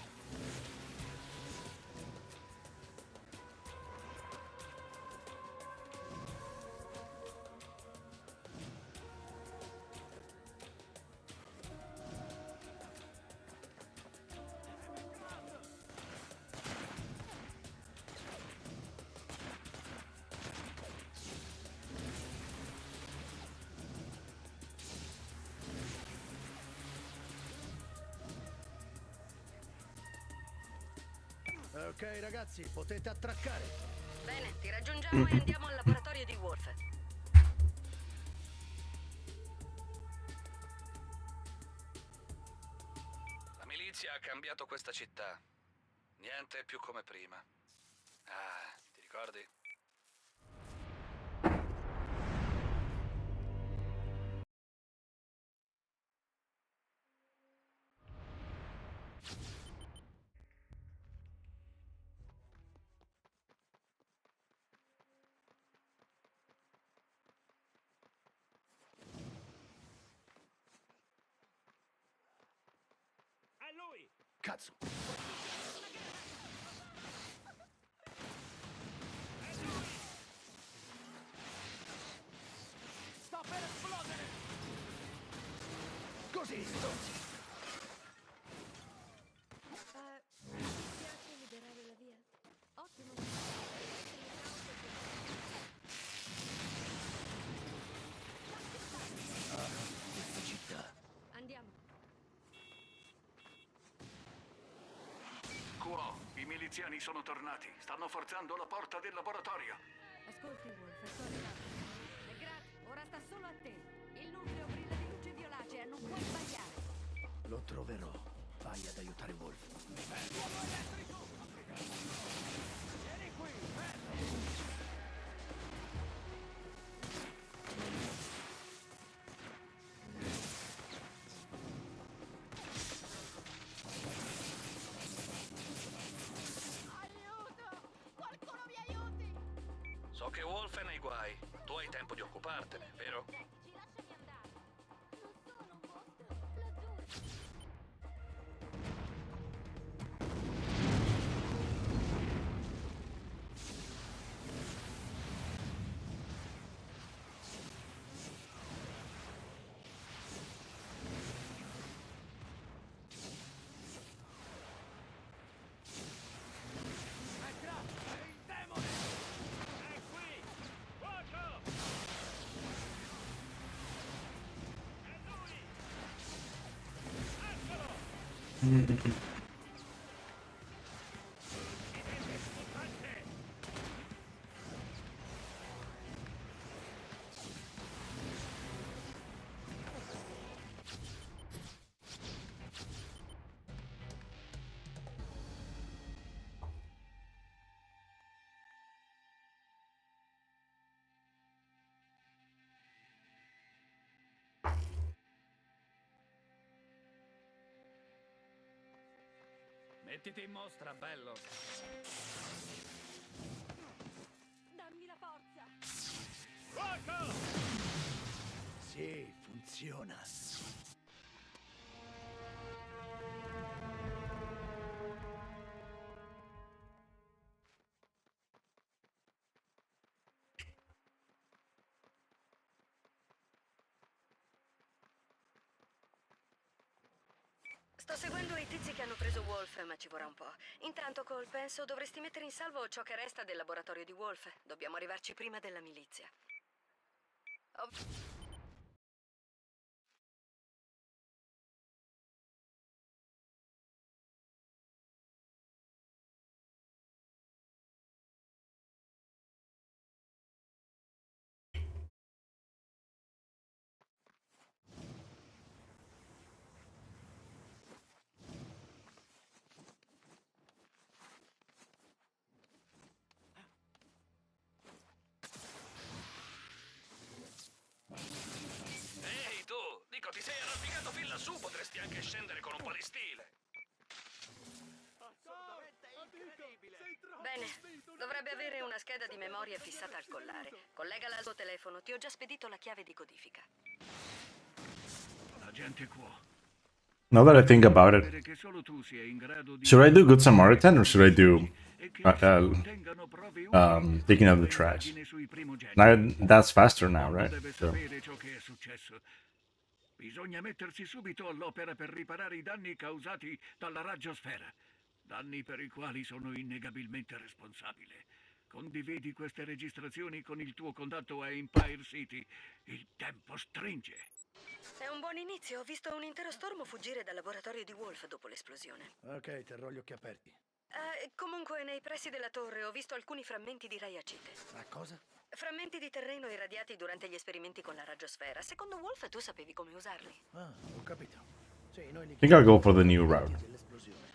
Ok, ragazzi, potete attraccare. Bene, ti raggiungiamo e andiamo al laboratorio di Wolf. La milizia ha cambiato questa città. Niente è più come prima. Ah, ti ricordi? A lui! Cazzo! Sta per esplodere! Così, stronzi! Mi piace liberare la via. Ottimo. Questa città. Andiamo. Quo, i miliziani sono tornati. Stanno forzando la porta del laboratorio. Ascolti, Wolf, sto arrivando. Legrat, ora sta solo a te. Il nucleo brilla di luce violacea, non puoi sbagliare. Lo troverò. Vai ad aiutare Wolf. L'uomo elettrico! Vieni qui, Aiuto! Qualcuno mi aiuti! So che Wolf è nei guai. Tu hai tempo di occupartene, vero? Ci lasciami andare. Non sono un mostro, lo giuro. Entra! È il demone! È qui! Fuoco! È lui! Eccolo! Mettiti in mostra, bello. Dammi la forza. Fuoco! Sì, funziona. Sto seguendo i tizi che hanno preso Wolf, ma ci vorrà un po'. Intanto, Cole, penso dovresti mettere in salvo ciò che resta del laboratorio di Wolf. Dobbiamo arrivarci prima della milizia. Ehi, tu! Dico, ti sei arrampicato fin lassù, potresti anche scendere con un po' di stile. Bene, dovrebbe avere una scheda di memoria fissata al collare. Collegala al tuo telefono, ti ho già spedito la chiave di codifica. Agente Quo. Now that I think about it, Che solo tu sia in grado di... should I do Good Samaritan or should I do taking out the trash? Now that's faster now, right? Deve So. sapere ciò che è successo. Bisogna mettersi subito all'opera per riparare i danni causati dalla raggiosfera. Danni per i quali sono innegabilmente responsabile. Condividi queste registrazioni con il tuo contatto a Empire City. Il tempo stringe. È un buon inizio, ho visto un intero stormo fuggire dal laboratorio di Wolf dopo l'esplosione. Ok, terrò gli occhi aperti. Comunque, nei pressi della torre ho visto alcuni frammenti di raiacite. Ma cosa? Frammenti di terreno irradiati durante gli esperimenti con la radiosfera. Secondo Wolf tu sapevi come usarli. Ah, ho capito. Sì, noi li I think I'll go for the new chiamiamo route. dell'esplosione.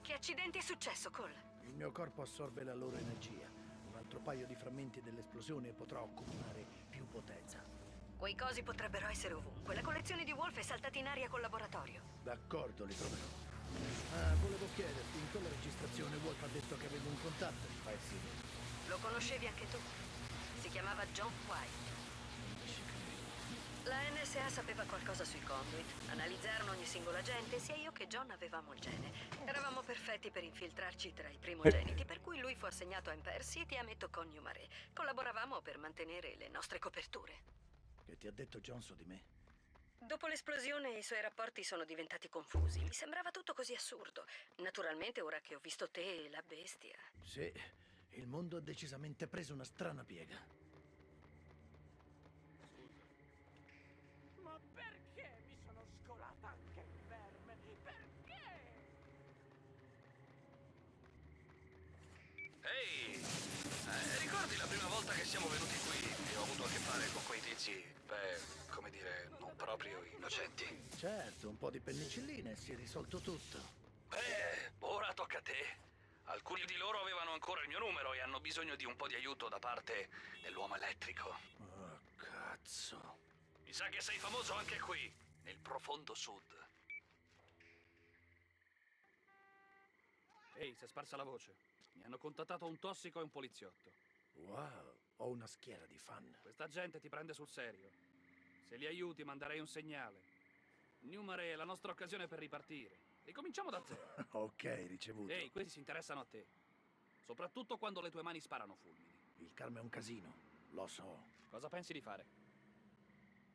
Che accidenti è successo, Cole? Il mio corpo assorbe la loro energia. Un altro paio di frammenti dell'esplosione potrà accumulare più potenza. Quei cosi potrebbero essere ovunque. La collezione di Wolf è saltata in aria col laboratorio. D'accordo, li troverò. Ah, volevo chiederti, in quella registrazione Wolf ha detto che avevo un contatto di Fire City. Lo conoscevi anche tu? Si chiamava John White. La NSA sapeva qualcosa sui conduit. Analizzarono ogni singolo agente, sia io che John avevamo il gene. Eravamo perfetti per infiltrarci tra i primogeniti, per cui lui fu assegnato a Impersi e ti ammetto con Newmare. Collaboravamo per mantenere le nostre coperture. Che ti ha detto John su di me? Dopo l'esplosione i suoi rapporti sono diventati confusi. Mi sembrava tutto così assurdo. Naturalmente ora che ho visto te e la bestia. Sì, il mondo ha decisamente preso una strana piega. Ma perché mi sono scolata anche il verme? Perché? Ehi, ricordi la prima volta che siamo venuti qui e ho avuto a che fare con quei tizi, come dire, non proprio innocenti? Certo, un po' di penicillina e si è risolto tutto. Ora tocca a te. Alcuni di loro avevano ancora il mio numero e hanno bisogno di un po' di aiuto da parte dell'uomo elettrico. Oh, cazzo. Mi sa che sei famoso anche qui, nel profondo sud. Ehi, si è sparsa la voce. Mi hanno contattato un tossico e un poliziotto. Wow, ho una schiera di fan. Questa gente ti prende sul serio. Se li aiuti manderei un segnale. Newmare è la nostra occasione per ripartire. Ricominciamo da zero. Ok, ricevuto. Ehi, questi si interessano a te. Soprattutto quando le tue mani sparano fulmini. Il karma è un casino, lo so. Cosa pensi di fare?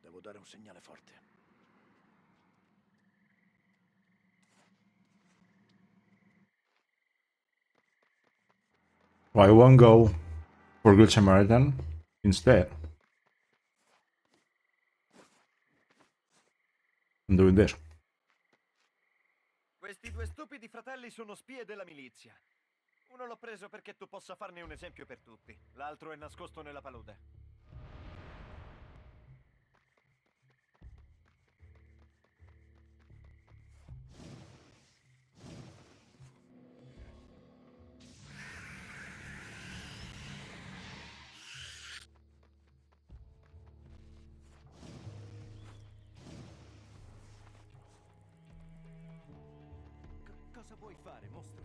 Devo dare un segnale forte. Why won't go for Good Samaritan instead? I'm doing this. Questi due stupidi fratelli sono spie della milizia. Uno l'ho preso perché tu possa farne un esempio per tutti. L'altro è nascosto nella palude. Cosa vuoi fare, mostro?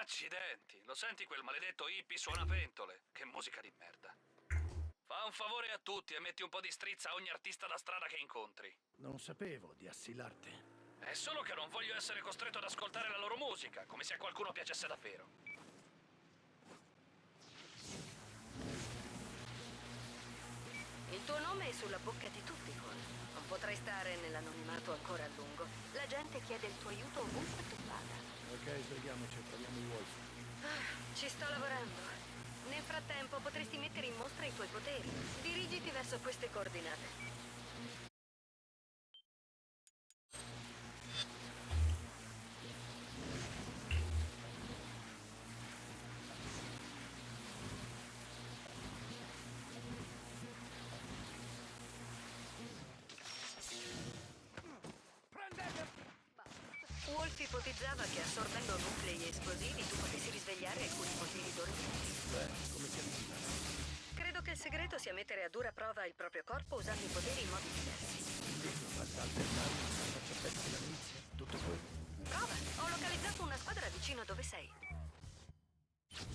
Accidenti, lo senti quel maledetto hippie suonapentole? Che musica di merda. Fa un favore a tutti e metti un po' di strizza a ogni artista da strada che incontri. Non sapevo di assilarti. È solo che non voglio essere costretto ad ascoltare la loro musica, come se a qualcuno piacesse davvero. Il tuo nome è sulla bocca di tutti, Cole. Non potrai stare nell'anonimato ancora a lungo. La gente chiede il tuo aiuto ovunque tu vada. Ok, svegliamoci e troviamo i Wolf. Ci sto lavorando. Nel frattempo potresti mettere in mostra i tuoi poteri. Dirigiti verso queste coordinate. Wolf ipotizzava che assorbendo nuclei esplosivi tu potessi risvegliare alcuni poteri dormienti. Beh, come si avvicina? Credo che il segreto sia mettere a dura prova il proprio corpo usando i poteri in modi diversi. Dico, basta alternare una faccia pezzi della milizia. Tutto qui. Prova, ho localizzato una squadra vicino a dove sei. Sì,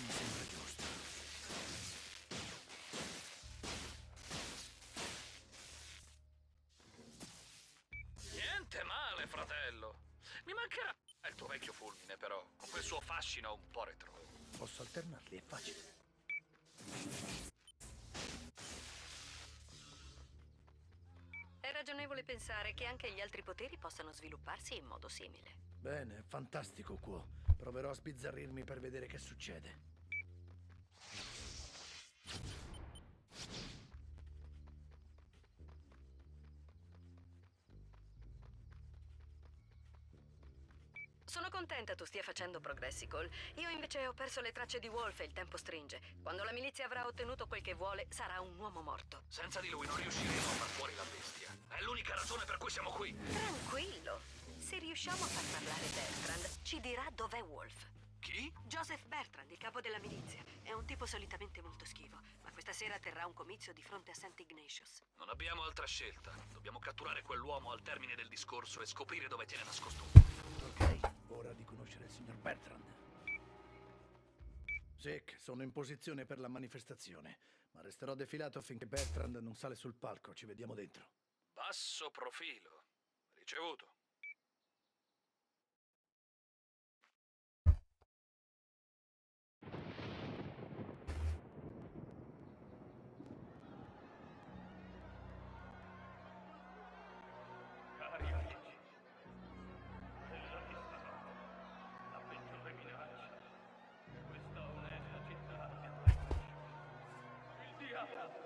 mi sembra giusto. Niente male, fratello. Mi mancherà il brutto vecchio fulmine, però, con quel suo fascino un po' retro. Posso alternarli, è facile. È ragionevole pensare che anche gli altri poteri possano svilupparsi in modo simile. Bene, fantastico, Quo. Proverò a sbizzarrirmi per vedere che succede. Sono contenta tu stia facendo progressi, Cole. Io invece ho perso le tracce di Wolf e il tempo stringe. Quando la milizia avrà ottenuto quel che vuole, sarà un uomo morto. Senza di lui non riusciremo a far fuori la bestia. È l'unica ragione per cui siamo qui. Tranquillo. Se riusciamo a far parlare Bertrand, ci dirà dov'è Wolf. Chi? Joseph Bertrand, il capo della milizia. È un tipo solitamente molto schivo, ma questa sera terrà un comizio di fronte a St. Ignatius. Non abbiamo altra scelta. Dobbiamo catturare quell'uomo al termine del discorso e scoprire dove tiene nascosto. Ok, ora di conoscere il signor Bertrand. Sick, sono in posizione per la manifestazione, ma resterò defilato finché Bertrand non sale sul palco. Ci vediamo dentro. Basso profilo. Ricevuto. Cari amici, quella di stanotte, la peggiore minaccia che questa onesta città abbia mai conosciuto. Il diavolo!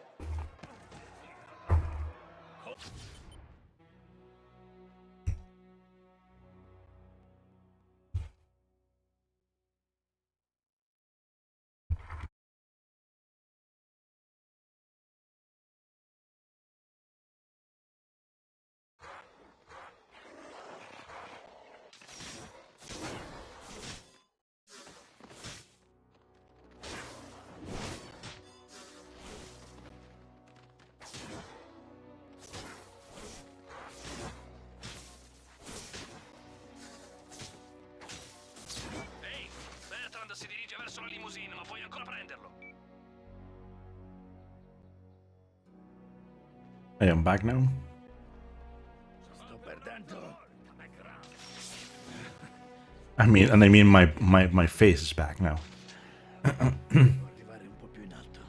Ehi, Bertrand si dirige verso la limousine, ma puoi ancora prenderlo. I am back now. Sto perdendo. I mean my face is back now. Arrivare un po' più in alto.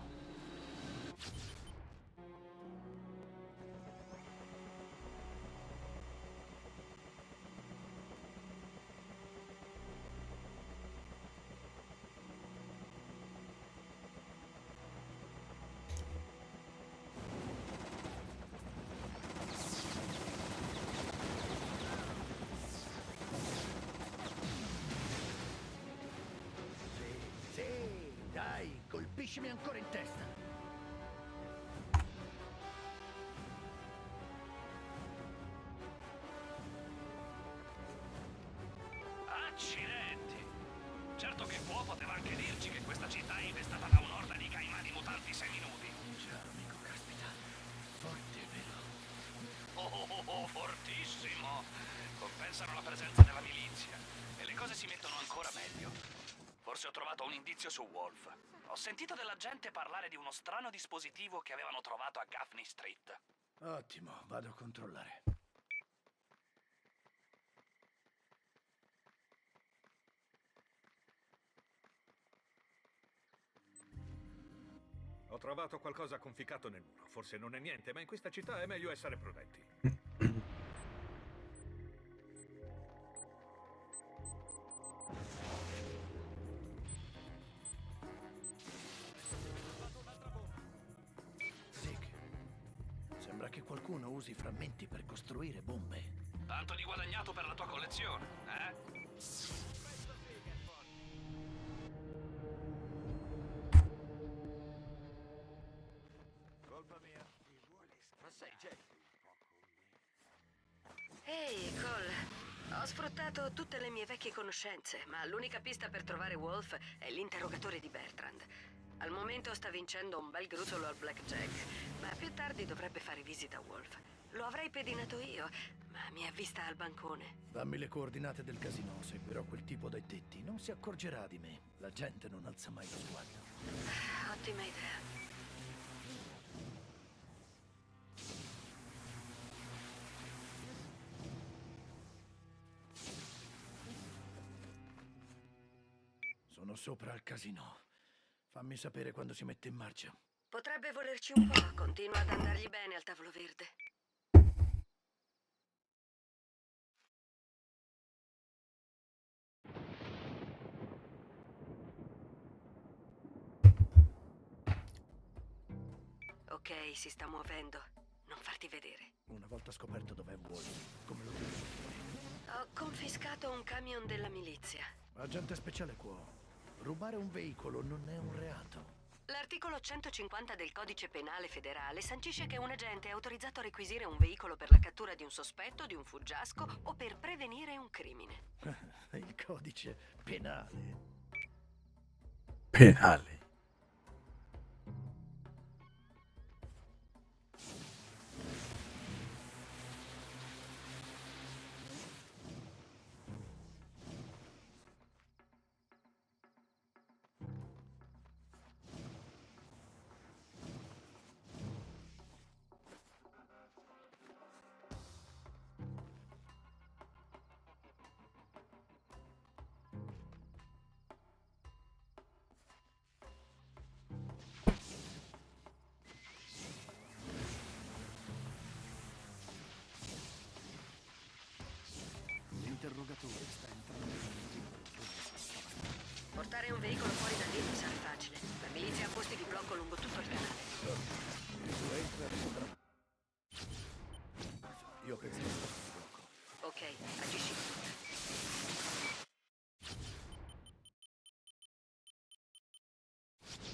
Sì, dai, colpiscimi ancora in testa. Accidenti! Certo che Quo poteva anche dirci che questa città è infestata da un'orda di caimani mutanti seminudi. Ciao, amico, caspita. Forte, vero? Fortissimo! Compensano la presenza della milizia e le cose si mettono ancora meglio. Forse ho trovato un indizio su Wolf. Ho sentito della gente parlare di uno strano dispositivo che avevano trovato a Gaffney Street. Ottimo, vado a controllare. Ho trovato qualcosa conficcato nel muro. Forse non è niente, ma in questa città è meglio essere prudenti. Zig, sembra che qualcuno usi frammenti per costruire bombe. Tanto di guadagnato per la tua collezione, eh? Colpa mia. Ma sei Jay? Ehi, Cole. Ho sfruttato tutte le mie vecchie conoscenze, ma l'unica pista per trovare Wolf è l'interrogatore di Bertrand. Al momento sta vincendo un bel gruzzolo al blackjack, ma più tardi dovrebbe fare visita a Wolf. Lo avrei pedinato io, ma mi ha vista al bancone. Dammi le coordinate del casino, seguirò quel tipo dai tetti. Non si accorgerà di me. La gente non alza mai lo sguardo. Ottima idea. Sono sopra al casino. Fammi sapere quando si mette in marcia. Potrebbe volerci un po'. Continua ad andargli bene al tavolo verde. Ok, si sta muovendo. Non farti vedere. Una volta scoperto dov'è Wolf, come lo dico? Ho confiscato un camion della milizia. Agente speciale Quo, rubare un veicolo non è un reato. L'articolo 150 del Codice Penale Federale sancisce che un agente è autorizzato a requisire un veicolo per la cattura di un sospetto, di un fuggiasco o per prevenire un crimine. Il codice penale. Penale. L'interrogatore sta entrando in Portare un veicolo fuori da lì non sarà facile. La milizia ha posti di blocco lungo tutto il canale. Io che sto in blocco. Ok, agisci.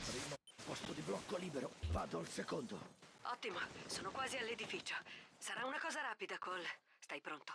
Primo posto di blocco libero. Vado al secondo. Ottimo, sono quasi all'edificio. Sarà una cosa rapida, Cole. Stai pronto?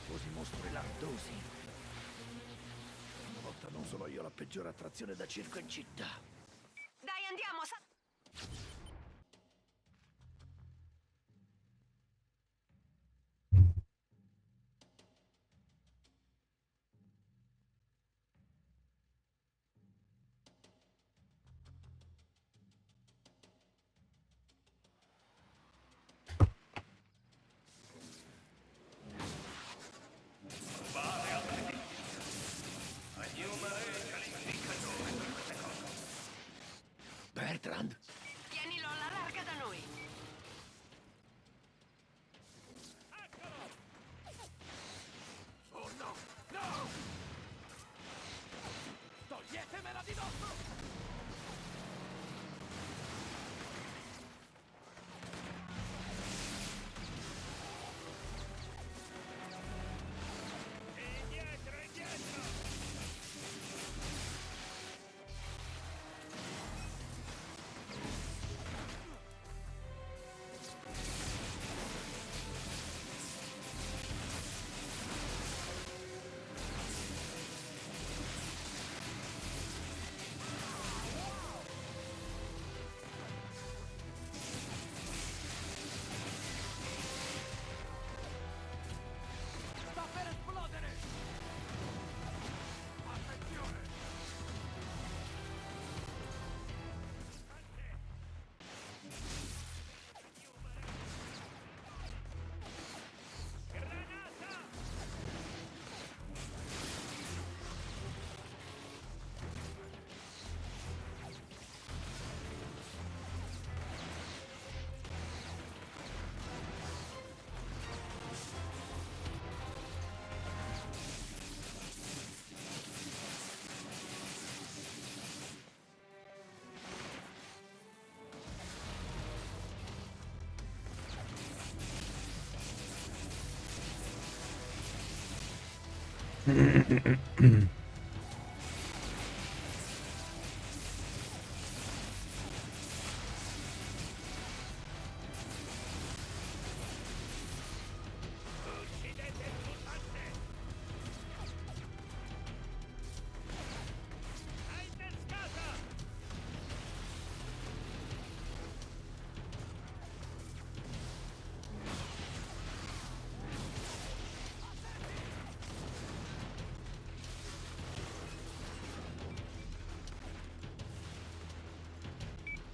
Schifosi mostri lardosi. Una volta non sono io la peggiore attrazione da circo in città. Dai, andiamo! Bertrand? Tienilo alla larga da noi. Oh no! No! Toglietemela di dosso!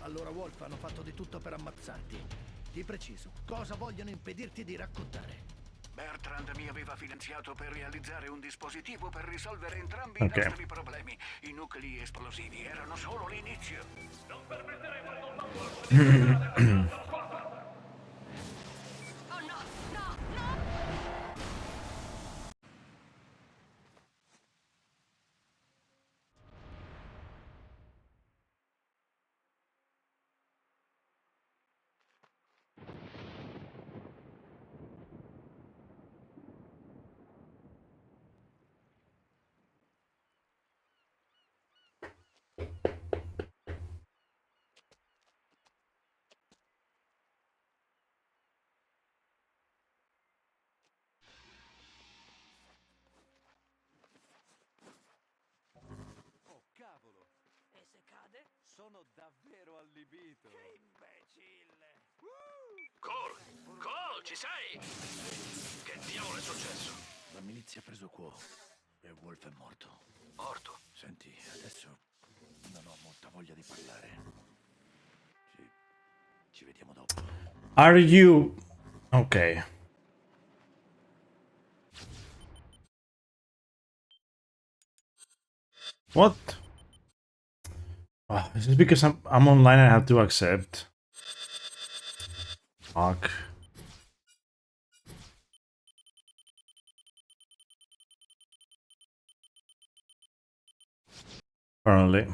Allora Wolf hanno fatto di tutto per ammazzarti. Di preciso, cosa vogliono impedirti di raccontare? Bertrand mi aveva finanziato per realizzare un dispositivo per risolvere entrambi Ok. i nostri problemi. I nuclei esplosivi erano solo l'inizio. Non permetteremo al Oh no, no, no! Oh cavolo! E se cade? Sono davvero allibito. Che imbecille! Cole, ci sei? Che diavolo è successo? La milizia ha preso Quo e Wolf è morto. Morto? Senti, adesso non ho molta voglia di parlare. Ci vediamo dopo. Are you... Okay. What? Oh, is this because I'm online and I have to accept? Fuck. Apparently.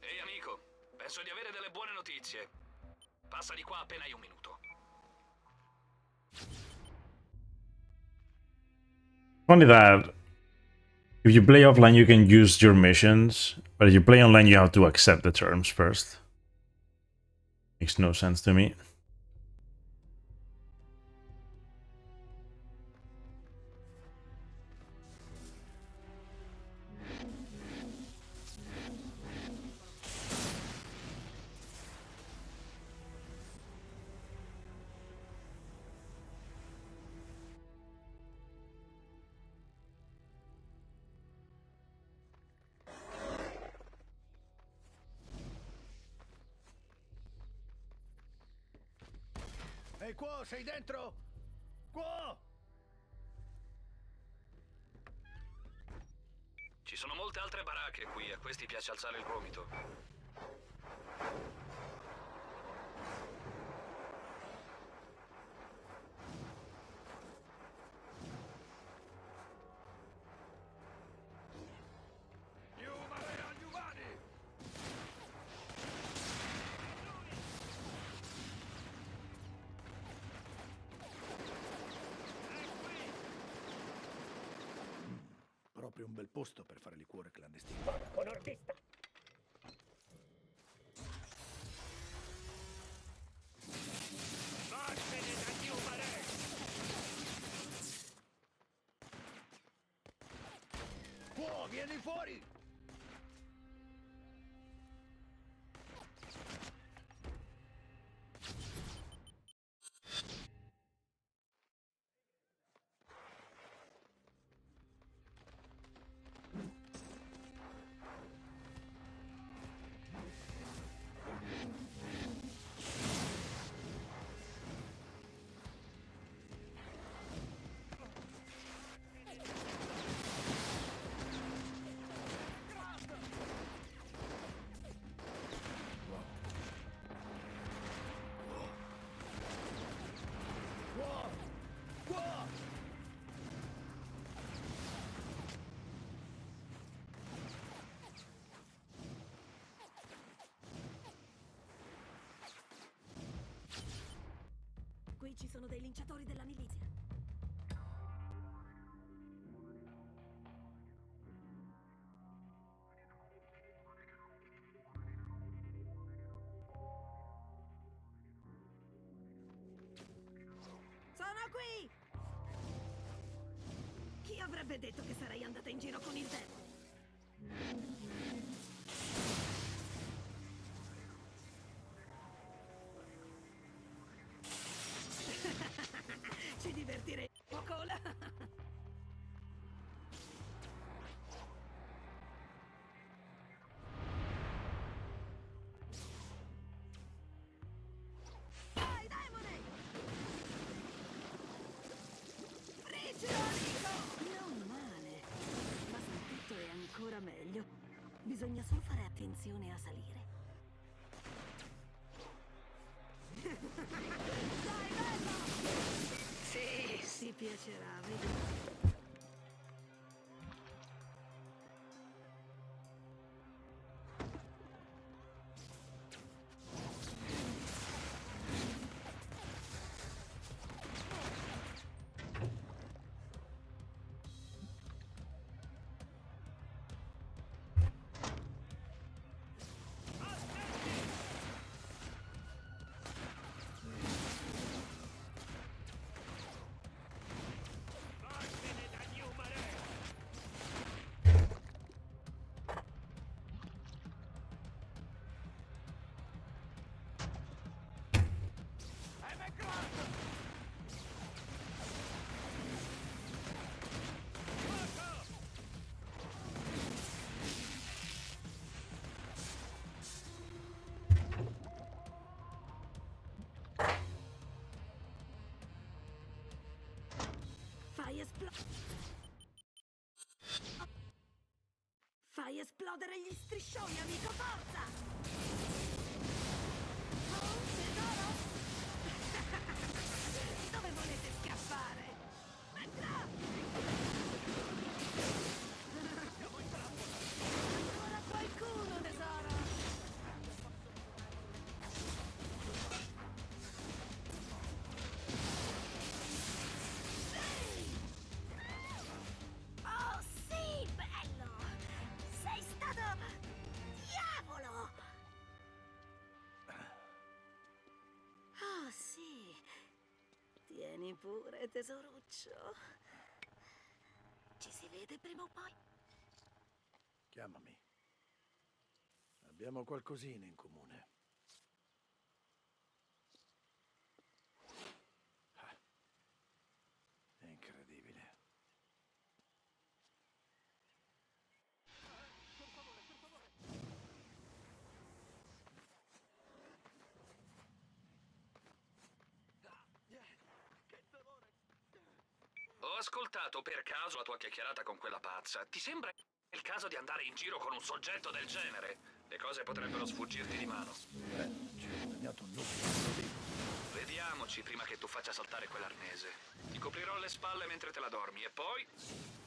Ehi amico, penso di avere delle buone notizie. Passa di qua appena hai un minuto. Funny that if you play offline you can use your missions, but if you play online you have to accept the terms first. Makes no sense to me. Ehi Quo, sei dentro? Quo! Ci sono molte altre baracche qui, a questi piace alzare il gomito. Proprio un bel posto per fare liquore clandestino. Con ordista! Vattene da Newmare! Quo, vieni fuori! ci sono dei linciatori della milizia. Sono qui! Chi avrebbe detto che sarei andata in giro con il demone? Ci divertirei un po', cola. Dai, demone! Friggilo, amico! Non male, ma soprattutto è ancora meglio. Bisogna solo fare attenzione a salire. Dai, bello! Sì, ti piacerà, vedi? Vattene da New Mare! Fai esplodere gli striscioni, amico, forza! Oh, tesoro! Dove volete scappare? Siamo in trappola! Ancora qualcuno, tesoro! Oh sì, bello! Sei stato... diavolo! Oh sì, tieni pure, tesoruccio. Ci si vede prima o poi? Chiamami. Abbiamo qualcosina in comune. È incredibile. Ho ascoltato per caso la tua chiacchierata con quella pazza. Ti sembra il caso di andare in giro con un soggetto del genere? Le cose potrebbero sfuggirti di mano. Ci ho guadagnato un nucleo. Vediamoci prima che tu faccia saltare quell'arnese. Ti coprirò le spalle mentre te la dormi e poi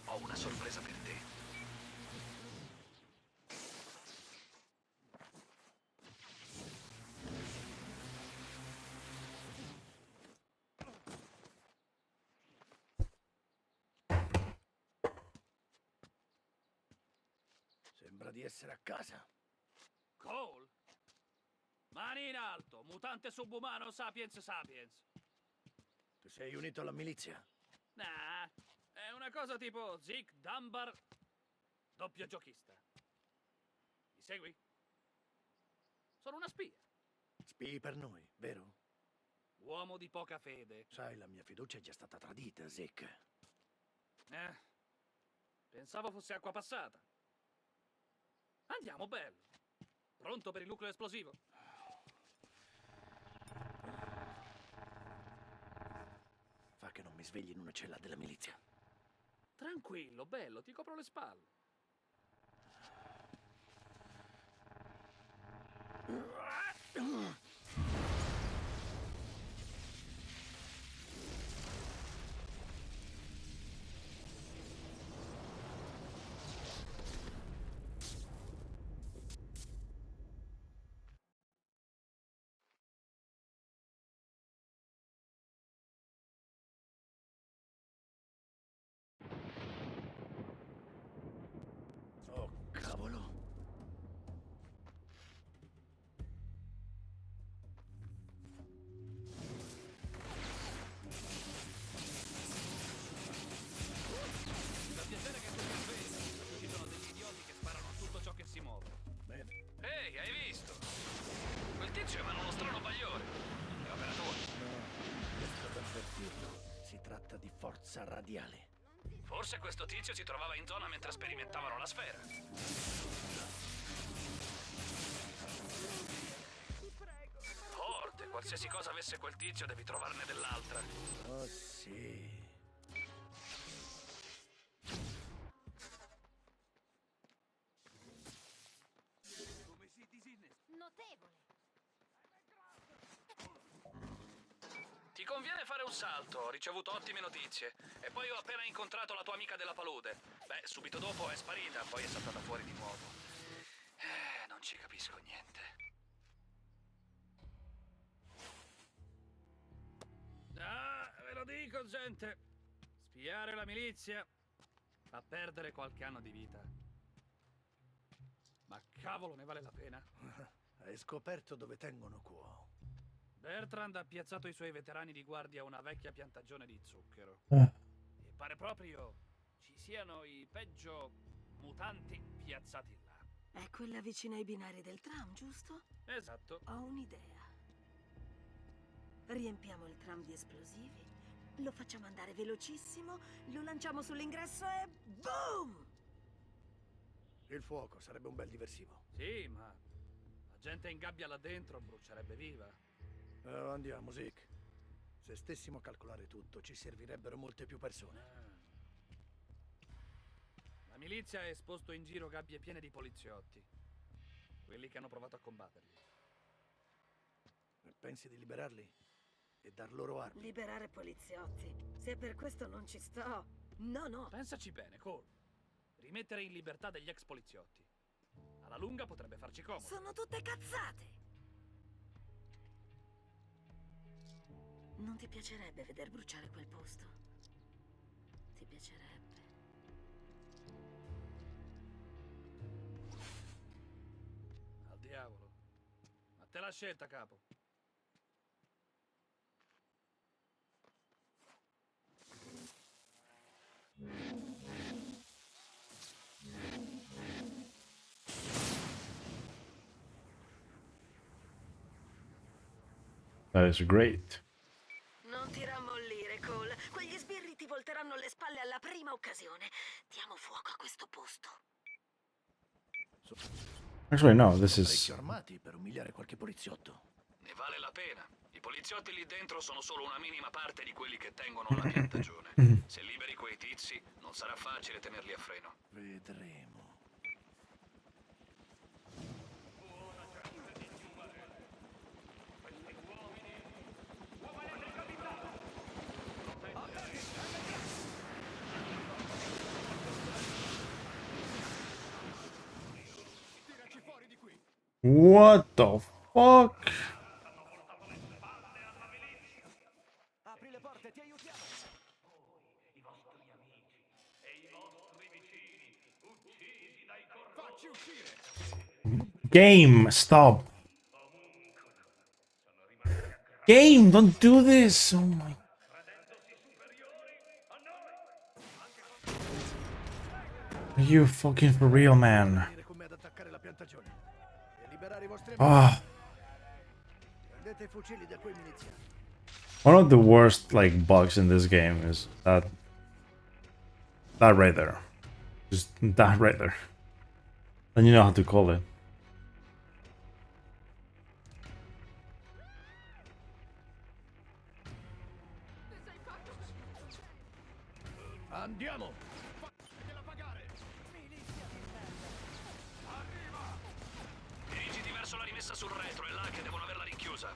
ho una sorpresa per te. Sembra di essere a casa. Cole? Mani in alto, mutante subumano sapiens sapiens. Ti sei unito alla milizia? Nah, è una cosa tipo Zeke Dunbar, doppio giochista. Mi segui? Sono una spia. Spii per noi, vero? Uomo di poca fede. Sai, la mia fiducia è già stata tradita, Zick. Pensavo fosse acqua passata. Andiamo, bello. Pronto per il nucleo esplosivo? Fa che non mi svegli in una cella della milizia. Tranquillo, bello, ti copro le spalle. forza radiale. Forse questo tizio si trovava in zona mentre sperimentavano la sfera. Forte, qualsiasi cosa avesse quel tizio devi trovarne dell'altra. Oh sì. Notevole. Ti conviene fare un salto, ho ricevuto ottime notizie. E poi ho appena incontrato la tua amica della palude. Beh, subito dopo è sparita, poi è saltata fuori di nuovo. Non ci capisco niente. Ah, ve lo dico, gente. Spiare la milizia fa perdere qualche anno di vita. Ma cavolo, ne vale la pena? Hai scoperto dove tengono Quo. Bertrand ha piazzato i suoi veterani di guardia a una vecchia piantagione di zucchero. E pare proprio ci siano i peggio mutanti piazzati là. È quella vicina ai binari del tram, giusto? Esatto. Ho un'idea. Riempiamo il tram di esplosivi, lo facciamo andare velocissimo, lo lanciamo sull'ingresso e boom! Il fuoco sarebbe un bel diversivo. Sì, ma la gente in gabbia là dentro brucierebbe viva. Andiamo, Zeke. Se stessimo a calcolare tutto, ci servirebbero molte più persone. La milizia ha esposto in giro gabbie piene di poliziotti. Quelli che hanno provato a combatterli. Pensi di liberarli? E dar loro armi? Liberare poliziotti. Se per questo non ci sto... No. Pensaci bene, Cole. Rimettere in libertà degli ex poliziotti. Alla lunga potrebbe farci comodo. Sono tutte cazzate! Non ti piacerebbe veder bruciare quel posto? Ti piacerebbe? Al diavolo. A te la scelta, capo. That is great. Non ti rammollire, Cole. Quegli sbirri ti volteranno le spalle alla prima occasione. Diamo fuoco a questo posto. Actually, no, this is... Parecchio armati per umiliare qualche poliziotto. Ne vale la pena. I poliziotti lì dentro sono solo una minima parte di quelli che tengono la piantagione. Se liberi quei tizi, non sarà facile tenerli a freno. Vedremo. What the fuck? Apri le porte, ti aiutiamo. I vostri amici e i vostri vicini uccisi dai corrotti. Facci uscire. Game, stop. Game, don't do this. Oh my. Are you fucking for real, man? Venire con me ad attaccare la piantagione. E liberare i vostri amici. Ah. Prendete i fucili da quei miliziani. One of the worst like bugs in this game is that right there. Just that right there. Then you know how to call it. Andiamo! Dirigiti verso la rimessa sul retro, è là che devono averla rinchiusa.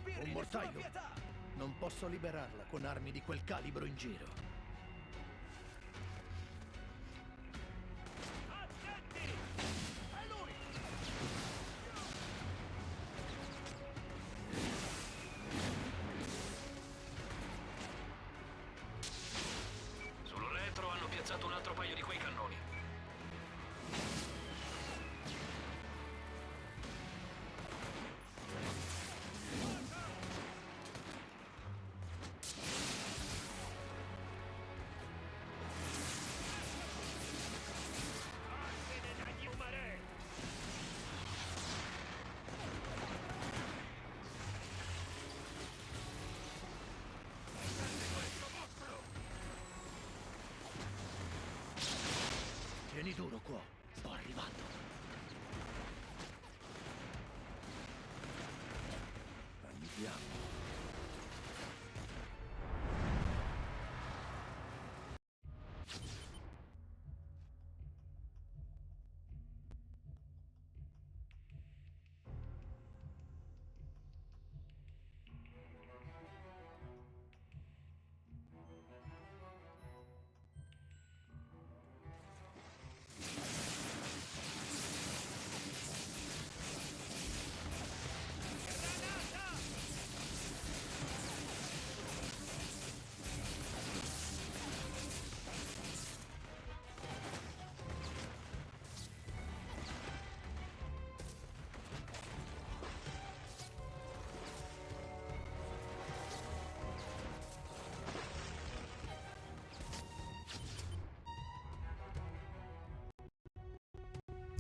Un mortaio? Non posso liberarla con armi di quel calibro in giro. Sul retro hanno piazzato un altro paio di quei cannoni. duro qua. Sto arrivando. Andiamo.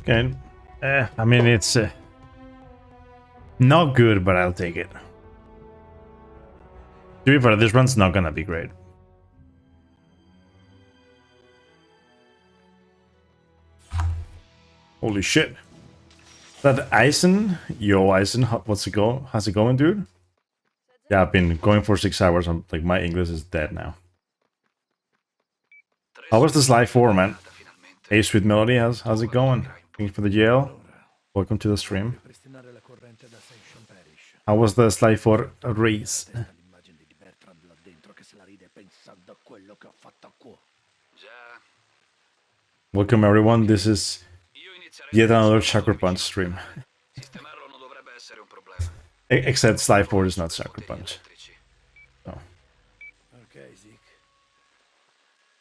Okay. I mean, it's not good, but I'll take it. To be fair, this run's not gonna be great. Holy shit. That Eisen? Yo, Eisen, what's it go? How's it going, dude? Yeah, I've been going for 6 hours. I'm like, my English is dead now. How was this live for, man? Hey, Sweet Melody, how's it going? Thank you for the jail. Welcome to the stream. How was the slide for race? Welcome everyone, this is yet another Chakra Punch stream. Except slide 4 is not Chakra Punch. No. Ok, Zeke.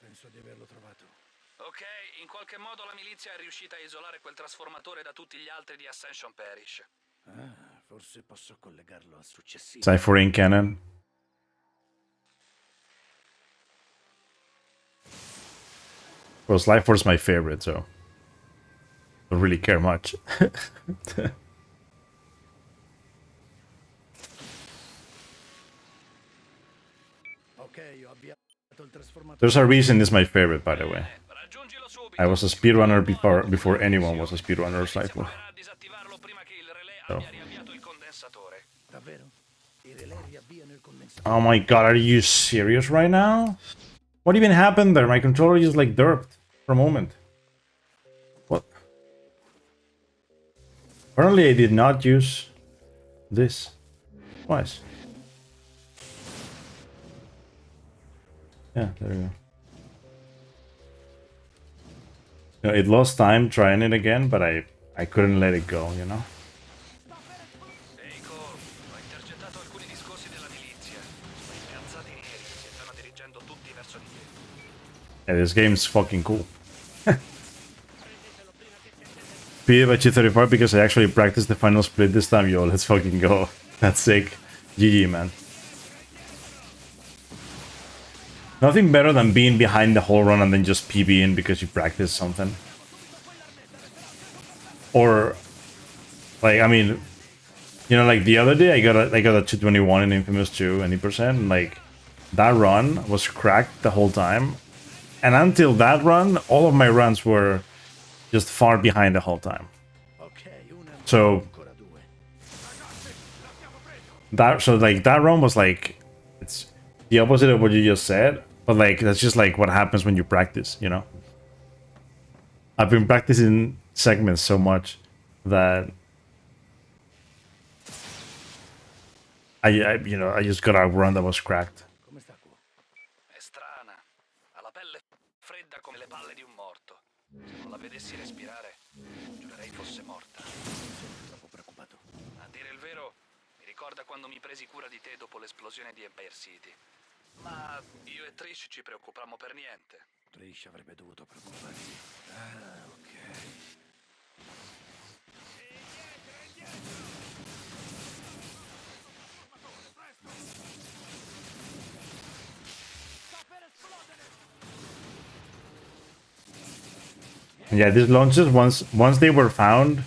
Penso di averlo trovato. Ok, in qualche modo la milizia è riuscita a isolare quel trasformatore da tutti gli altri di Ascension Parish. Ah, forse posso collegarlo al successivo. Slide 4 in canon. Well, slide 4 is my favorite, so don't really care much. There's a reason it's my favorite, by the way. I was a speedrunner before anyone was a speedrunner slide 4. So. Oh my god, are you serious right now? What even happened there? My controller just like derped for a moment. What? Apparently I did not use this twice. Yeah, there we go. You know, it lost time trying it again, but I couldn't let it go, you know? Yeah, this game's fucking cool. PFH35 because I actually practiced the final split this time, yo, let's fucking go. That's sick. GG, man. Nothing better than being behind the whole run and then just PBing because you practice something. Or, like, I mean, you know, like the other day I got a 221 in Infamous 2, 20%, and like, that run was cracked the whole time. And until that run, all of my runs were just far behind the whole time. So that run was like, it's the opposite of what you just said, but like that's just like what happens when you practice, you know. I've been practicing segments so much that I you know, I just got a run that was cracked. È strana. Ha la pelle fredda come le palle di un morto. Se non la vedessi respirare, giurerei fosse morta. Troppo preoccupato. A dire il vero, mi ricorda quando mi presi cura di te dopo l'esplosione di Empire City. Ma io e Trish ci preoccupammo per niente. Trish avrebbe dovuto preoccuparsi. Ah, ok. Yeah, these launches, once they were found,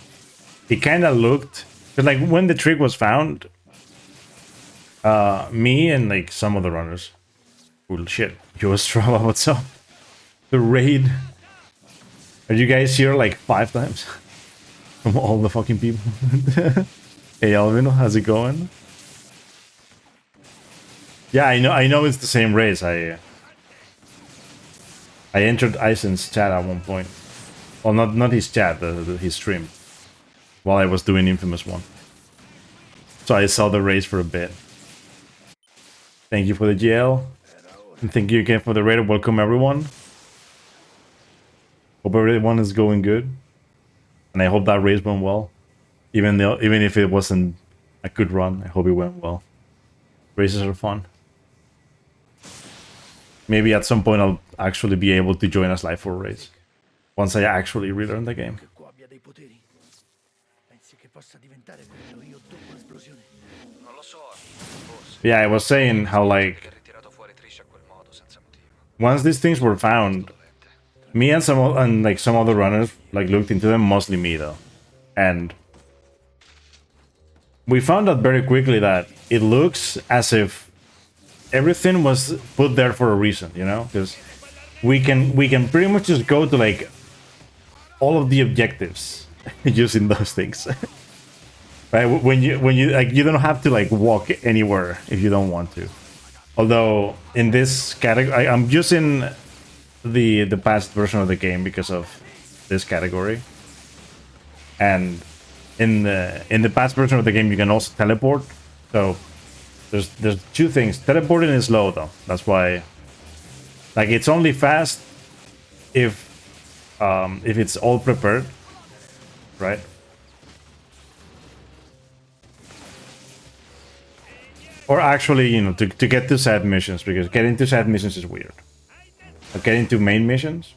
it kind of looked, cause like when the trick was found, me and like some of the runners, cool shit, Yo Strava, what's up? The raid Are you guys here like 5 times? From all the fucking people. Hey Alvin, how's it going? Yeah, I know it's the same race. I entered Eisen's chat at one point. Well, not his chat, his stream. While I was doing Infamous 1. So I saw the race for a bit. Thank you for the GL. And thank you again for the raid. Welcome everyone. Hope everyone is going good. And I hope that race went well. Even if it wasn't a good run, I hope it went well. Races are fun. Maybe at some point I'll actually be able to join us live for a race. Once I actually relearn the game. Yeah, I was saying how like once these things were found, me and some other runners like looked into them, mostly me though, and we found out very quickly that it looks as if everything was put there for a reason, you know, because we can pretty much just go to like all of the objectives using those things. Right? When you like, you don't have to like walk anywhere if you don't want to. Although in this category, I'm using the past version of the game because of this category. And in the past version of the game, you can also teleport. So there's 2 things. Teleporting is slow though. That's why, like, it's only fast if it's all prepared, right? Or actually, you know, to get to side missions, because getting to side missions is weird. But getting to main missions,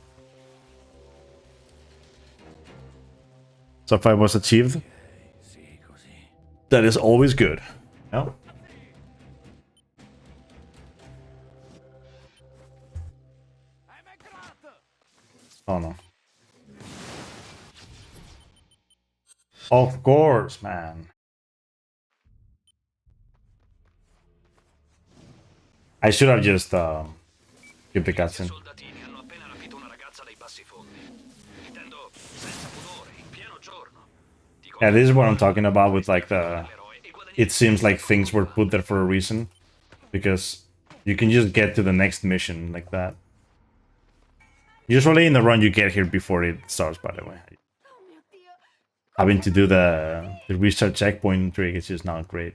sub 5 was achieved. That is always good. No? Oh no. Of course, man. I should have just skipped the cutscene. Yeah, this is what I'm talking about with like the... It seems like things were put there for a reason. Because you can just get to the next mission like that. Usually in the run you get here before it starts, by the way. Having to do the restart checkpoint trick is just not great.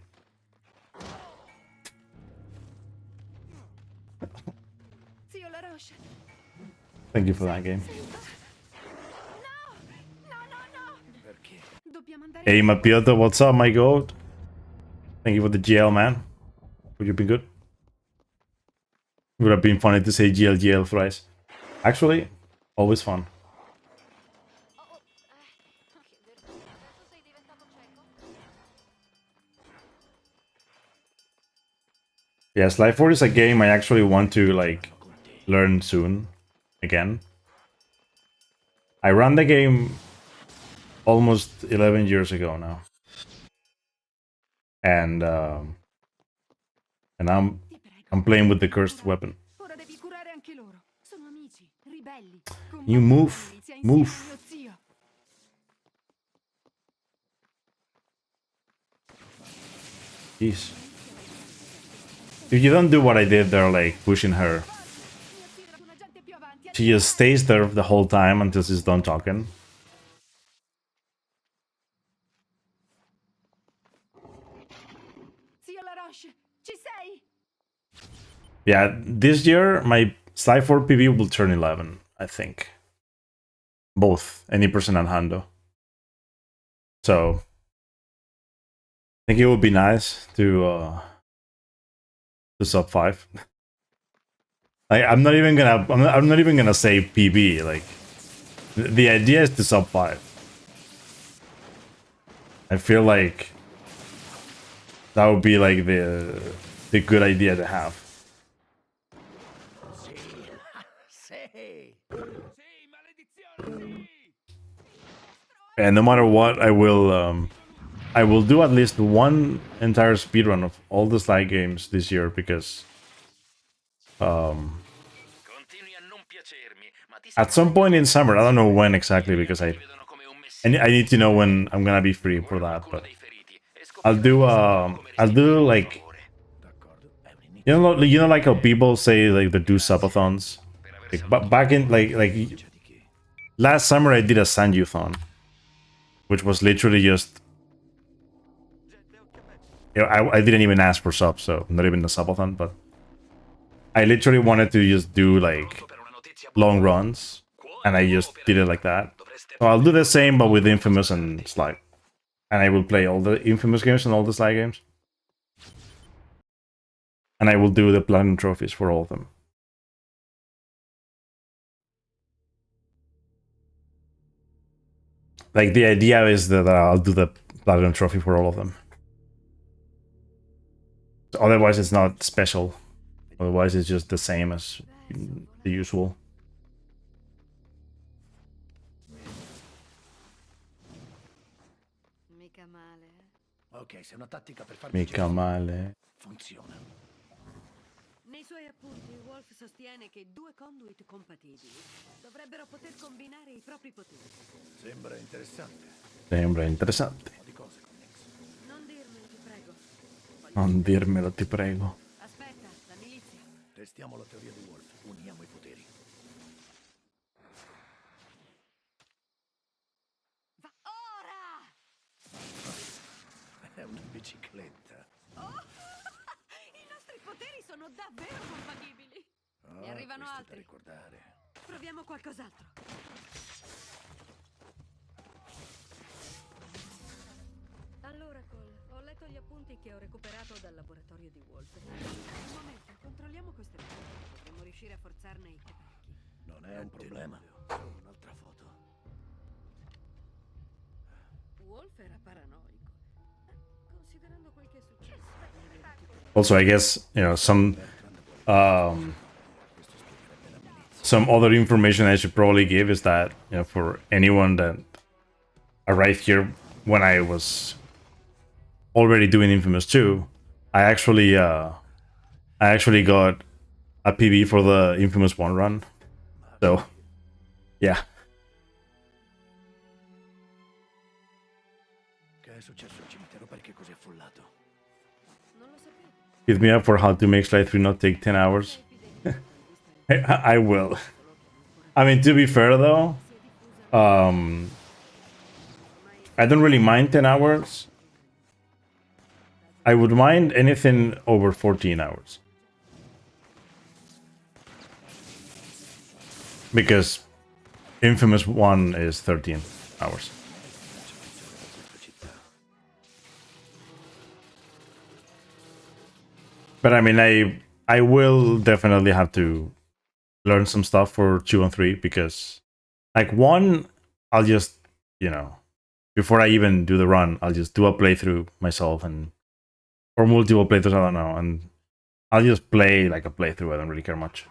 Thank you for that game. Hey Mapiota, what's up, my goat? Thank you for the GL, man. Would you been good? Would have been funny to say GL thrice. Actually, always fun. Yes, Life 4 is a game I actually want to like learn soon again. I ran the game almost 11 years ago now. And I'm playing with the cursed weapon. You move. Jeez. If you don't do what I did there, like pushing her, she just stays there the whole time until she's done talking. Yeah, this year my Sly 4 PV will turn 11, I think. Both, any person and Hando. So I think it would be nice to sub 5. I'm not even gonna say PB. Like the idea is to sub 5. I feel like that would be like the good idea to have. And no matter what, I will do at least one entire speedrun of all the Sly games this year because At some point in summer. I don't know when exactly because I need to know when I'm gonna be free for that. But I'll do like you know like how people say like they do subathons. Like back in like last summer I did a Sanjuthon, which was literally just I didn't even ask for subs, so not even a subathon, but I literally wanted to just do like long runs, and I just did it like that. So I'll do the same, but with Infamous and Sly, and I will play all the Infamous games and all the Sly games, and I will do the platinum trophies for all of them. Like the idea is that I'll do the platinum trophy for all of them. So otherwise, it's not special. Otherwise, it's just the same as the usual. Mica male. Ok, se una tattica per farmi Mica male. funziona. Nei suoi appunti, Wolf sostiene che due conduit compatibili dovrebbero poter combinare i propri poteri. Sembra interessante. Sembra interessante. Di cose connesse. Non dirmelo, ti prego. Non dirmelo, ti prego. Aspetta, la milizia. Testiamo la teoria di Wolf. Uniamo i poteri. Va ora! È una bicicletta. Oh! I nostri poteri sono davvero compatibili. Ne arrivano questo altri. Da ricordare. Proviamo qualcos'altro. Allora, Cole, ho letto gli appunti che ho recuperato dal laboratorio di Wolf. Un momento, controlliamo queste foto. Potremmo riuscire a forzarne i coperchi. Non è un problema. Solo un'altra foto. Wolf era paranoico. Considerando quel che è successo. Also, I guess, you know, some other information I should probably give is that, you know, for anyone that arrived here when I was already doing Infamous 2, I actually got a PB for the Infamous 1 run. So, yeah. Che è successo al cimitero? Perché così affollato? Non lo sapevo. Hit me up for how to make Slide 3 not take 10 hours. I will. I mean, to be fair though, I don't really mind 10 hours. I would mind anything over 14 hours. Because Infamous 1 is 13 hours. But I mean, I will definitely have to learn some stuff for 2 and 3, because like 1, I'll just, you know, before I even do the run, I'll just do a playthrough myself, and or multiple playthroughs, I don't know, and I'll just play like a playthrough. I don't really care much.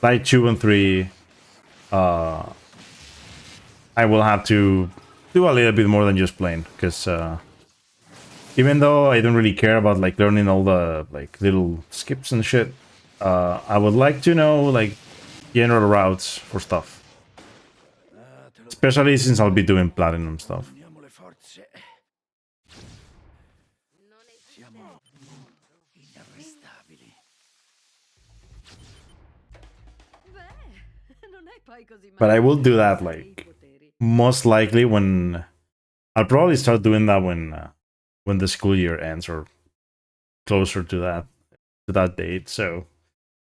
Like 2 and 3, I will have to do a little bit more than just playing, because even though I don't really care about like learning all the like little skips and shit, I would like to know like general routes for stuff. Especially since I'll be doing platinum stuff. But I will do that like most likely when I'll probably start doing that when the school year ends, or closer to that date. So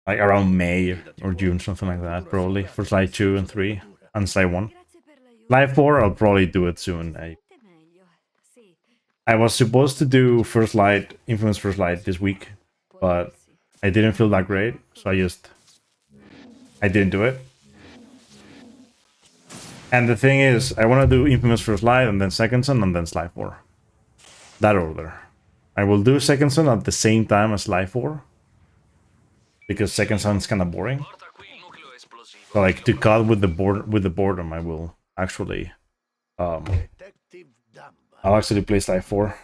like around May or June, something like that, probably for Slide 2 and 3 and Slide 1. Slide 4, I'll probably do it soon. I was supposed to do First Light, Infamous First Light this week, but I didn't feel that great, so I didn't do it. And the thing is, I want to do Infamous First Light, and then Second Son, and then Slide 4. That order. I will do Second Son at the same time as Slide 4, because Second Son's kind of boring. So like to cut with the boredom, I will actually I'll actually play Slide 4.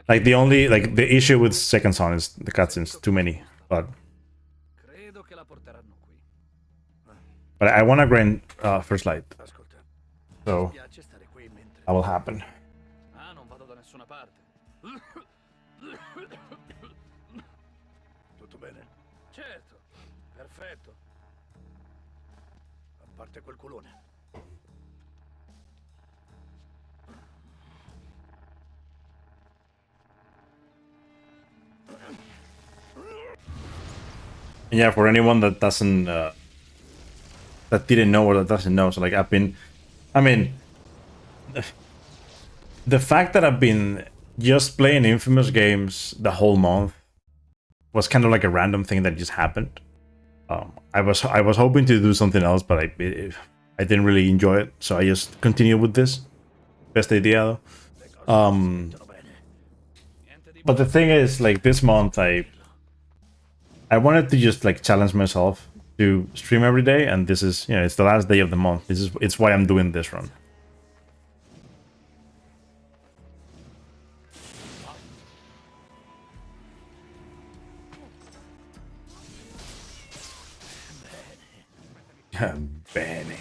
Like the issue with Second Son is the cutscenes, too many, but la porteranno qui. But I want to grind first light. Ascolta, mi So spiace stare qui mentre... that will happen. Ah, non vado da nessuna parte. Tutto bene? Certo, perfetto. A parte quel culone. Yeah, for anyone that doesn't that didn't know or that doesn't know, so like I mean, the fact that I've been just playing Infamous games the whole month was kind of like a random thing that just happened. I was hoping to do something else, but I didn't really enjoy it, so I just continued with this. Best idea though. But the thing is, like this month, I wanted to just like challenge myself to stream every day, and this is, you know, it's the last day of the month. It's why I'm doing this run. Bene.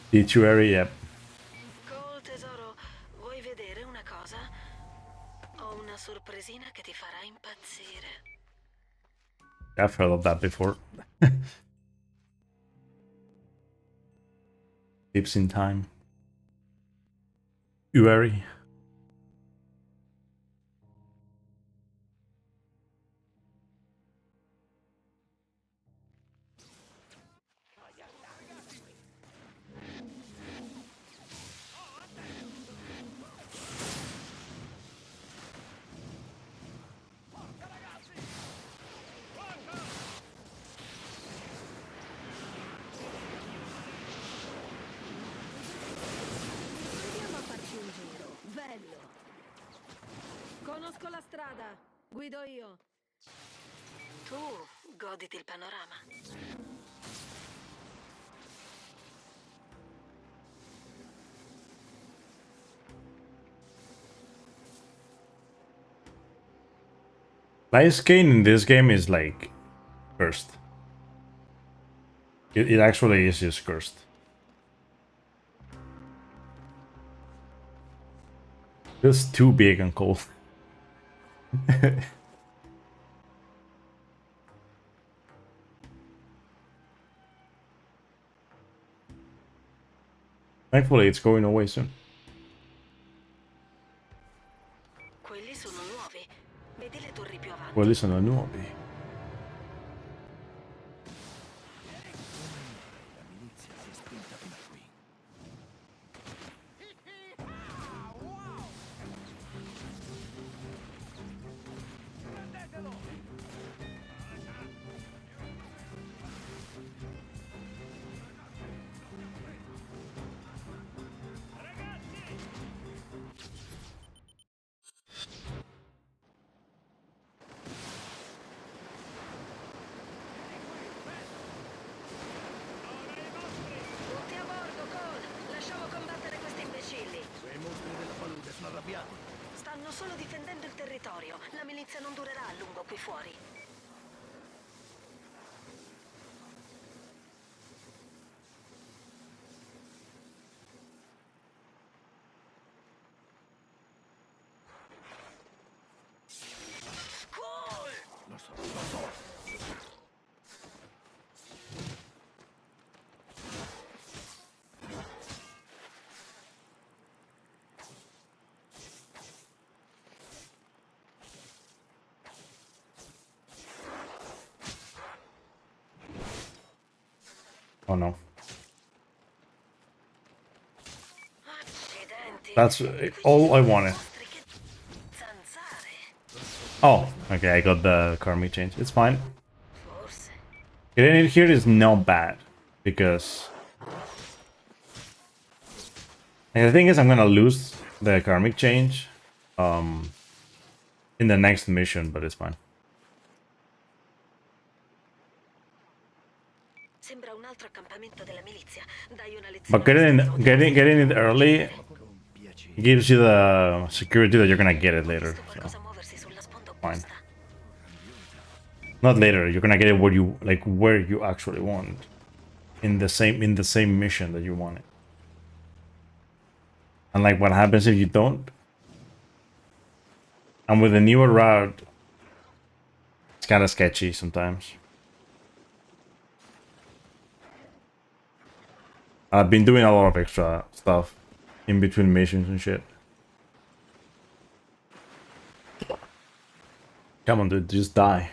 Obituary, yep. Cole, tesoro, vuoi vedere una cosa? Ho una sorpresina che ti farà impazzire. I've heard of that before. Tips in time. Ueri. Andiamo a farci un giro. Bello. Conosco la strada. Guido io. Tu goditi il panorama. Life scan in this game is like cursed. It actually is just cursed. Feels too big and cold. Thankfully, it's going away soon. Quelli sono nuovi. Vedi le torri più avanti? Quelli sono nuovi. Tutti a bordo, Cole! Lasciamo combattere questi imbecilli! Quei mostri della palude sono arrabbiati. Stanno solo difendendo il territorio. La milizia non durerà a lungo qui fuori. Lo so. Oh no. That's all I wanted. Oh, okay, I got the karmic change. It's fine. Getting it here is not bad, because and the thing is, I'm gonna lose the karmic change in the next mission, but it's fine. altro accampamento della milizia. Dai una lezione. But getting it early gives you the security that you're gonna get it later. So fine. Not later. You're gonna get it where you actually want, in the same mission that you want it. And like, what happens if you don't? And with the newer route, it's kind of sketchy sometimes. I've been doing a lot of extra stuff in between missions and shit. Come on, dude, just die.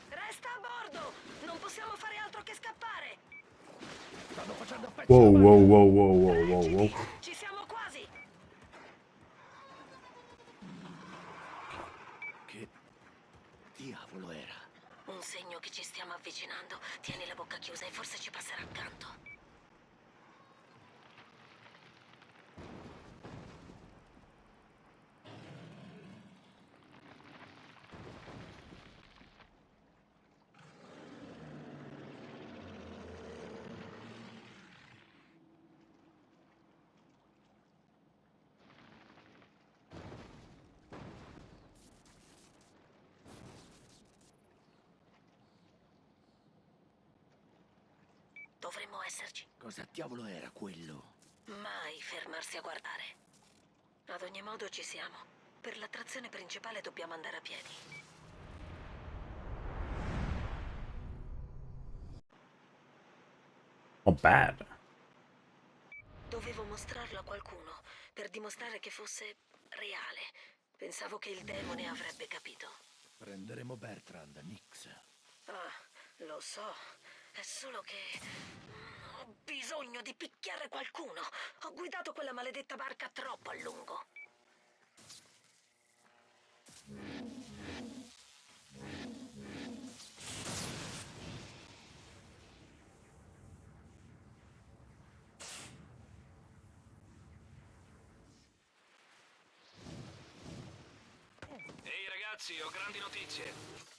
Resta a bordo! Non possiamo fare altro che scappare! Stanno facendo pezzi Whoa, la whoa, barca. whoa, whoa, whoa, whoa, whoa. Ci siamo quasi! Che diavolo era? Un segno che ci stiamo avvicinando. Tieni la bocca chiusa e forse ci passerà accanto. Dovremmo esserci. Cosa diavolo era quello? Mai fermarsi a guardare. Ad ogni modo ci siamo. Per l'attrazione principale dobbiamo andare a piedi. Not bad. Dovevo mostrarlo a qualcuno per dimostrare che fosse reale. Pensavo che il demone avrebbe capito. Prenderemo Bertrand, Nix. Ah, lo so. È solo che ho bisogno di picchiare qualcuno. Ho guidato quella maledetta barca troppo a lungo. Ehi ragazzi, ho grandi notizie.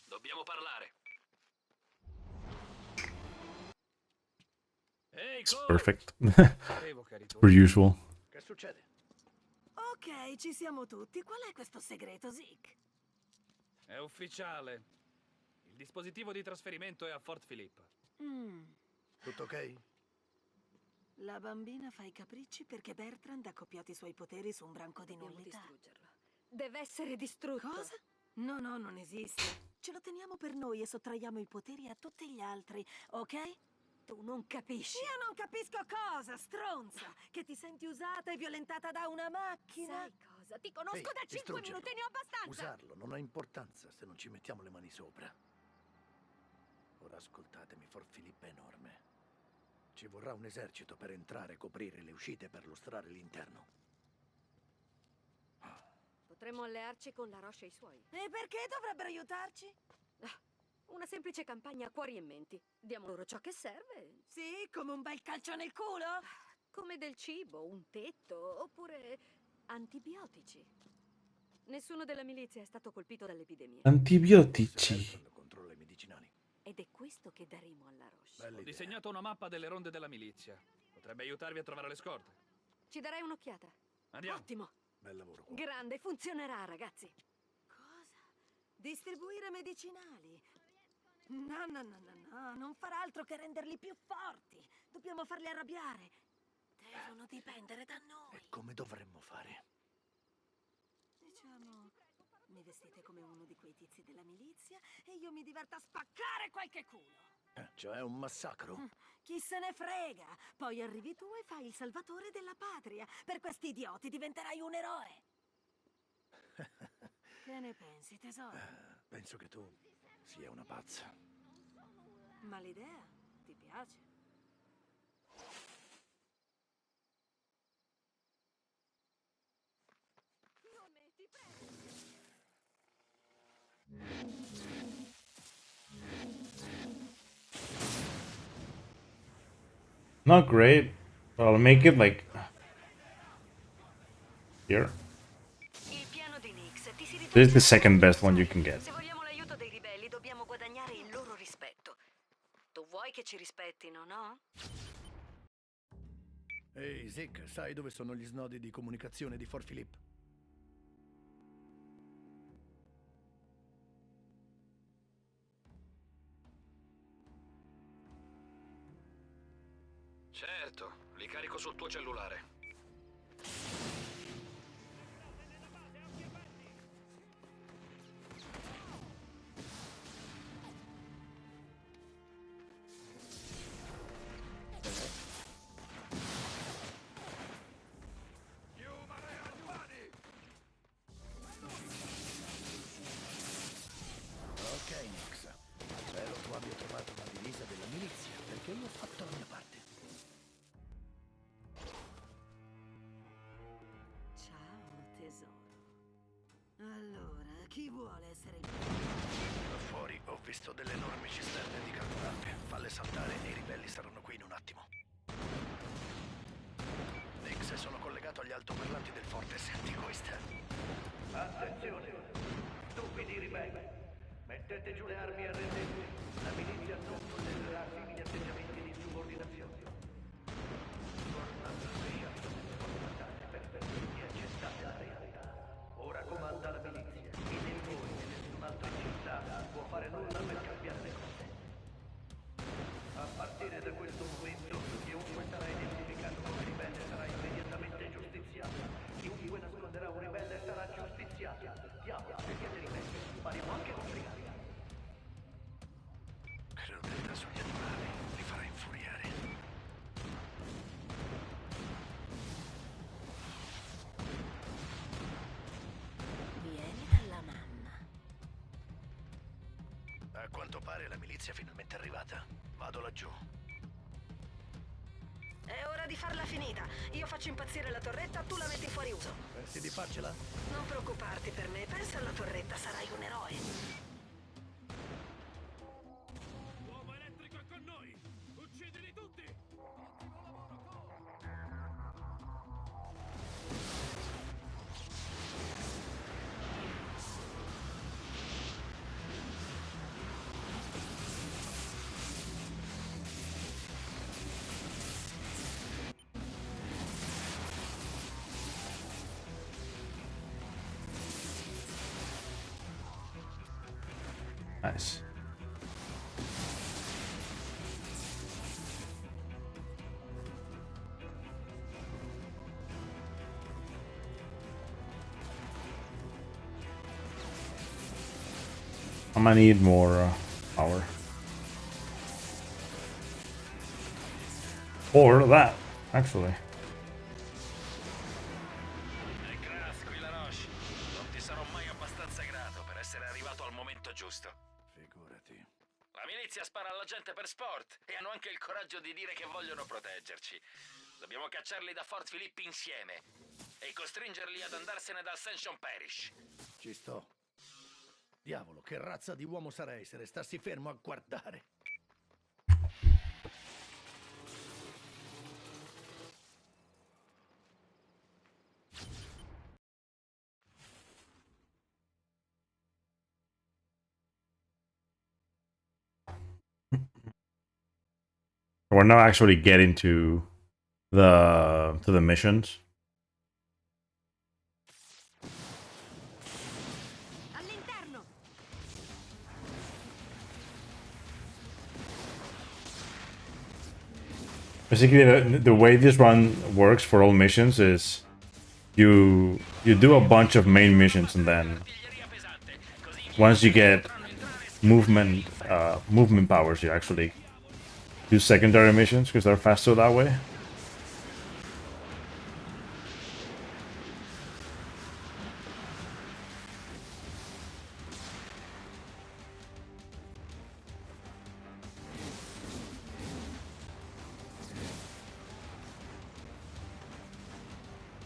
Dobbiamo parlare. It's perfect. Per usual. Che succede? Ok, ci siamo tutti. Qual è questo segreto, Zeke? È ufficiale. Il dispositivo di trasferimento è a Fort Philip. Tutto ok? La bambina fa i capricci perché Bertrand ha copiato i suoi poteri su un branco di nullità. Deve essere distrutto. Cosa? No, no, non esiste. Ce lo teniamo per noi e sottraiamo i poteri a tutti gli altri, ok? Tu non capisci. Io non capisco cosa, stronza! Che ti senti usata e violentata da una macchina? Sai cosa? Ti conosco Ehi, da 5 distruggerlo. minuti, ne ho abbastanza! Usarlo non ha importanza se non ci mettiamo le mani sopra. Ora ascoltatemi, Fort Philip è enorme. Ci vorrà un esercito per entrare e coprire le uscite per lustrare l'interno. Potremmo allearci con la Roche e i suoi. E perché dovrebbero aiutarci? Una semplice campagna a cuori e menti. Diamo loro ciò che serve. Sì, come un bel calcio nel culo? Come del cibo, un tetto, oppure antibiotici. Nessuno della milizia è stato colpito dall'epidemia. Antibiotici. Controlla i medicinali. Ed è questo che daremo alla Roche. Ho disegnato una mappa delle ronde della milizia. Potrebbe aiutarvi a trovare le scorte. Ci darei un'occhiata. Andiamo. Ottimo. Bel lavoro. Grande, funzionerà, ragazzi. Cosa? Distribuire medicinali? No, no, no, no, no, non farà altro che renderli più forti. Dobbiamo farli arrabbiare. Devono dipendere da noi. E come dovremmo fare? Diciamo, mi vestite come uno di quei tizi della milizia e io mi diverto a spaccare qualche culo. Cioè un massacro? Chi se ne frega? Poi arrivi tu e fai il salvatore della patria. Per questi idioti diventerai un eroe. Che ne pensi, tesoro? Penso che tu sia una pazza. Ma l'idea ti piace? Not great, but I'll make it like here. Il piano di Nix. Ti si ritrova This is the second best one you can get. Se vogliamo l'aiuto dei ribelli, dobbiamo guadagnare il loro rispetto. Tu vuoi che ci rispettino, no? Ehi, Zeke, sai dove sono gli snodi di comunicazione di Fort Philippe? Certo, li carico sul tuo cellulare. Ok, Nix. Spero tu abbia trovato una divisa della milizia, perché io ho fatto la mia parte. Ciao, tesoro. Allora, chi vuole essere il Da fuori ho visto delle enormi cisterne di carburante. Falle saltare e i ribelli saranno qui in un attimo. Nix, sono collegato agli altoparlanti del forte. Senti questa. Attenzione! Stupidi ribelli! Mettete giù le armi e arrendetevi. La milizia non tollererà simili atteggiamenti di insubordinazione. Tornate al speciale per permettervi accettate la realtà. Ora comanda la milizia. Chi di voi e nessun'altra città può fare nulla per cambiare le cose. A partire da questo momento, chiunque sarà identificato come ribelle sarà immediatamente giustiziato. Chiunque nasconderà un ribelle sarà giustiziato. Diavolo, se siete ribelli, spariamo anche con brigati. Crudezza sugli animali li farà infuriare. Vieni dalla mamma. A quanto pare la milizia è finalmente arrivata. Vado laggiù. È ora di farla finita. Io faccio impazzire la torretta, tu la metti fuori uso. Pensi di farcela? Non preoccuparti per me, pensa alla torretta, sarai un eroe. L'uomo elettrico è con noi! Uccidili tutti! Nice. I'm gonna need more power. Or that, actually. Non ti sarò mai abbastanza grato per essere arrivato al momento giusto. Figurati. La milizia spara alla gente per sport e hanno anche il coraggio di dire che vogliono proteggerci. Dobbiamo cacciarli da Fort Philippe insieme e costringerli ad andarsene dal Ascension Parish. Ci sto. Diavolo, che razza di uomo sarei se restassi fermo a guardare. We're now actually getting to the missions. all'interno! Basically, the way this run works for all missions is you do a bunch of main missions, and then once you get movement powers, you actually do secondary missions because they're faster that way.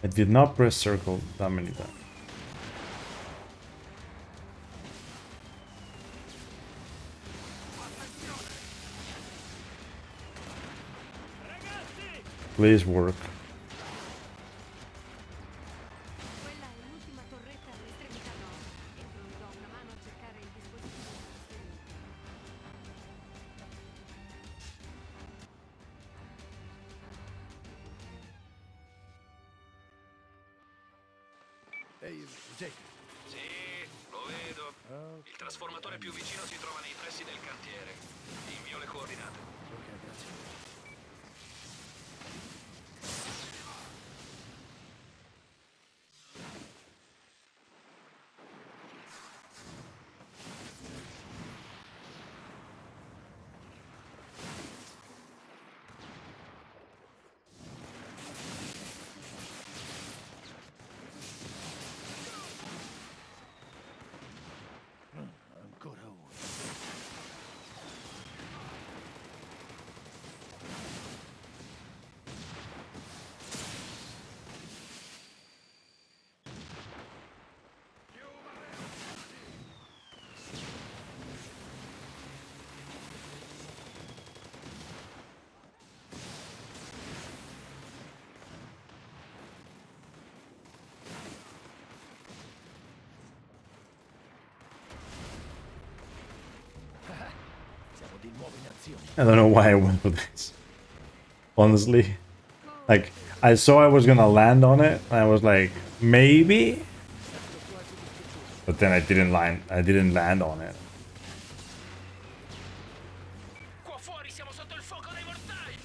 I did not press circle that many times. Please work. Quella è l'ultima torretta all'estremità nord e Ehi, Jake. Sì, lo vedo. Il trasformatore più vicino si trova nei pressi del cantiere. Ti invio le coordinate. Ok, grazie. Ancora uno. Siamo di nuovo in azione. I don't know why I went for this. Honestly. Like, I saw I was gonna land on it, and I was like, maybe? But then I didn't land on it. Qua fuori siamo sotto il fuoco dei mortai!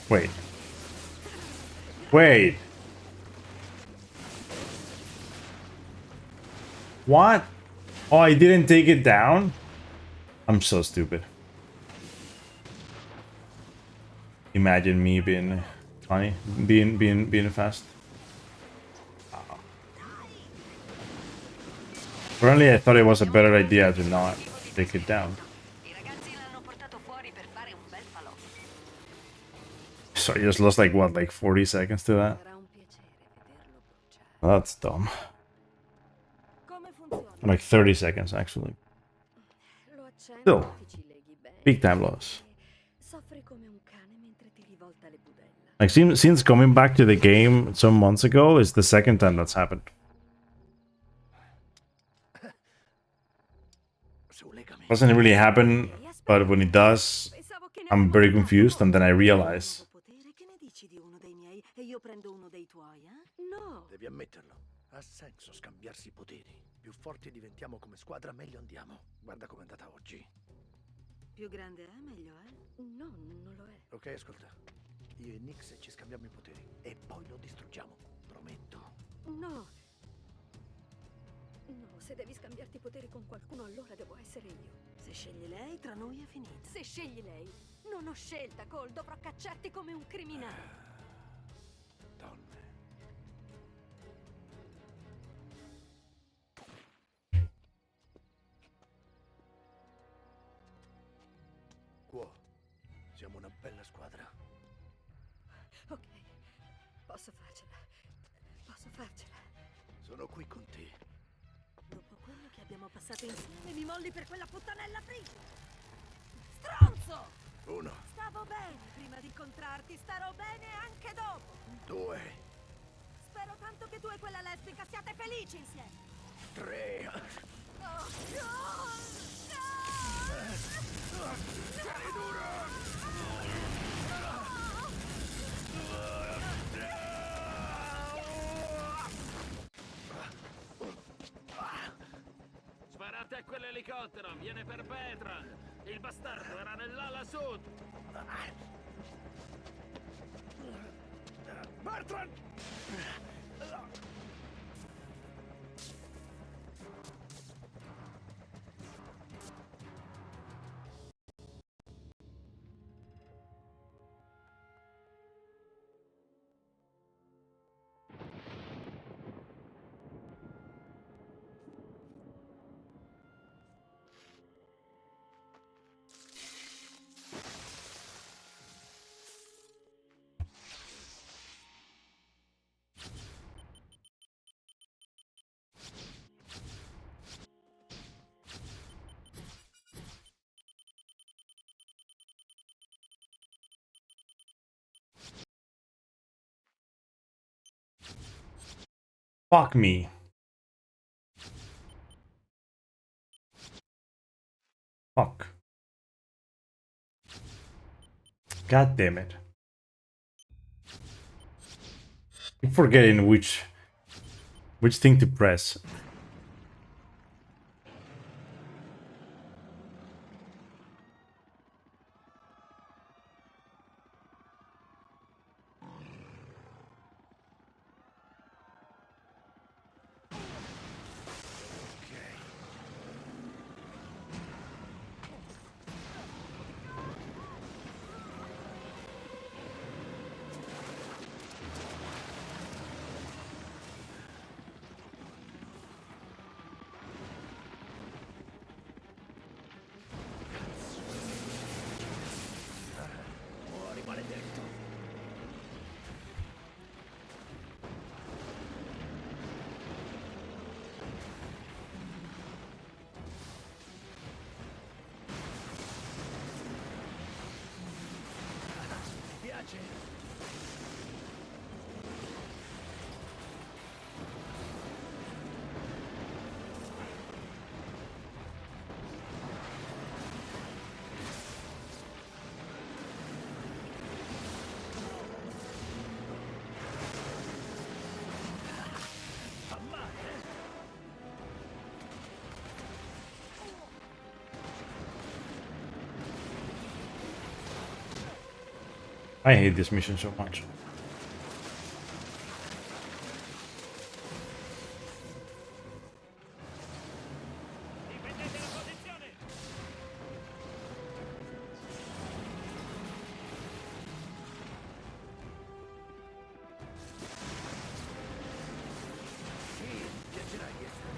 Wait. Wait. What? Oh, I didn't take it down? I'm so stupid. Imagine me being funny, being fast. Apparently I thought it was a better idea to not take it down. So I just lost like what, like 40 seconds to that? That's dumb. Like 30 seconds actually. Still, big time loss. Like since coming back to the game some months ago is the second time that's happened. Doesn't really happen, but when it does, I'm very confused, and then I realize. Che ne dici di uno dei miei e io prendo uno dei tuoi, eh? No! Devi ammetterlo. Ha senso scambiarsi i poteri. Più forti diventiamo come squadra, meglio andiamo. Guarda com'è andata oggi. Più grande è, meglio è? No, non lo è. Ok, ascolta. Io e Nix ci scambiamo i poteri e poi lo distruggiamo. Prometto. No. No, se devi scambiarti i poteri con qualcuno, allora devo essere io. Se scegli lei, tra noi è finita. Se scegli lei, non ho scelta, Cole. Dovrò cacciarti come un criminale. Donne. Quo. Siamo una bella squadra. Ok, posso farcela. Posso farcela. Sono qui con te. Dopo quello che abbiamo passato insieme, mi molli per quella puttanella frigida. Stronzo! 1. Stavo bene prima di incontrarti, starò bene anche dopo. 2. Spero tanto che tu e quella lesbica siate felici insieme. 3. Tieni duro! Sparate a quell'elicottero, viene per Bertrand. Il bastardo era nell'ala sud. Bertrand! Fuck me. Fuck. God damn it. I'm forgetting which thing to press. Muori, maledetto. Mi piace. Fa male, I hate this mission so much.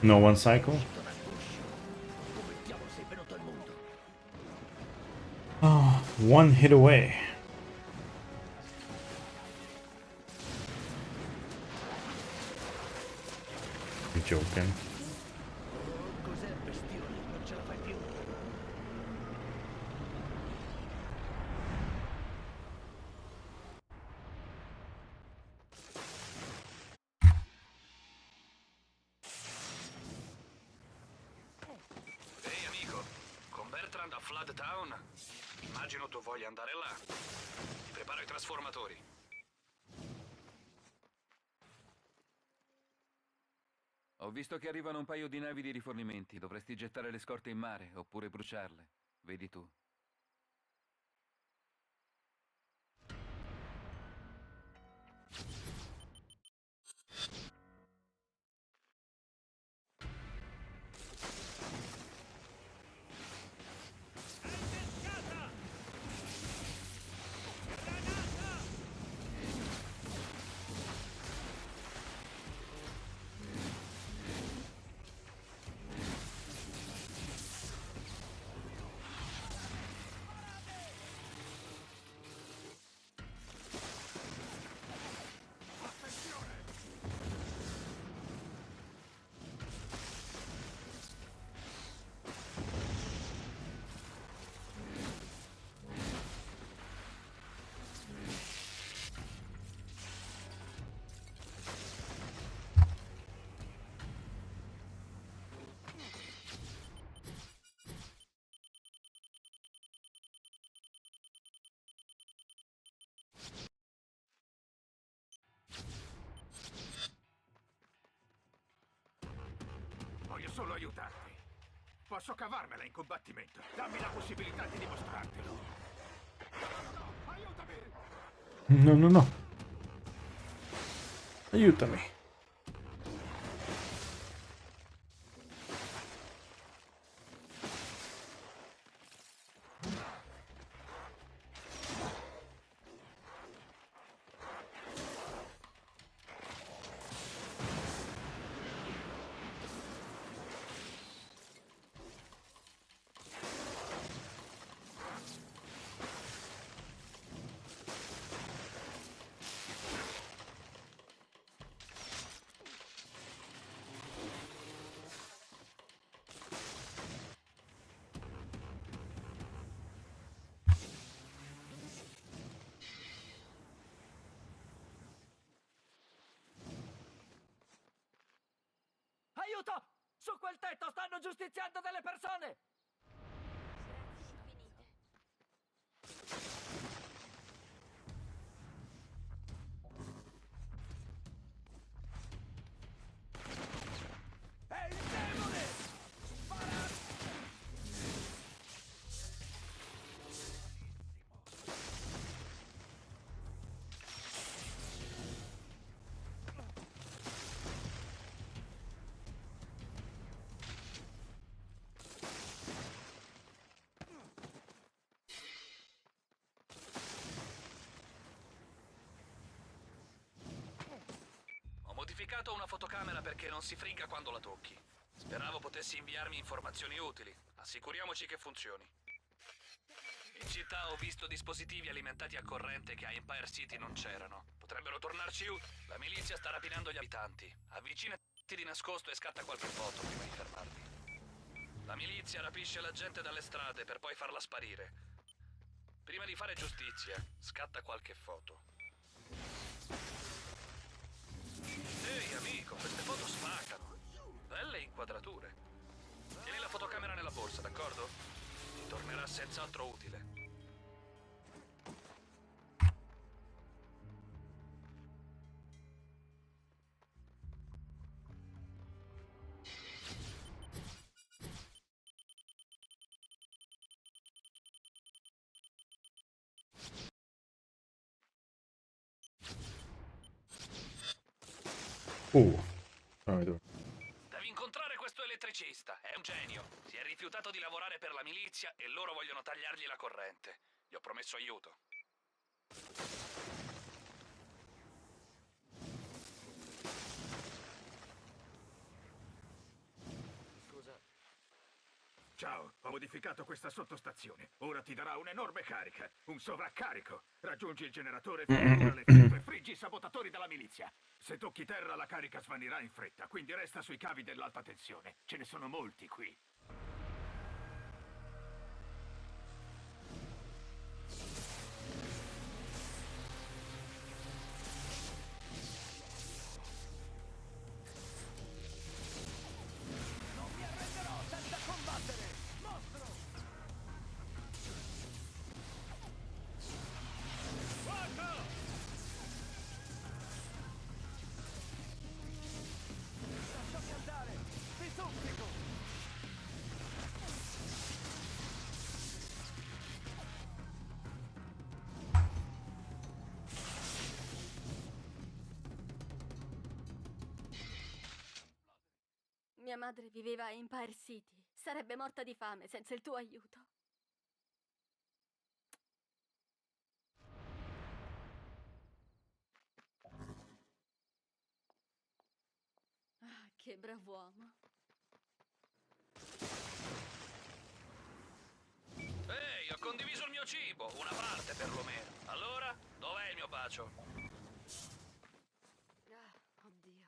No one cycle? Oh, one hit away. You joking? cos'è il bestione? Non ce la fai più. Ehi amico, con Bertrand a Flood Town? Immagino tu voglia andare là. Ti preparo i trasformatori. Ho visto che arrivano un paio di navi di rifornimenti. Dovresti gettare le scorte in mare, oppure bruciarle. Vedi tu. Voglio solo aiutarti. Posso cavarmela in combattimento. Dammi la possibilità di dimostrartelo. No, aiutami! No, no, no. Aiutami. Aiuto! Su quel tetto stanno giustiziando delle persone! È il demone! Ho modificato una fotocamera perché non si frigga quando la tocchi. Speravo potessi inviarmi informazioni utili. Assicuriamoci che funzioni. In città ho visto dispositivi alimentati a corrente che a Empire City non c'erano. Potrebbero tornarci utili. La milizia sta rapinando gli abitanti. Avvicinati di nascosto e scatta qualche foto prima di fermarli. La milizia rapisce la gente dalle strade per poi farla sparire. Prima di fare giustizia, scatta qualche foto. Ehi amico, queste foto spaccano. Belle inquadrature. Tieni la fotocamera nella borsa, d'accordo? Ti tornerà senz'altro utile. Devi incontrare questo elettricista, è un genio. Si è rifiutato di lavorare per la milizia e loro vogliono tagliargli la corrente. Gli ho promesso aiuto. Scusa. Ciao, ho modificato questa sottostazione. Ora ti darà un'enorme carica, un sovraccarico. Raggiungi il generatore, configura l'effetto e friggi i sabotatori della milizia. Se tocchi terra la carica svanirà in fretta, quindi resta sui cavi dell'alta tensione. Ce ne sono molti qui. Non mi arrenderò senza combattere! Mostro! Fuoco! Lasciami andare! Vi supplico! Mia madre viveva a Empire City. Sarebbe morta di fame senza il tuo aiuto. Ah, che brav'uomo. Ehi, ho condiviso il mio cibo, una parte perlomeno. Allora, dov'è il mio bacio? Ah, oddio.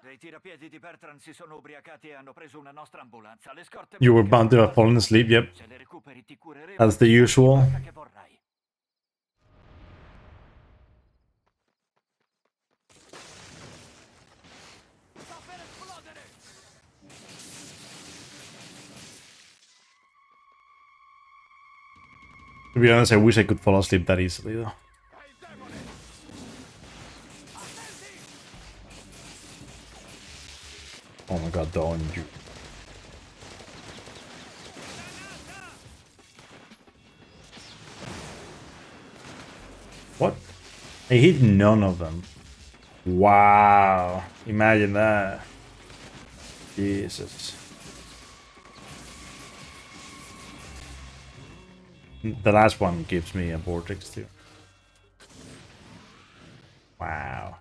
Dei tirapiedi di Bertrand si sono ubriacati e hanno preso una nostra ambulanza. Le scorte You were mediche bound to sono have fallen asleep, yep. Se le recuperi ti cureremo As the usual. ogni volta che vorrai. Sta per esplodere! To be honest, I wish I could fall asleep that easily, though. Oh my god, don't you. What? I hit none of them. Wow. Imagine that. Jesus. The last one gives me a vortex too. Wow.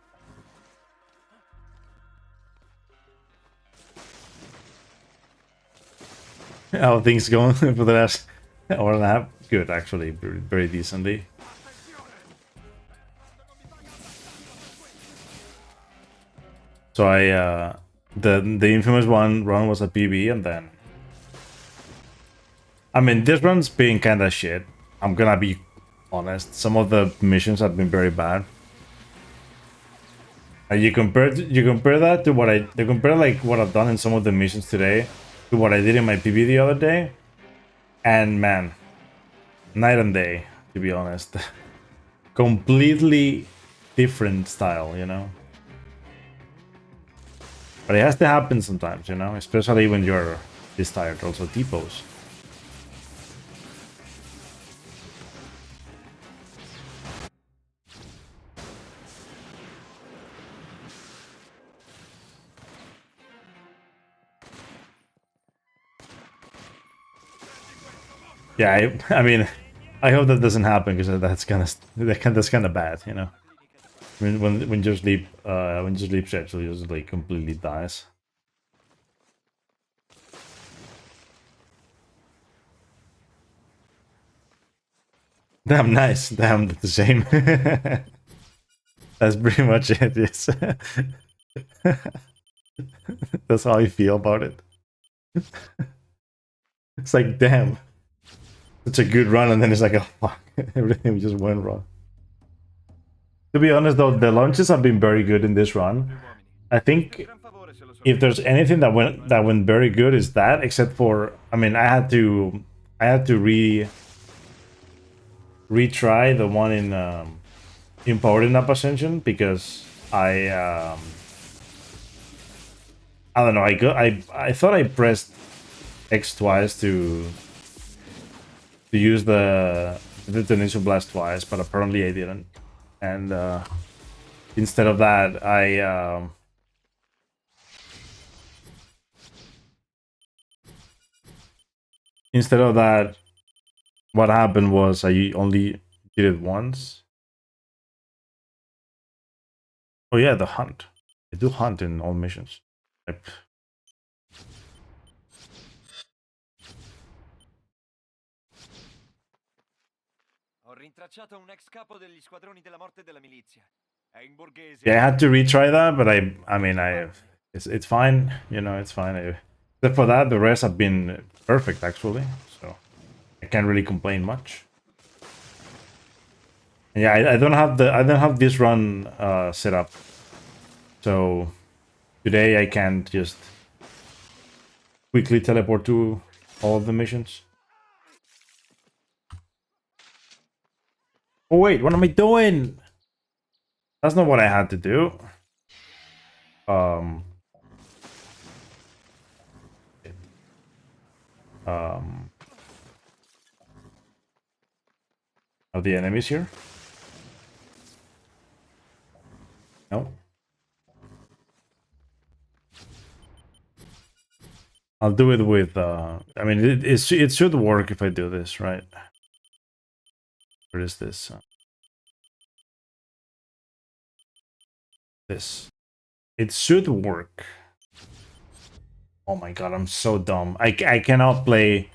How things going for the last hour and a half? Good, actually, very decently. So the infamous run was a PB, and then I mean this run's being kind of shit. I'm gonna be honest. Some of the missions have been very bad. You compare that to what you compare like what I've done in some of the missions today to what I did in my PB the other day, and man, night and day, to be honest. Completely different style, you know. But it has to happen sometimes, you know, especially when you're this tired. Also, T-pose. Yeah, I mean, I hope that doesn't happen because that's kind of bad, you know. When your sleep schedule just like completely dies. Damn nice. Damn the same. That's pretty much it. Yes. That's how I feel about it. It's like damn. It's a good run, and then it's like, oh fuck, everything just went wrong. To be honest, though, the launches have been very good in this run. I think if there's anything that went very good, is that, except for, I mean, I had to retry the one in Powered Up Ascension because I don't know, I thought I pressed X twice to use the Detonation Blast twice, but apparently I didn't. And instead of that, what happened was I only did it once. Oh yeah, the hunt. I do hunt in all missions. Yep. Ho rintracciato un ex capo degli squadroni della morte della milizia. È in borghese. Yeah, I had to retry that, but I mean, it's fine. You know, it's fine. Except for that, the rest have been perfect actually. So I can't really complain much. And yeah, I don't have this run set up. So today I can't just quickly teleport to all of the missions. Oh wait, what am I doing? That's not what I had to do. Are the enemies here? No. I'll do it with, I mean, it should work if I do this, right? Where is this? This. It should work. Oh my god, I'm so dumb. I cannot play.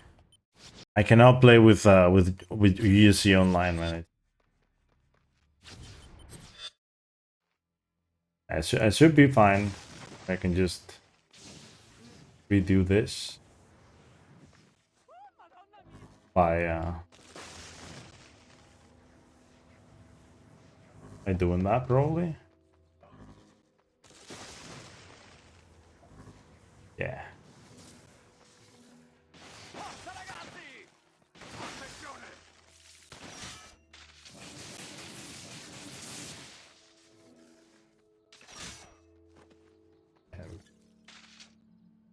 I cannot play with UC online, man. I should be fine. I can just redo this by doing that probably. Yeah.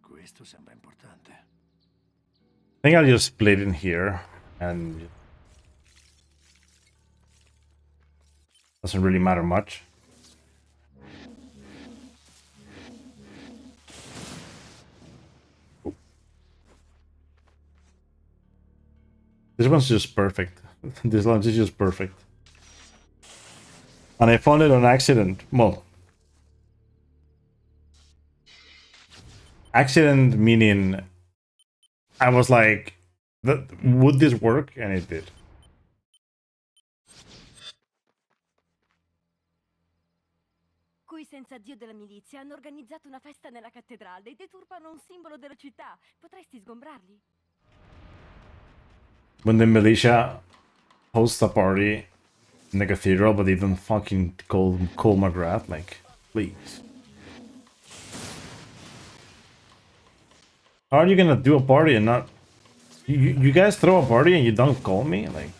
Questo sembra importante. I think I'll just split in here, and doesn't really matter much. This one's just perfect. This launch is just perfect. And I found it on accident. Well, accident meaning I was like, would this work? And it did. Qui senza Dio della milizia hanno organizzato una festa nella cattedrale e deturpano un simbolo della città. Potresti sgombrarli? When the militia host a party in the cathedral, but they don't fucking call McGrath? Like, please. How are you gonna do a party and not... You guys throw a party and you don't call me? Like,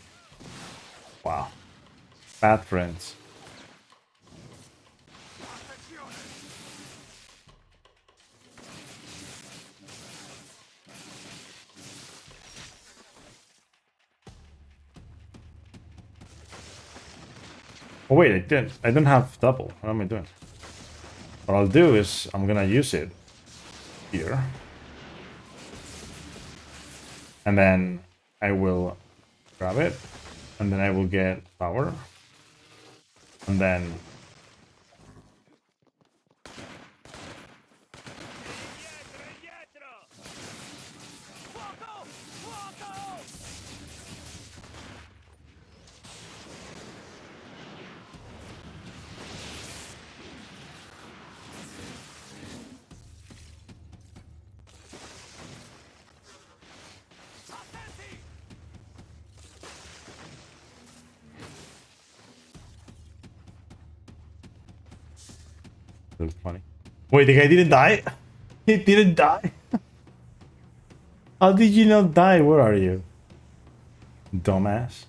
wow. Bad friends. Oh wait, I don't have double. What am I doing? What I'll do is I'm gonna use it here. And then I will grab it. And then I will get power. And then... That's funny. Wait, the guy didn't die? He didn't die? How did you not die? Where are you? Dumbass.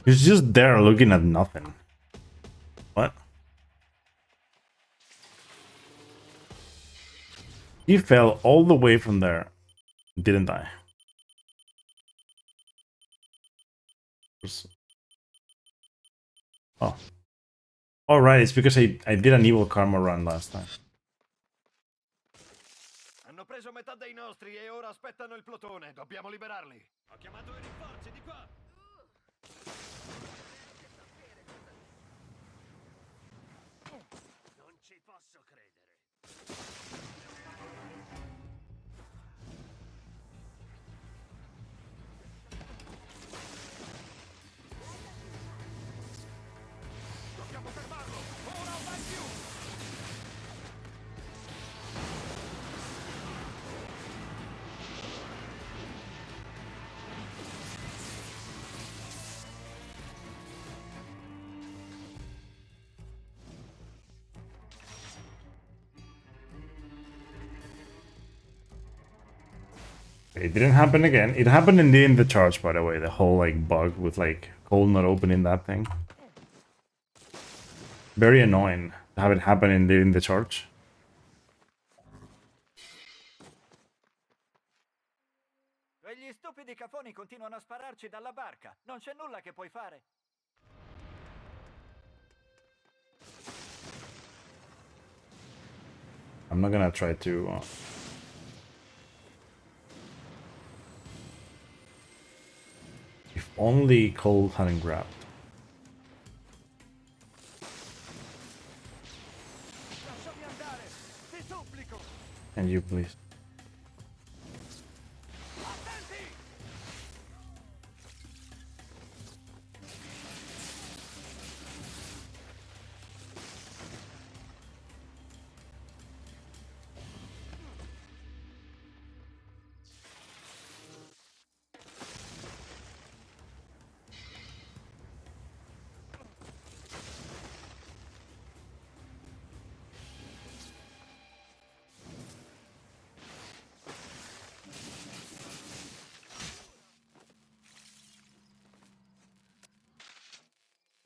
He's just there looking at nothing. What? He fell all the way from there. Didn't die. Oh. Alright, it's because I did an evil karma run last time. Hanno preso metà dei nostri e ora aspettano il plotone. Dobbiamo liberarli. Ho chiamato i rinforzi di qua. Non ci posso credere. Dobbiamo fermarlo. Ora o mai più. It didn't happen again. It happened in the charge, by the way. The whole like bug with like Cole not opening that thing. Very annoying to have it happen in the charge. Quegli stupidi cafoni continuano a spararci dalla barca. Non c'è nulla che puoi fare. I'm not gonna try to... If only Cole hadn't grabbed. Lasciami andare. Ti supplico. Can you please?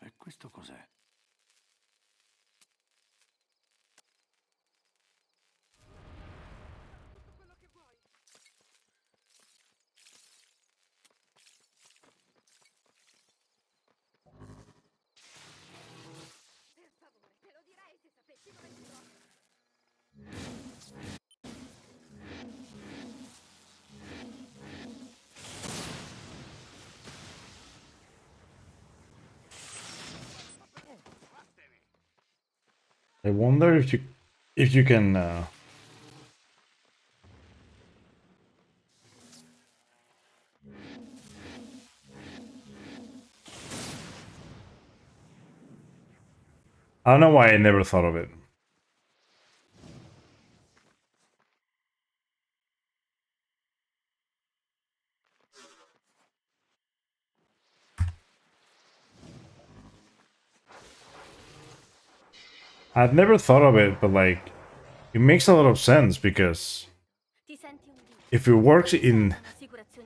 E questo cos'è? Per favore, te lo direi se sapessi dove si trova. I wonder if you can I don't know why I never thought of it. I've never thought of it, but like, it makes a lot of sense because if it works in,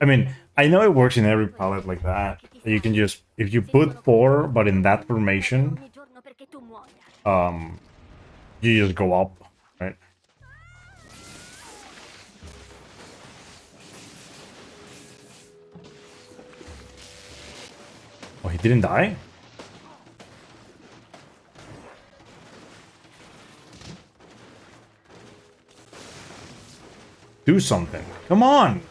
I mean, I know it works in every palette like that. You can just, if you put 4, but in that formation, you just go up, right? Oh, he didn't die? Do something. Come on!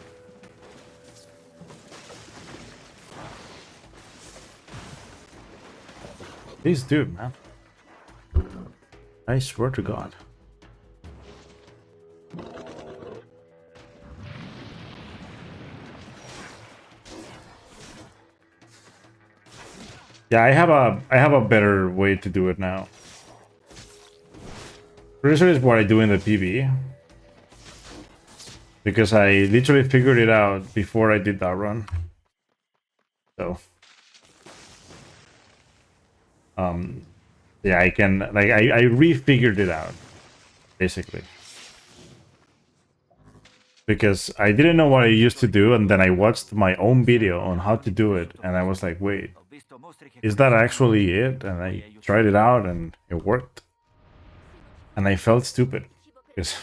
Please do, man. I swear to God. Yeah, I have a better way to do it now. Pretty sure it's what I do in the PB. Because I literally figured it out before I did that run. So yeah, I can like I refigured it out, basically. Because I didn't know what I used to do, and then I watched my own video on how to do it, and I was like, wait, is that actually it? And I tried it out and it worked. And I felt stupid. Because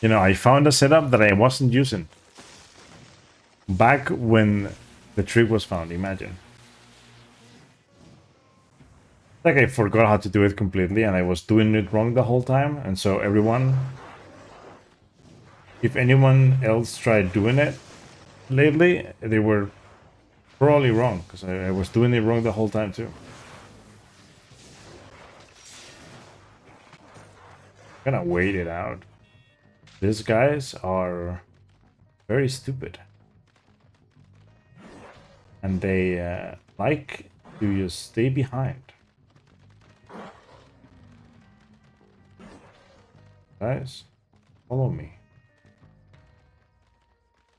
you know, I found a setup that I wasn't using. Back when the trick was found, imagine. Like I forgot how to do it completely and I was doing it wrong the whole time. And so everyone, if anyone else tried doing it lately, they were probably wrong because I was doing it wrong the whole time too. I'm gonna wait it out. These guys are very stupid. And they like to just stay behind. Guys, follow me.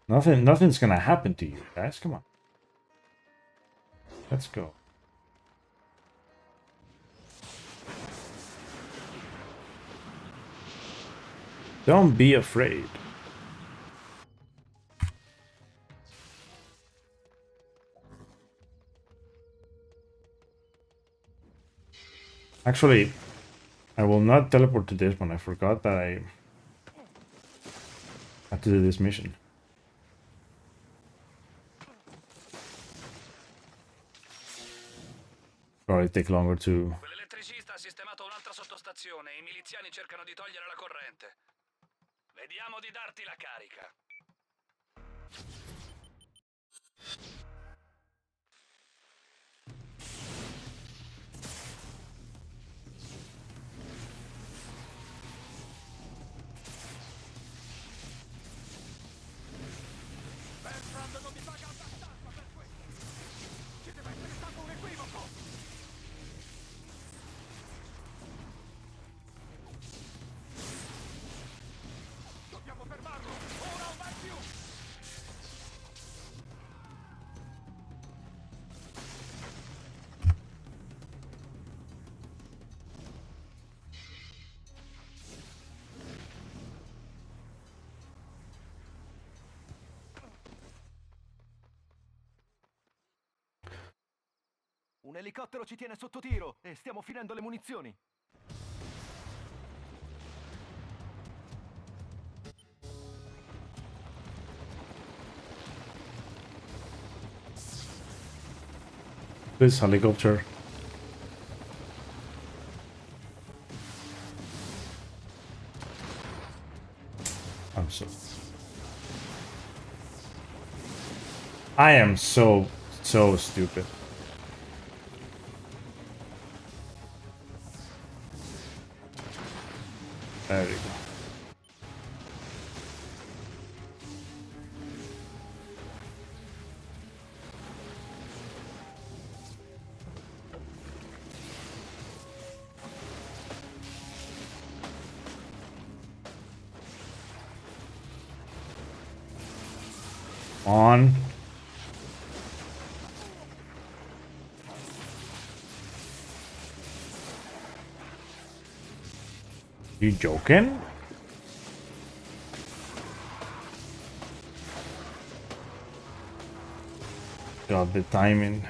Nothing's gonna happen to you, guys. Come on. Let's go. Don't be afraid. Actually, I will not teleport to this one. I forgot that I had to do this mission. Probably take longer to... Quell'elettricista ha sistemato un'altra sottostazione e i miliziani cercano di togliere la corrente. Vediamo di darti la carica. Bertrand non mi paga abbastanza per questo! Ci deve essere stato un equivoco! Dobbiamo fermarlo! Ora o mai più! Un elicottero ci tiene sotto tiro e stiamo finendo le munizioni. This helicopter. I'm so... I am so stupid. There we go. On. You joking? God, the timing.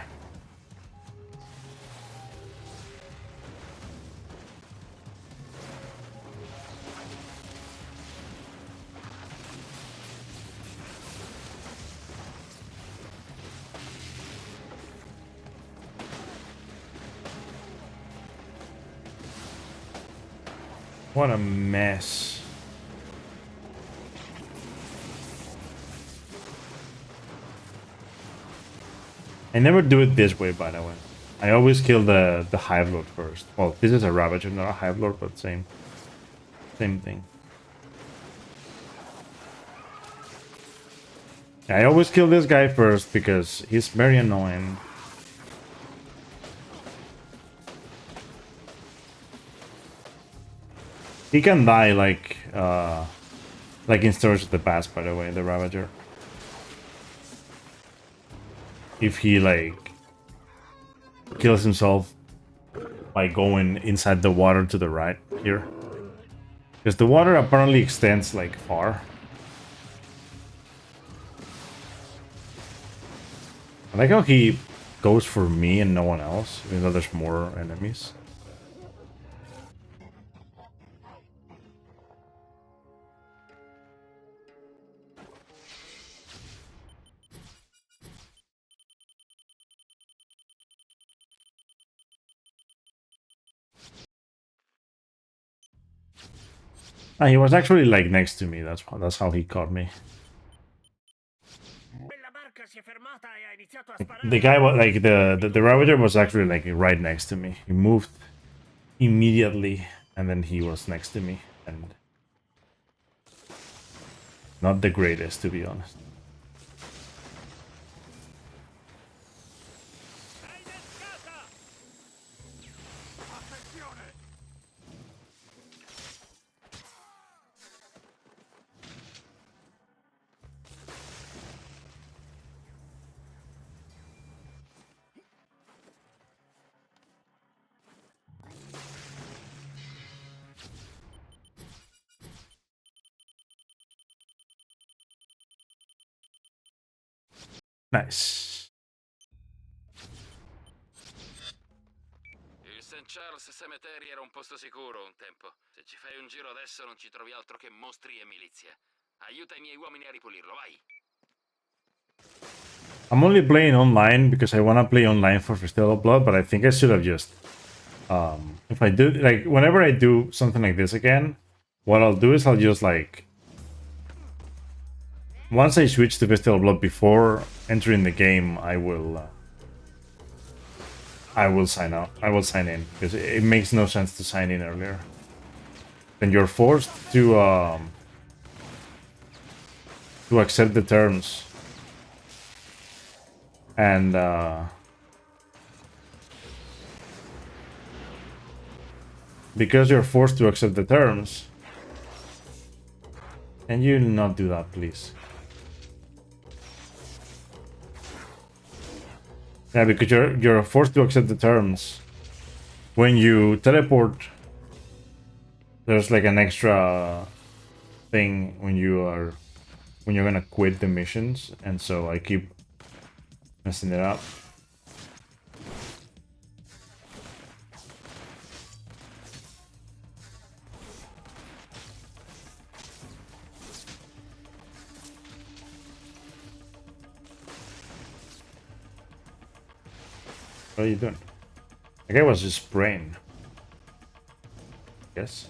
What a mess. I never do it this way, by the way. I always kill the Hive Lord first. Well, this is a Ravager, not a Hive Lord, but same thing. I always kill this guy first because he's very annoying. He can die like in Stories of the Past, by the way, the Ravager. If he like kills himself by going inside the water to the right here. Because the water apparently extends like far. I like how he goes for me and no one else, even though there's more enemies. Ah, he was actually like next to me. That's how he caught me. The guy was like the Ravager was actually like right next to me. He moved immediately, and then he was next to me, and not the greatest, to be honest. Nice. Il St. Charles Cemetery era un posto sicuro un tempo. Se ci fai un giro adesso non ci trovi altro che mostri e milizie. Aiuta i miei uomini a ripulirlo, vai! I'm only playing online because I want to play online for Festival of Blood, but I think I should have just... if I do... Like, whenever I do something like this again, what I'll do is I'll just, like... Once I switch to Festival of Blood before entering the game, I will sign up. I will sign in, because it makes no sense to sign in earlier. Then you're forced to accept the terms. And because you're forced to accept the terms, can you not do that, please? Yeah, because you're forced to accept the terms. When you teleport, there's like an extra thing when you're gonna quit the missions, and so I keep messing it up. What are you doing? The guy was just spraying. Yes.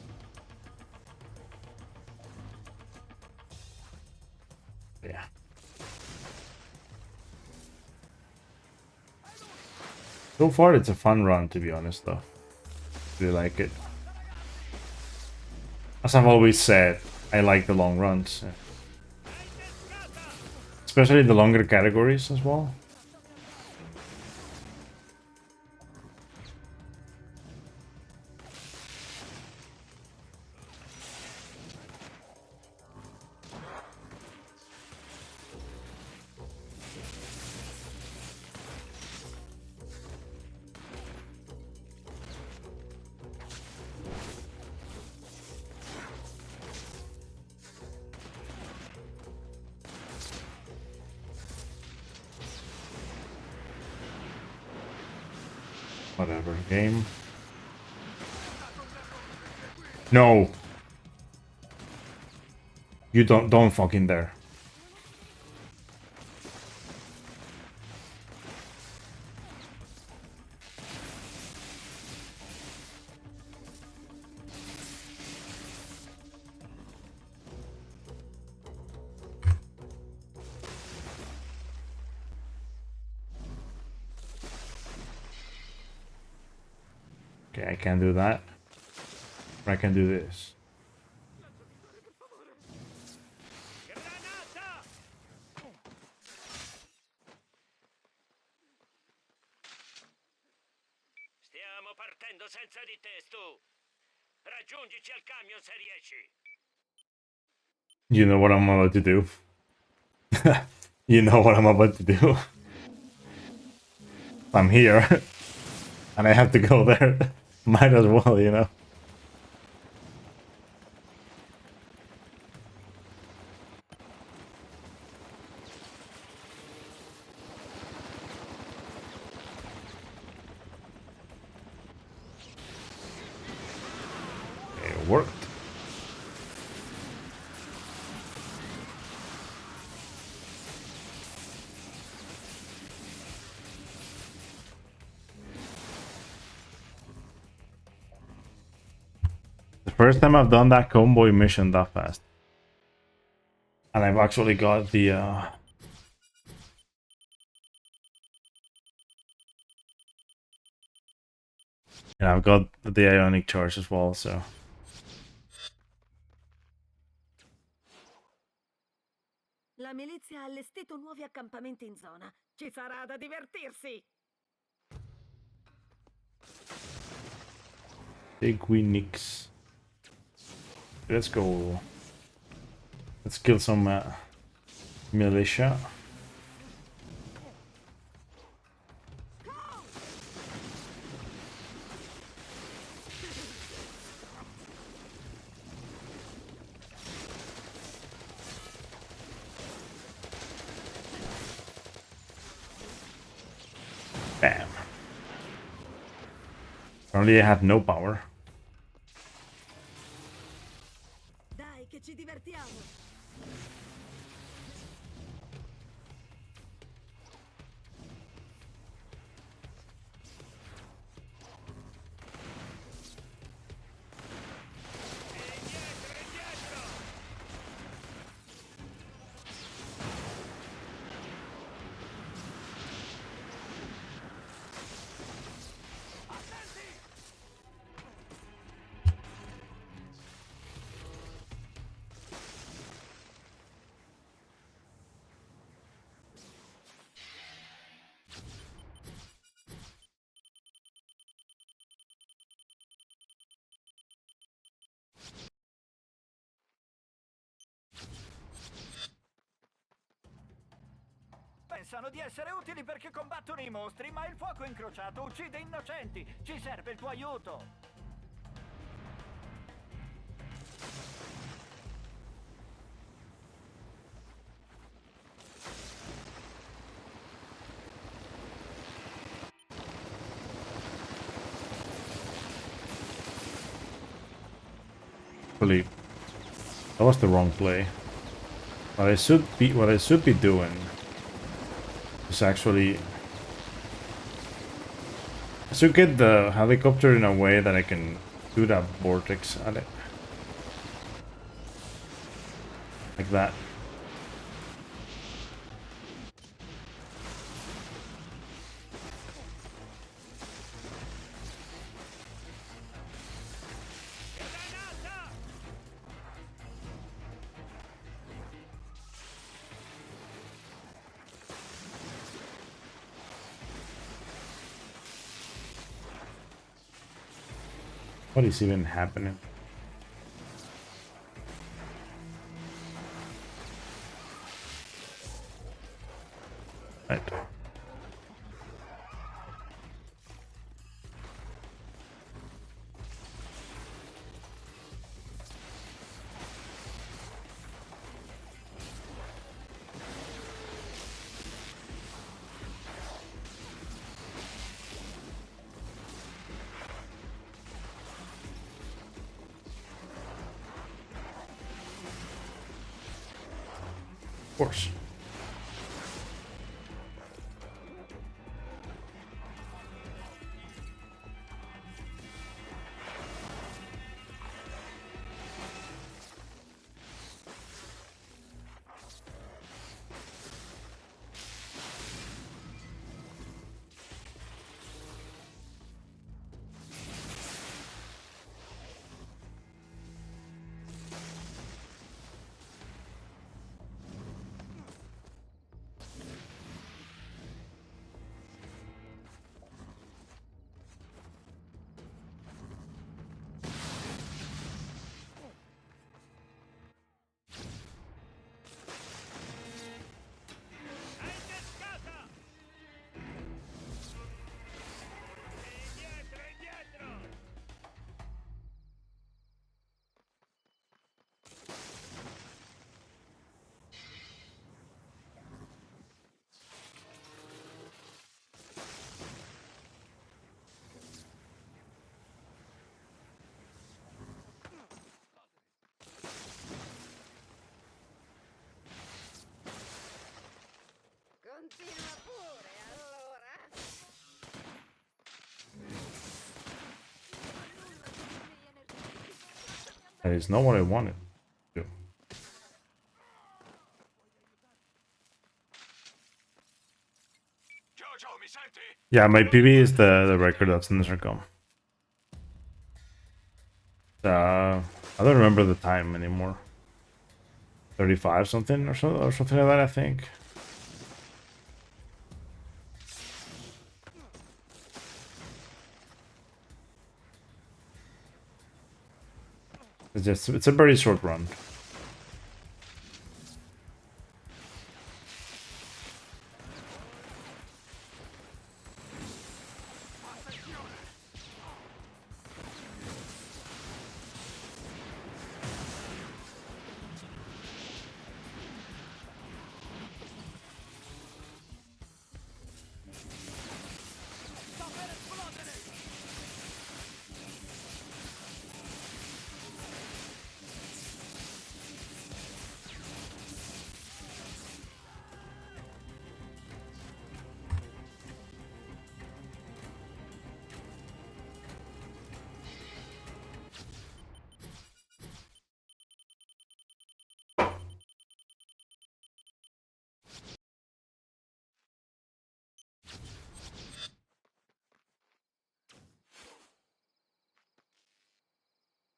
Yeah. So far, it's a fun run, to be honest, though. Really like it. As I've always said, I like the long runs. Especially the longer categories as well. Whatever, game. No! You don't fucking dare. Okay, I can't do that. But I can do this. Stiamo partendo senza di te, Stu. Raggiungici al camion se riesci. You know what I'm about to do. You know what I'm about to do. I'm here. And I have to go there. Might as well, you know. It worked. The first time I've done that convoy mission that fast. And I've actually got the and I've got the ionic charge as well, so La milizia ha allestito nuovi accampamenti in zona. Ci sarà da divertirsi! big win nicks. Let's go. Let's kill some militia. Bam. Apparently I have no power. Dai, che ci divertiamo! Pensano di essere utili perché combattono i mostri, ma il fuoco incrociato uccide innocenti. Ci serve il tuo aiuto. Actually, that was the wrong play. What I should be doing is actually I should get the helicopter in a way that I can do that vortex at it. Like that. What is even happening? Right. Of course. Continua pure, allora. That is not what I wanted. Yeah, my PB is the record that's in the circle. I don't remember the time anymore. 35 something or something like that, I think. It's a very short run.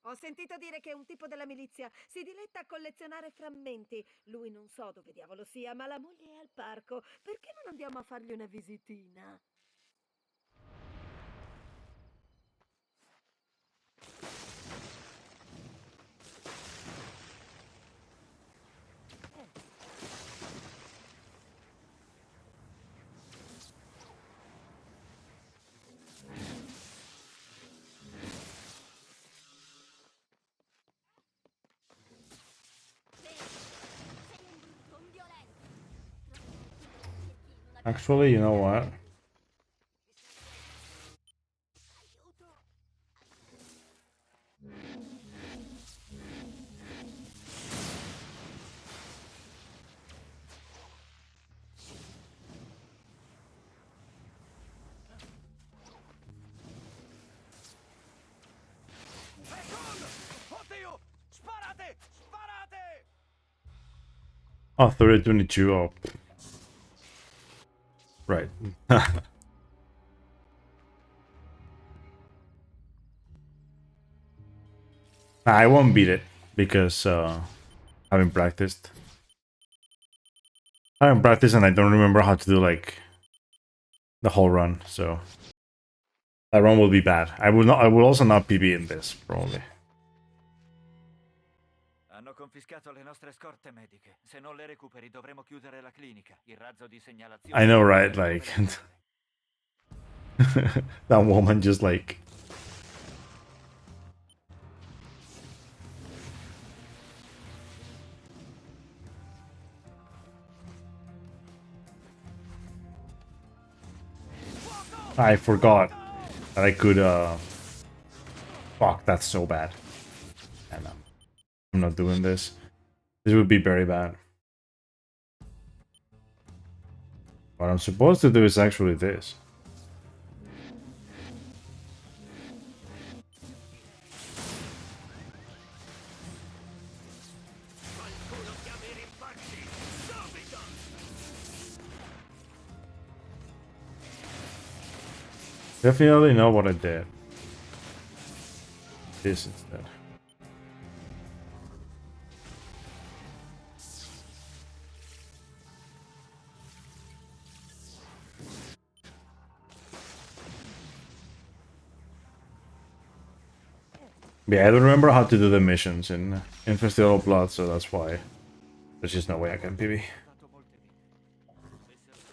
Ho sentito dire che un tipo della milizia si diletta a collezionare frammenti. Lui non so dove diavolo sia, ma la moglie è al parco. Perché non andiamo a fargli una visitina? Actually, you know what? Oddio! Sparate! Sparate! Oh, 3022. Oh. Right. I won't beat it because I haven't practiced. I haven't practiced and I don't remember how to do like the whole run, so that run will be bad. I will also not PB in this, probably. Hanno confiscato le nostre scorte mediche. Se non le recuperi dovremo chiudere la clinica. Il razzo di segnalazione. I know, right? Like that woman just like I forgot that I could fuck, that's so bad. And I'm not doing this. This would be very bad. What I'm supposed to do is actually this. Definitely know what I did. This instead. Yeah, I don't remember how to do the missions in Festival of Blood, so that's why. There's just no way I can PB.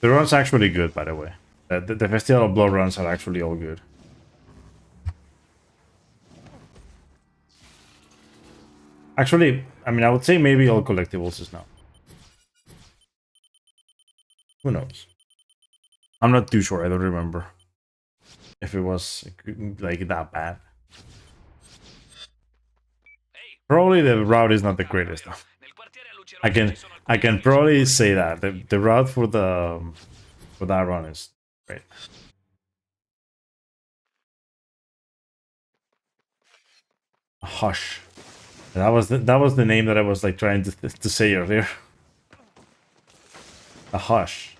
The run's actually good, by the way. The Festival of Blood runs are actually all good. Actually, I mean, I would say maybe all collectibles is now. Who knows? I'm not too sure. I don't remember if it was like that bad. Probably the route is not the greatest though. I can probably say that the route for that run is great. Hush. That was the name that I was like trying to say earlier. A hush.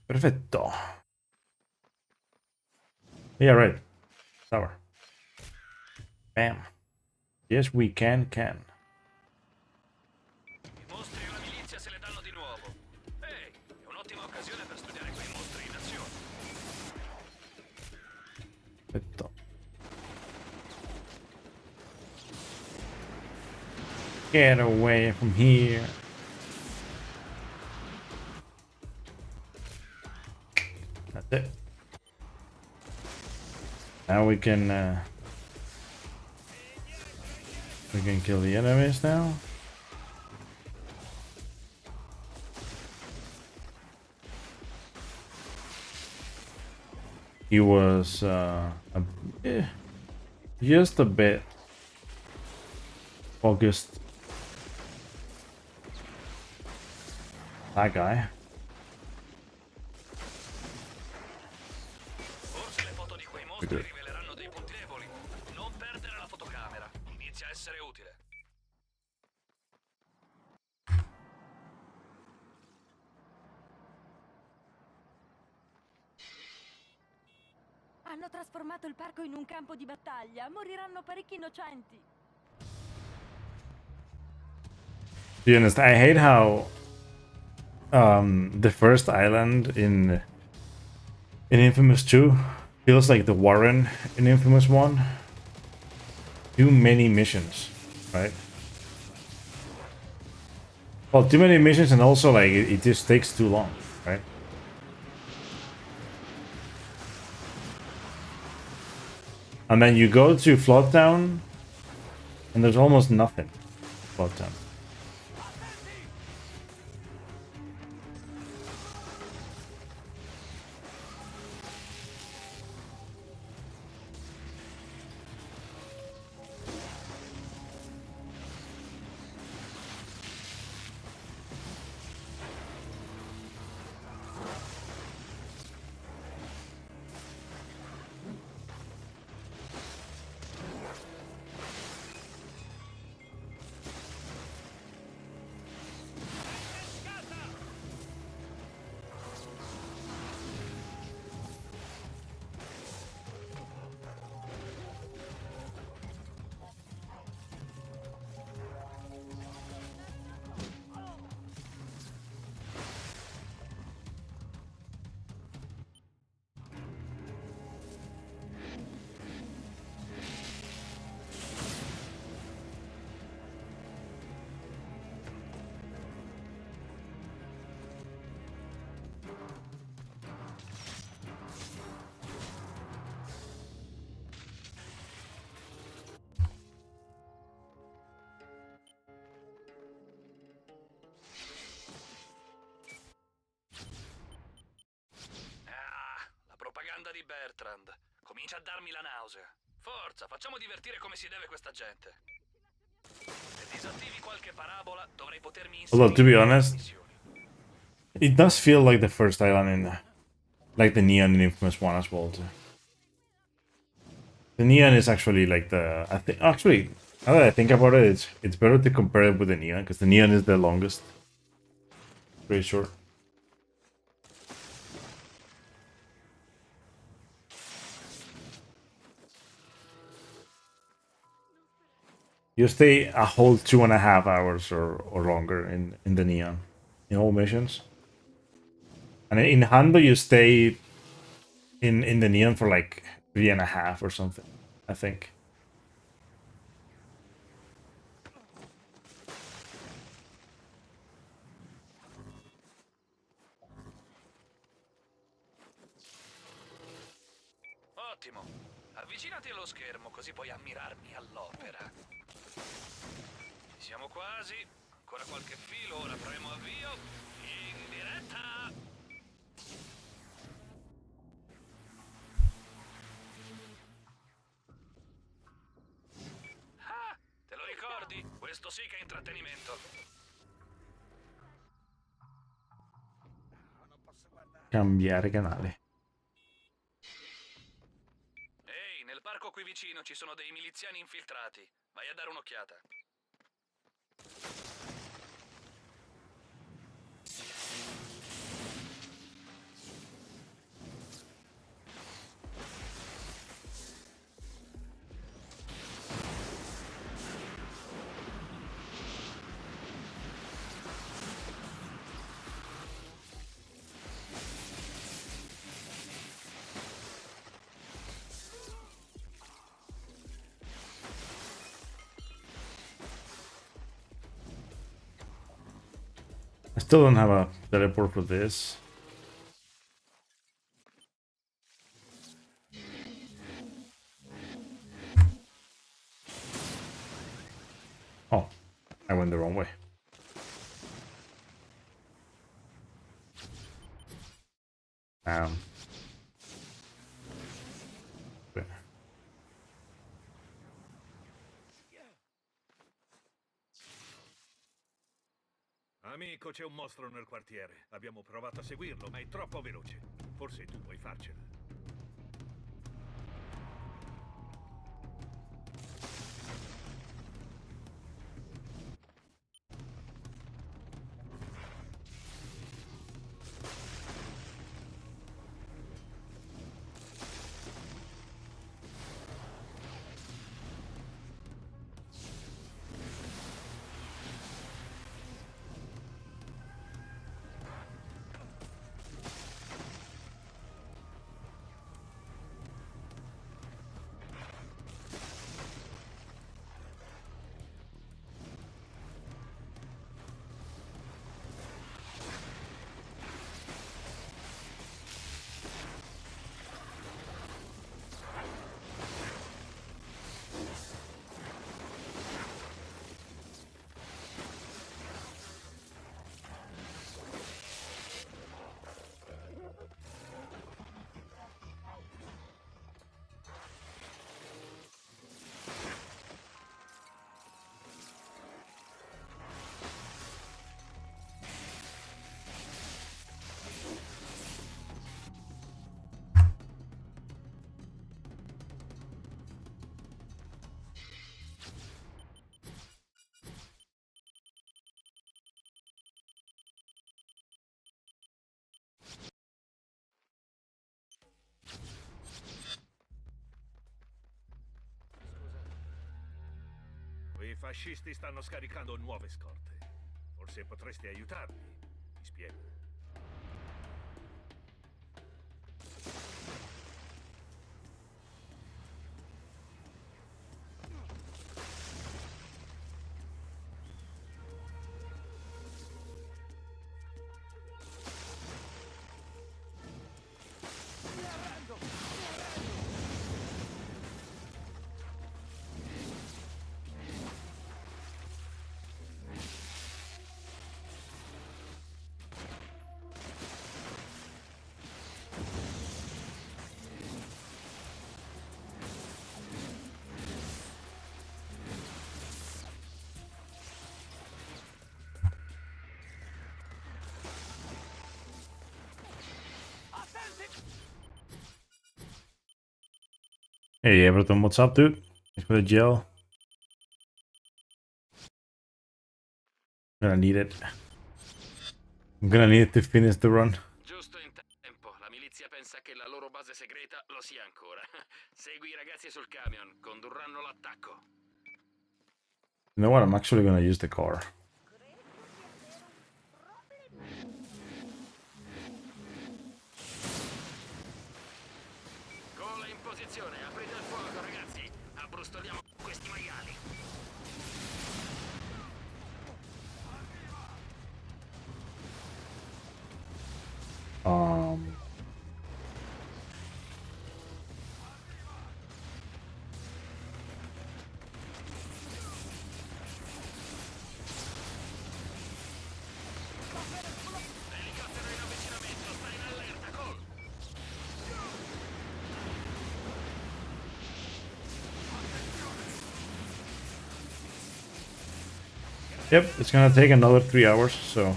Perfetto. Yeah, right. Tower. Bam. Yes, we can. I mostri e una milizia se le danno di nuovo. Ehi, è un'ottima occasione per studiare quei mostri in azione. Perfetto. Get away from here. That's it. Now we can kill the enemies now. He was just a bit focused. That guy. Forse le foto di quei mostri riveleranno dei punti deboli. Non perdere la fotocamera. Inizia a essere utile. Hanno trasformato il parco in un campo di battaglia. Moriranno parecchi innocenti. To be honest, I hate how the first island in Infamous 2 feels like the Warren in Infamous 1. Too many missions, right? Well, too many missions, and also like it just takes too long, right? And then you go to Flood Town, and there's almost nothing. Flood Town. Propaganda di Bertrand. Comincia a darmi la nausea. Forza, facciamo divertire come si deve questa gente. disattivi qualche parabola, dovrai potermi Although, to be inserire honest, it does feel like the first island in, like the Neon in Infamous 1 as well, too. The Neon is actually like the, I think, actually, now that I think about it, it's better to compare it with the Neon, because the Neon is the longest. Pretty short. You stay a whole 2.5 hours or longer in the Neon, in all missions. And in Hando, you stay in the Neon for like 3.5 or something, I think. Ottimo. Avvicinati allo schermo così puoi ammirarmi all'opera. Ci siamo quasi. Ancora qualche filo, ora premo avvio. In diretta! Ah, te lo ricordi? Questo sì che è intrattenimento. Cambiare canale. Ehi, nel parco qui vicino ci sono dei miliziani infiltrati. Vai a dare un'occhiata. I still don't have a teleport for this. Oh, I went the wrong way. Okay. Amico, c'è un mostro nel quartiere. Abbiamo provato a seguirlo, ma è troppo veloce. Forse tu puoi farcela. I fascisti stanno scaricando nuove scorte. Forse potresti aiutarmi. Mi spiego. Hey Everton, what's up, dude? Thanks for the gel. I'm gonna need it. I'm gonna need it to finish the run. Giusto in tempo. La milizia pensa che la loro base segreta lo sia ancora. Segui i ragazzi sul camion, condurranno l'attacco. You know what? I'm actually gonna use the car. Gol in posizione, aprite il fuoco, ragazzi. Abbrustoliamo questi maiali. Um. Elicottero in avvicinamento, sta in allerta, gol. Yep, it's gonna take another 3 hours, so.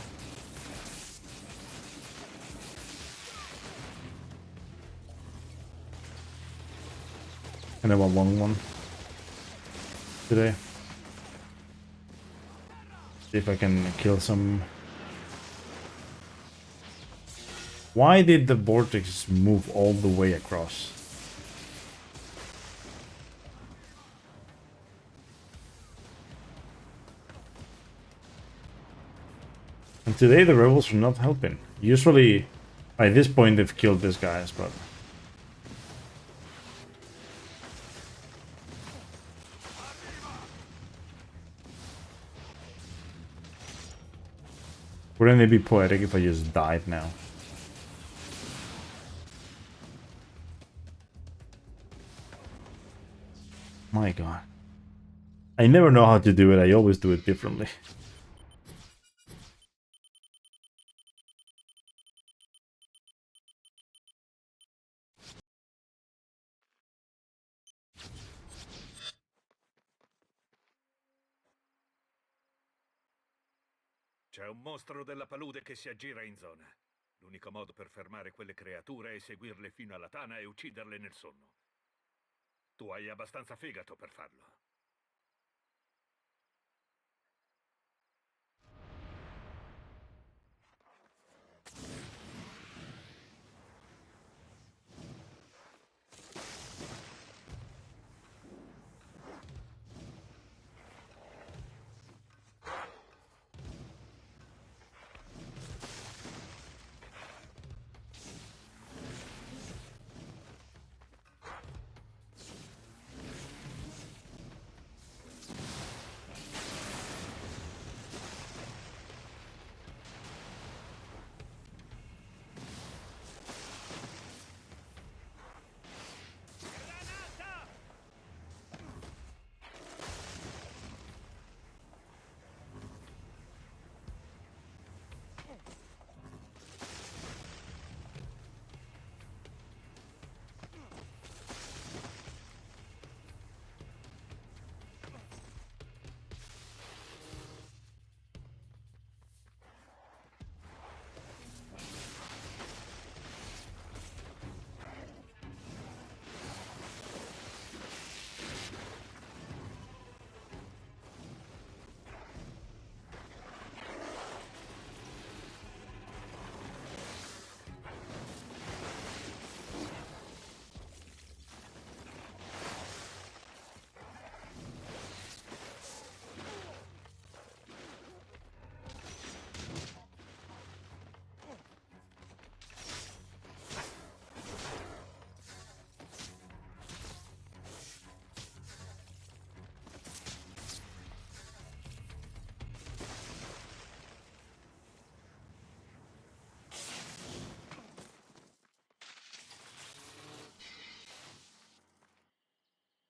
Kind of a long one today. See if I can kill some. Why did the vortex move all the way across? And today the rebels are not helping. Usually, by this point they've killed these guys, but... Wouldn't it be poetic if I just died now? My god. I never know how to do it, I always do it differently. C'è un mostro della palude che si aggira in zona. L'unico modo per fermare quelle creature è seguirle fino alla tana e ucciderle nel sonno. Tu hai abbastanza fegato per farlo.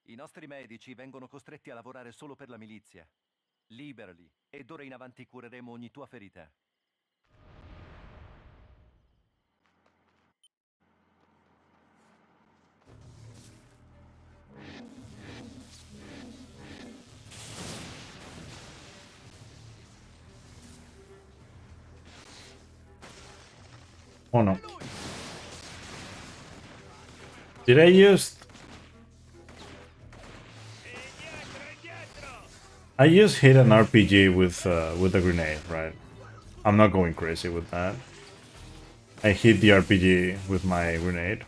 I nostri medici vengono costretti a lavorare solo per la milizia. Liberali, e d'ora in avanti cureremo ogni tua ferita. Oh no. Did I just... I just hit an RPG with a grenade, right? I'm not going crazy with that. I hit the RPG with my grenade.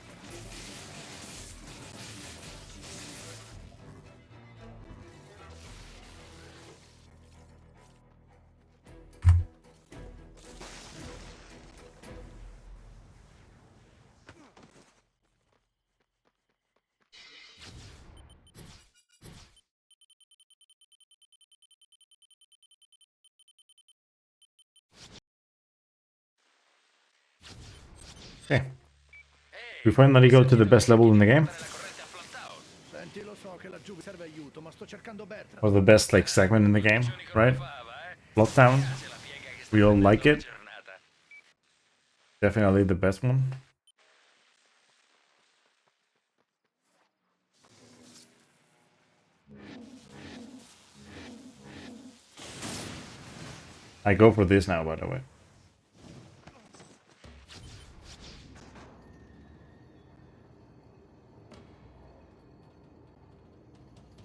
Okay. We finally go to the best level in the game. Senti, lo so che laggiù vi serve aiuto, ma sto cercando Bertrand. Or the best like segment in the game, right? Lockdown. We all like it. Definitely the best one. I go for this now, by the way.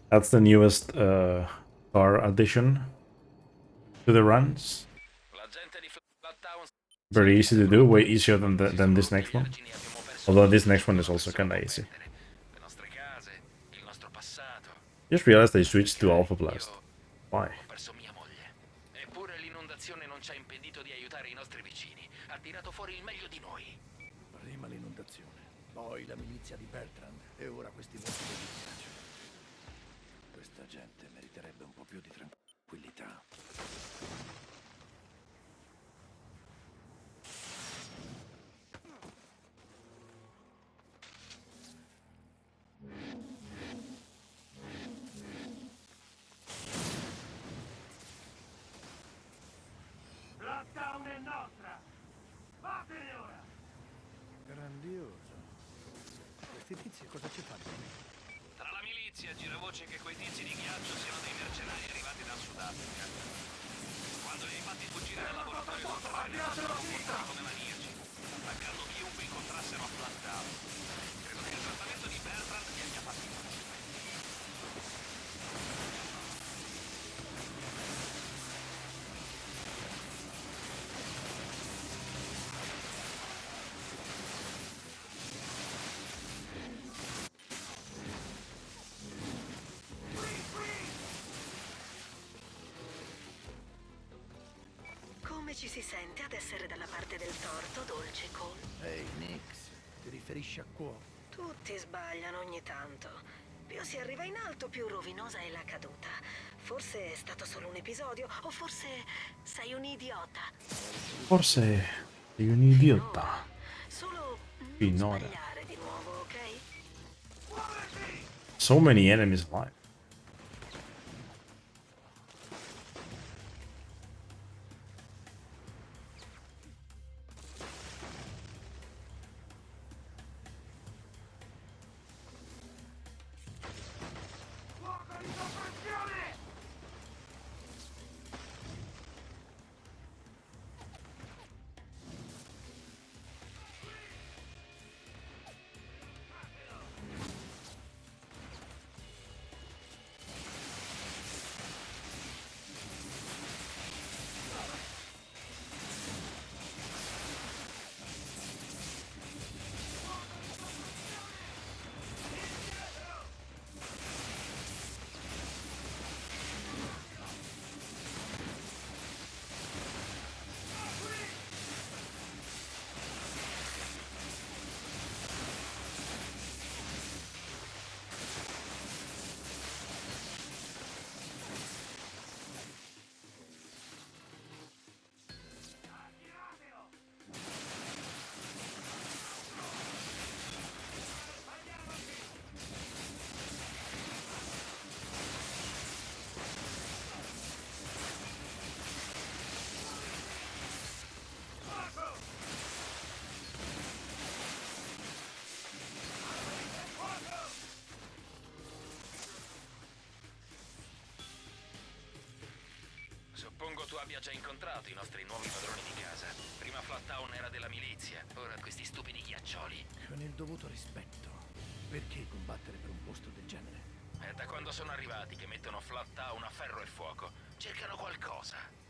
That's the newest car addition to the runs. Very easy to do, way easier than this next one. Although this next one is also kinda easy. Just realized they switched to Alpha Blast. Why? Eppure l'inondazione non ci ha impedito di aiutare i nostri vicini. Ha tirato fuori il meglio di noi. Prima l'inondazione, poi la milizia di Bertrand e ora questi mostri di ghiaccio. Questa gente meriterebbe un po' più di tranquillità. Lockdown è nostra! Fatene ora! Grandioso. Questi tizi cosa ci fanno? Tra la milizia gira voce che quei tizi di ghiaccio siano dei mercenari arrivati dal Sudafrica. Quando li hai fatti fuggire dal laboratorio sotto come maniaci, attaccando chiunque incontrassero a Flattown. Credo che il trattamento di Bertrand gli abbia fatto impazzire. Come ci si sente ad essere dalla parte del torto, dolce Cole? Ehi, Nix, ti riferisci a Quo? Tutti sbagliano ogni tanto. Più si arriva in alto, più rovinosa è la caduta. Forse è stato solo un episodio, o forse sei un idiota. Forse sei un idiota. Solo non Finora. sbagliare di nuovo, ok? So many enemies alive. Suppongo tu abbia già incontrato i nostri nuovi padroni di casa. Prima Flattown era della milizia, ora questi stupidi ghiaccioli. Con il dovuto rispetto. Perché combattere per un posto del genere? È da quando sono arrivati che mettono flat down a ferro e fuoco. Cercano qualcosa.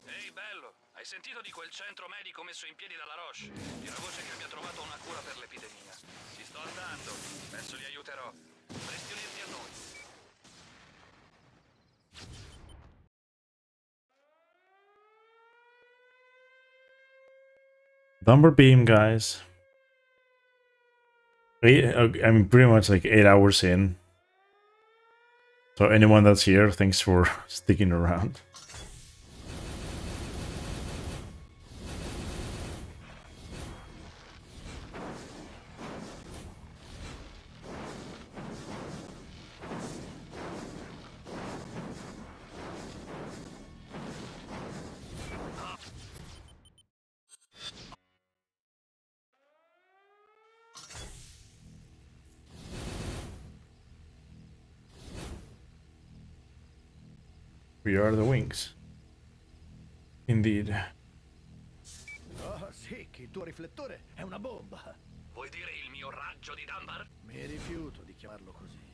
Ehi, bello, hai sentito di quel centro medico messo in piedi dalla Roche? Tira voce che abbia trovato una cura per l'epidemia. Ci sto andando, penso li aiuterò. Dovresti unirti a noi. Dumber beam, guys. I'm pretty much like 8 hours in. So anyone that's here, thanks for sticking around. We are the wings. Indeed. Oh sì, che il tuo riflettore è una bomba. Vuoi dire il mio raggio di Dunbar? Mi rifiuto di chiamarlo così.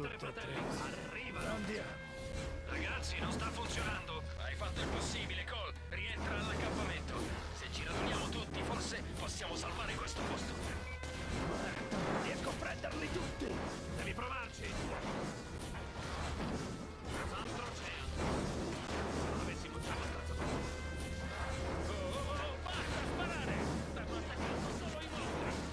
smettere, fratelli! Arriva! Andiamo! Ragazzi, non sta funzionando! Hai fatto il possibile, Cole! Rientra all'accampamento! Se ci raduniamo tutti, forse possiamo salvare questo posto! Non riesco a prenderli tutti! Devi provarci! Sandro Oceano! Non avessimo già ammazzato tutti! Oh, basta sparare! Stanno attaccando solo i mostri!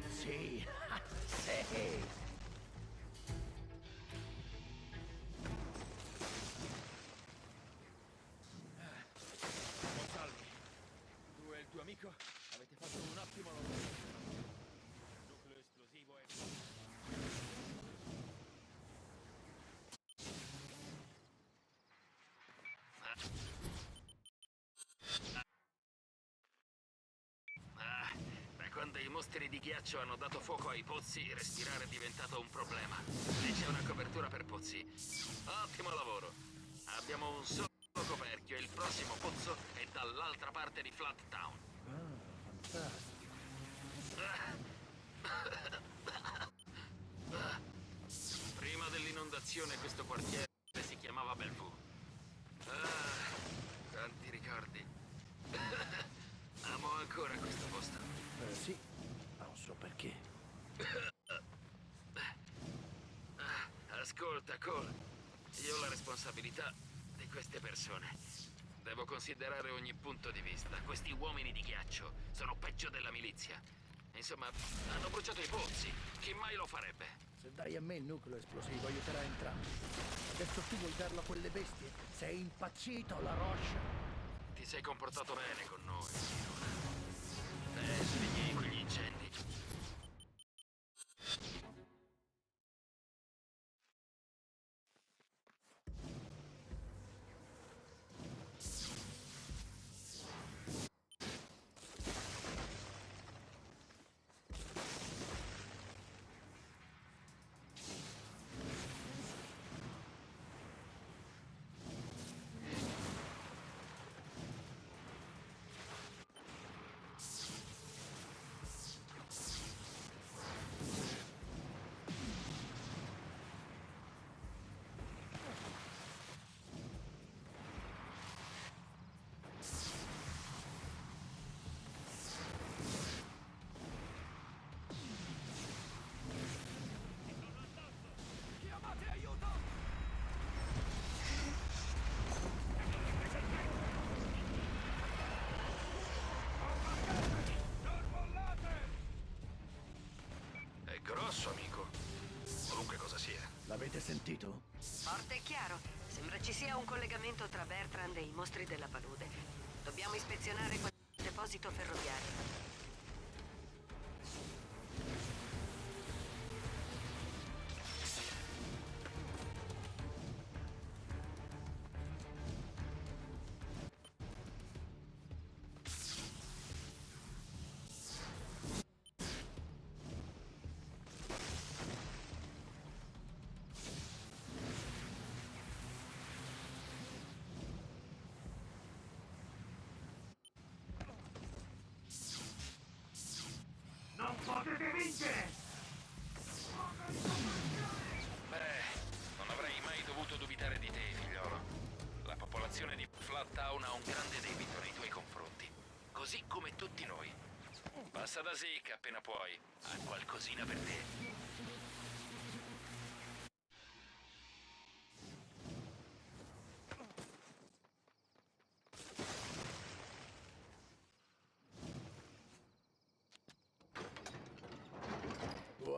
Sì! Sì! Salvi, tu e il tuo amico avete fatto un ottimo lavoro. Il nucleo esplosivo è... Da quando i mostri di ghiaccio hanno dato fuoco ai pozzi, respirare è diventato un problema. Lì c'è una copertura per pozzi. Ottimo lavoro. Abbiamo un solo coperchio e il prossimo pozzo è dall'altra parte di Flat Town. Fantastico! Prima dell'inondazione questo quartiere si chiamava Bellevue. Quanti ricordi. Amo ancora questo posto. Sì, non so perché. Ascolta, Cole. Io ho la responsabilità di queste persone. Devo considerare ogni punto di vista. Questi uomini di ghiaccio sono peggio della milizia. Insomma, hanno bruciato i pozzi. Chi mai lo farebbe? Se dai a me il nucleo esplosivo aiuterà entrambi. Adesso tu vuoi darlo a quelle bestie? Sei impazzito, la Roche? Ti sei comportato bene con noi, finora. Svegli quegli incendi. Chiamate aiuto! Non mollate! È grosso, amico. Qualunque cosa sia. L'avete sentito? Forte e chiaro. Sembra ci sia un collegamento tra Bertrand e i mostri della palude. Dobbiamo ispezionare quel deposito ferroviario. Non potete vincere! Non avrei mai dovuto dubitare di te, figliolo. La popolazione di Flat Town ha un grande debito nei tuoi confronti. Così come tutti noi. Passa da Zeke appena puoi. Ha qualcosina per te.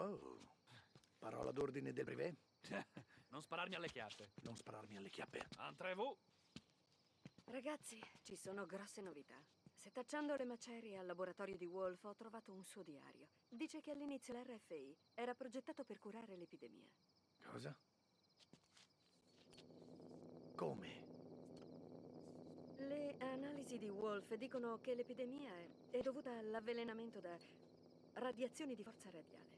Oh, parola d'ordine del privé? Non spararmi alle chiappe. Non spararmi alle chiappe. Entrez-vous. Ragazzi, ci sono grosse novità. Setacciando le macerie al laboratorio di Wolf ho trovato un suo diario. Dice che all'inizio l'RFI era progettato per curare l'epidemia. Cosa? Come? Le analisi di Wolf dicono che l'epidemia è dovuta all'avvelenamento da radiazioni di forza radiale.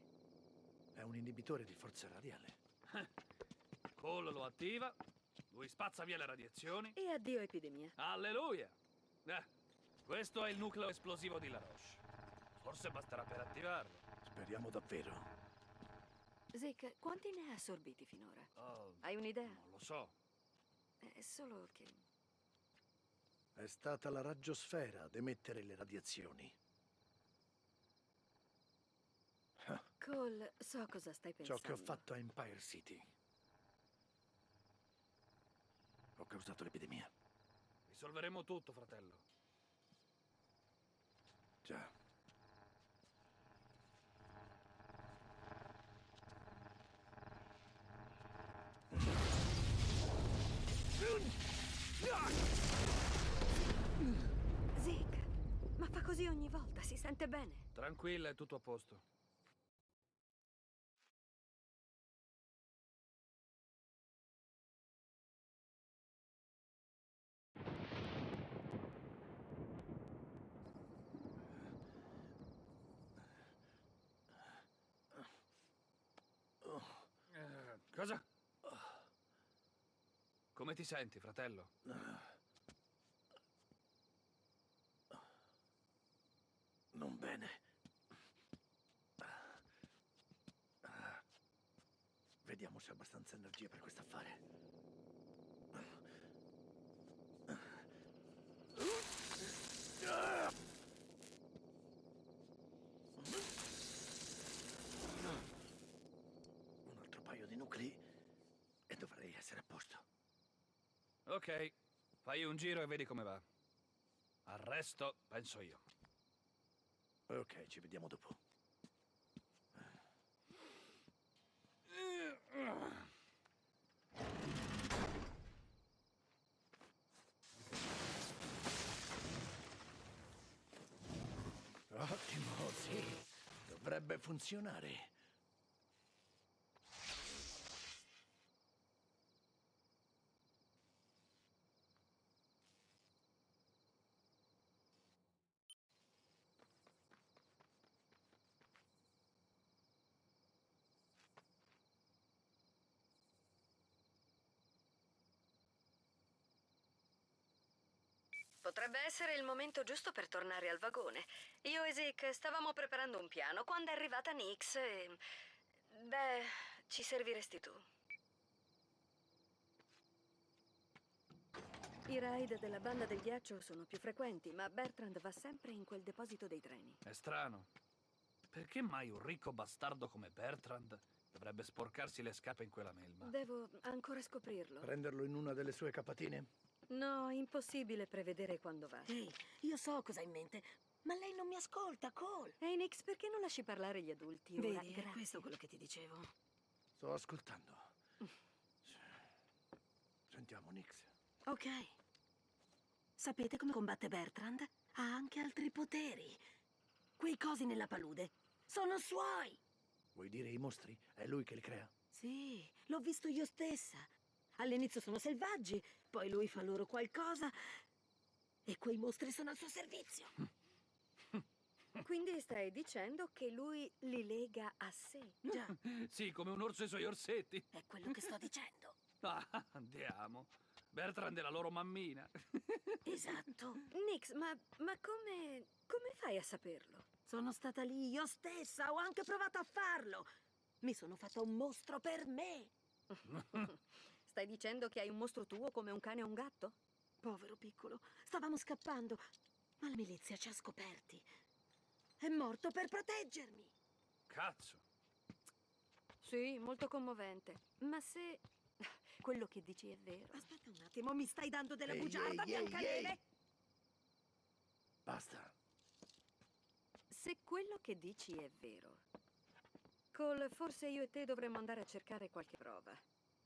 È un inibitore di forza radiale. Cole lo attiva, lui spazza via le radiazioni. E addio epidemia. Alleluia! Questo è il nucleo esplosivo di La Roche. Forse basterà per attivarlo. Speriamo davvero. Zeke, quanti ne ha assorbiti finora? Oh, Hai un'idea? non lo so. È solo che... È stata la raggiosfera ad emettere le radiazioni. Cole, so cosa stai Ciò pensando. che ho fatto a Empire City. Ho causato l'epidemia. Risolveremo tutto, fratello. Già. Zeke, ma fa così ogni volta, si sente bene. Tranquilla, è tutto a posto. Cosa? Come ti senti, fratello? Non bene. Vediamo se ho abbastanza energia per questo affare. Un altro paio di nuclei e dovrei essere a posto. Ok, fai un giro e vedi come va. Al resto penso io. Ok, ci vediamo dopo. Ottimo, sì. Dovrebbe funzionare. Potrebbe essere il momento giusto per tornare al vagone. Io e Zeke stavamo preparando un piano quando è arrivata Nyx e... Beh, ci serviresti tu. I raid della banda del ghiaccio sono più frequenti, ma Bertrand va sempre in quel deposito dei treni. È strano. Perché mai un ricco bastardo come Bertrand dovrebbe sporcarsi le scarpe in quella melma? Devo ancora scoprirlo. Prenderlo in una delle sue capatine? No, impossibile prevedere quando va. Ehi, io so cosa ha in mente, ma lei non mi ascolta, Cole. Ehi, Nyx, perché non lasci parlare gli adulti? Ora, Vedi, è grazie. questo quello che ti dicevo. Sto ascoltando. Sentiamo, Nyx. Ok. Sapete come combatte Bertrand? Ha anche altri poteri. Quei cosi nella palude sono suoi. Vuoi dire i mostri? È lui che li crea? Sì, l'ho visto io stessa. All'inizio sono selvaggi, poi lui fa loro qualcosa e quei mostri sono al suo servizio. Quindi stai dicendo che lui li lega a sé? Già. Sì, come un orso e i suoi orsetti. È quello che sto dicendo. Ah, andiamo. Bertrand è la loro mammina. Esatto. Nyx, ma come fai a saperlo? Sono stata lì io stessa, ho anche provato a farlo. Mi sono fatta un mostro per me. Stai dicendo che hai un mostro tuo come un cane o un gatto? Povero piccolo, stavamo scappando, ma la milizia ci ha scoperti. È morto per proteggermi. Cazzo. Sì, molto commovente. Ma se quello che dici è vero... Aspetta un attimo, mi stai dando della Ehi, bugiarda, ehi, ehi, Biancaneve? ehi. Basta. Se quello che dici è vero, Cole, forse io e te dovremmo andare a cercare qualche prova.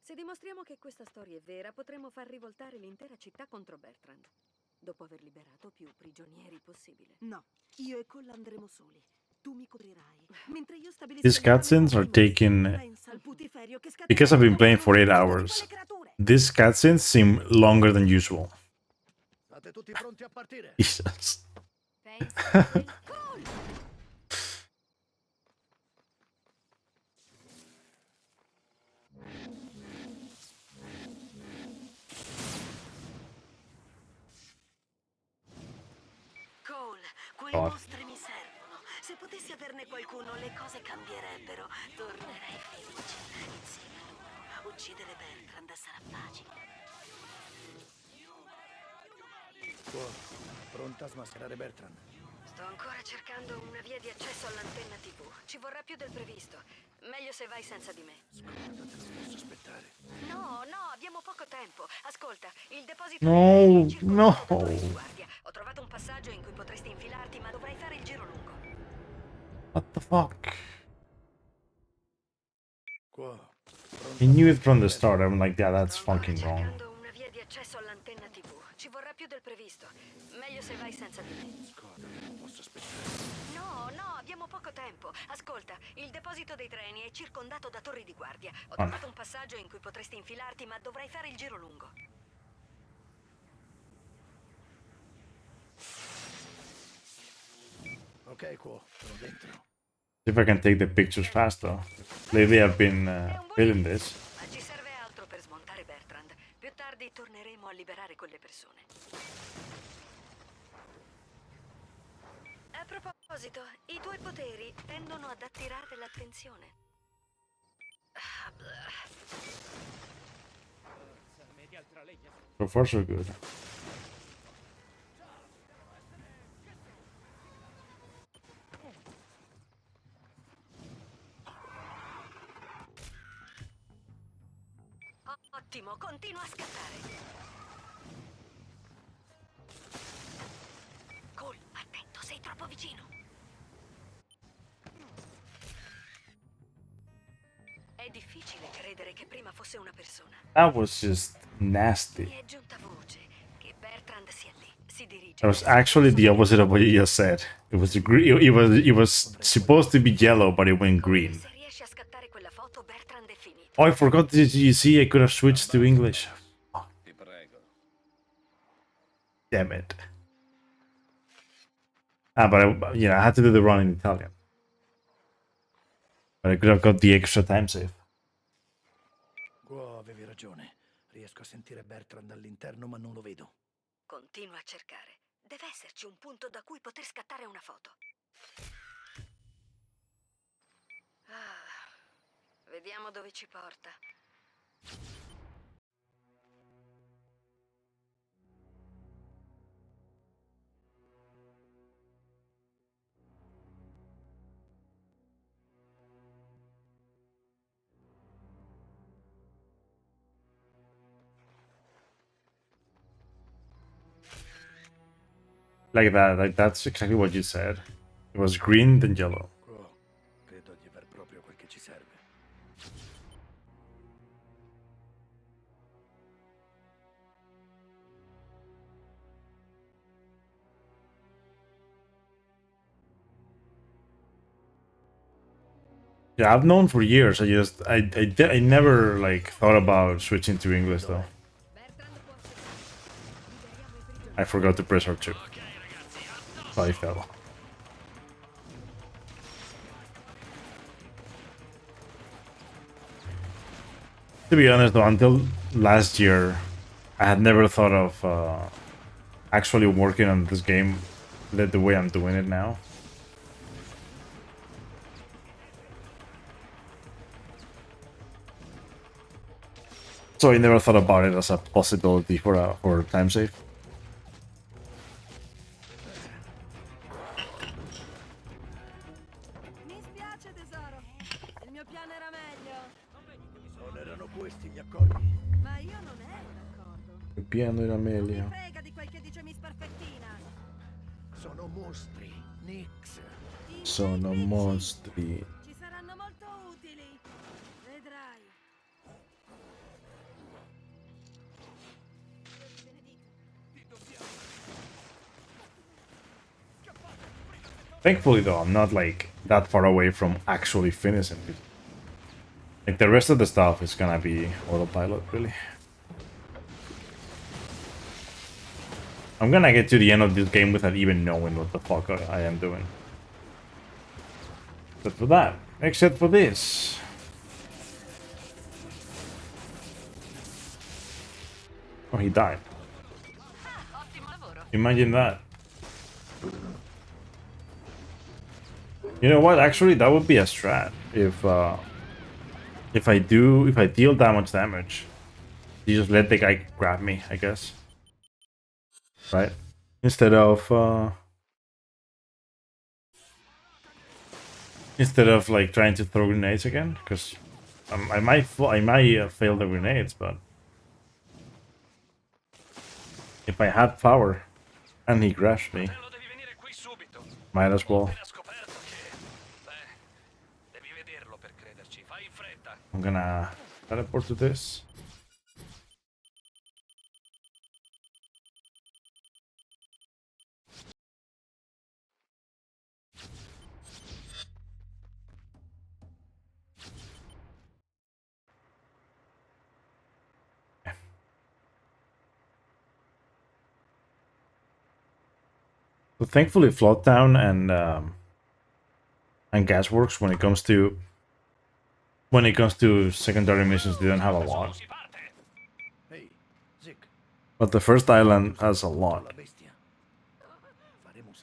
Se dimostriamo che questa storia è vera, potremmo far rivoltare l'intera città contro Bertrand, dopo aver liberato più prigionieri possibile. No, io e Cole andremo soli. Tu mi coprirai. Mentre io stabilisco These cutscenes are taken pensa al putiferio che because I've been playing for 8 scatenerà hours. These cutscenes seem longer than usual. State tutti pronti a partire? Jesus. Cole, quei God. mostri mi servono. Se potessi averne qualcuno, le cose cambierebbero. Tornerei felice insieme a loro. Uccidere Bertrand sarà facile. Pronta a smascherare Bertrand? Sto ancora cercando una via di accesso all'antenna TV. Ci vorrà più del previsto. Meglio se vai senza di me. Scordate, non posso aspettare. No, abbiamo poco tempo. Ascolta, il deposito No, è no. circondato da torri di guardia. Ho trovato un passaggio in cui potresti infilarti, ma dovrai fare il giro lungo. What the fuck? Qua. I knew it from the start. I'm like, yeah, that's fucking wrong. Cercando una via di accesso all'antenna TV. Ci vorrà più del previsto. Meglio se vai senza di me. Scordate, non posso aspettare. No, abbiamo poco tempo. Ascolta, il deposito dei treni è circondato da torri di guardia. Ho trovato un passaggio in cui potresti infilarti, ma dovrai fare il giro lungo. Ok, qua, sono dentro. See if I can take the pictures fast though. Lately I've been feeling this. Ma ci serve altro per smontare Bertrand. Più tardi torneremo a liberare quelle persone. A proposito, i tuoi poteri tendono ad attirare l'attenzione. So far so good. Ottimo, continua a scattare. Cole, attento, sei troppo vicino. È difficile credere che prima fosse una persona. That was just nasty. Mi è giunta voce che Bertrand sia lì, si dirige. That was actually the opposite of what you just said. It was it was supposed to be yellow, but it went green. Se riesci a scattare quella foto, Bertrand è finito. Oh, I forgot. Did you see? I could have switched to English. Ti prego. Damn it. Ah, but I had to do the run in Italian. But I could have got the extra time save. Qua, avevi ragione. Riesco a sentire Bertrand all'interno, ma non lo vedo. Continua a cercare. Deve esserci un punto da cui poter scattare una foto. Vediamo dove ci porta. Like that. Like that's exactly what you said. It was green then yellow. Qua, credo di aver proprio quel che ci serve. Yeah, I've known for years. I never like thought about switching to English though. I forgot to press R2. So I fell. To be honest though, until last year, I had never thought of actually working on this game the way I'm doing it now. So I never thought about it as a possibility for a time save. Mi spiace tesoro. Il mio piano era meglio. Non erano questi gli accordi. Ma io non ero d'accordo. Il piano era meglio. Frega di quel che dice Miss Perfettina. Sono mostri, Nix. Sono mostri. Ci saranno molto Thankfully, though, I'm not like that far away from actually finishing it. Like the rest of the stuff is gonna be autopilot, really. I'm gonna get to the end of this game without even knowing what the fuck I am doing. Except for that. Except for this. Oh, he died. Imagine that. You know what? Actually, that would be a strat. If I deal that much damage, you just let the guy grab me, I guess. Right? Instead of like trying to throw grenades again, because I might fail the grenades, but if I had power and he grabs me, might as well. I'm gonna teleport to this. So thankfully, Float Down and Gasworks when it comes to secondary missions, they don't have a lot. But the first island has a lot.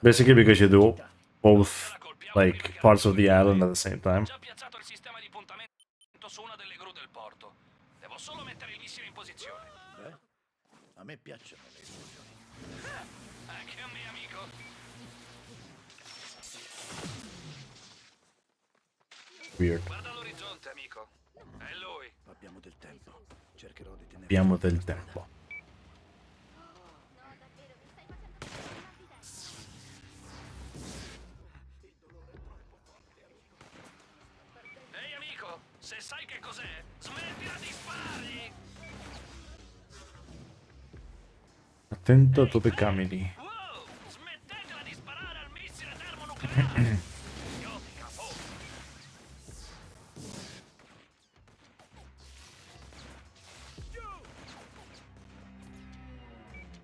Basically because you do both like parts of the island at the same time. A me piacciono le esplosioni. Anche a me, amico. Weird. Guarda l'orizzonte, amico. È lui. Abbiamo del tempo. Cercherò di tenere. Abbiamo del tempo. Ehi, amico, se sai che cos'è, smettila di sparare! Attento a dove cammini. Wow! Smettetela di sparare al missile termonucleare! Idioti, capo!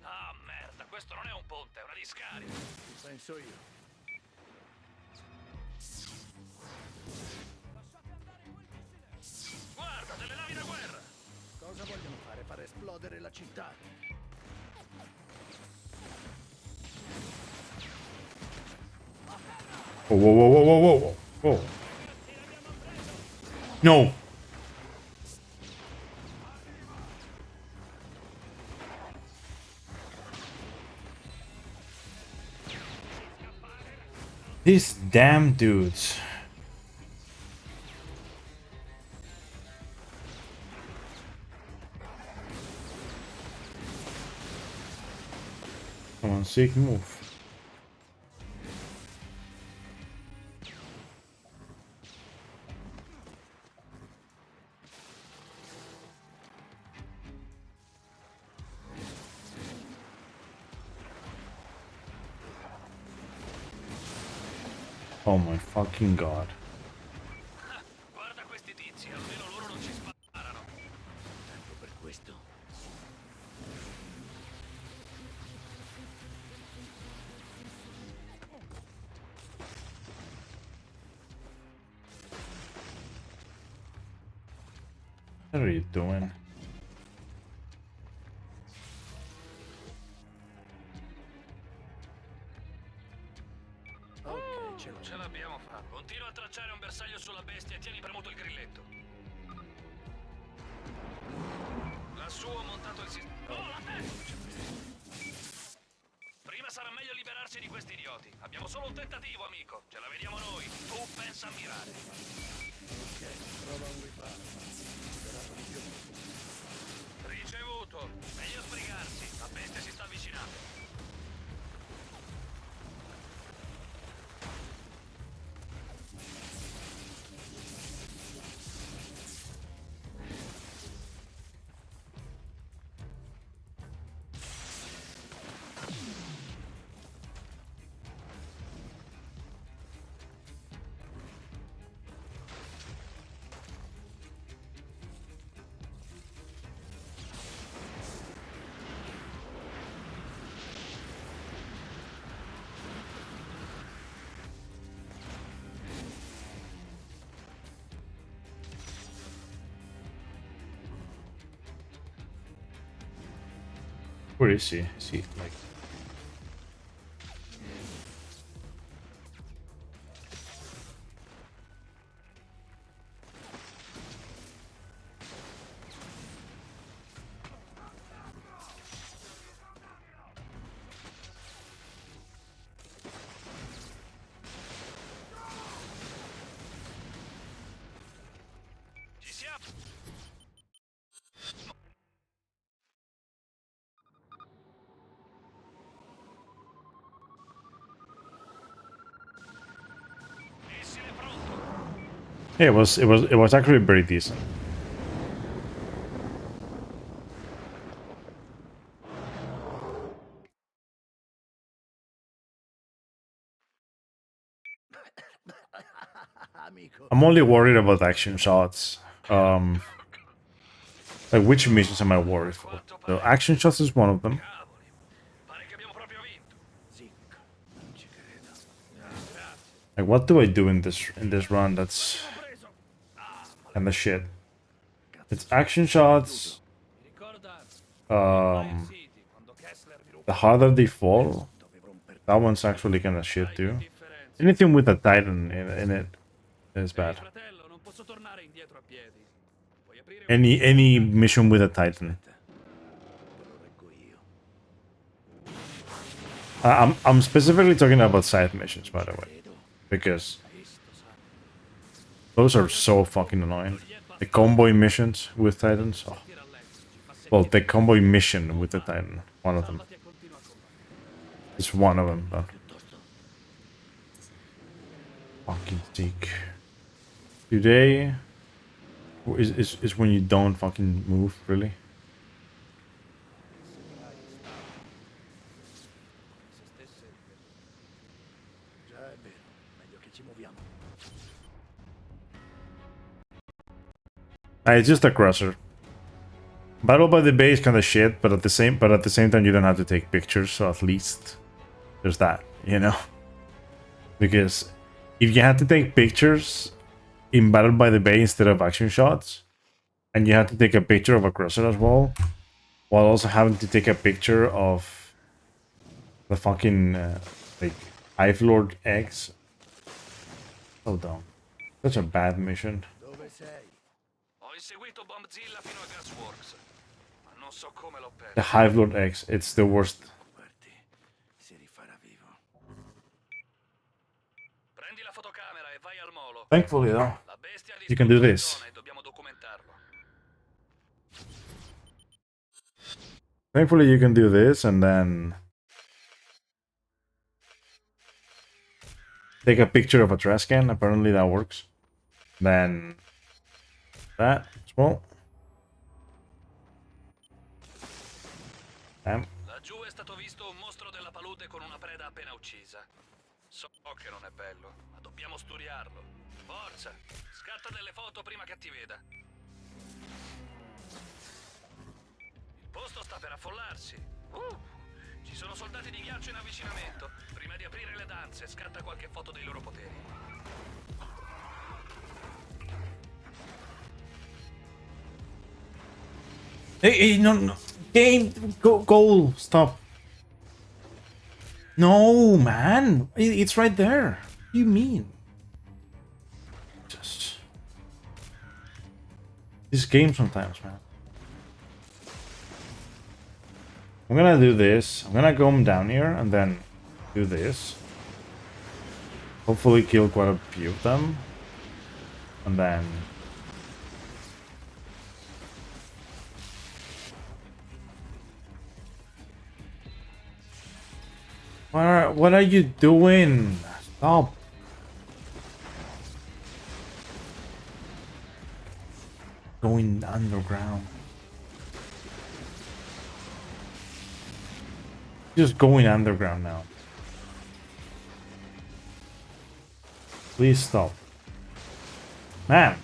Ah, merda, questo non è un ponte, è una discarica. Penso io. Guarda, delle navi da guerra! Cosa vogliono fare? Far esplodere la città? Whoa, whoa, whoa, whoa, whoa, whoa, whoa. No! These damn dudes. Come on, sick move. Oh my fucking god. Guarda questi tizi, almeno loro non ci sparano. Tempo per questo. What are you doing? Ce l'abbiamo fatta. Continua a tracciare un bersaglio sulla bestia e tieni premuto il grilletto. Lassù ho montato il sistema. Oh, la prima sarà meglio liberarsi di questi idioti. Abbiamo solo un tentativo, amico. Ce la vediamo noi. Tu pensa a mirare. Ok, prova un riparo. Sperato di più. Ricevuto. Meglio sbrigarsi. La bestia si sta avvicinando. Where is he? Is he like... Ci siamo! Missile pronto! Yeah, it was actually very decent. I'm only worried about action shots. Like, which missions am I worried for? So action shots is one of them. Like, what do I do in this run that's kind of shit? It's action shots. The harder they fall, that one's actually kind of shit too. Anything with a Titan in it is bad. Any mission with a Titan. I'm specifically talking about side missions, by the way, because those are so fucking annoying. The convoy missions with Titans. Oh. Well, the convoy mission with the Titan. One of them. It's one of them, but... Fucking sick. Today is when you don't fucking move, really. It's just a crosser. Battle by the Bay is kind of shit, but at the same time you don't have to take pictures, so at least there's that, you know. Because if you had to take pictures in Battle by the Bay instead of action shots, and you had to take a picture of a crosser as well, while also having to take a picture of the fucking like Hive Lord X. So dumb. Such a bad mission. Ho inseguito Bombzilla fino a Gasworks, ma non so come l'ho perso. The Hive Lord X, it's the worst. Prendi la fotocamera e vai al molo. Thankfully though, La bestia ha you can do distrutto la this. zona e dobbiamo documentarlo. Thankfully you can do this and then take a picture of a trash can. Apparently that works. Then that as well. Damn. Laggiù è stato visto un mostro della palude con una preda appena uccisa. So che non è bello, ma dobbiamo studiarlo. Forza, scatta delle foto prima che ti veda. Il posto sta per affollarsi. Ci sono soldati di ghiaccio in avvicinamento. Prima di aprire le danze, scatta qualche foto dei loro poteri. Hey, no. Game, goal, stop. No, man. It's right there. What do you mean? Just... This game sometimes, man. I'm gonna do this. I'm gonna go down here and then do this. Hopefully kill quite a few of them. And then... What are you doing? Stop. Going underground. Just going underground now. Please stop. Man.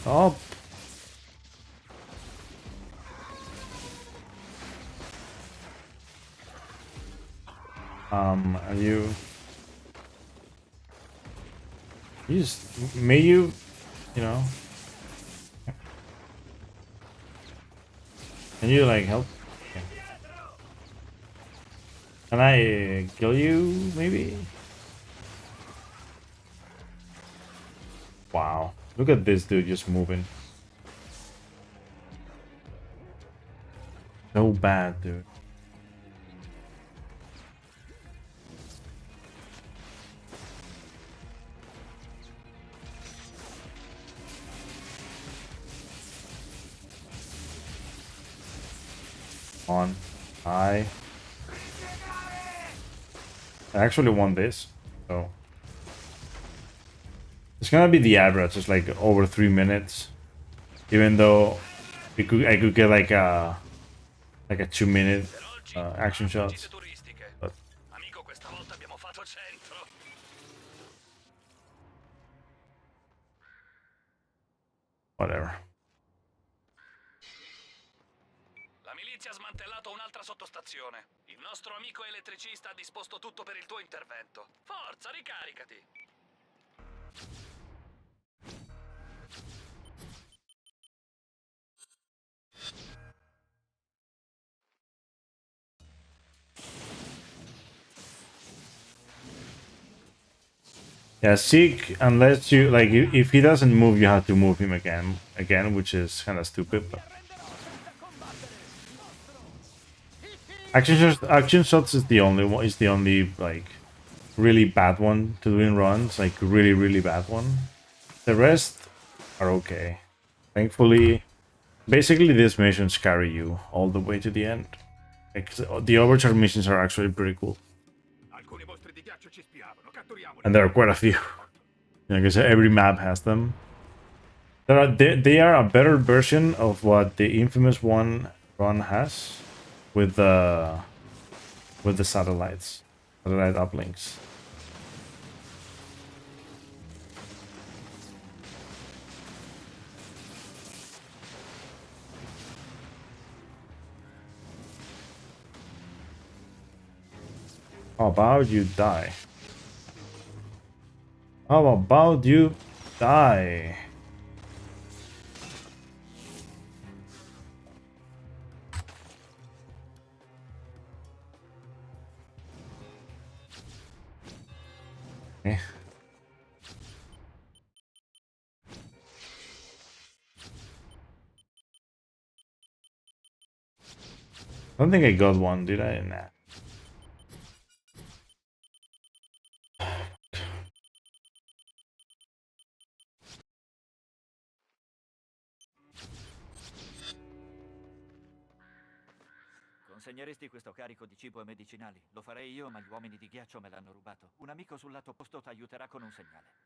Stop. Are you... May you know... you like help? Okay. Can I kill you, maybe? Wow. Look at this dude just moving. So bad, dude. On. I actually won this, so it's gonna be the average. It's like over 3 minutes, even though I could get like a 2-minute action shots. But Amico, questa volta abbiamo fatto centro. whatever. La milizia ha smantellato un'altra sottostazione. Il nostro amico elettricista ha disposto tutto per il tuo intervento. Forza, ricaricati! Yeah, Seek, unless you like, if he doesn't move, you have to move him again, which is kind of stupid. But action shots is the only one. Is the only like really bad one to do in runs, like really bad one. The rest are okay. Thankfully, basically these missions carry you all the way to the end. Like, the overcharge missions are actually pretty cool. And there are quite a few. Like I said, every map has them. They are a better version of what the infamous one run has with the satellite uplinks. How about you die? How about you die? Okay. I don't think I got one, did I? Nah. Consegneresti questo carico di cibo e medicinali? Lo farei io, ma gli uomini di ghiaccio me l'hanno rubato. Un amico sul lato opposto ti aiuterà con un segnale.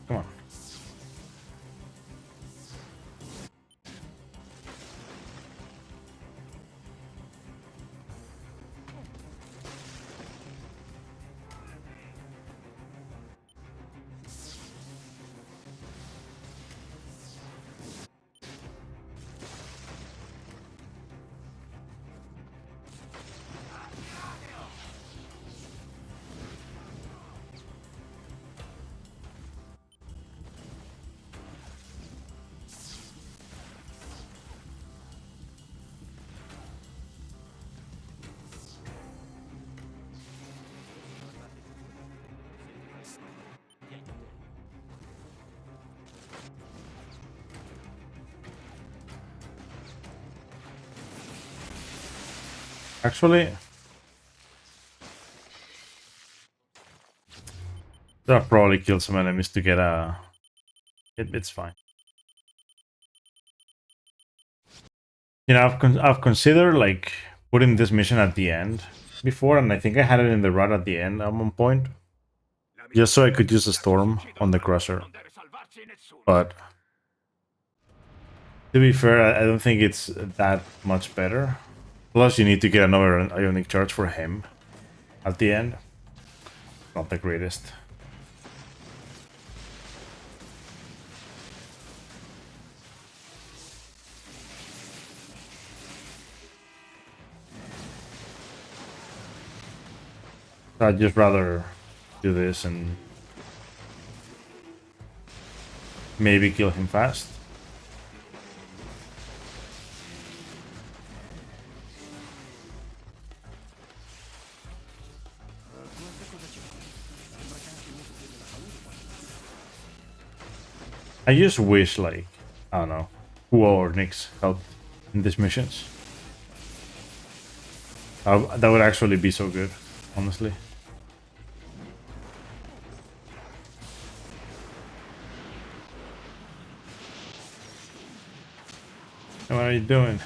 Come on. Actually, I'll probably kill some enemies to get a... It's fine. You know, I've considered like putting this mission at the end before, and I think I had it in the run at the end at one point, just so I could use a storm on the crusher. But to be fair, I don't think it's that much better. Plus, you need to get another ionic charge for him at the end. Not the greatest. I'd just rather do this and maybe kill him fast. I just wish, like, I don't know, Hua or Nyx helped in these missions. That would actually be so good, honestly. What are you doing?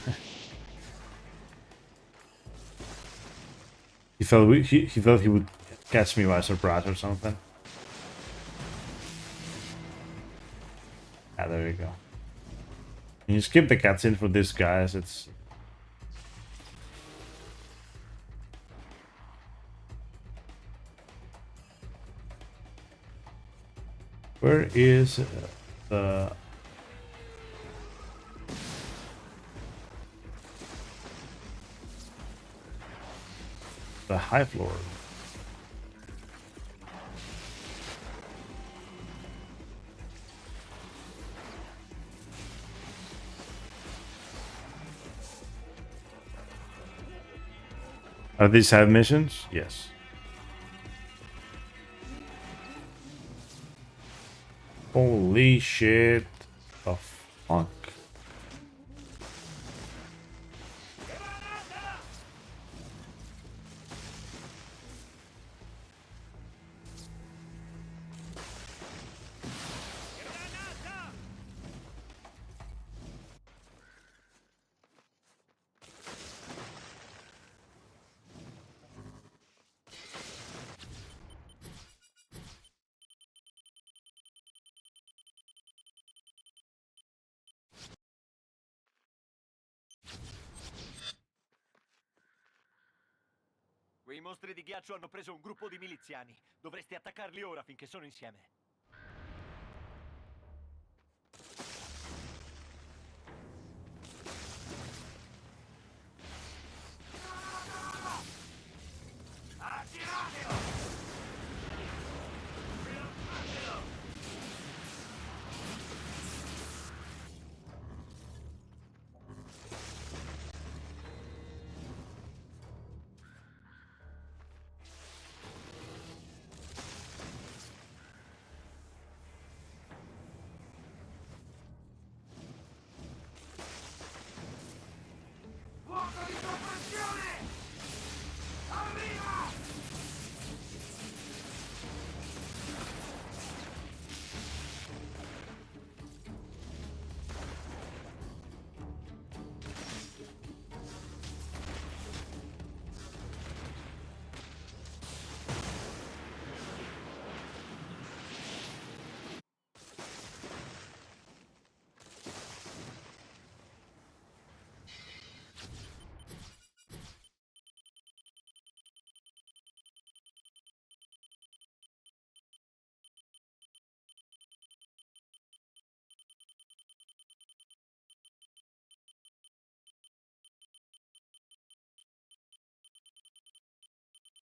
he thought he would catch me by surprise or something. Ah, there you go. And you skip the cutscene for this, guys. It's where is the high floor? Are these side missions? Yes. Holy shit. The fuck. Quei mostri di ghiaccio hanno preso un gruppo di miliziani. Dovresti attaccarli ora finché sono insieme.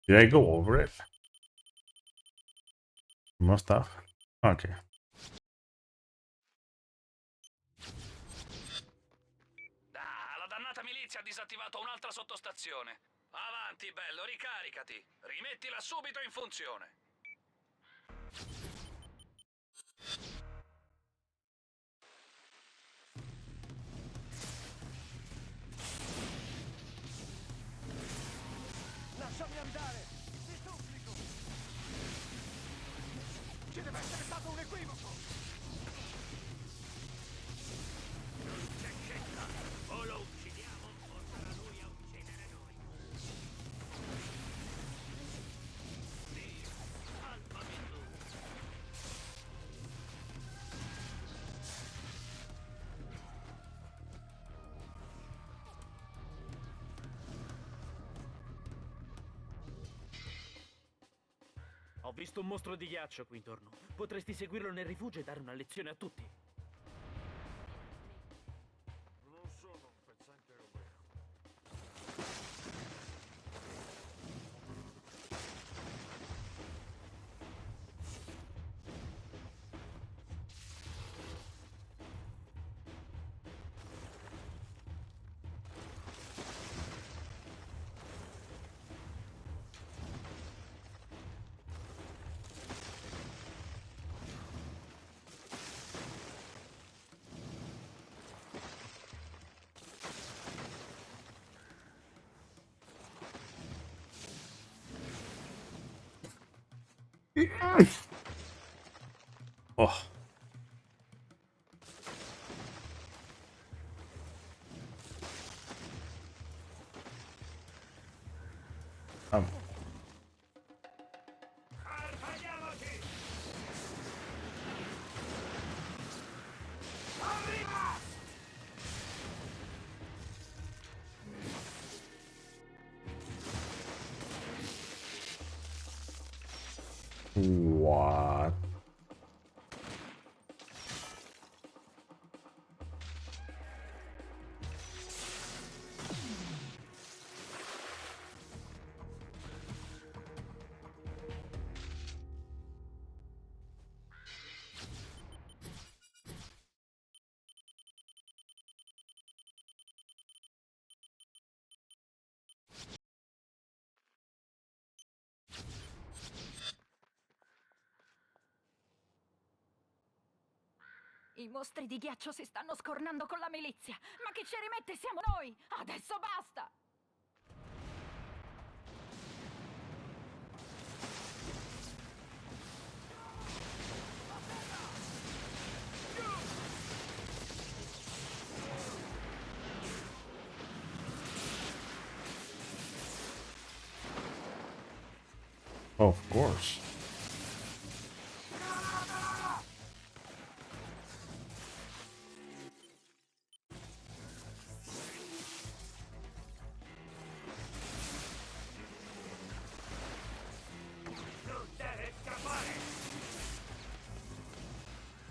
Did I go over it? Must have. Okay. Ah, la dannata milizia ha disattivato un'altra sottostazione. Avanti, bello, ricaricati. Rimettila subito in funzione. Lasciami andare! Ti supplico! Ci deve essere stato un equivoco! Non c'è scelta! O lo uccidiamo o sarà lui a uccidere noi! Dio, salvami tu! Ho visto un mostro di ghiaccio qui intorno. Potresti seguirlo nel rifugio e dare una lezione a tutti. Non sono un pezzente europeo. Oh. What? I mostri di ghiaccio si stanno scornando con la milizia. Ma chi ci rimette siamo noi! Adesso basta! Of course.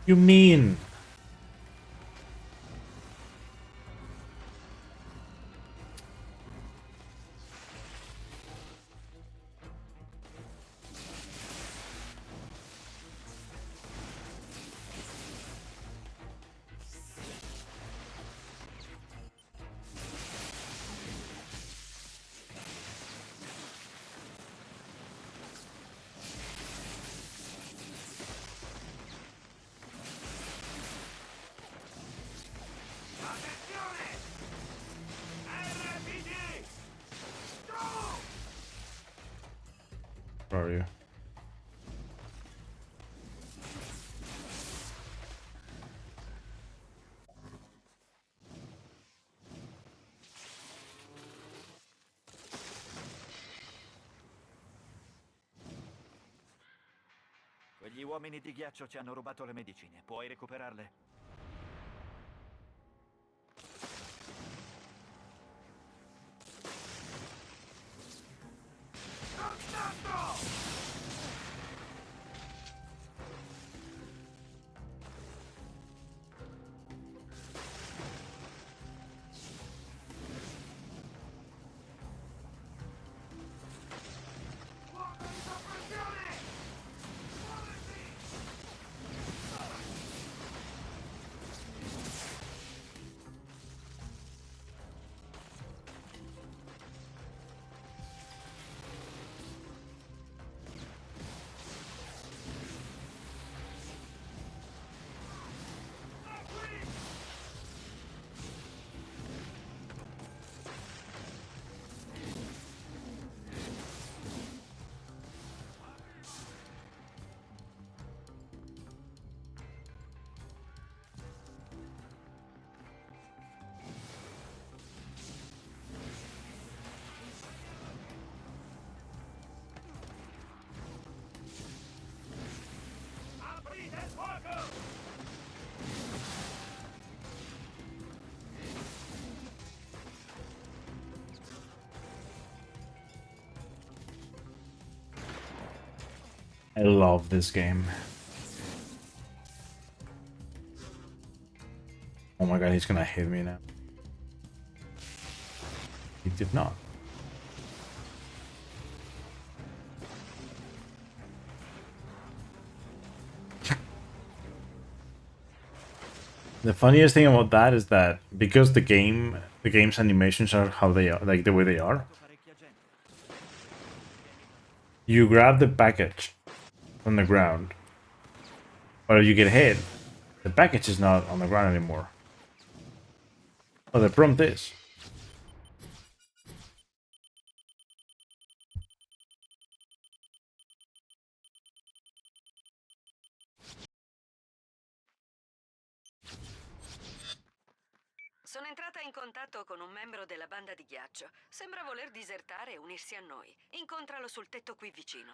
You mean? Where are you? Quegli uomini di ghiaccio ci hanno rubato le medicine. Puoi recuperarle? I love this game. Oh my god, he's gonna hit me now. He did not. The funniest thing about that is that because the game's animations are how they are, like the way they are, you grab the package from the ground, but if you get hit, the package is not on the ground anymore. Oh, the prompt is. Sono entrata in contatto con un membro della banda di ghiaccio. Sembra voler disertare e unirsi a noi. Incontralo sul tetto qui vicino.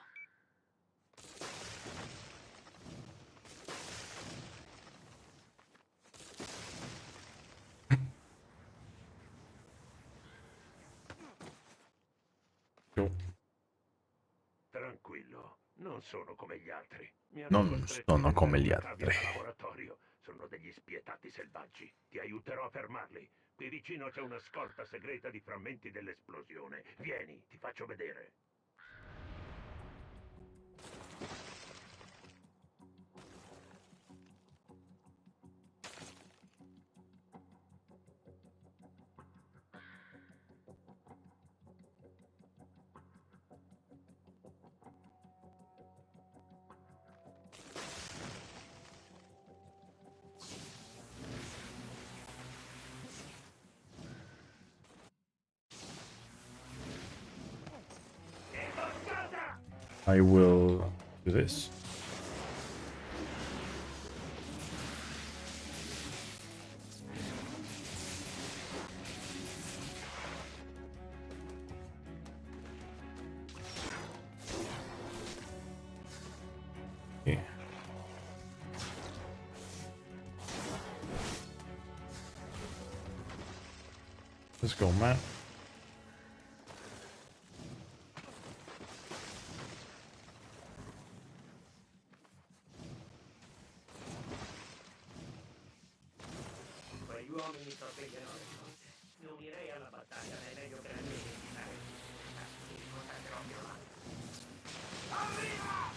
Tranquillo, non sono come gli altri. Mi hanno Non costretto a sono come inventare gli una cavia altri. da laboratorio. Sono degli spietati selvaggi. Ti aiuterò a fermarli. Qui vicino c'è una scorta segreta di frammenti dell'esplosione. Vieni, ti faccio vedere. I will do this. Okay. Let's go, man. Quegli uomini sorvegliano le cose. Mi unirei alla battaglia, ma è meglio per me evitare. Mi contatterò più avanti. Arriva!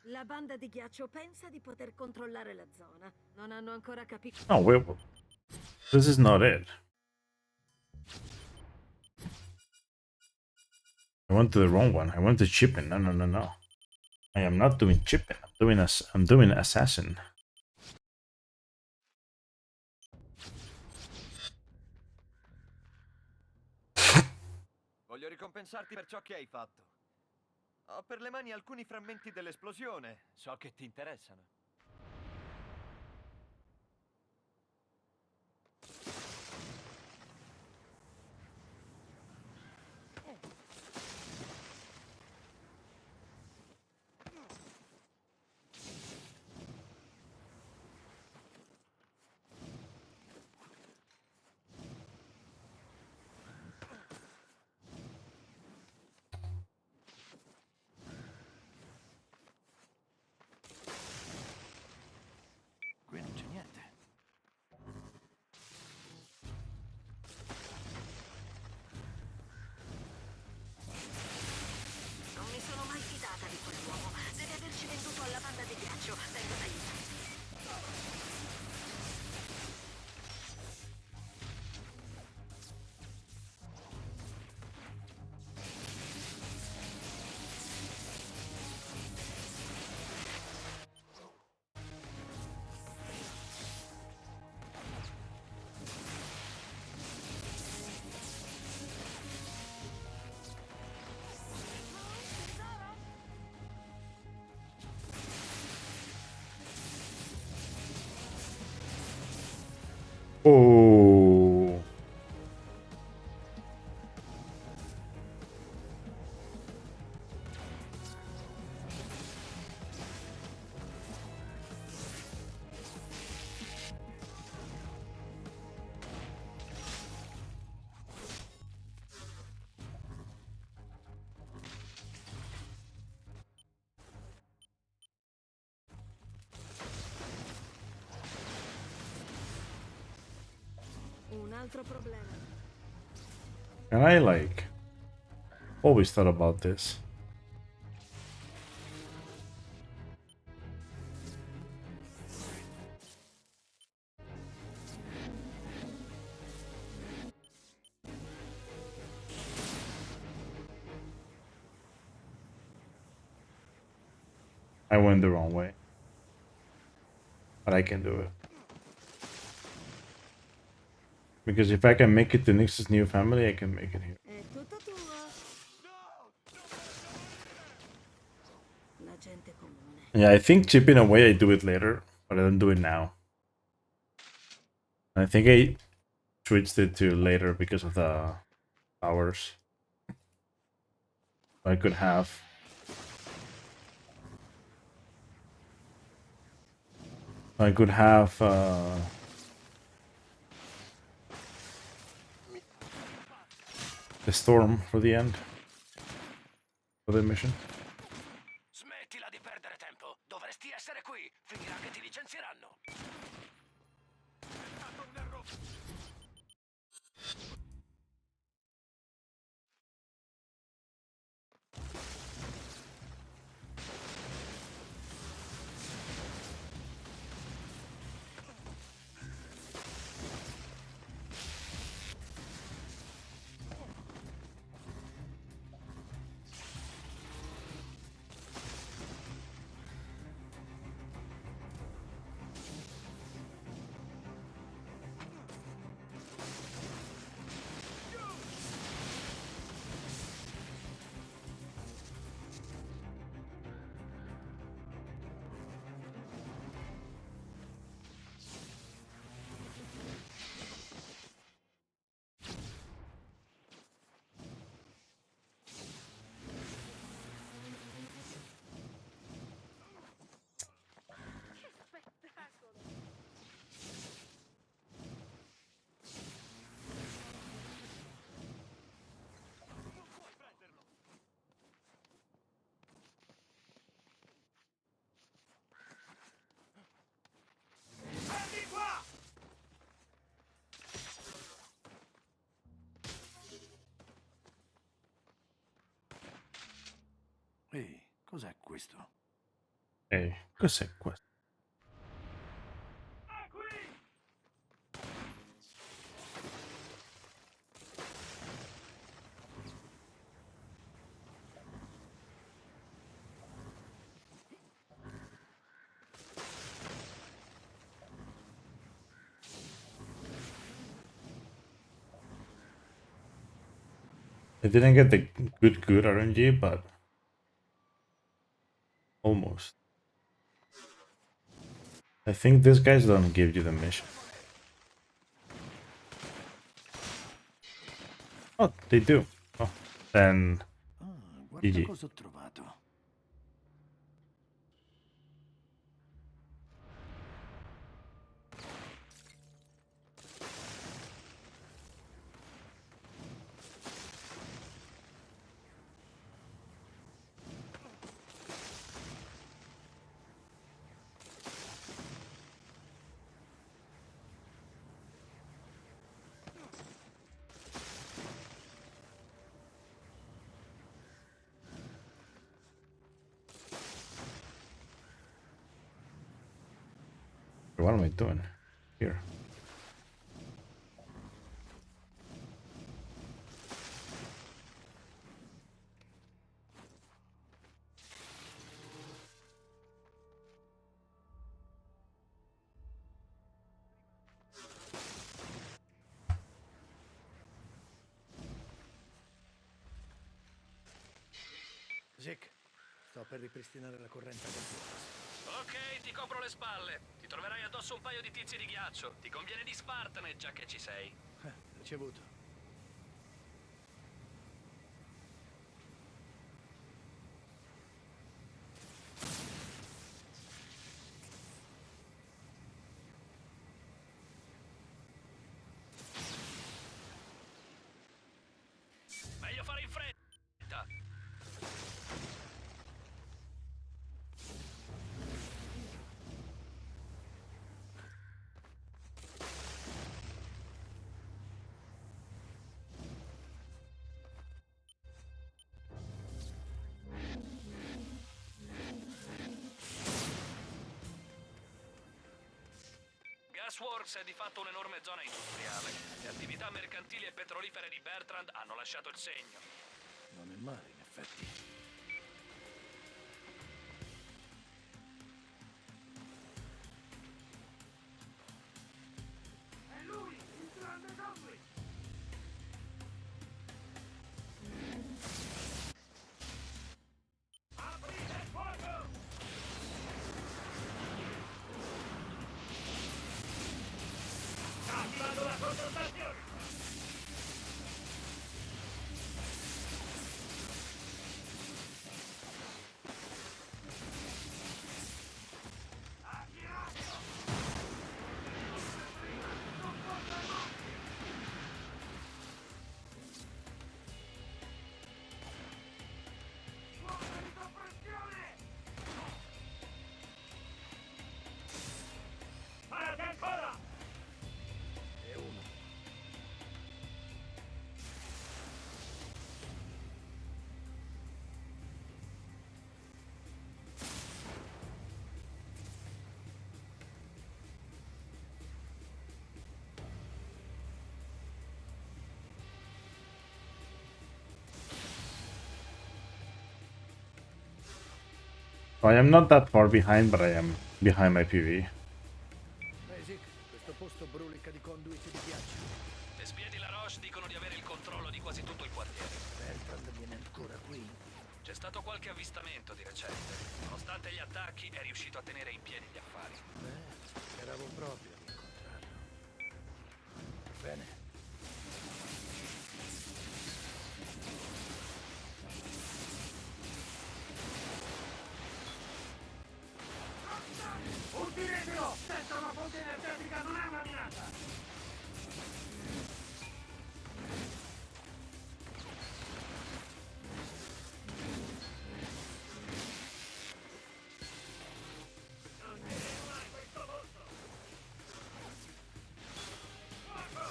La banda di ghiaccio pensa di poter controllare la zona. Non hanno ancora capito. No, wait. This is not it. I went to the wrong one. I went to chipping. No, no, no, no. I am not doing chipping. I'm doing assassin. Voglio ricompensarti per ciò che hai fatto. Ho per le mani alcuni frammenti dell'esplosione. So che ti interessano. Oh. Un altro problema. And I like always thought about this. I went the wrong way. But I can do it. Because if I can make it to Nix's new family, I can make it here. È tutto tuo. La gente comune. Yeah, I think chipping away I do it later, but I don't do it now. I think I switched it to later because of the hours. I could have. I could have the storm for the end. For the mission. Smettila di perdere tempo. Dovresti essere qui. Finirà che ti licenzieranno. Ehi, cos'è questo? Cos'è questo? I didn't get the good RNG, but almost. I think these guys don't give you the mission. Oh, they do. Oh, then Guarda GG. cosa ho trovato. What am I doing here? Zick, sto per ripristinare la corrente del Force. Ok, ti copro le spalle. Ti troverai addosso un paio di tizi di ghiaccio. Ti conviene disfartene, già che ci sei. Ricevuto. Meglio fare in fretta. Gasworks è di fatto un'enorme zona industriale. Le attività mercantili e petrolifere di Bertrand hanno lasciato il segno. Non è male, in effetti. È lui, il grande Conway! Aprite il fuoco! Sta attivando la controstazione! Parte ancora! E uno. So I am not that far behind, but I am behind my PV. Basic, questo posto brulica di conduit di ghiaccio. Le spie di La Roche dicono di avere il controllo di quasi tutto il quartiere. Bertrand viene ancora qui. C'è stato qualche avvistamento di recente. Nonostante gli attacchi, è riuscito a tenere in piedi gli affari. Speravo proprio di incontrarlo. Bene. Uccidetelo! Senza una fonte energetica non è una minaccia! Non diremo mai questo posto! Fuoco!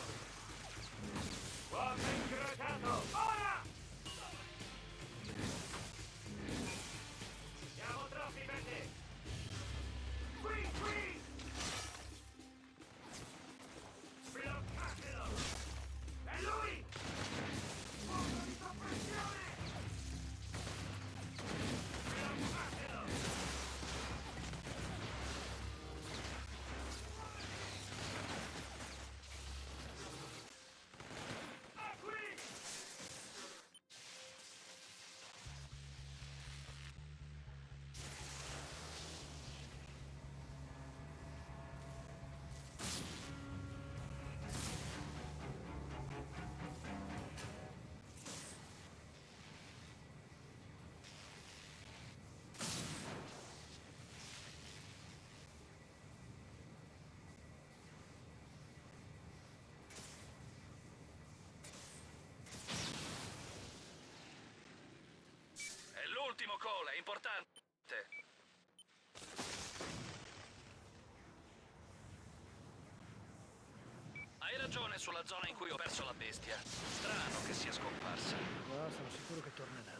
Fuoco incrociato! Ora! Siamo troppi per te! Qui! Bloccatelo! È lui! Fuoco di soppressione! Bloccatelo! È qui! È l'ultimo, Cole, è importante. Hai ragione sulla zona in cui ho perso la bestia. Strano che sia scomparsa. No, sono sicuro che tornerà.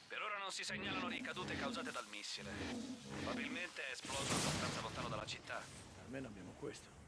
Per ora non si segnalano ricadute causate dal missile. Probabilmente è esploso abbastanza lontano dalla città. Almeno abbiamo questo.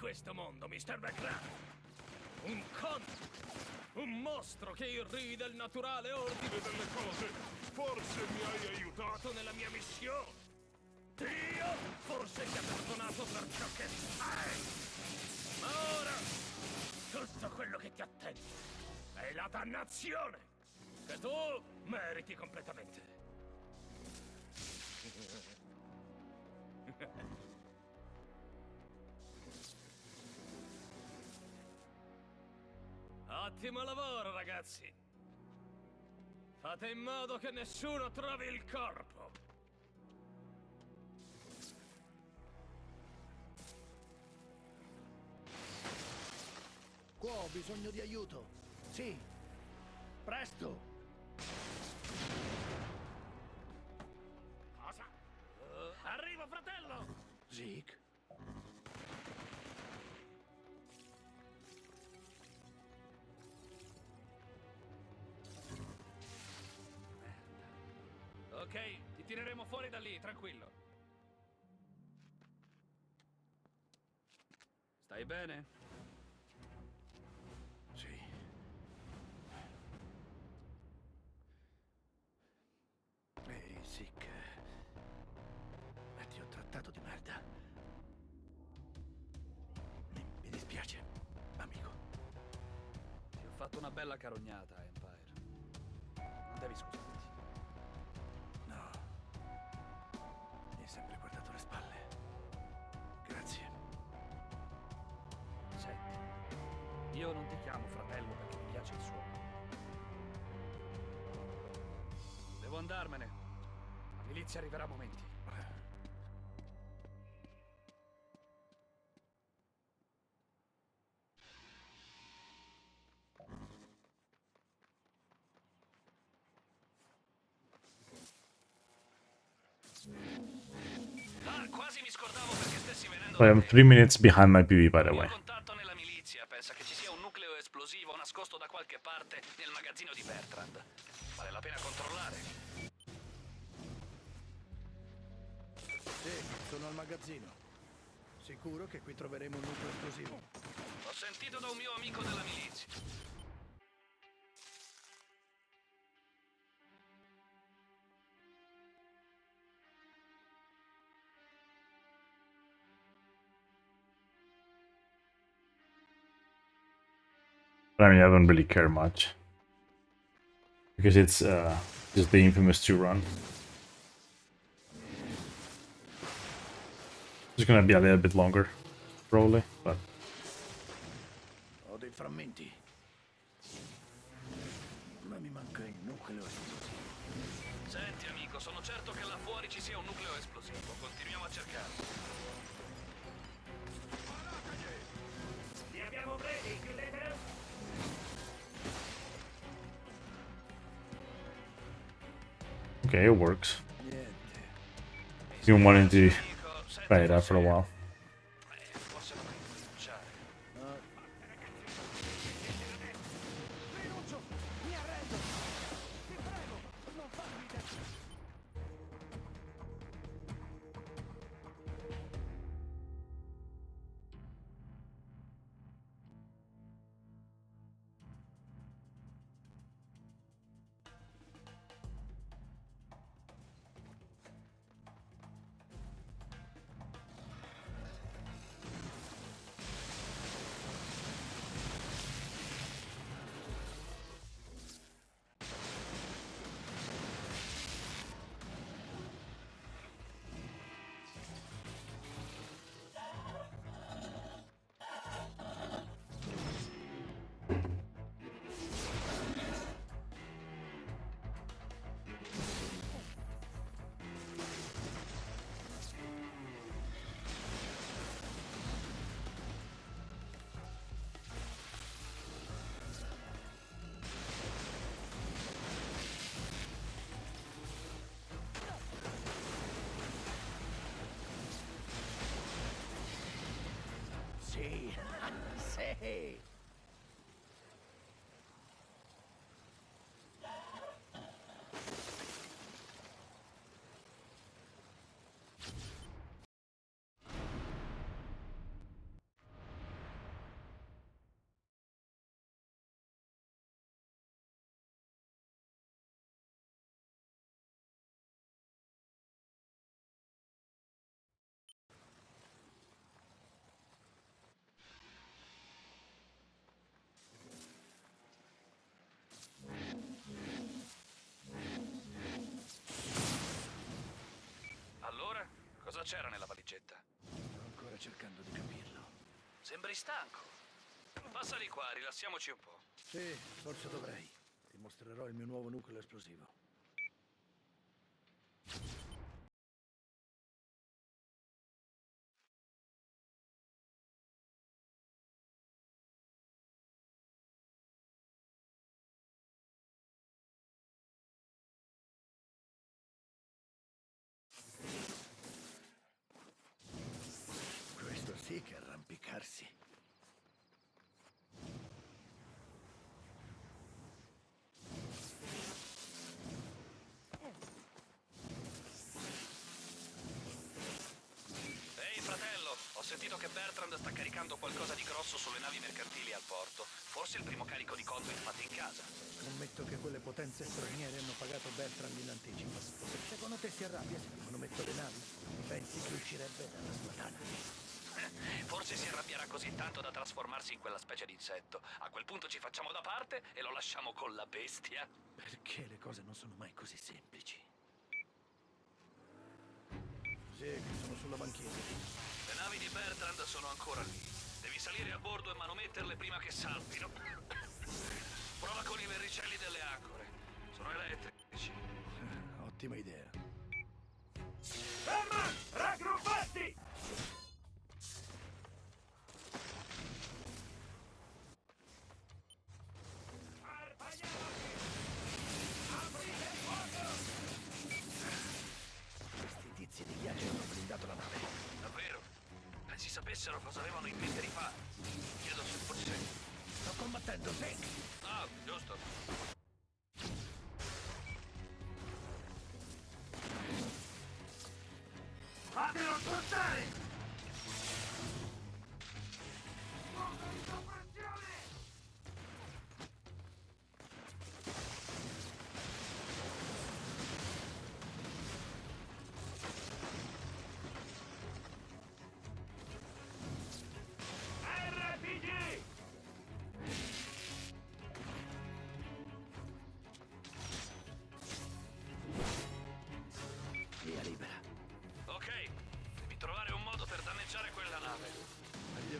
questo mondo, Mr. McCracken. Un un mostro che irride il naturale ordine delle cose. Forse mi hai aiutato nella mia missione. Dio forse ti ha perdonato per ciò che fai. Ma ora tutto quello che ti attende è la dannazione che tu meriti completamente. Ottimo lavoro, ragazzi. Fate in modo che nessuno trovi il corpo. Qua ho bisogno di aiuto. Sì. Presto. Cosa? Arrivo, fratello! Zeke. Ok, ti tireremo fuori da lì, tranquillo. Stai bene? Sì. Ehi, Zeke. Ti ho trattato di merda. Mi dispiace, amico. Ti ho fatto una bella carognata, Empire. Non devi scusarti. No. Mi hai sempre guardato le spalle. Grazie. Senti, io non ti chiamo fratello perché mi piace il suono. Devo andarmene. La milizia arriverà a momenti. Quasi mi scordavo perché stessi venendo So I am 3 minutes behind my PV, by the way. contatto nella milizia. Pensa che ci sia un nucleo esplosivo nascosto da qualche parte nel magazzino di Bertrand. Vale la pena controllare. Sì, sono al magazzino. Sicuro che qui troveremo un nucleo esplosivo? Ho sentito da un mio amico della milizia. But I mean, I don't really care much. Because it's just the infamous 2 run. It's gonna be a little bit longer, probably, but... Ho dei frammenti. Ma mi manca il nucleo esplosivo. Senti amico, sono certo che là fuori ci sia un nucleo esplosivo. Continuiamo a cercare. Li abbiamo presi, chiudete? Okay, it works. Been wanting to try it out for a while. Sì, sì. Sembri stanco. Passa di qua, rilassiamoci un po'. Sì, forse dovrei. Ti mostrerò il mio nuovo nucleo esplosivo. Questo sì che è arrampicarsi. Ehi, fratello, ho sentito che Bertrand sta caricando qualcosa di grosso sulle navi mercantili al porto. Forse il primo carico di conduit fatto in casa. Scommetto che quelle potenze straniere hanno pagato Bertrand in anticipo. Secondo te si arrabbia se gli manomette le navi? Pensi che uscirebbe dalla sua tana? Forse si arrabbierà così tanto da trasformarsi in quella specie di insetto. A quel punto ci facciamo da parte e lo lasciamo con la bestia. Perché le cose non sono mai così semplici? Sì, che sono sulla banchina. Le navi di Bertrand sono ancora lì. Devi salire a bordo e manometterle prima che salpino. Prova con i verricelli delle ancore. Sono elettrici. Ottima idea. Ferma! Raggruppati! Questi tizi di ghiaccio hanno blindato la nave. Davvero? Si sapessero cosa avevano in mente di fare. Chiedo se fosse... Sto combattendo Zek. Ah, giusto. Fatelo spostare! RPG! Via libera. Ok, devi trovare un modo per danneggiare quella nave. Addio.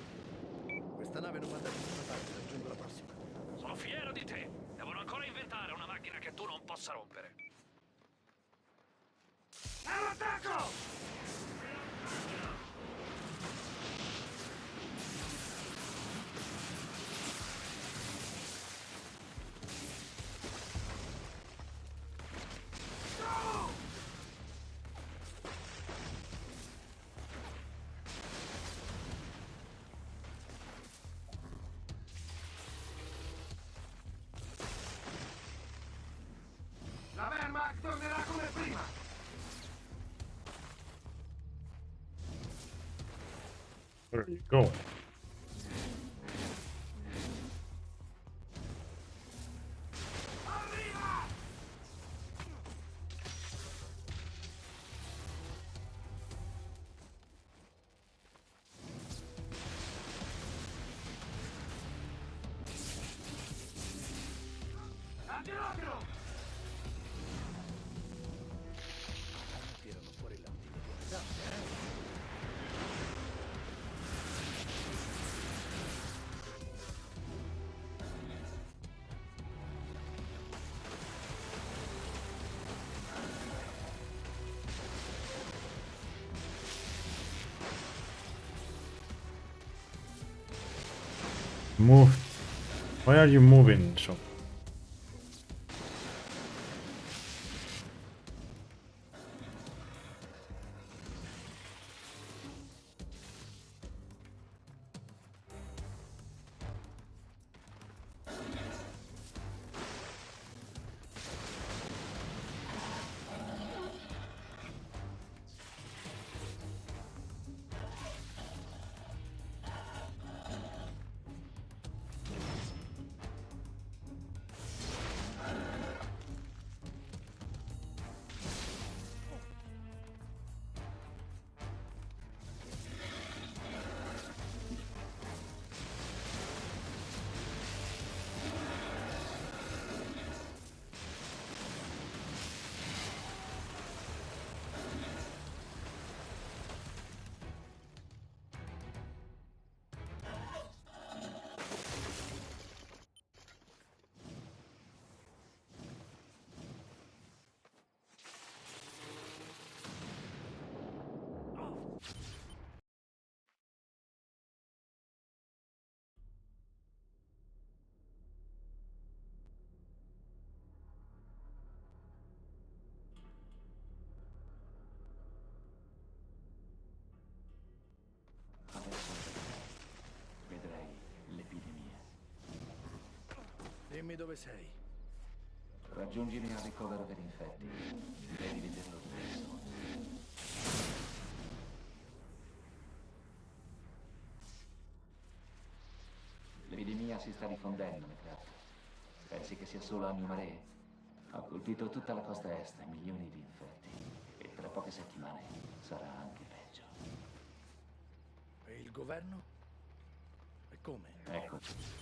Questa nave non va da nessuna parte, raggiungo la prossima. Sono fiero di te. Devono ancora inventare una macchina che tu non possa rompere. All'attacco! La Wehrmacht tornerà come prima! Where are you going? Antilocro! Tirano fuori l'antidoto alle zampe, eh? Move. Why are you moving so? Dimmi dove sei. Raggiungimi al ricovero per infetti. Devi vederlo diverso. L'epidemia si sta diffondendo, McCraft. Pensi che sia solo a New Mare? Ha colpito tutta la costa est, milioni di infetti. E tra poche settimane sarà anche peggio. E il governo? E come? Eccoci.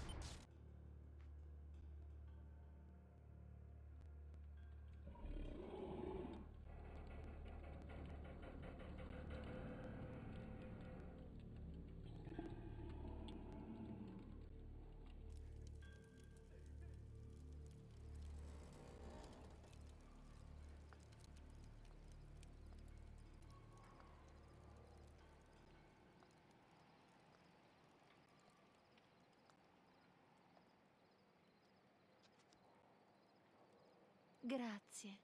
Grazie.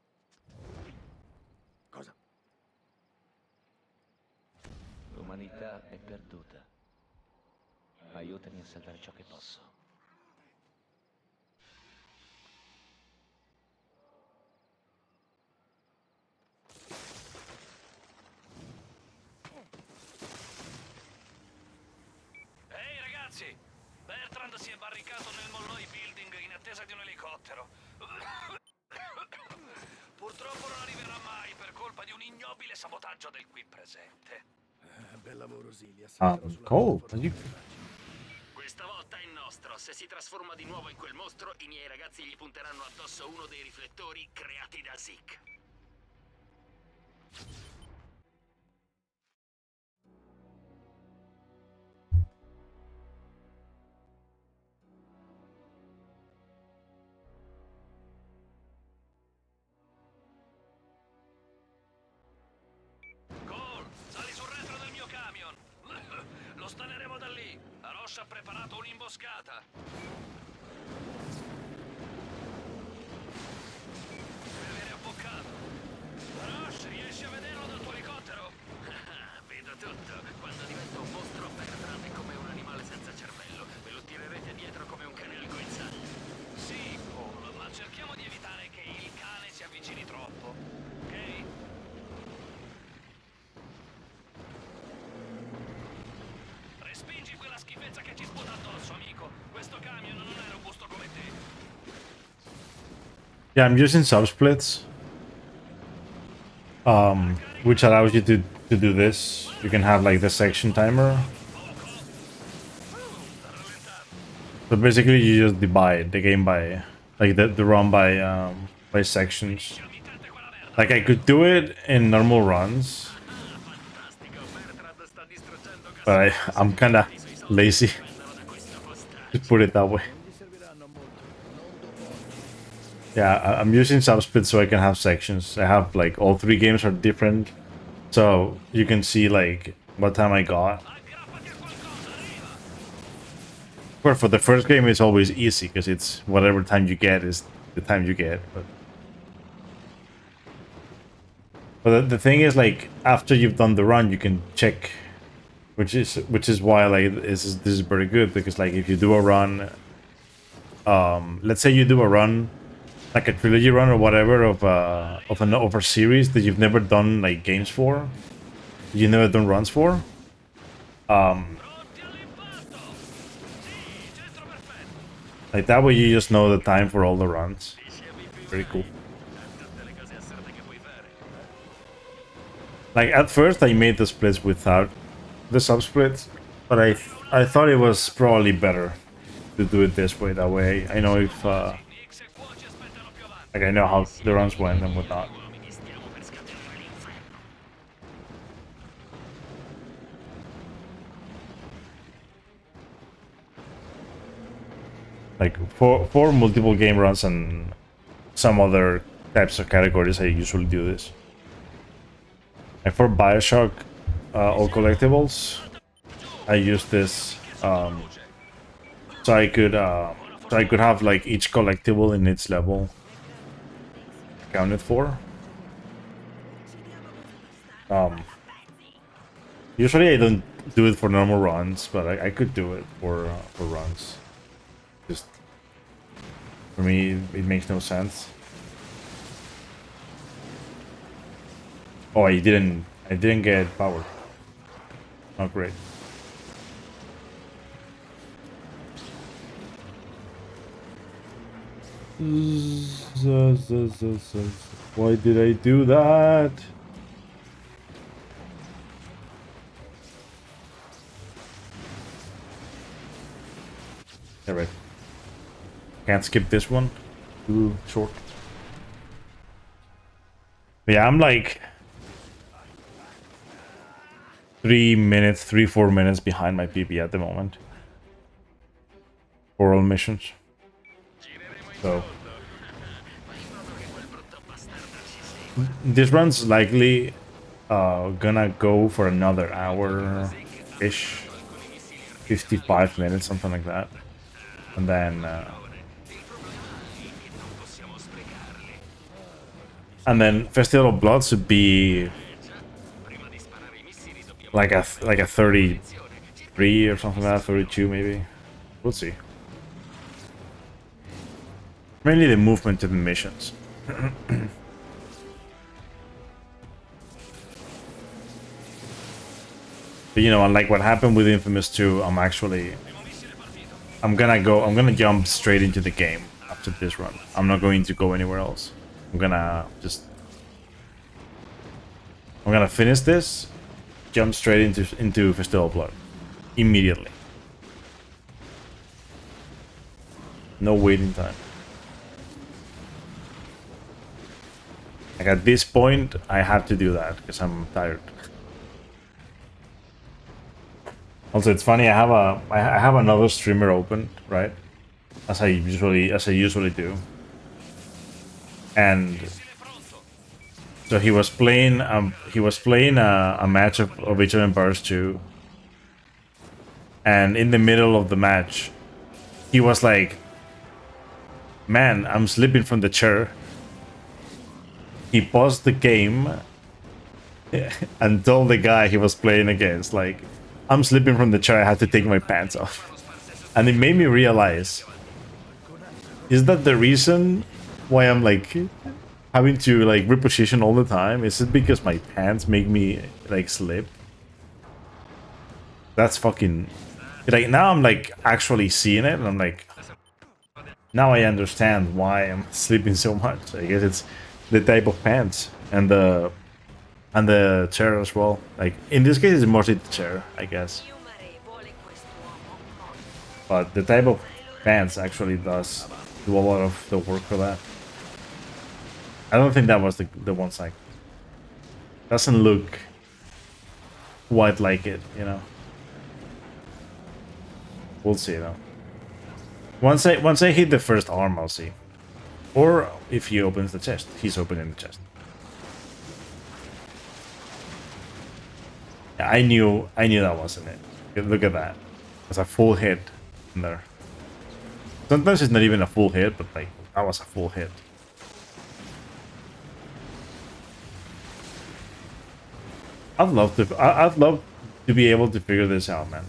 Cosa? L'umanità è perduta. Aiutami a salvare ciò che posso. Ehi ragazzi! Bertrand si è barricato nel Molloy Building in attesa di un elicottero. Purtroppo non arriverà mai per colpa di un ignobile sabotaggio del qui presente. Bel lavoro, Silvia. Cool. Questa volta è nostro. Se si trasforma di nuovo in quel mostro, i miei ragazzi gli punteranno addosso uno dei riflettori creati da Zeke. Cole, sali sul retro del mio camion. Lo staneremo da lì. Roche ha preparato un'imboscata. Deve avere abboccato. Roche, riesci a vederlo dal tuo elicottero? Vedo tutto. Quando divento un mostro, Bertrand è come un animale senza cervello. Me lo tirerete dietro come un cane al guinzaglio. Sì, Cole, ma cerchiamo di evitare che il cane si avvicini troppo. Ok? Respingi quella schifezza che ci sputa addosso, amico. Questo camion non è robusto come te. Yeah, I'm using subsplits, which allows you to do this. You can have like the section timer. So basically, you just divide the game by like the run by sections. Like I could do it in normal runs, but I'm kind of lazy to put it that way. Yeah, I'm using subsplits so I can have sections. I have like all three games are different, so you can see like what time I got. But for the first game, it's always easy because it's whatever time you get is the time you get. But the thing is, like after you've done the run, you can check, which is why like this is very good because like if you do a run, let's say you do a run. Like a trilogy run or whatever of a series that you've never done like games for, you never done runs for. Like that way you just know the time for all the runs. Very cool. Like at first I made the splits without the subsplits, but I thought it was probably better to do it this way. That way I know if like I know how the runs went and whatnot. Like for multiple game runs and some other types of categories, I usually do this. And for Bioshock, all collectibles, I use this so I could have like each collectible in its level accounted for. Usually I don't do it for normal runs, but I could do it for runs. Just For me, it makes no sense. Oh, I didn't get powered. Oh, great. Why did I do that? Alright. Can't skip this one. Too short. But yeah, I'm like 3 minutes, 4 minutes behind my PB at the moment. For all missions. So this run's likely gonna go for another hour-ish. 55 minutes, something like that. And then Festival of Blood should be like a 33 or something like that, 32 maybe. We'll see. Mainly the movement to the missions. But you know, unlike what happened with Infamous 2, I'm gonna jump straight into the game after this run. I'm not going to go anywhere else. I'm gonna finish this, jump straight into Festival of Blood. Immediately. No waiting time. Like at this point, I have to do that because I'm tired. Also, it's funny. I have another streamer open, right? As I usually do. And so he was playing a match of Age of Empires 2. And in the middle of the match, he was like, "Man, I'm slipping from the chair." He paused the game and told the guy he was playing against, like, "I'm slipping from the chair, I have to take my pants off." And it made me realize, is that the reason why I'm like having to like reposition all the time? Is it because my pants make me like slip? That's fucking... Like now I'm like actually seeing it and I'm like, now I understand why I'm sleeping so much. I guess it's the type of pants and the chair as well. Like in this case it's mostly the chair, I guess. But the type of pants actually does do a lot of the work for that. I don't think that was the one side. Doesn't look quite like it, you know. We'll see though. Once I hit the first arm, I'll see. Or if he opens the chest, he's opening the chest. Yeah, I knew that wasn't it. Look at that. It's a full hit in there. Sometimes it's not even a full hit, but like that was a full hit. I'd love to be able to figure this out, man.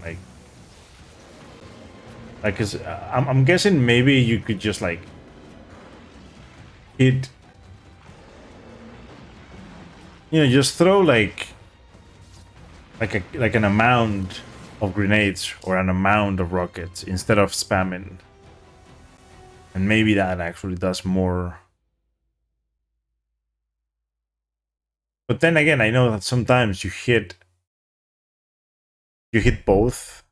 Like, cause I'm guessing maybe you could just like hit, you know, just throw like an amount of grenades or an amount of rockets instead of spamming, and maybe that actually does more. But then again, I know that sometimes you hit both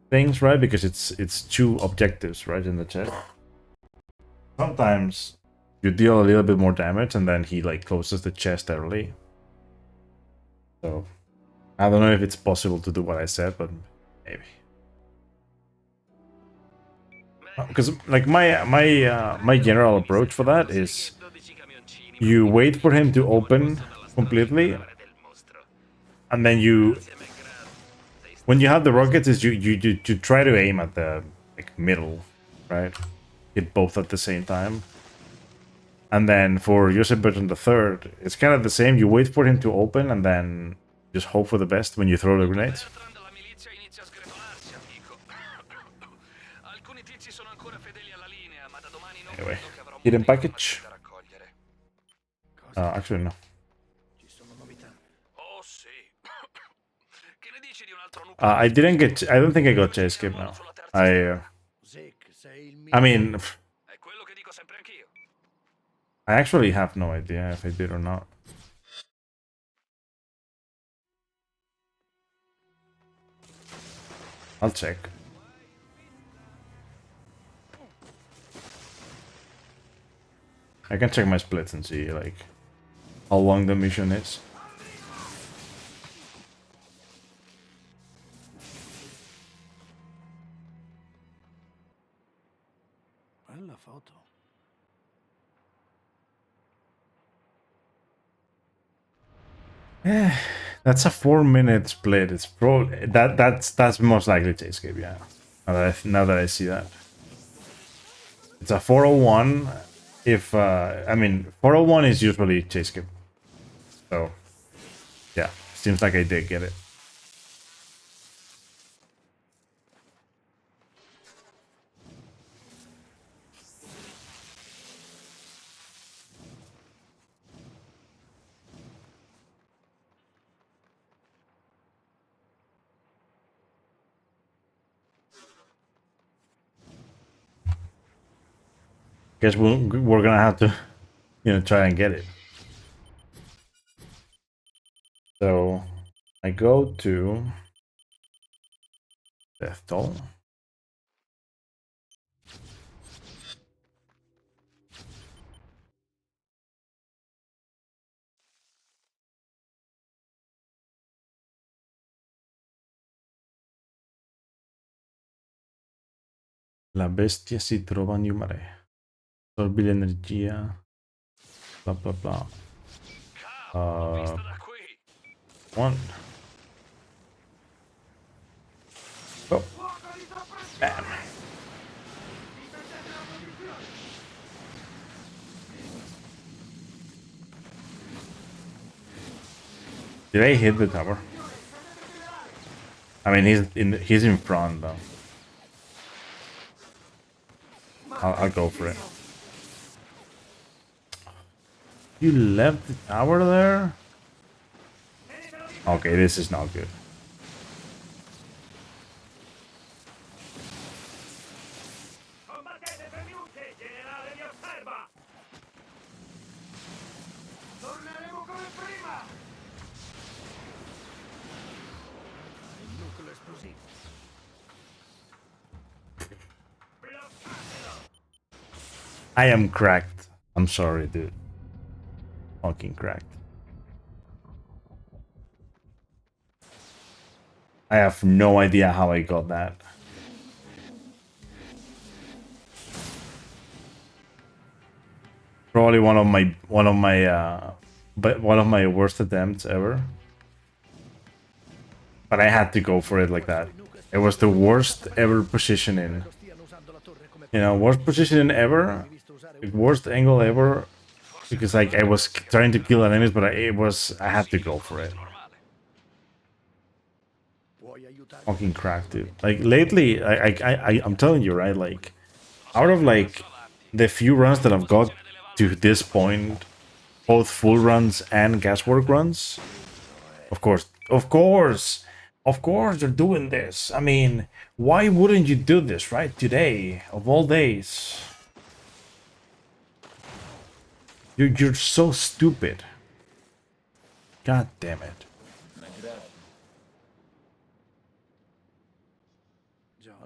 things, right? Because it's two objectives, right, in the chest. Sometimes you deal a little bit more damage and then he like closes the chest early. So I don't know if it's possible to do what I said, but maybe. Because like my general approach for that is you wait for him to open completely, and then when you have the rockets, is you try to aim at the like middle, right? Hit both at the same time. And then for Joseph Burton the third, it's kind of the same. You wait for him to open and then just hope for the best when you throw the grenades. Anyway, hidden package. Actually, no. I didn't get. I don't think I got chase skip now. I mean, I actually have no idea if I did or not. I'll check. I can check my splits and see like how long the mission is. Bella foto. That's a 4-minute split. It's probably that's most likely to escape. Yeah. Now that I see that, it's a 401. If I mean 401 is usually chase skip. So yeah, seems like I did get it. Guess we're gonna have to, try and get it. So I go to Death Toll. La bestia si trova a New Mare. Assorbi l'energia. Bla bla bla. One. Oh. Bam. Did I hit the tower? I mean, he's in front though. I'll go for it. You left the tower there? Okay, this is not good. I am cracked. I'm sorry, dude. Fucking cracked. I have no idea how I got that. Probably one of my worst attempts ever. But I had to go for it like that. It was the worst ever positioning. Worst positioning ever. Worst angle ever. Because like I was trying to kill enemies, but I had to go for it. Fucking cracked, dude. Like lately, I'm telling you, right? Like out of like the few runs that I've got to this point, both full runs and gaswork runs. Of course, you're doing this. I mean, why wouldn't you do this, right? Today, of all days. You're so stupid. God damn it.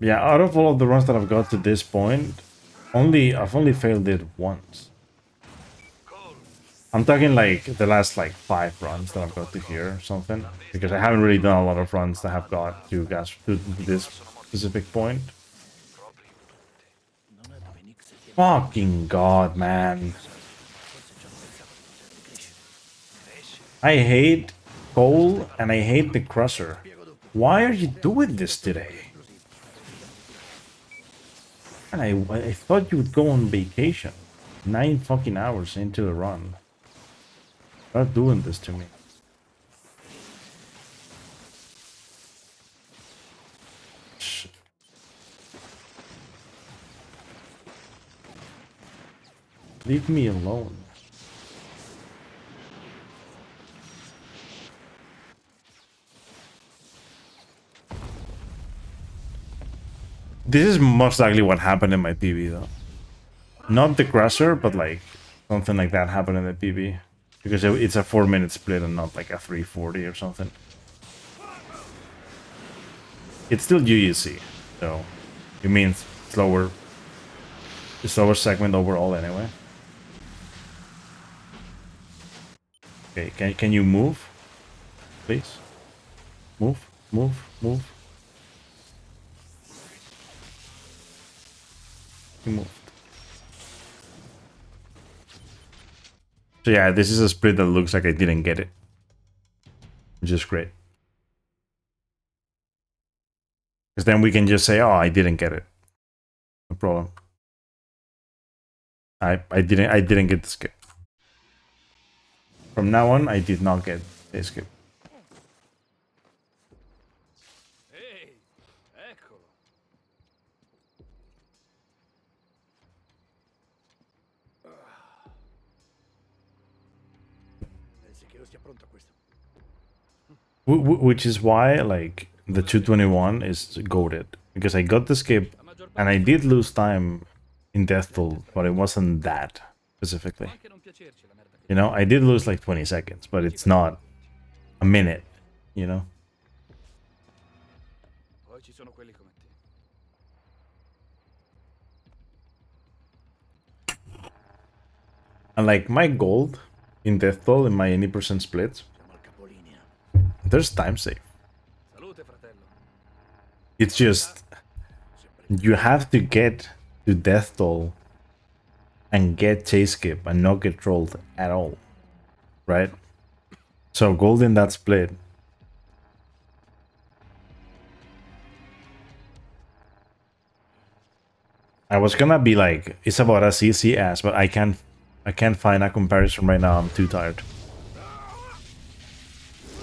Yeah, out of all of the runs that I've got to this point, I've only failed it once. I'm talking like the last like 5 runs that I've got to here or something, because I haven't really done a lot of runs that have got to this specific point. Fucking god, man. I hate Cole and I hate the Crusher. Why are you doing this today? And I thought you would go on vacation. 9 fucking hours into the run. Stop doing this to me. Shit. Leave me alone. This is most likely what happened in my PB though. Not the crusher, but like something like that happened in the PB. Because it's a 4-minute split and not like a 340 or something. It's still UUC, so it means slower segment overall anyway. Okay, can you move? Please? Move. You moved. So yeah, this is a split that looks like I didn't get it. Which is great. Because then we can just say, oh, I didn't get it. No problem. I didn't get the skip. From now on, I did not get the skip. Ehi, eccolo. Pensi che io sia pronto a questo? Which is why, like, the 221 is goated. Because I got the skip, and I did lose time in Death Toll, but it wasn't that, specifically. You know, I did lose like 20 seconds, but it's not a minute, you know? Poi ci sono quelli come te. And like, my gold in Death Toll, in my any percent splits, there's time save. It's just, you have to get to Death Toll and get chase skip and not get trolled at all, right? So gold in that split. I was gonna be like, it's about as easy as, but I can't find a comparison right now. I'm too tired.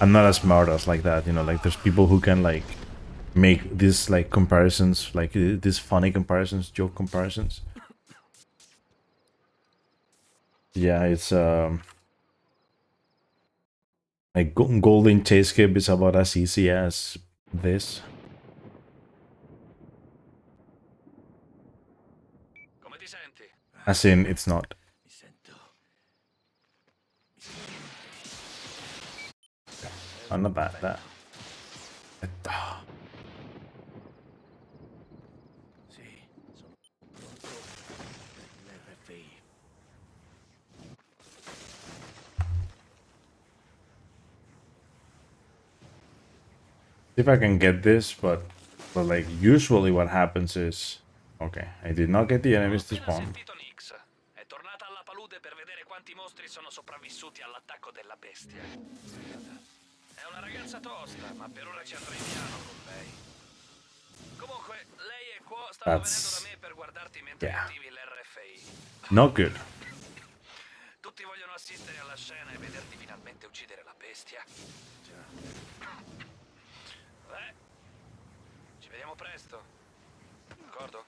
I'm not as smart as like that, you know, like there's people who can like make these like comparisons, like these funny comparisons, joke comparisons. Yeah, it's like golden chase skip is about as easy as this. As in, it's not. I'm not bad at that. See if I can get this, but like usually what happens is, okay, I did not get the enemies to spawn. È tornata alla palude per vedere quanti mostri sono sopravvissuti all'attacco della bestia. È una ragazza tosta, ma per ora ci andrei piano con lei. Comunque, lei e Quo stanno venendo da me per guardarti mentre attivi l'RFI. Not good. Tutti vogliono assistere alla scena e vederti finalmente uccidere la bestia. Beh, ci vediamo presto. D'accordo?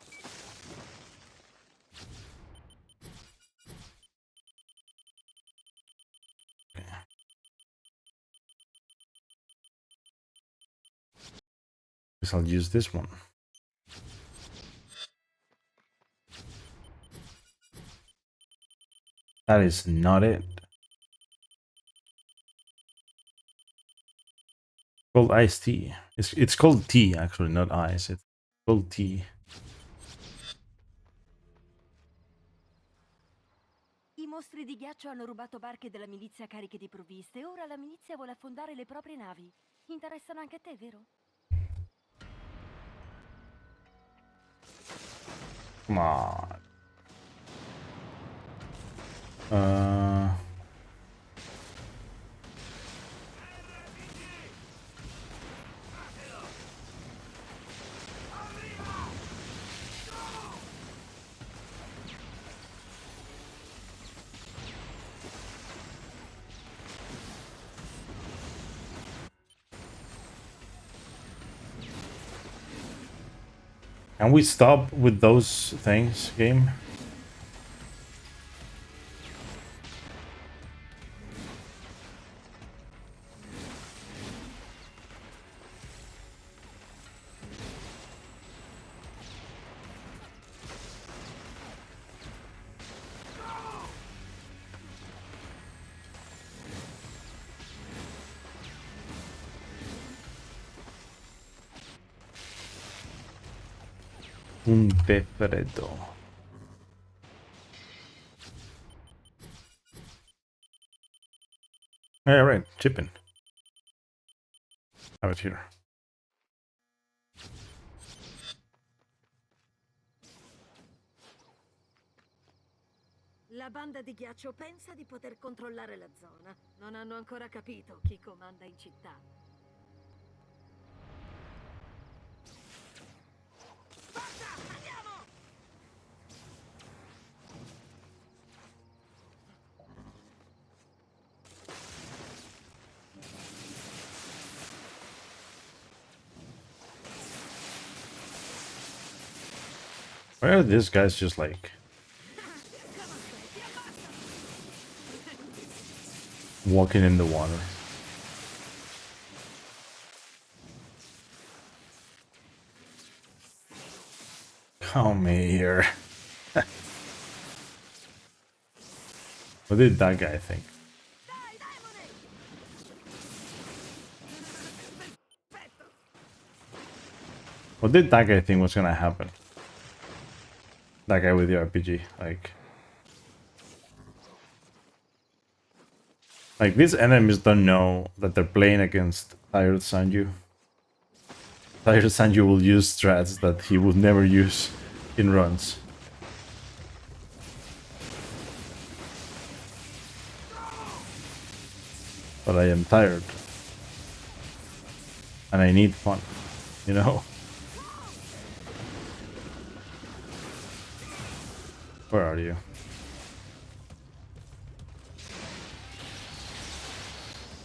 Guess I'll use this one. That is not it. Called iced tea. It's called tea actually, not ice. It's called tea. I mostri di ghiaccio hanno rubato barche della milizia cariche di provviste e ora la milizia vuole affondare le proprie navi. Interessano anche a te, vero? Come on. Can we stop with those things, game? Un tè freddo. Yeah, right. Chipping. Have it here. La banda di ghiaccio pensa di poter controllare la zona. Non hanno ancora capito chi comanda in città. Forza, andiamo! Why are these guys just like walking in the water? Come here. What did that guy think? What did that guy think was gonna happen? That guy with the RPG, like these enemies don't know that they're playing against Tired Sanju. Tired Sanju will use strats that he would never use in runs. But I am tired. And I need fun, you know? Where are you?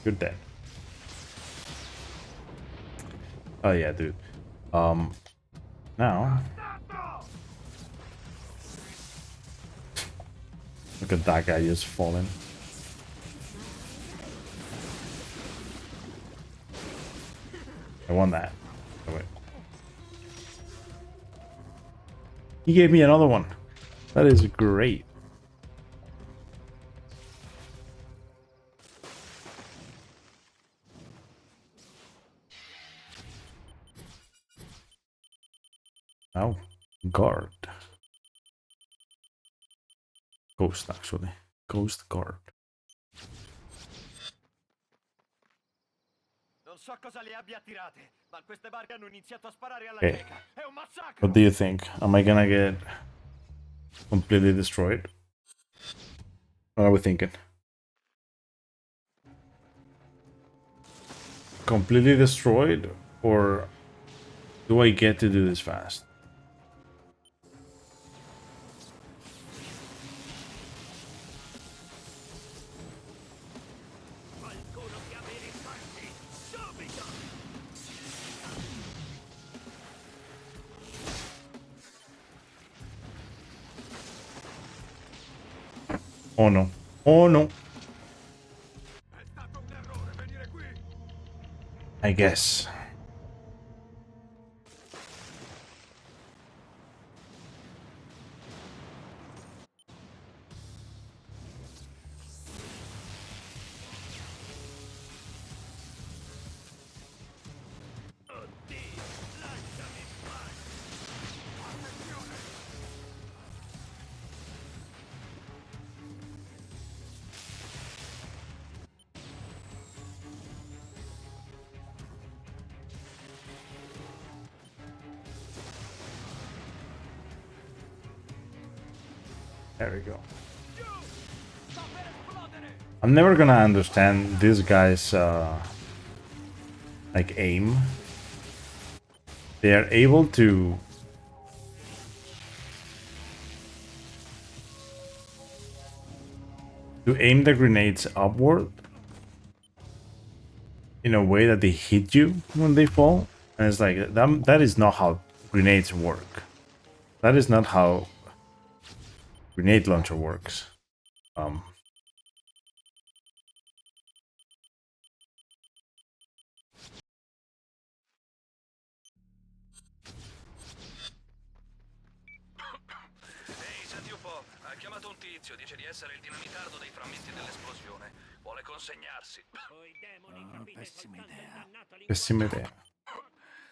You're dead. Oh yeah, dude. Now... Look at that guy just falling. I want that. Oh, wait. He gave me another one. That is great. Now, guard. Ghost, actually. Ghost guard. Non so cosa le abbia attirate, ma queste barche hanno iniziato a sparare alla Okay. cieca. È un massacro! What do you think? Am I gonna get completely destroyed? What are we thinking? Completely destroyed? Or do I get to do this fast? Oh no. Oh no. I guess. There we go. I'm never gonna understand this guy's like aim. They are able to aim the grenades upward in a way that they hit you when they fall. And it's like that is not how grenades work. That is not how grenade launcher works. Ehi, senti un po', ha chiamato un tizio, dice di essere il dinamitardo dei frammenti dell'esplosione. Vuole consegnarsi. Pessima idea. Pessima idea.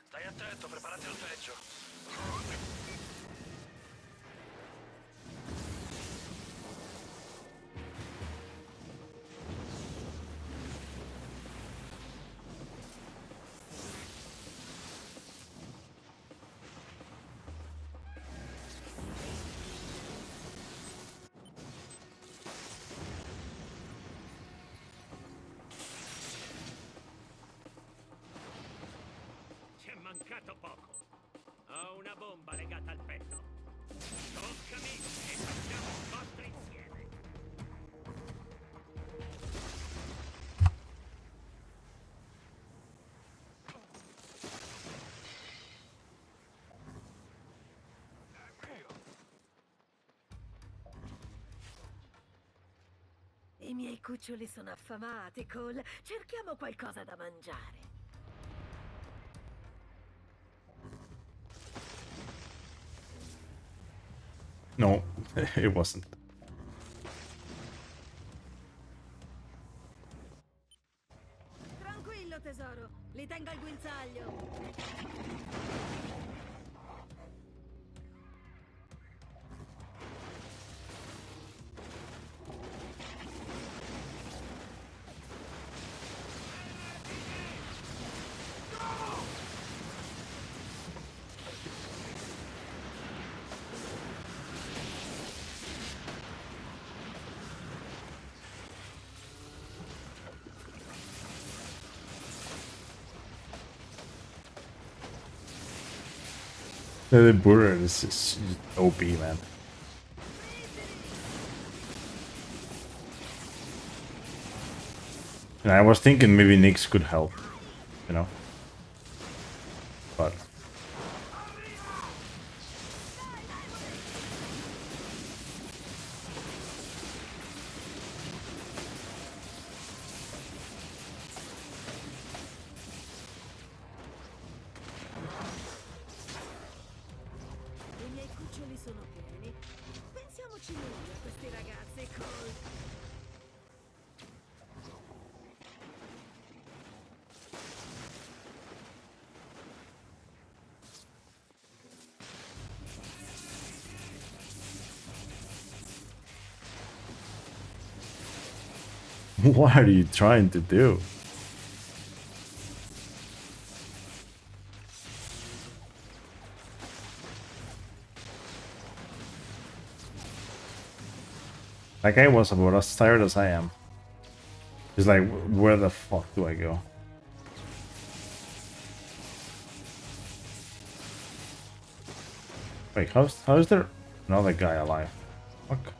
Stai attento, preparati al peggio. mancato poco. Ho una bomba legata al petto. Toccami e facciamo un botto insieme. I miei cuccioli sono affamati, Cole. Cerchiamo qualcosa da mangiare. No, it wasn't. Tranquillo, tesoro. Li tengo al guinzaglio. The burger is OP, man. And I was thinking maybe Nyx could help, you know. But I miei cuccioli sono pieni. Pensiamoci noi a questi ragazzi, Cole. what are you trying to do? That guy was about as tired as I am. He's like, where the fuck do I go? Wait, how is there another guy alive? Fuck.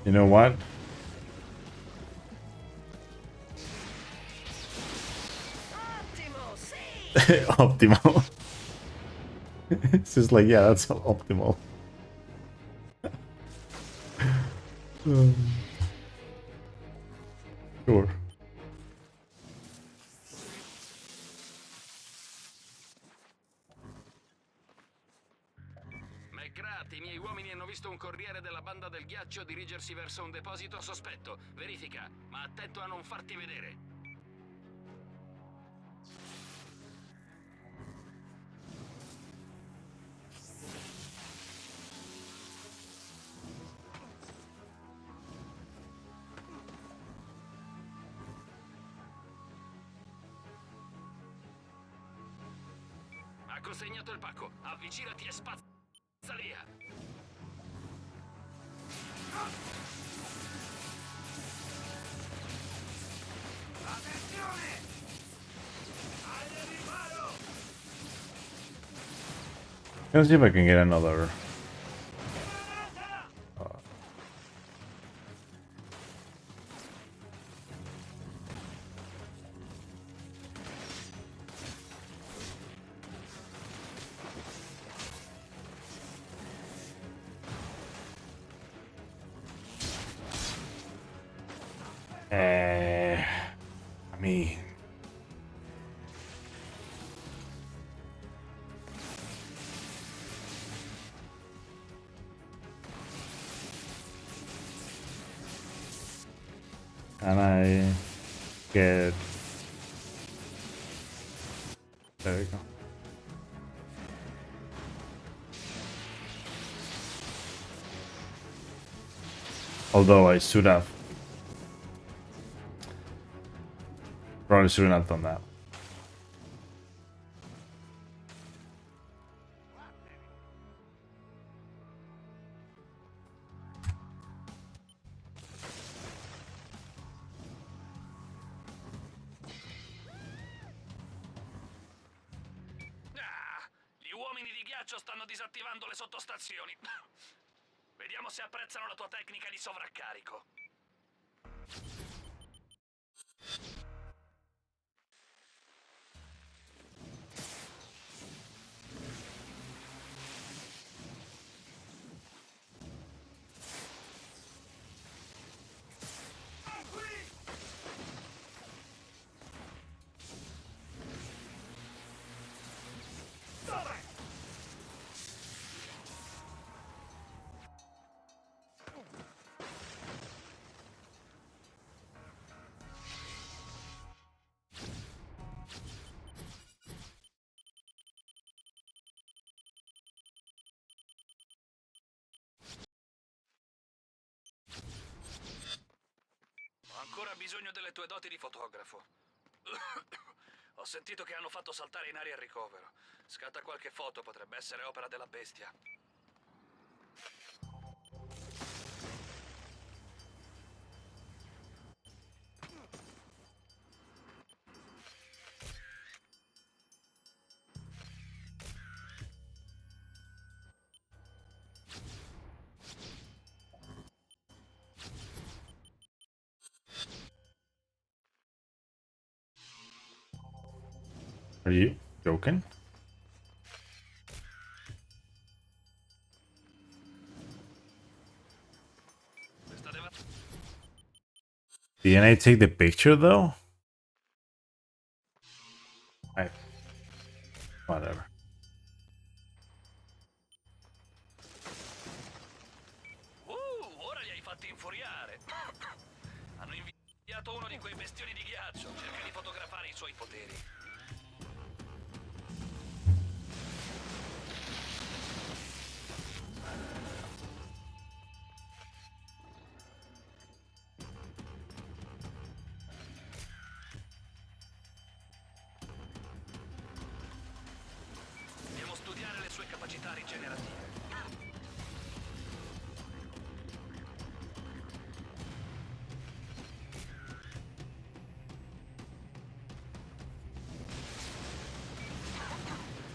You know what? Optimal. It's just like, yeah, that's optimal. Sure. McGrath, i miei uomini hanno visto un corriere della banda del ghiaccio dirigersi verso un deposito sospetto. Verifica, ma attento a non farti vedere. Ha consegnato il pacco. Avvicinati e spazza via. Attenzione! Al riparo! Let's see if I can get another. I mean, can I get? There we go. Although I should have. Probably shouldn't have done that. ghiaccio stanno disattivando le sottostazioni. Vediamo se apprezzano la tua tecnica di sovraccarico. Ho ancora bisogno delle tue doti di fotografo. Ho sentito che hanno fatto saltare in aria il ricovero. Scatta qualche foto, potrebbe essere opera della bestia. Are you joking? Didn't I take the picture though? Whatever. Ora li hai fatti infuriare. Hanno inviato uno di quei bestioni di ghiaccio. Cerca di fotografare i suoi poteri. Dobbiamo studiare le sue capacità rigenerative.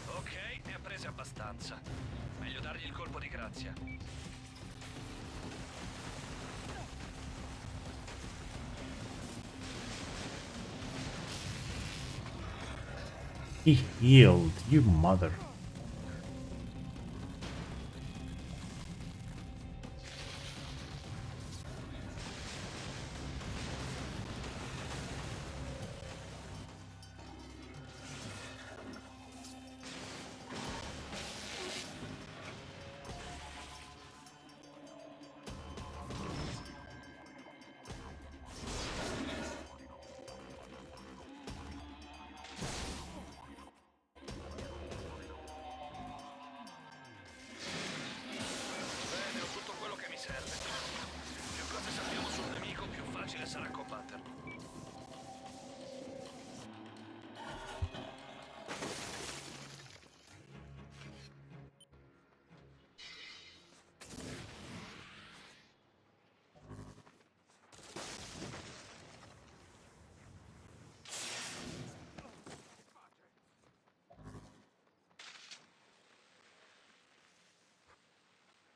Ok, ne ha prese abbastanza. Meglio dargli il colpo di grazia. He healed, you mother. Bene, ho tutto quello che mi serve. Più cose sappiamo sul nemico, più facile sarà combatterlo.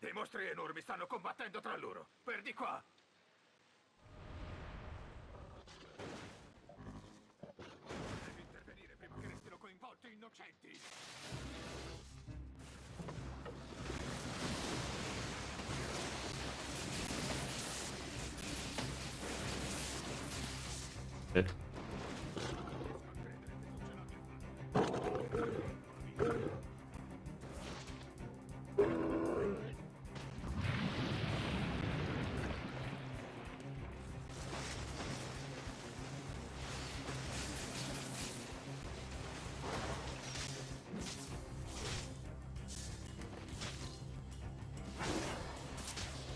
Dei mostri enormi stanno combattendo tra loro. Per di qua. Devi intervenire prima che restino coinvolti innocenti.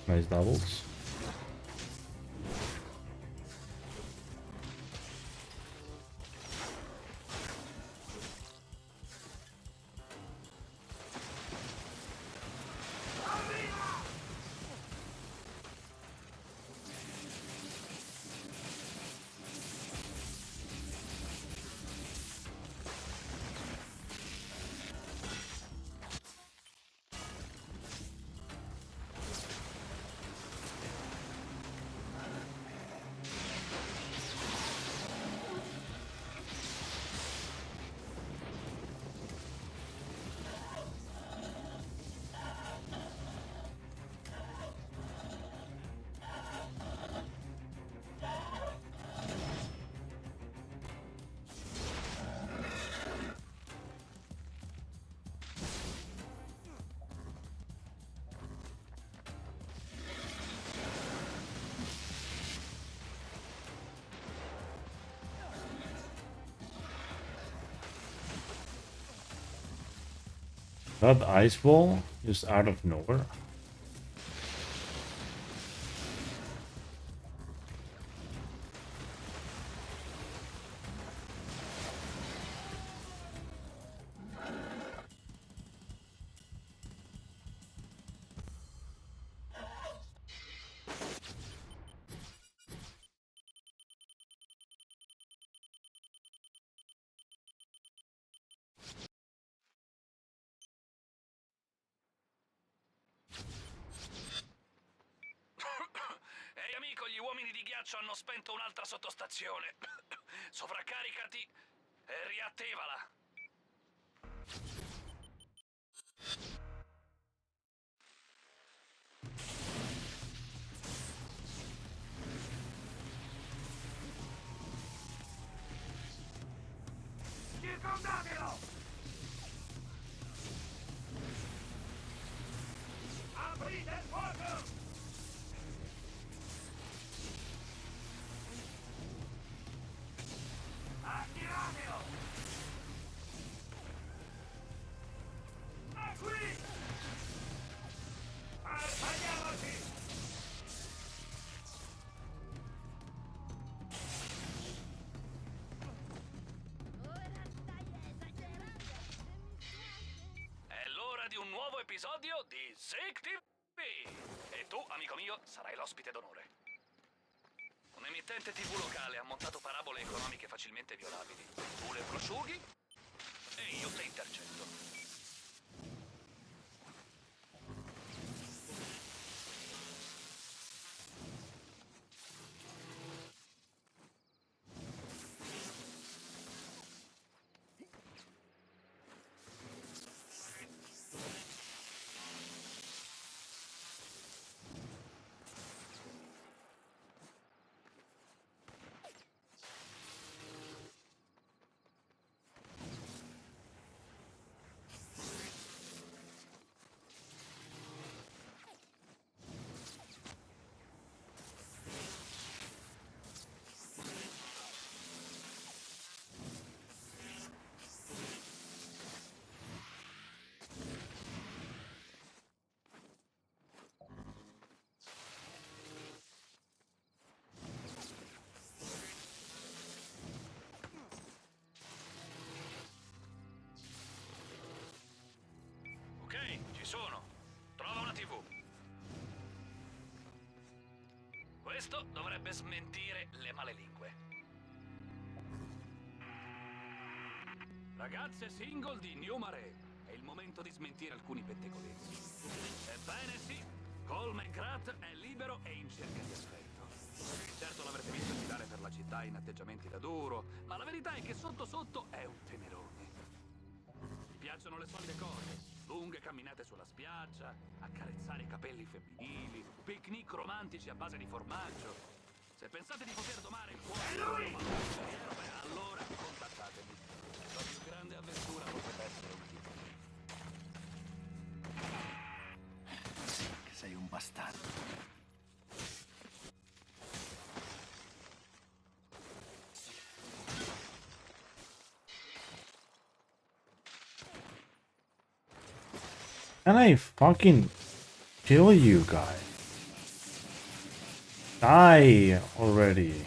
Nice doubles. That ice ball just out of nowhere. Ehi amico, gli uomini di ghiaccio hanno spento un'altra sottostazione. Sovraccaricati e riattivala. Circondatelo! Aprite il fuoco! Attiratelo! È qui! Arpaghiamoci! È l'ora di un nuovo episodio di Zik TV. E tu, amico mio, sarai l'ospite d'onore. Un emittente TV locale ha montato parabole economiche facilmente violabili. Tu le prosciughi e io te intercetto. Ok, ci sono. Trova una TV. Questo dovrebbe smentire le malelingue. Ragazze single di New Mare. È il momento di smentire alcuni pettegolezzi. Ebbene sì, Cole McGrath è libero e in cerca di affetto. Certo l'avrete visto girare per la città in atteggiamenti da duro, ma la verità è che sotto sotto è un tenerone. Gli piacciono le solite cose. Lunghe camminate sulla spiaggia, accarezzare i capelli femminili, picnic romantici a base di formaggio. Se pensate di poter domare il cuore, beh, allora contattatemi. La più grande avventura potrebbe essere un tipo. Sì, che sei un bastardo. Can I fucking kill you guys? Die already.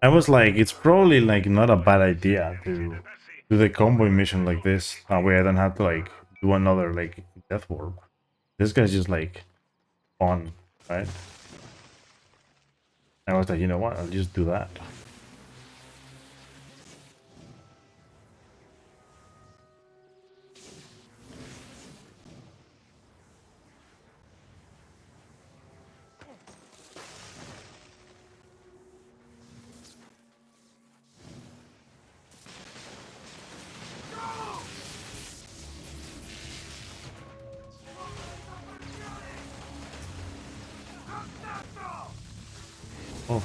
I was like, it's probably like not a bad idea to do the convoy mission like this. That way I don't have to like do another like death warp. This guy's just like fun, right? I was like, you know what? I'll just do that. Oh.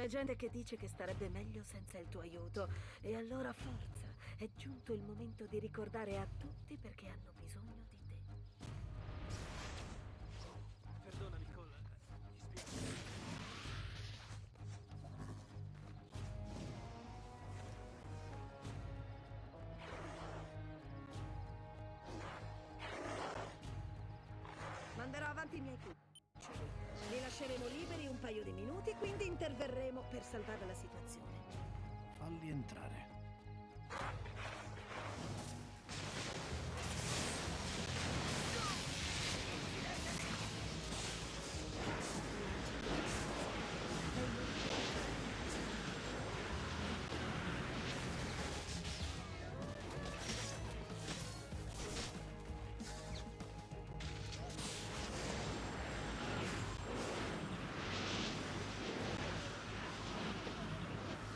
C'è gente che dice che starebbe meglio senza il tuo aiuto. E allora forza, è giunto il momento di ricordare a tutti perché hanno bisogno di te. Perdonami, Cole. Mi spiace. Manderò avanti i miei cuccioli. Li lasceremo liberi un paio di minuti, quindi interverremo per salvare la situazione. Falli entrare.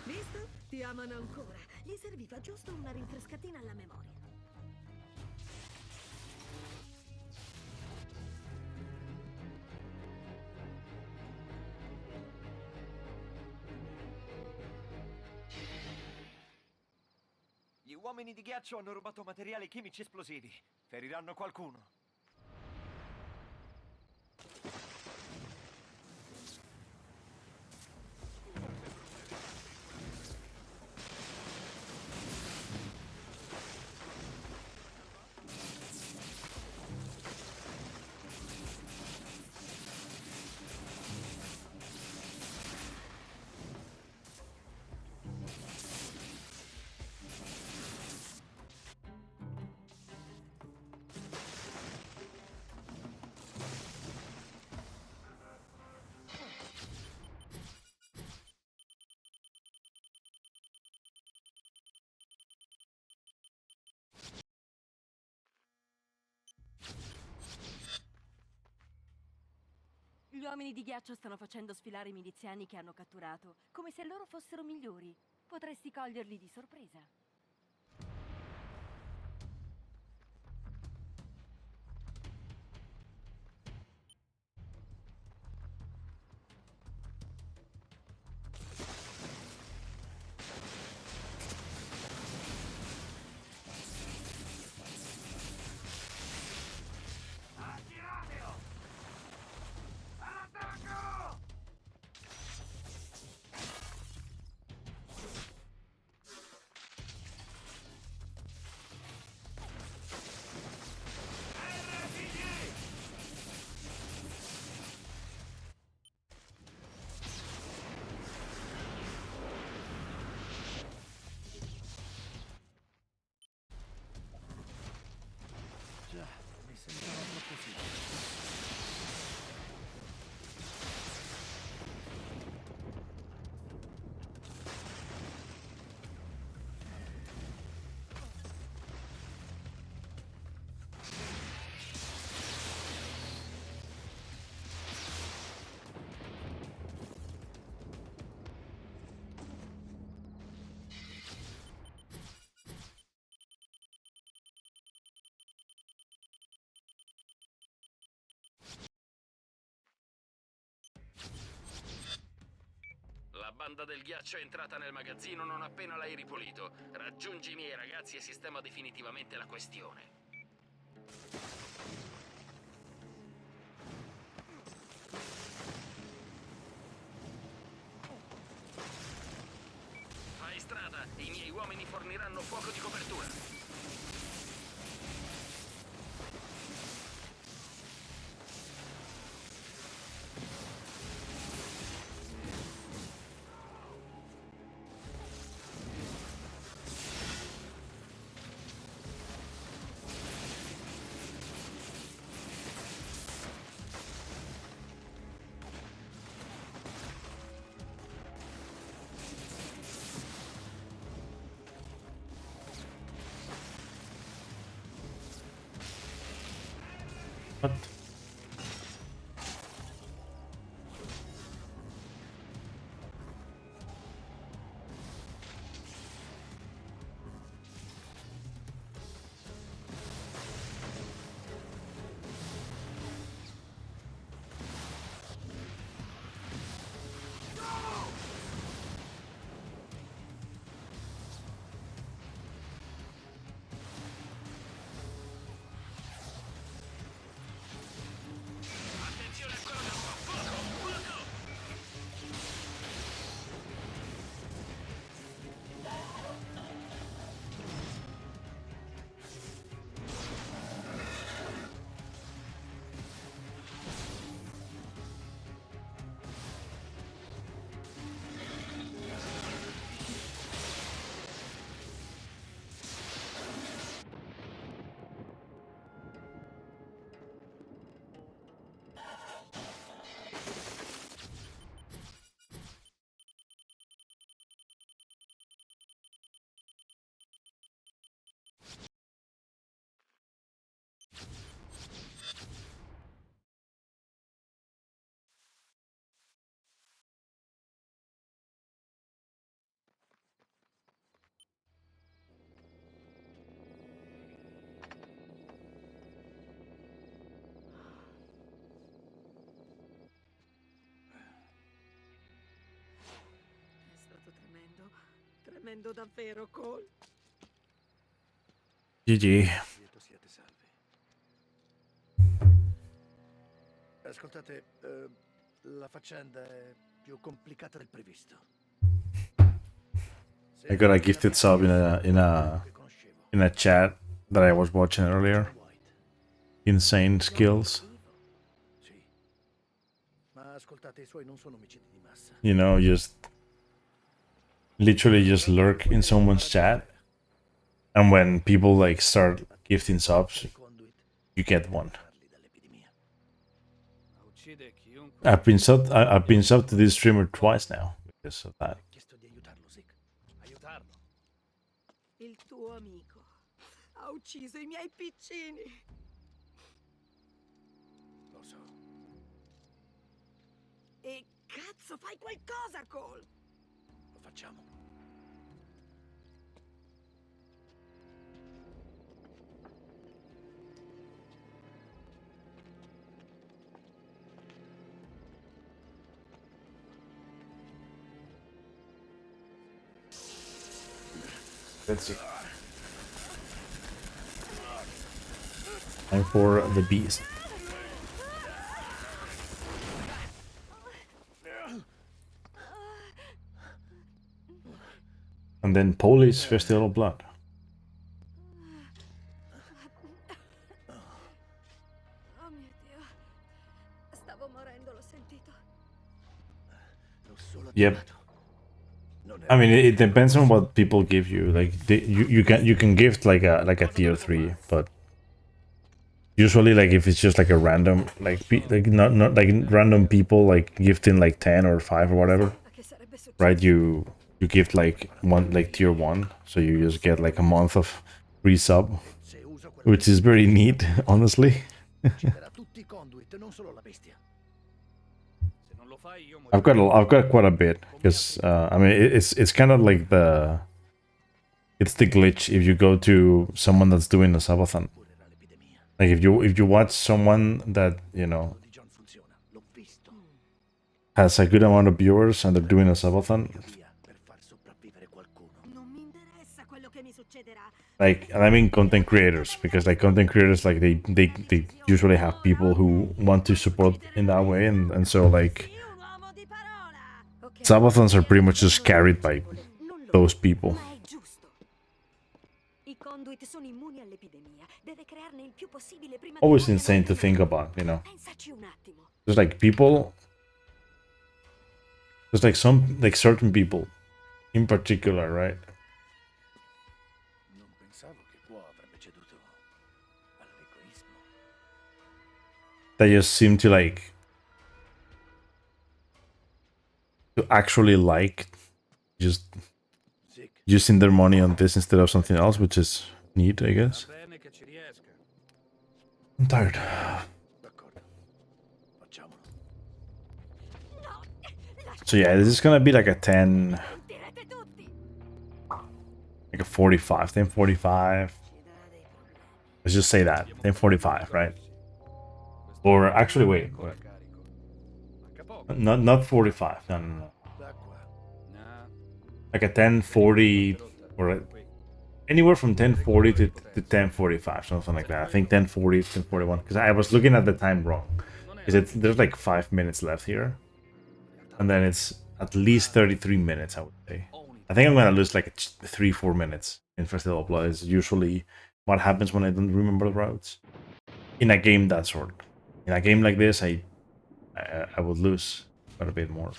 Visto? Ti amano ancora. Gli serviva giusto una rinfrescatina alla memoria. Gli uomini di ghiaccio hanno rubato materiali chimici esplosivi. Feriranno qualcuno. Gli uomini di ghiaccio stanno facendo sfilare i miliziani che hanno catturato, come se loro fossero migliori. Potresti coglierli di sorpresa. Attiratelo! All'attacco! Già, mi sembrava troppo simile. La banda del ghiaccio è entrata nel magazzino non appena l'hai ripulito. Raggiungi i miei ragazzi e sistema definitivamente la questione. Fai strada, i miei uomini forniranno fuoco di copertura. What? temendo davvero, Cole. GG. Lieto siete salvi. Ascoltate, la faccenda è più complicata del previsto. I got a gifted sub in a chat that I was watching earlier. Insane skills. Ma ascoltate, I suoi non sono omicidi di massa. You know, just literally just lurk in someone's chat, and when people like start gifting subs, you get one. I've been subbed to this streamer twice now because of that. Il tuo amico ha ucciso I miei piccini. Lo so. E cazzo, fai qualcosa, Cole! Lo facciamo. Let's see. Time for the beast. And then Polish Festival of Blood. Oh mio Dio. Stavo morendo, l'ho sentito. Yep. I mean, it depends on what people give you. Like you can gift like a tier 3, but usually like if it's just like a random like not like random people like gifting like 10 or 5 or whatever, right? You gift like one like tier 1, so you just get like a month of free sub, which is very neat, honestly. I've got quite a bit because I mean it's kind of like it's the glitch if you go to someone that's doing a subathon. Like if you watch someone that you know has a good amount of viewers and they're doing a subathon, like, and I mean content creators, because like content creators like they usually have people who want to support in that way, and so like subathons are pretty much just carried by those people. Always insane to think about, you know. There's like people, there's like some like certain people in particular, right? They just seem to like to actually like just using their money on this instead of something else, which is neat, I guess. I'm tired. So yeah, this is gonna be like a 10, like a 45, 1045. Let's just say that 1045, right? Or actually, wait. Not 45. No. Like a 1040 or anywhere from 1040 to 1045, something like that. I think 1040, 1041. Because I was looking at the time wrong. Because there's like 5 minutes left here, and then it's at least 33 minutes, I would say. I think I'm gonna lose like 3-4 minutes in Festival of Blood. Is usually what happens when I don't remember the routes in a game that sort. In a game like this, I would lose quite a bit more.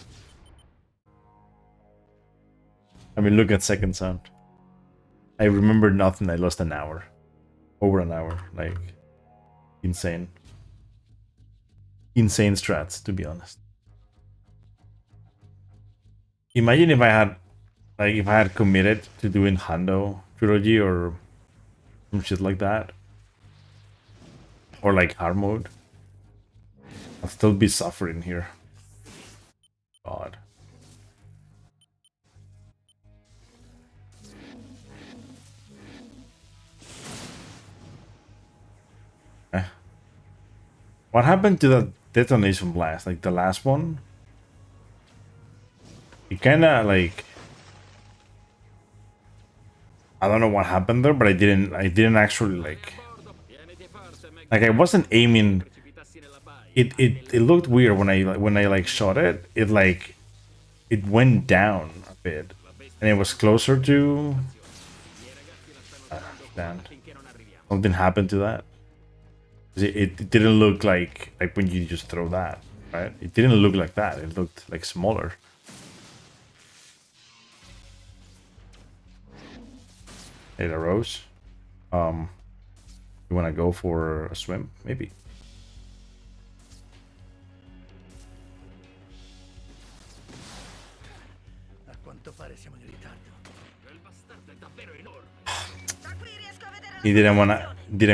I mean, look at Second Sound. I remember nothing. I lost an hour, over an hour. Like insane strats, to be honest. Imagine if I had committed to doing Hando Trilogy or some shit like that, or like hard mode. I'll still be suffering here. God. What happened to the detonation blast? Like the last one? It kinda like... I don't know what happened there, but I didn't actually like I wasn't aiming. It looked weird when I like shot it. It went down a bit, and it was closer to. Damn, something happened to that. It didn't look like when you just throw that, right? It didn't look like that. It looked like smaller. Hey, the Rose. You wanna go for a swim? Maybe. A quanto pare siamo in ritardo. Quel bastardo è davvero enorme. He didn't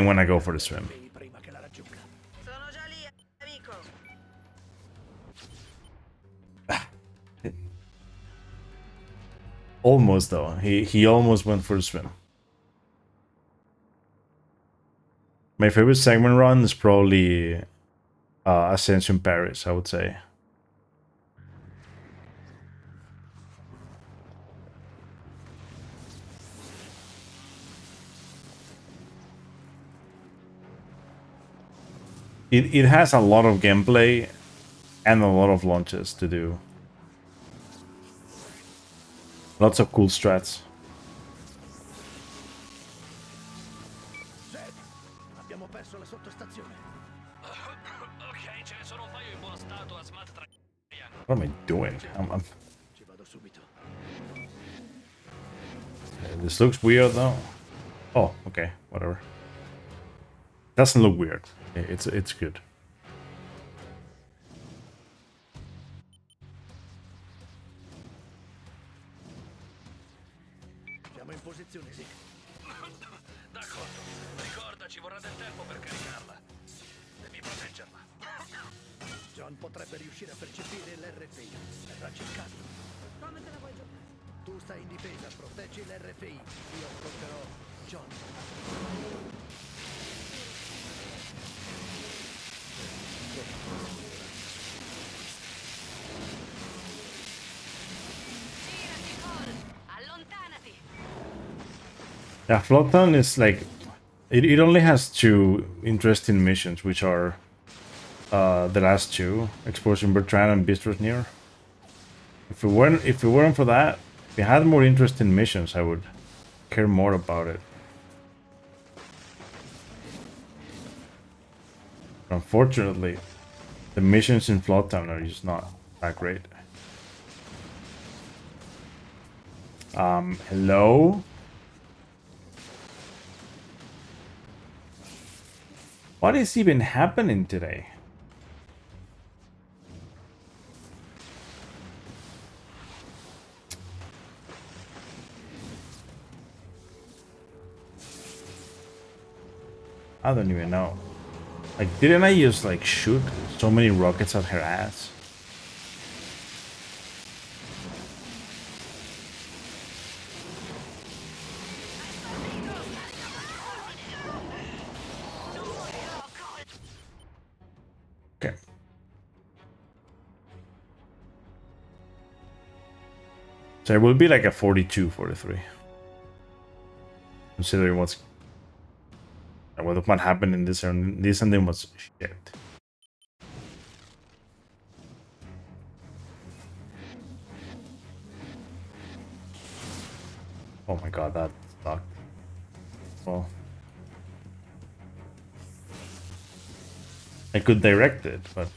wanna go for the swim. Prima che la raggiunga. Sono già lì, amico. Almost though. He almost went for the swim. My favorite segment run is probably Ascension Paris, I would say. It has a lot of gameplay and a lot of launches to do. Lots of cool strats. Abbiamo perso la sottostazione. Ok, ce ne sono un paio in buono stato a Smart What am I doing? Ci vado subito. This looks weird though. Oh, okay, whatever. Doesn't look weird. It's good. Siamo in posizione, sì. D'accordo. Ricorda, ci vorrà del tempo per caricarla. Devi proteggerla. John potrebbe riuscire a percepire l'RFI. Verrà cercato. Come te la vuoi giocare? Tu stai in difesa, proteggi l'RFI. Io affronterò John. Allontanati. Yeah, Floodtown is like it only has two interesting missions, which are the last two, Explosion Bertrand and Bistros Near. If it weren't for that, if it had more interesting missions, I would care more about it. Unfortunately, the missions in Floodtown are just not that great. Hello? What is even happening today? I don't even know. Like, didn't I just, like, shoot so many rockets at her ass? Okay. So it will be like a 42, 43. Considering what happened in this ending was shit. Oh my god, that sucked. Well, I could direct it, but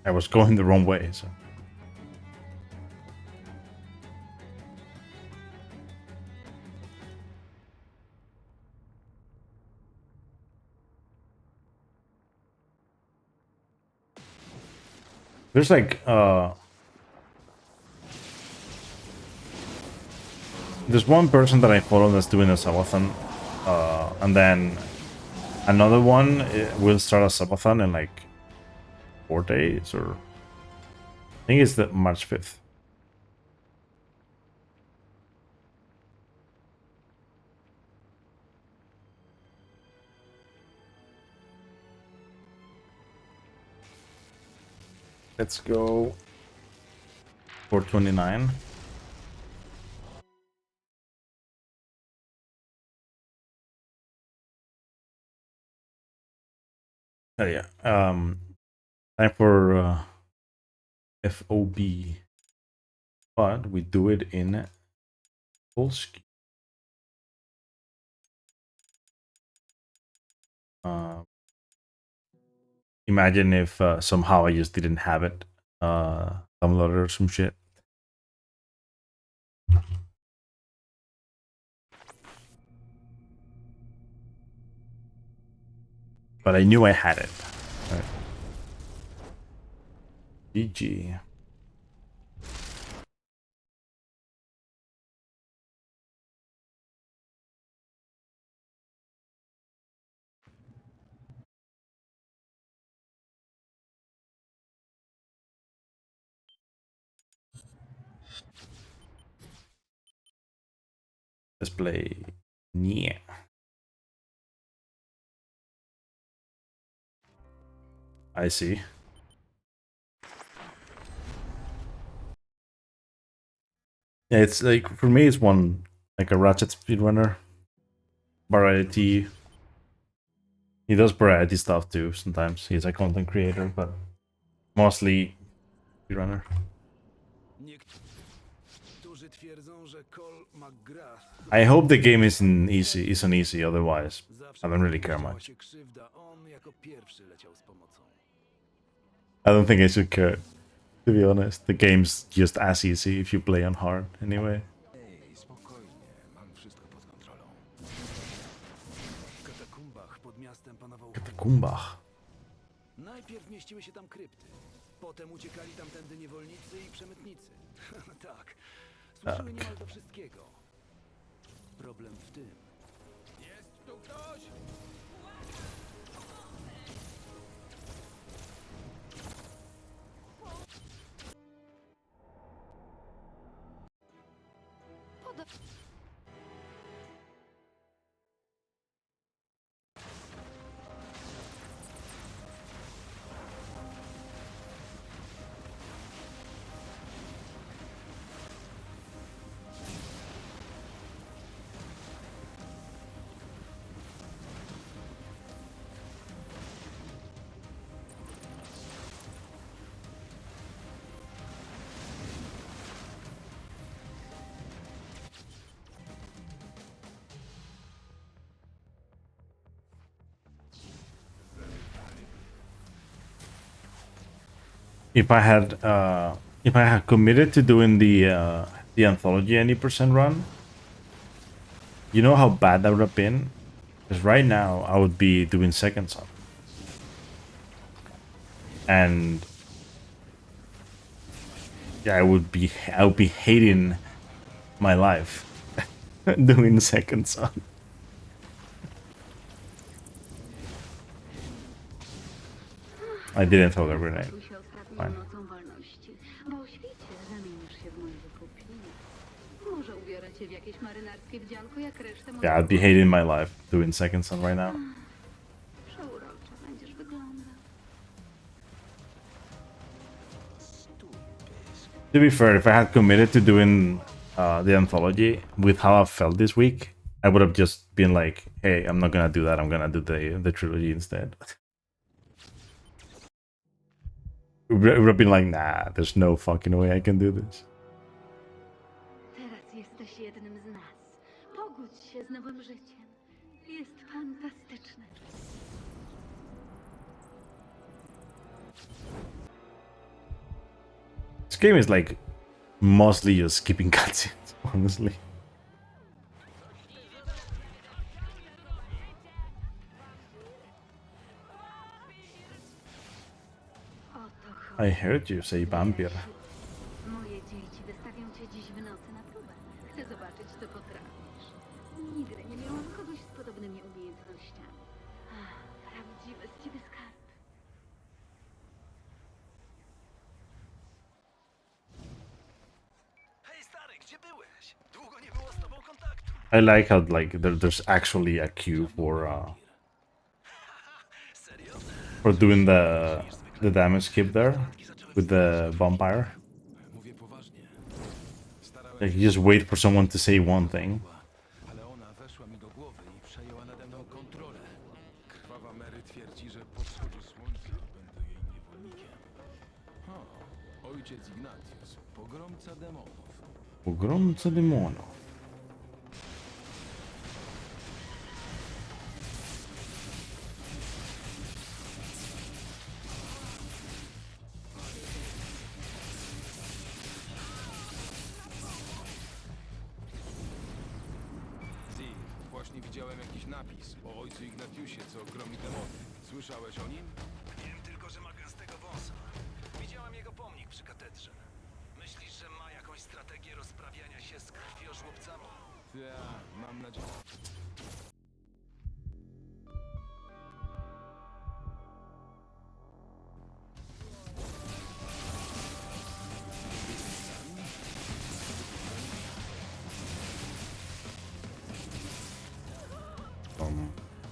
I was going the wrong way, so. There's like there's one person that I follow that's doing a subathon, and then another one will start a subathon in like 4 days, or I think it's the March 5th. Let's go for 29. Oh yeah. Time for FOB, but we do it in full screen. Imagine if somehow I just didn't have it downloaded or some shit. But I knew I had it. Right. GG. Display. Yeah. I see. Yeah, it's like for me, it's one like a Ratchet speedrunner. Variety. He does variety stuff too. Sometimes he's a content creator, but mostly speedrunner. I hope the game isn't easy. Otherwise, I don't really care much. I don't think I should care, to be honest. The game's just as easy if you play on hard, anyway. Katakumbach. Najpierw mieściły się tam krypty. Potem uciekali tamtędy niewolnicy i przemytnicy. Tak. Służyły niemal do wszystkiego. Problem w tym. Jest tu ktoś? If I had committed to doing the anthology any percent run, you know how bad that would have been? Because right now I would be doing second son. And yeah, I would be hating my life doing second son. I didn't throw the grenade. Fine. Yeah, I'd be hating my life doing second son right now. To be fair, if I had committed to doing the anthology with how I felt this week, I would have just been like, hey, I'm not gonna do that, I'm gonna do the trilogy instead. It would have been like, nah, there's no fucking way I can do this. Teraz jesteś jednym z nas. Pogódź się z nowym życiem. Jest fantastyczne. This game is like mostly just skipping cutscenes, honestly. I heard you say vampire. Moje dzieci wystawią cię dziś w nocy na próbę. Chcę zobaczyć, co potrafisz. Nigdy nie miałam kogoś z podobnymi umiejętnościami. Prawdziwy z ciebie skarb. Hej stary, gdzie byłeś? Długo nie było z tobą kontaktu. I like how like there's actually a queue for doing the damage skip there with the vampire. Like you just wait for someone to say one thing. Mary twierdzi, że po wschodzie słońca będę jej niewolnikiem. O, ojciec Ignatius, pogromca demonów. Pogromca demonów. Właśnie widziałem jakiś napis o ojcu Ignatiusie, co gromi demony. Słyszałeś o nim? Wiem tylko, że ma gęstego wąsa. Widziałem jego pomnik przy katedrze. Myślisz, że ma jakąś strategię rozprawiania się z krwiożłobcami? Ja, mam nadzieję.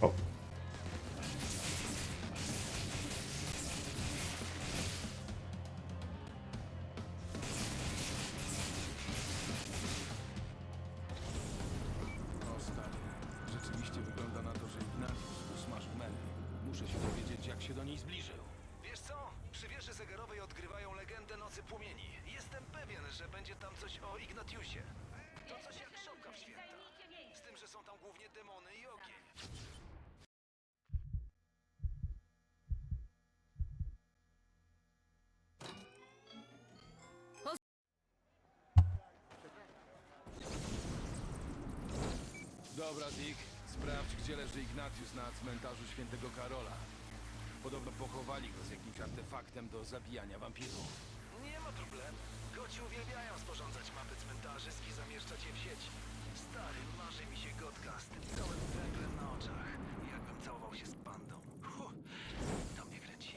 O. Rzeczywiście wygląda na to, że Ignatius usmażył Mary. Muszę się dowiedzieć, jak się do niej zbliżył. Wiesz co? Przy wieży zegarowej odgrywają legendę Nocy Płomieni. Jestem pewien, że będzie tam coś o Ignatiusie. To coś jak szopka w święta. Z tym, że są tam głównie demony i ogień. Dobra, Dick. Sprawdź, gdzie leży Ignatius na cmentarzu świętego Karola. Podobno pochowali go z jakimś artefaktem do zabijania wampirów. Nie ma problemu. Goci uwielbiają sporządzać mapy cmentarzysk i zamieszczać je w sieci. Stary, marzy mi się gotka z tym całym węglem na oczach. Jakbym całował się z pandą. To mnie kręci.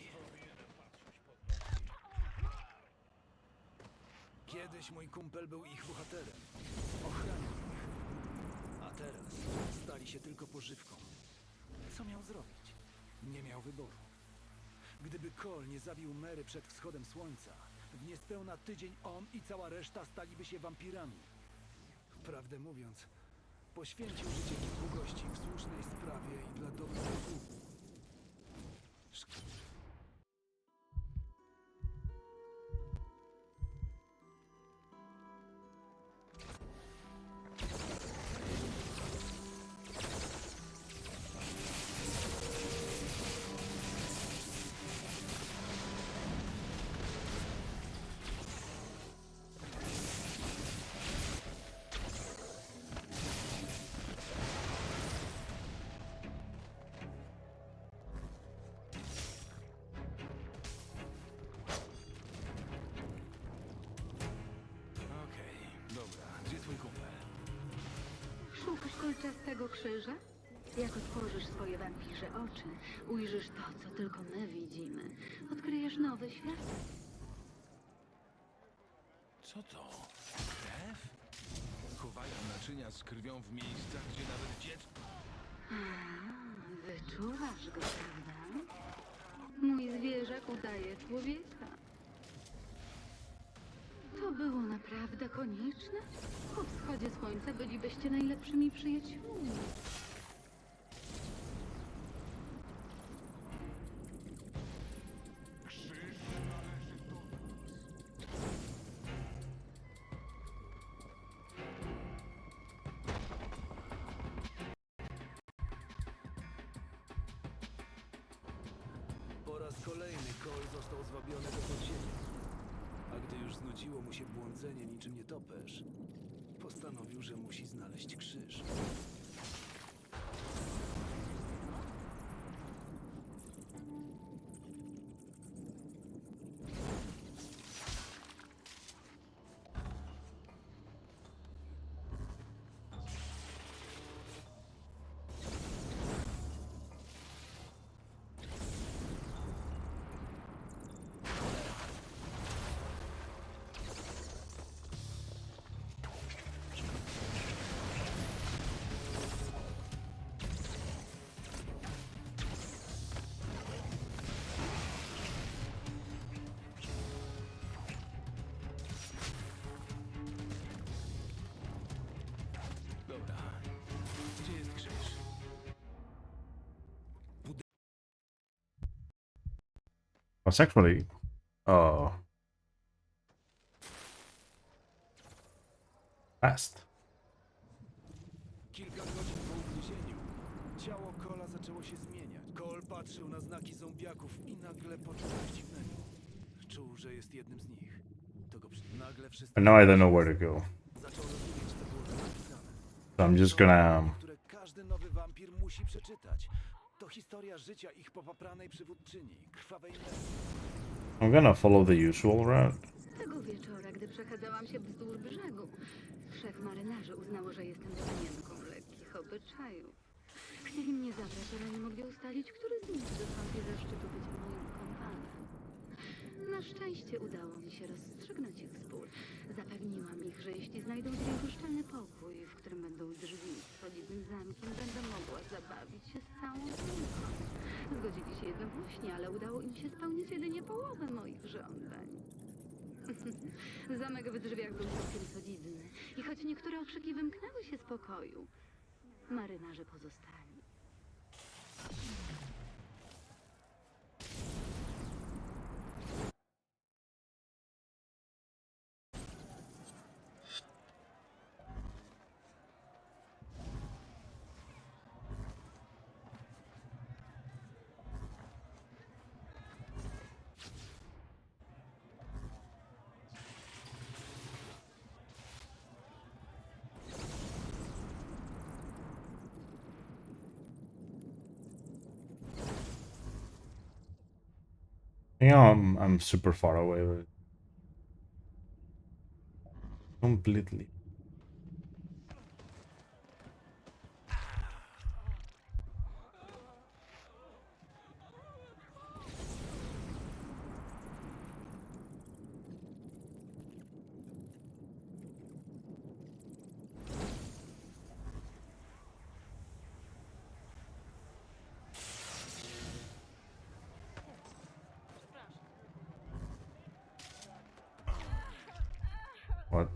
Kiedyś mój kumpel był ich bohaterem. Ochraniał ich. A teraz stali się tylko pożywką. Co miał zrobić? Nie miał wyboru. Gdyby Cole nie zabił Mary przed wschodem słońca, w niespełna tydzień on i cała reszta staliby się wampirami. Prawdę mówiąc, poświęcił życie kilku gości w słusznej sprawie i dla dobra ruchu. Szukasz kolczastego krzyża? Jak otworzysz swoje wampirze oczy, ujrzysz to, co tylko my widzimy. Odkryjesz nowy świat. Co to? Krew? Chowają naczynia z krwią w miejscach, gdzie nawet dziecko... Wyczuwasz go, prawda? Mój zwierzak udaje człowieka. To było naprawdę konieczne? Po wschodzie słońca bylibyście najlepszymi przyjaciółmi. Po raz kolejny Cole został zwabiony do podziemia. A gdy już znudziło mu się błądzenie niczym nietoperz, postanowił, że musi znaleźć krzyż. Was actually... Oh... fast. Kilka godzin po ugryzieniu ciało Cola zaczęło się zmieniać. Cole patrzył na znaki zombiaków i nagle poczuł coś dziwnego. Czuł, że jest jednym z nich. To go nagle wszystko... And now I don't know where to go. Zaczął rozumieć, co było tam napisane. So I'm just gonna... Które każdy nowy wampir musi przeczytać. To historia życia ich popapranej przywódczyni, krwawej Mesji. I'm gonna follow the usual route. Tego wieczora, gdy przechadzałam się wzdłuż brzegu, szef marynarzy uznał, że jestem panienką lekkich obyczajów. Chcieli mnie zabrać, ale nie mogli ustalić, który z nich dostąpi zaszczytu być moim kompanem. Na szczęście udało mi się rozstrzygnąć ich spór. Zapewniłam ich, że jeśli znajdą dźwiękoszczelny pokój, w którym będą drzwi z solidnym zamkiem, będę mogła zabawić się z całą trójką. Zgodzili się jednogłośnie, ale udało im się spełnić jedynie połowę moich żądań. Zamek w drzwiach był całkiem solidny i choć niektóre okrzyki wymknęły się z pokoju, marynarze pozostali. You know, I'm super far away with it. Completely. What?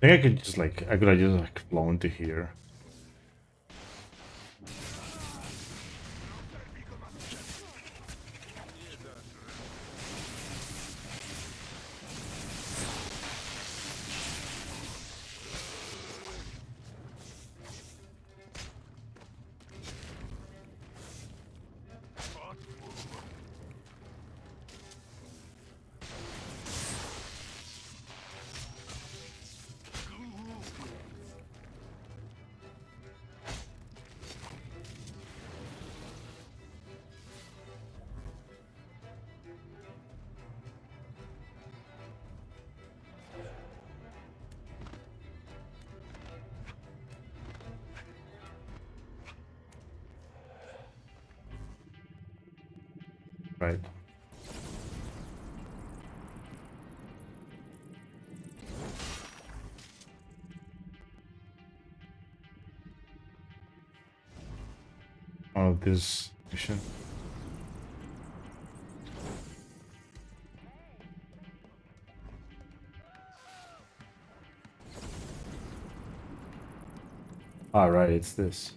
I think I could just like, I could have just like flown to here. Right. Oh, this mission. All right, it's this.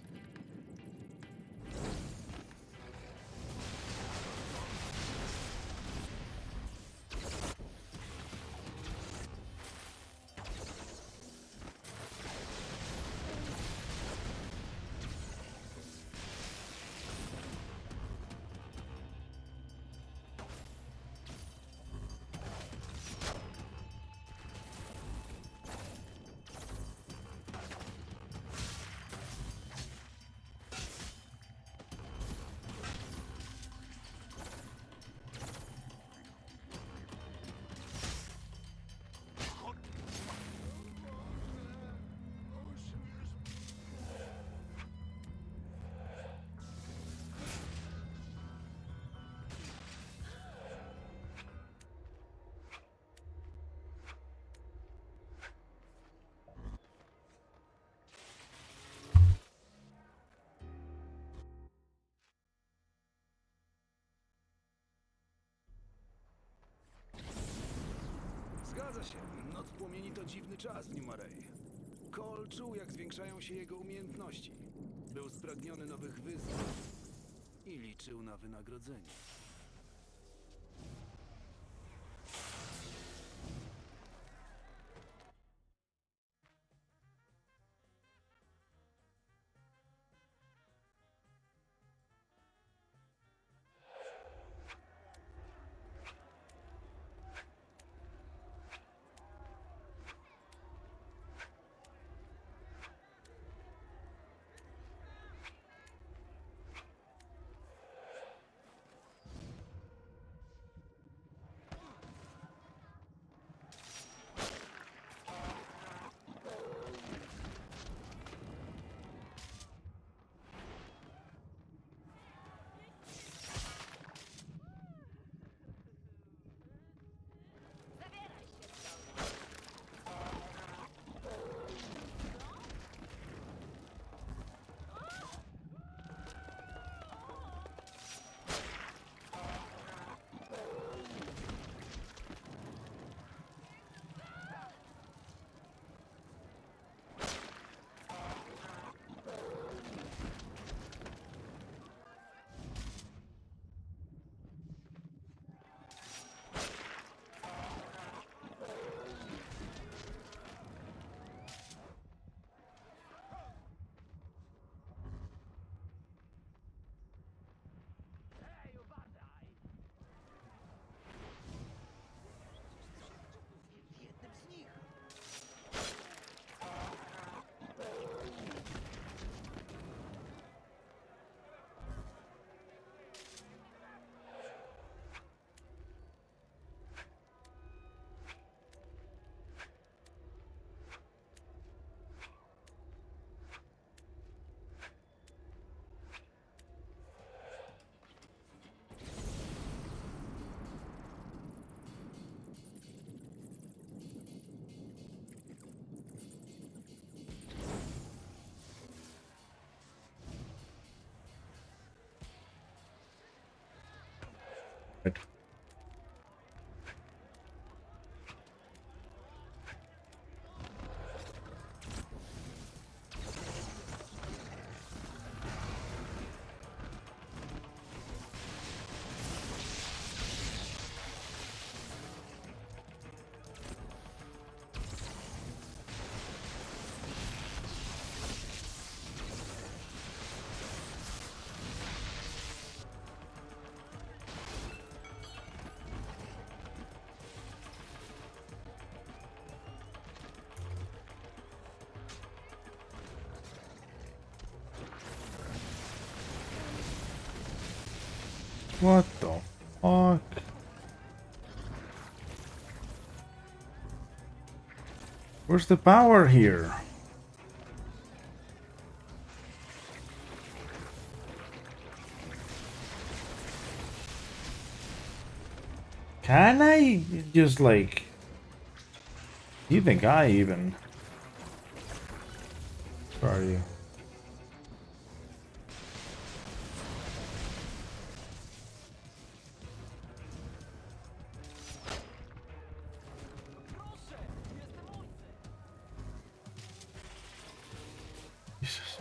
Zgadza się. Noc płomieni to dziwny czas w New Marei. Cole czuł, jak zwiększają się jego umiejętności. Był spragniony nowych wyzwań i liczył na wynagrodzenie. Right. What the fuck? Where's the power here? Can I just like see the guy even? Where are you? Jesus.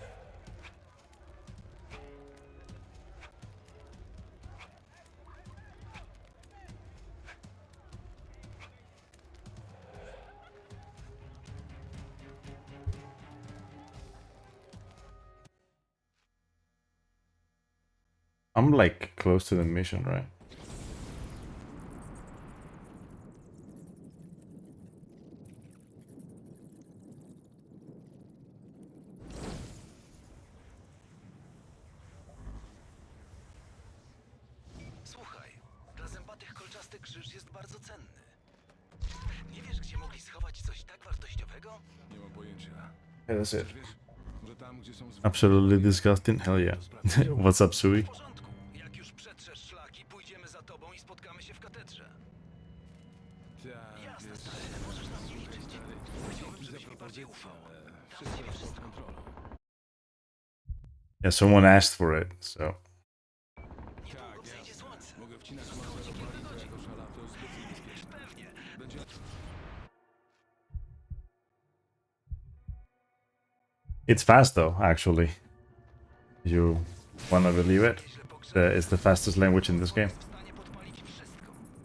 I'm like close to the mission, right? Słuchaj, dla zębatych kolczasty krzyż jest bardzo cenny. Nie wiesz, gdzie mogli schować coś tak wartościowego? Nie mam pojęcia. Yeah, that's it. Wiesz, że tam, gdzie są Absolutely disgusting. Hell yeah. What's up, Sui? Jak już przetrzesz szlaki, pójdziemy za tobą i spotkamy się w katedrze. Jasne, stary, możesz nam nie liczyć. Chciałbym, żebyś mi bardziej ufał. Dam z ciebie wszystko. Yeah, someone asked for it, so. Niedługo wzejdzie słońce. Mogę wcinać masę do jako szalato zbyt niebezpieczne. Pewnie. Będzie... It's fast though, actually. You wanna believe it? It's the fastest language in this game.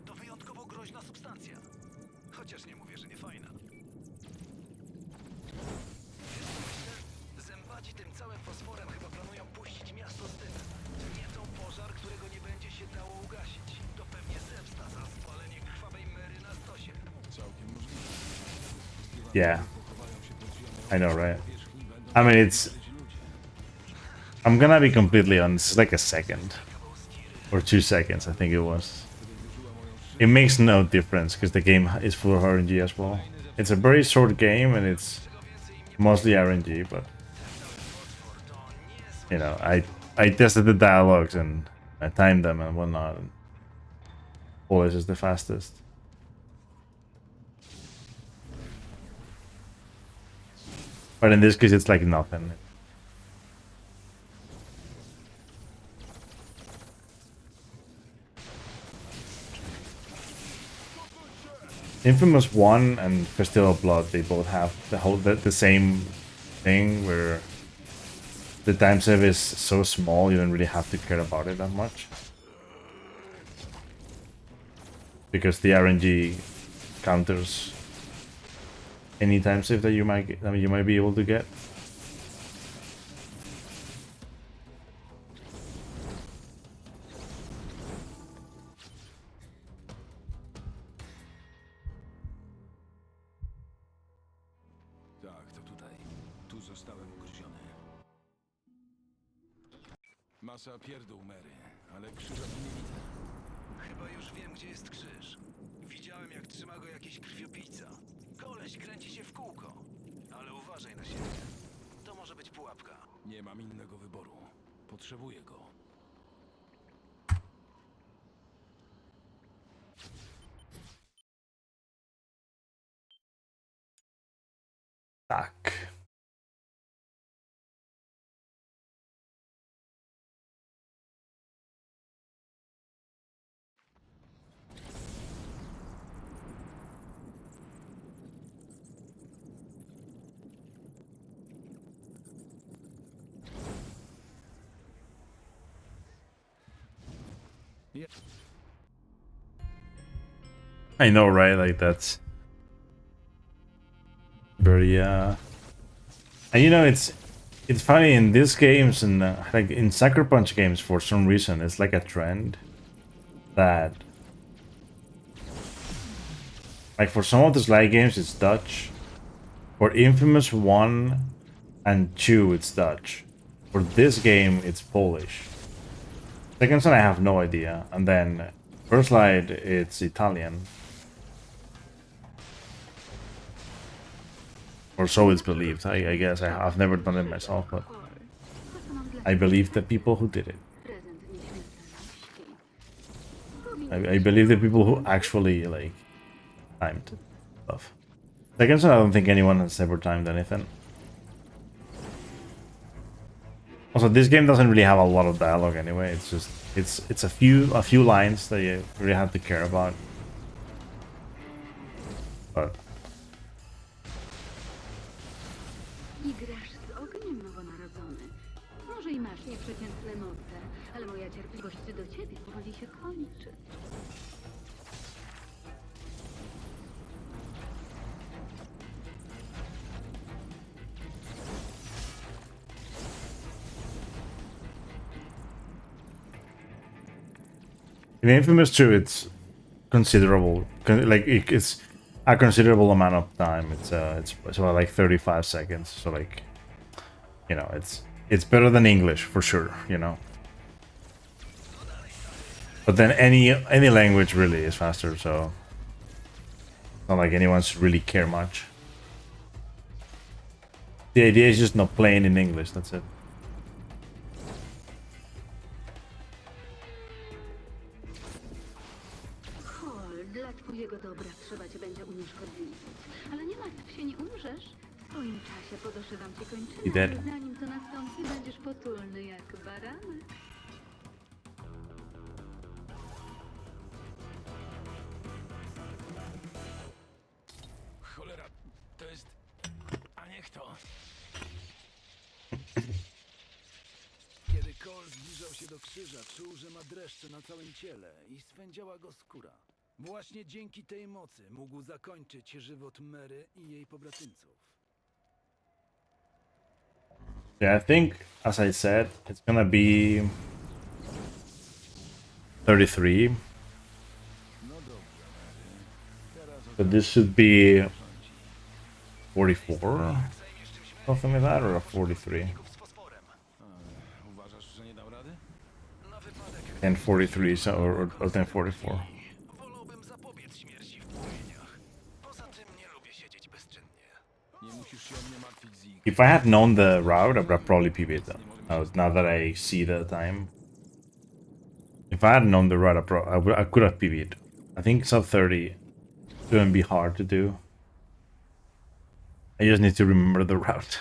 To wyjątkowo groźna substancja. Chociaż nie mówię, że nie fajna. Zębaci tym całym fosforem chyba planują puścić miasto z dymem. Niecą pożar, którego nie będzie się dało ugasić. To pewnie zemsta za spalenie krwawej Mary na stosie. Całkiem możliwe. Yeah. I know, right? I mean, I'm gonna be completely honest, it's like a second. Or 2 seconds, I think it was. It makes no difference, because the game is full of RNG as well. It's a very short game, and it's mostly RNG, but... You know, I tested the dialogues, and I timed them and whatnot, and always is the fastest. But in this case, it's like nothing. Infamous 1 and Festival of Blood, they both have the same thing where the time save is so small you don't really have to care about it that much. Because the RNG counters any time save that you might be able to get. Tak, to tutaj. Tu zostałem ugryziony. Masa pierdół, Mary, ale krzyża tu nie widzę. Chyba już wiem, gdzie jest krzyż. Widziałem, jak trzyma go jakiś krwiopijca. Koleś kręci się w kółko. Ale uważaj na siebie. To może być pułapka. Nie mam innego wyboru. Potrzebuję go. Tak. I know, right? Like, that's very and you know, it's funny in these games and like in Sucker Punch games, for some reason it's like a trend that, like, for some of the Sly games it's Dutch. For Infamous 1 and 2 it's Dutch. For this game it's Polish. Second one I have no idea, and then First Light it's Italian. Or so it's believed. I guess I've never done it myself, but I believe the people who did it. I believe the people who actually, like, timed stuff. Second one, I don't think anyone has ever timed anything. Also, this game doesn't really have a lot of dialogue anyway. It's just it's a few lines that you really have to care about. But I grasz z ogniem, nowonarodzony. Może i masz nieprzeciętne moce, ale moja cierpliwość do ciebie powoli się kończy. in Infamous 2, it's considerable. Like, it's a considerable amount of time. It's about like 35 seconds. So, like, you know, it's better than English for sure. You know. But then any language really is faster. So not like anyone should really care much. The idea is just not playing in English. That's it. Dla twojego dobra trzeba cię będzie unieszkodliwić. Ale nie martw się, nie umrzesz. W swoim czasie podoszywam ci kończynę, ale zanim to nastąpi, będziesz potulny jak baranek. Cholera, to jest... A niech to... się do krzyża, czuł, że ma dreszcze na całym ciele i swędziała go skóra. Właśnie dzięki tej mocy mógł zakończyć żywot Mary i jej pobratymców. Yeah, I think, as I said, it's gonna be 33. So this should be 44, something like that, or a 43. Uważasz, że nie dał rady? 1043 so, or 1044. Wolałbym zapobiec śmierci w płomieniach. Poza tym nie lubię siedzieć bezczynnie. Nie musisz się o mnie martwić, Zeke. If I had known the route, I would have probably PB'd though. Now that I see the time. If I had known the route, I could have PB'd. I think sub 30 shouldn't be hard to do. I just need to remember the route.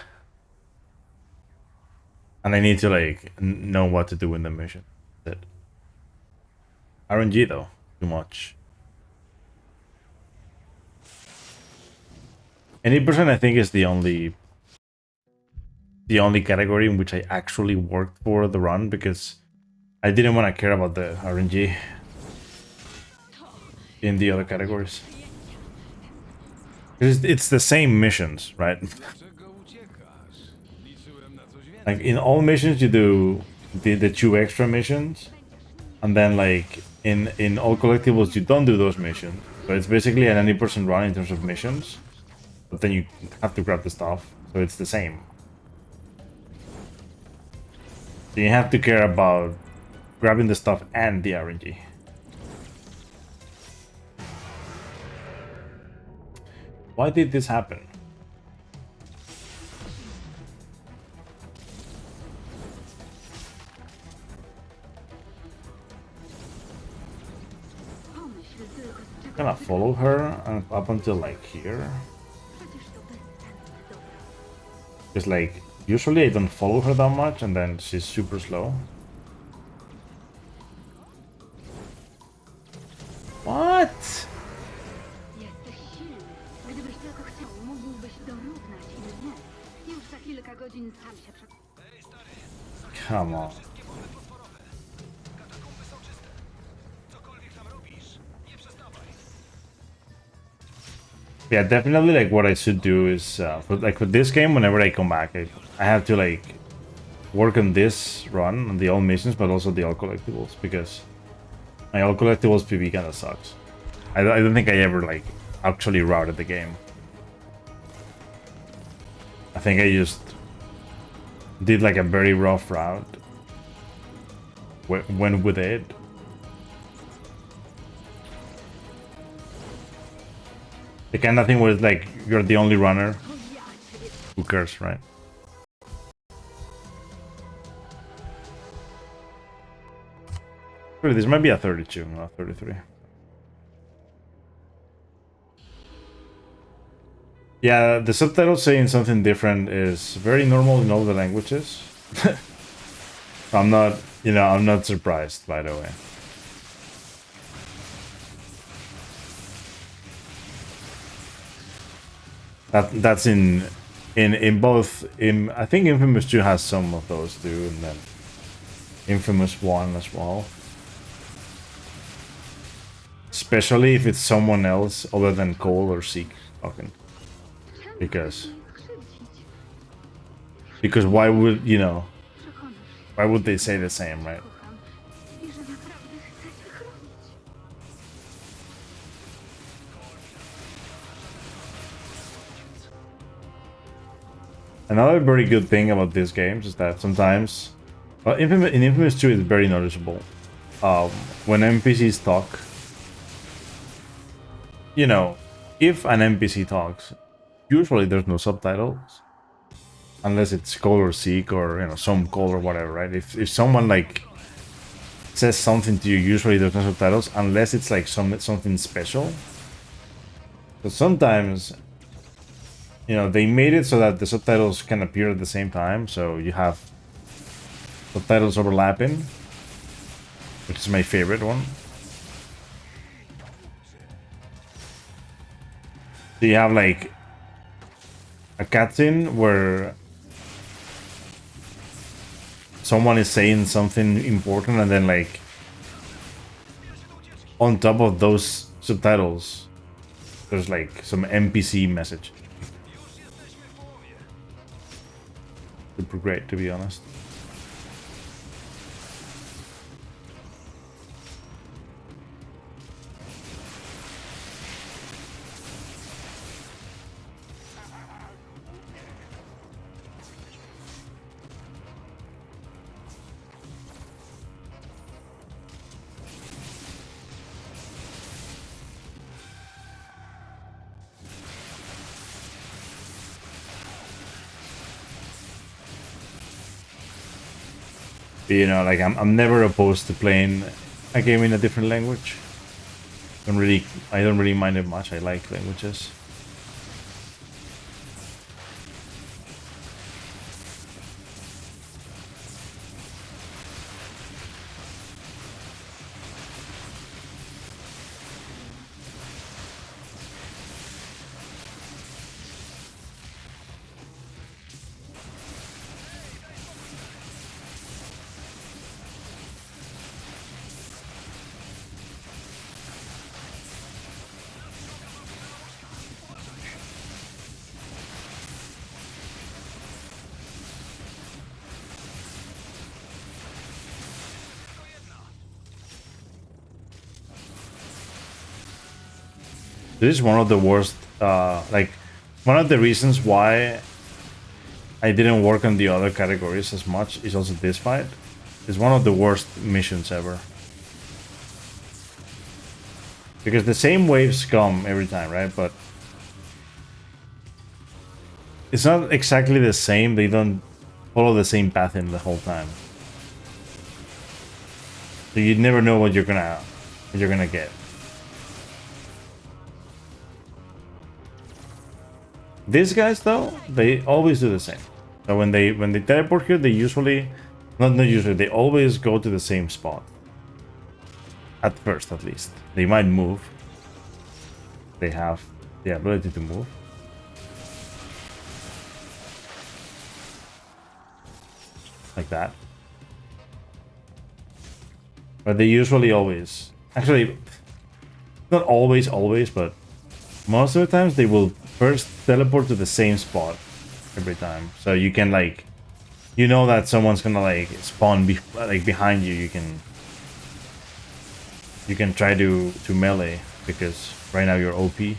And I need to like know what to do in the mission. That's it. RNG though, too much. 80% I think is the only category in which I actually worked for the run, because I didn't want to care about the RNG in the other categories. It's the same missions, right? Like in all missions you do the 2 extra missions, and then like in all collectibles you don't do those missions. So it's basically an 90% run in terms of missions, but then you have to grab the stuff, so it's the same. So you have to care about grabbing the stuff and the RNG. Why did this happen? I'm gonna follow her up until like here. Because like usually I don't follow her that much, and then she's super slow. What? Jesteś silny. Gdybyś tylko chciał, mógłbyś dorównać mnie. Już za kilka godzin sam się Come on. Yeah, definitely like what I should do is for this game, whenever I come back, I have to like work on this run, on the all missions, but also the all collectibles, because my all collectibles PB kind of sucks. I don't think I ever like actually routed the game. I think I just did like a very rough route. Went with it. The kind of thing where it's like you're the only runner. Who cares, right? This might be a 32, not 33. Yeah, the subtitles saying something different is very normal in all the languages. I'm not surprised, by the way. That's in both. I think Infamous 2 has some of those too, and then Infamous 1 as well. Especially if it's someone else other than Cole or Zeke talking. Because why would, why would they say the same, right? Another very good thing about these games is that sometimes, well, in Infamous 2 it's very noticeable. When NPCs talk, if an NPC talks, usually there's no subtitles, unless it's Cole or Zeke or some Cole or whatever, right? If someone like says something to you, usually there's no subtitles, unless it's like something special. But sometimes, they made it so that the subtitles can appear at the same time, so you have subtitles overlapping, which is my favorite one. So you have like a cutscene where someone is saying something important and then like on top of those subtitles there's like some NPC message. Super great, to be honest. You know, like I'm never opposed to playing a game in a different language. I don't really mind it much. I like languages. This is one of the worst, like, one of the reasons why I didn't work on the other categories as much is also this fight. It's one of the worst missions ever. Because the same waves come every time, right? But it's not exactly the same. They don't follow the same pattern the whole time. So you never know what you're gonna get. These guys, though, they always do the same. So when they teleport here, they usually, not usually, they always go to the same spot. At first, at least. They might move. They have the ability to move. Like that. But they usually always, actually, not always, but most of the times they will first teleport to the same spot every time. So you can, like, you know that someone's gonna like spawn behind you. You can try to melee because right now you're OP.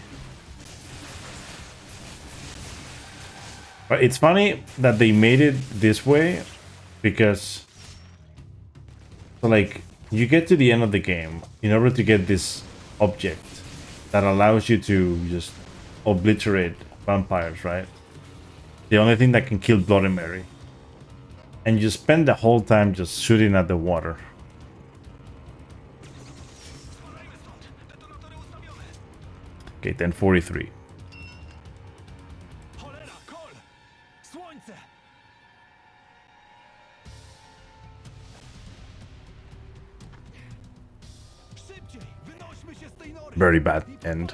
But it's funny that they made it this way because, so like, you get to the end of the game in order to get this object that allows you to just obliterate vampires, right? The only thing that can kill Bloody Mary. And you spend the whole time just shooting at the water. Okay, 1043. Very bad end.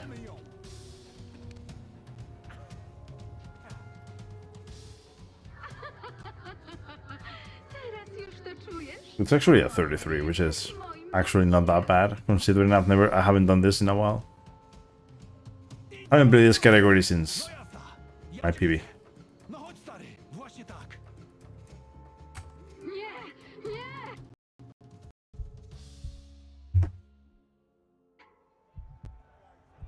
It's actually a 33, which is actually not that bad, considering I haven't done this in a while. I haven't played this category since my PB.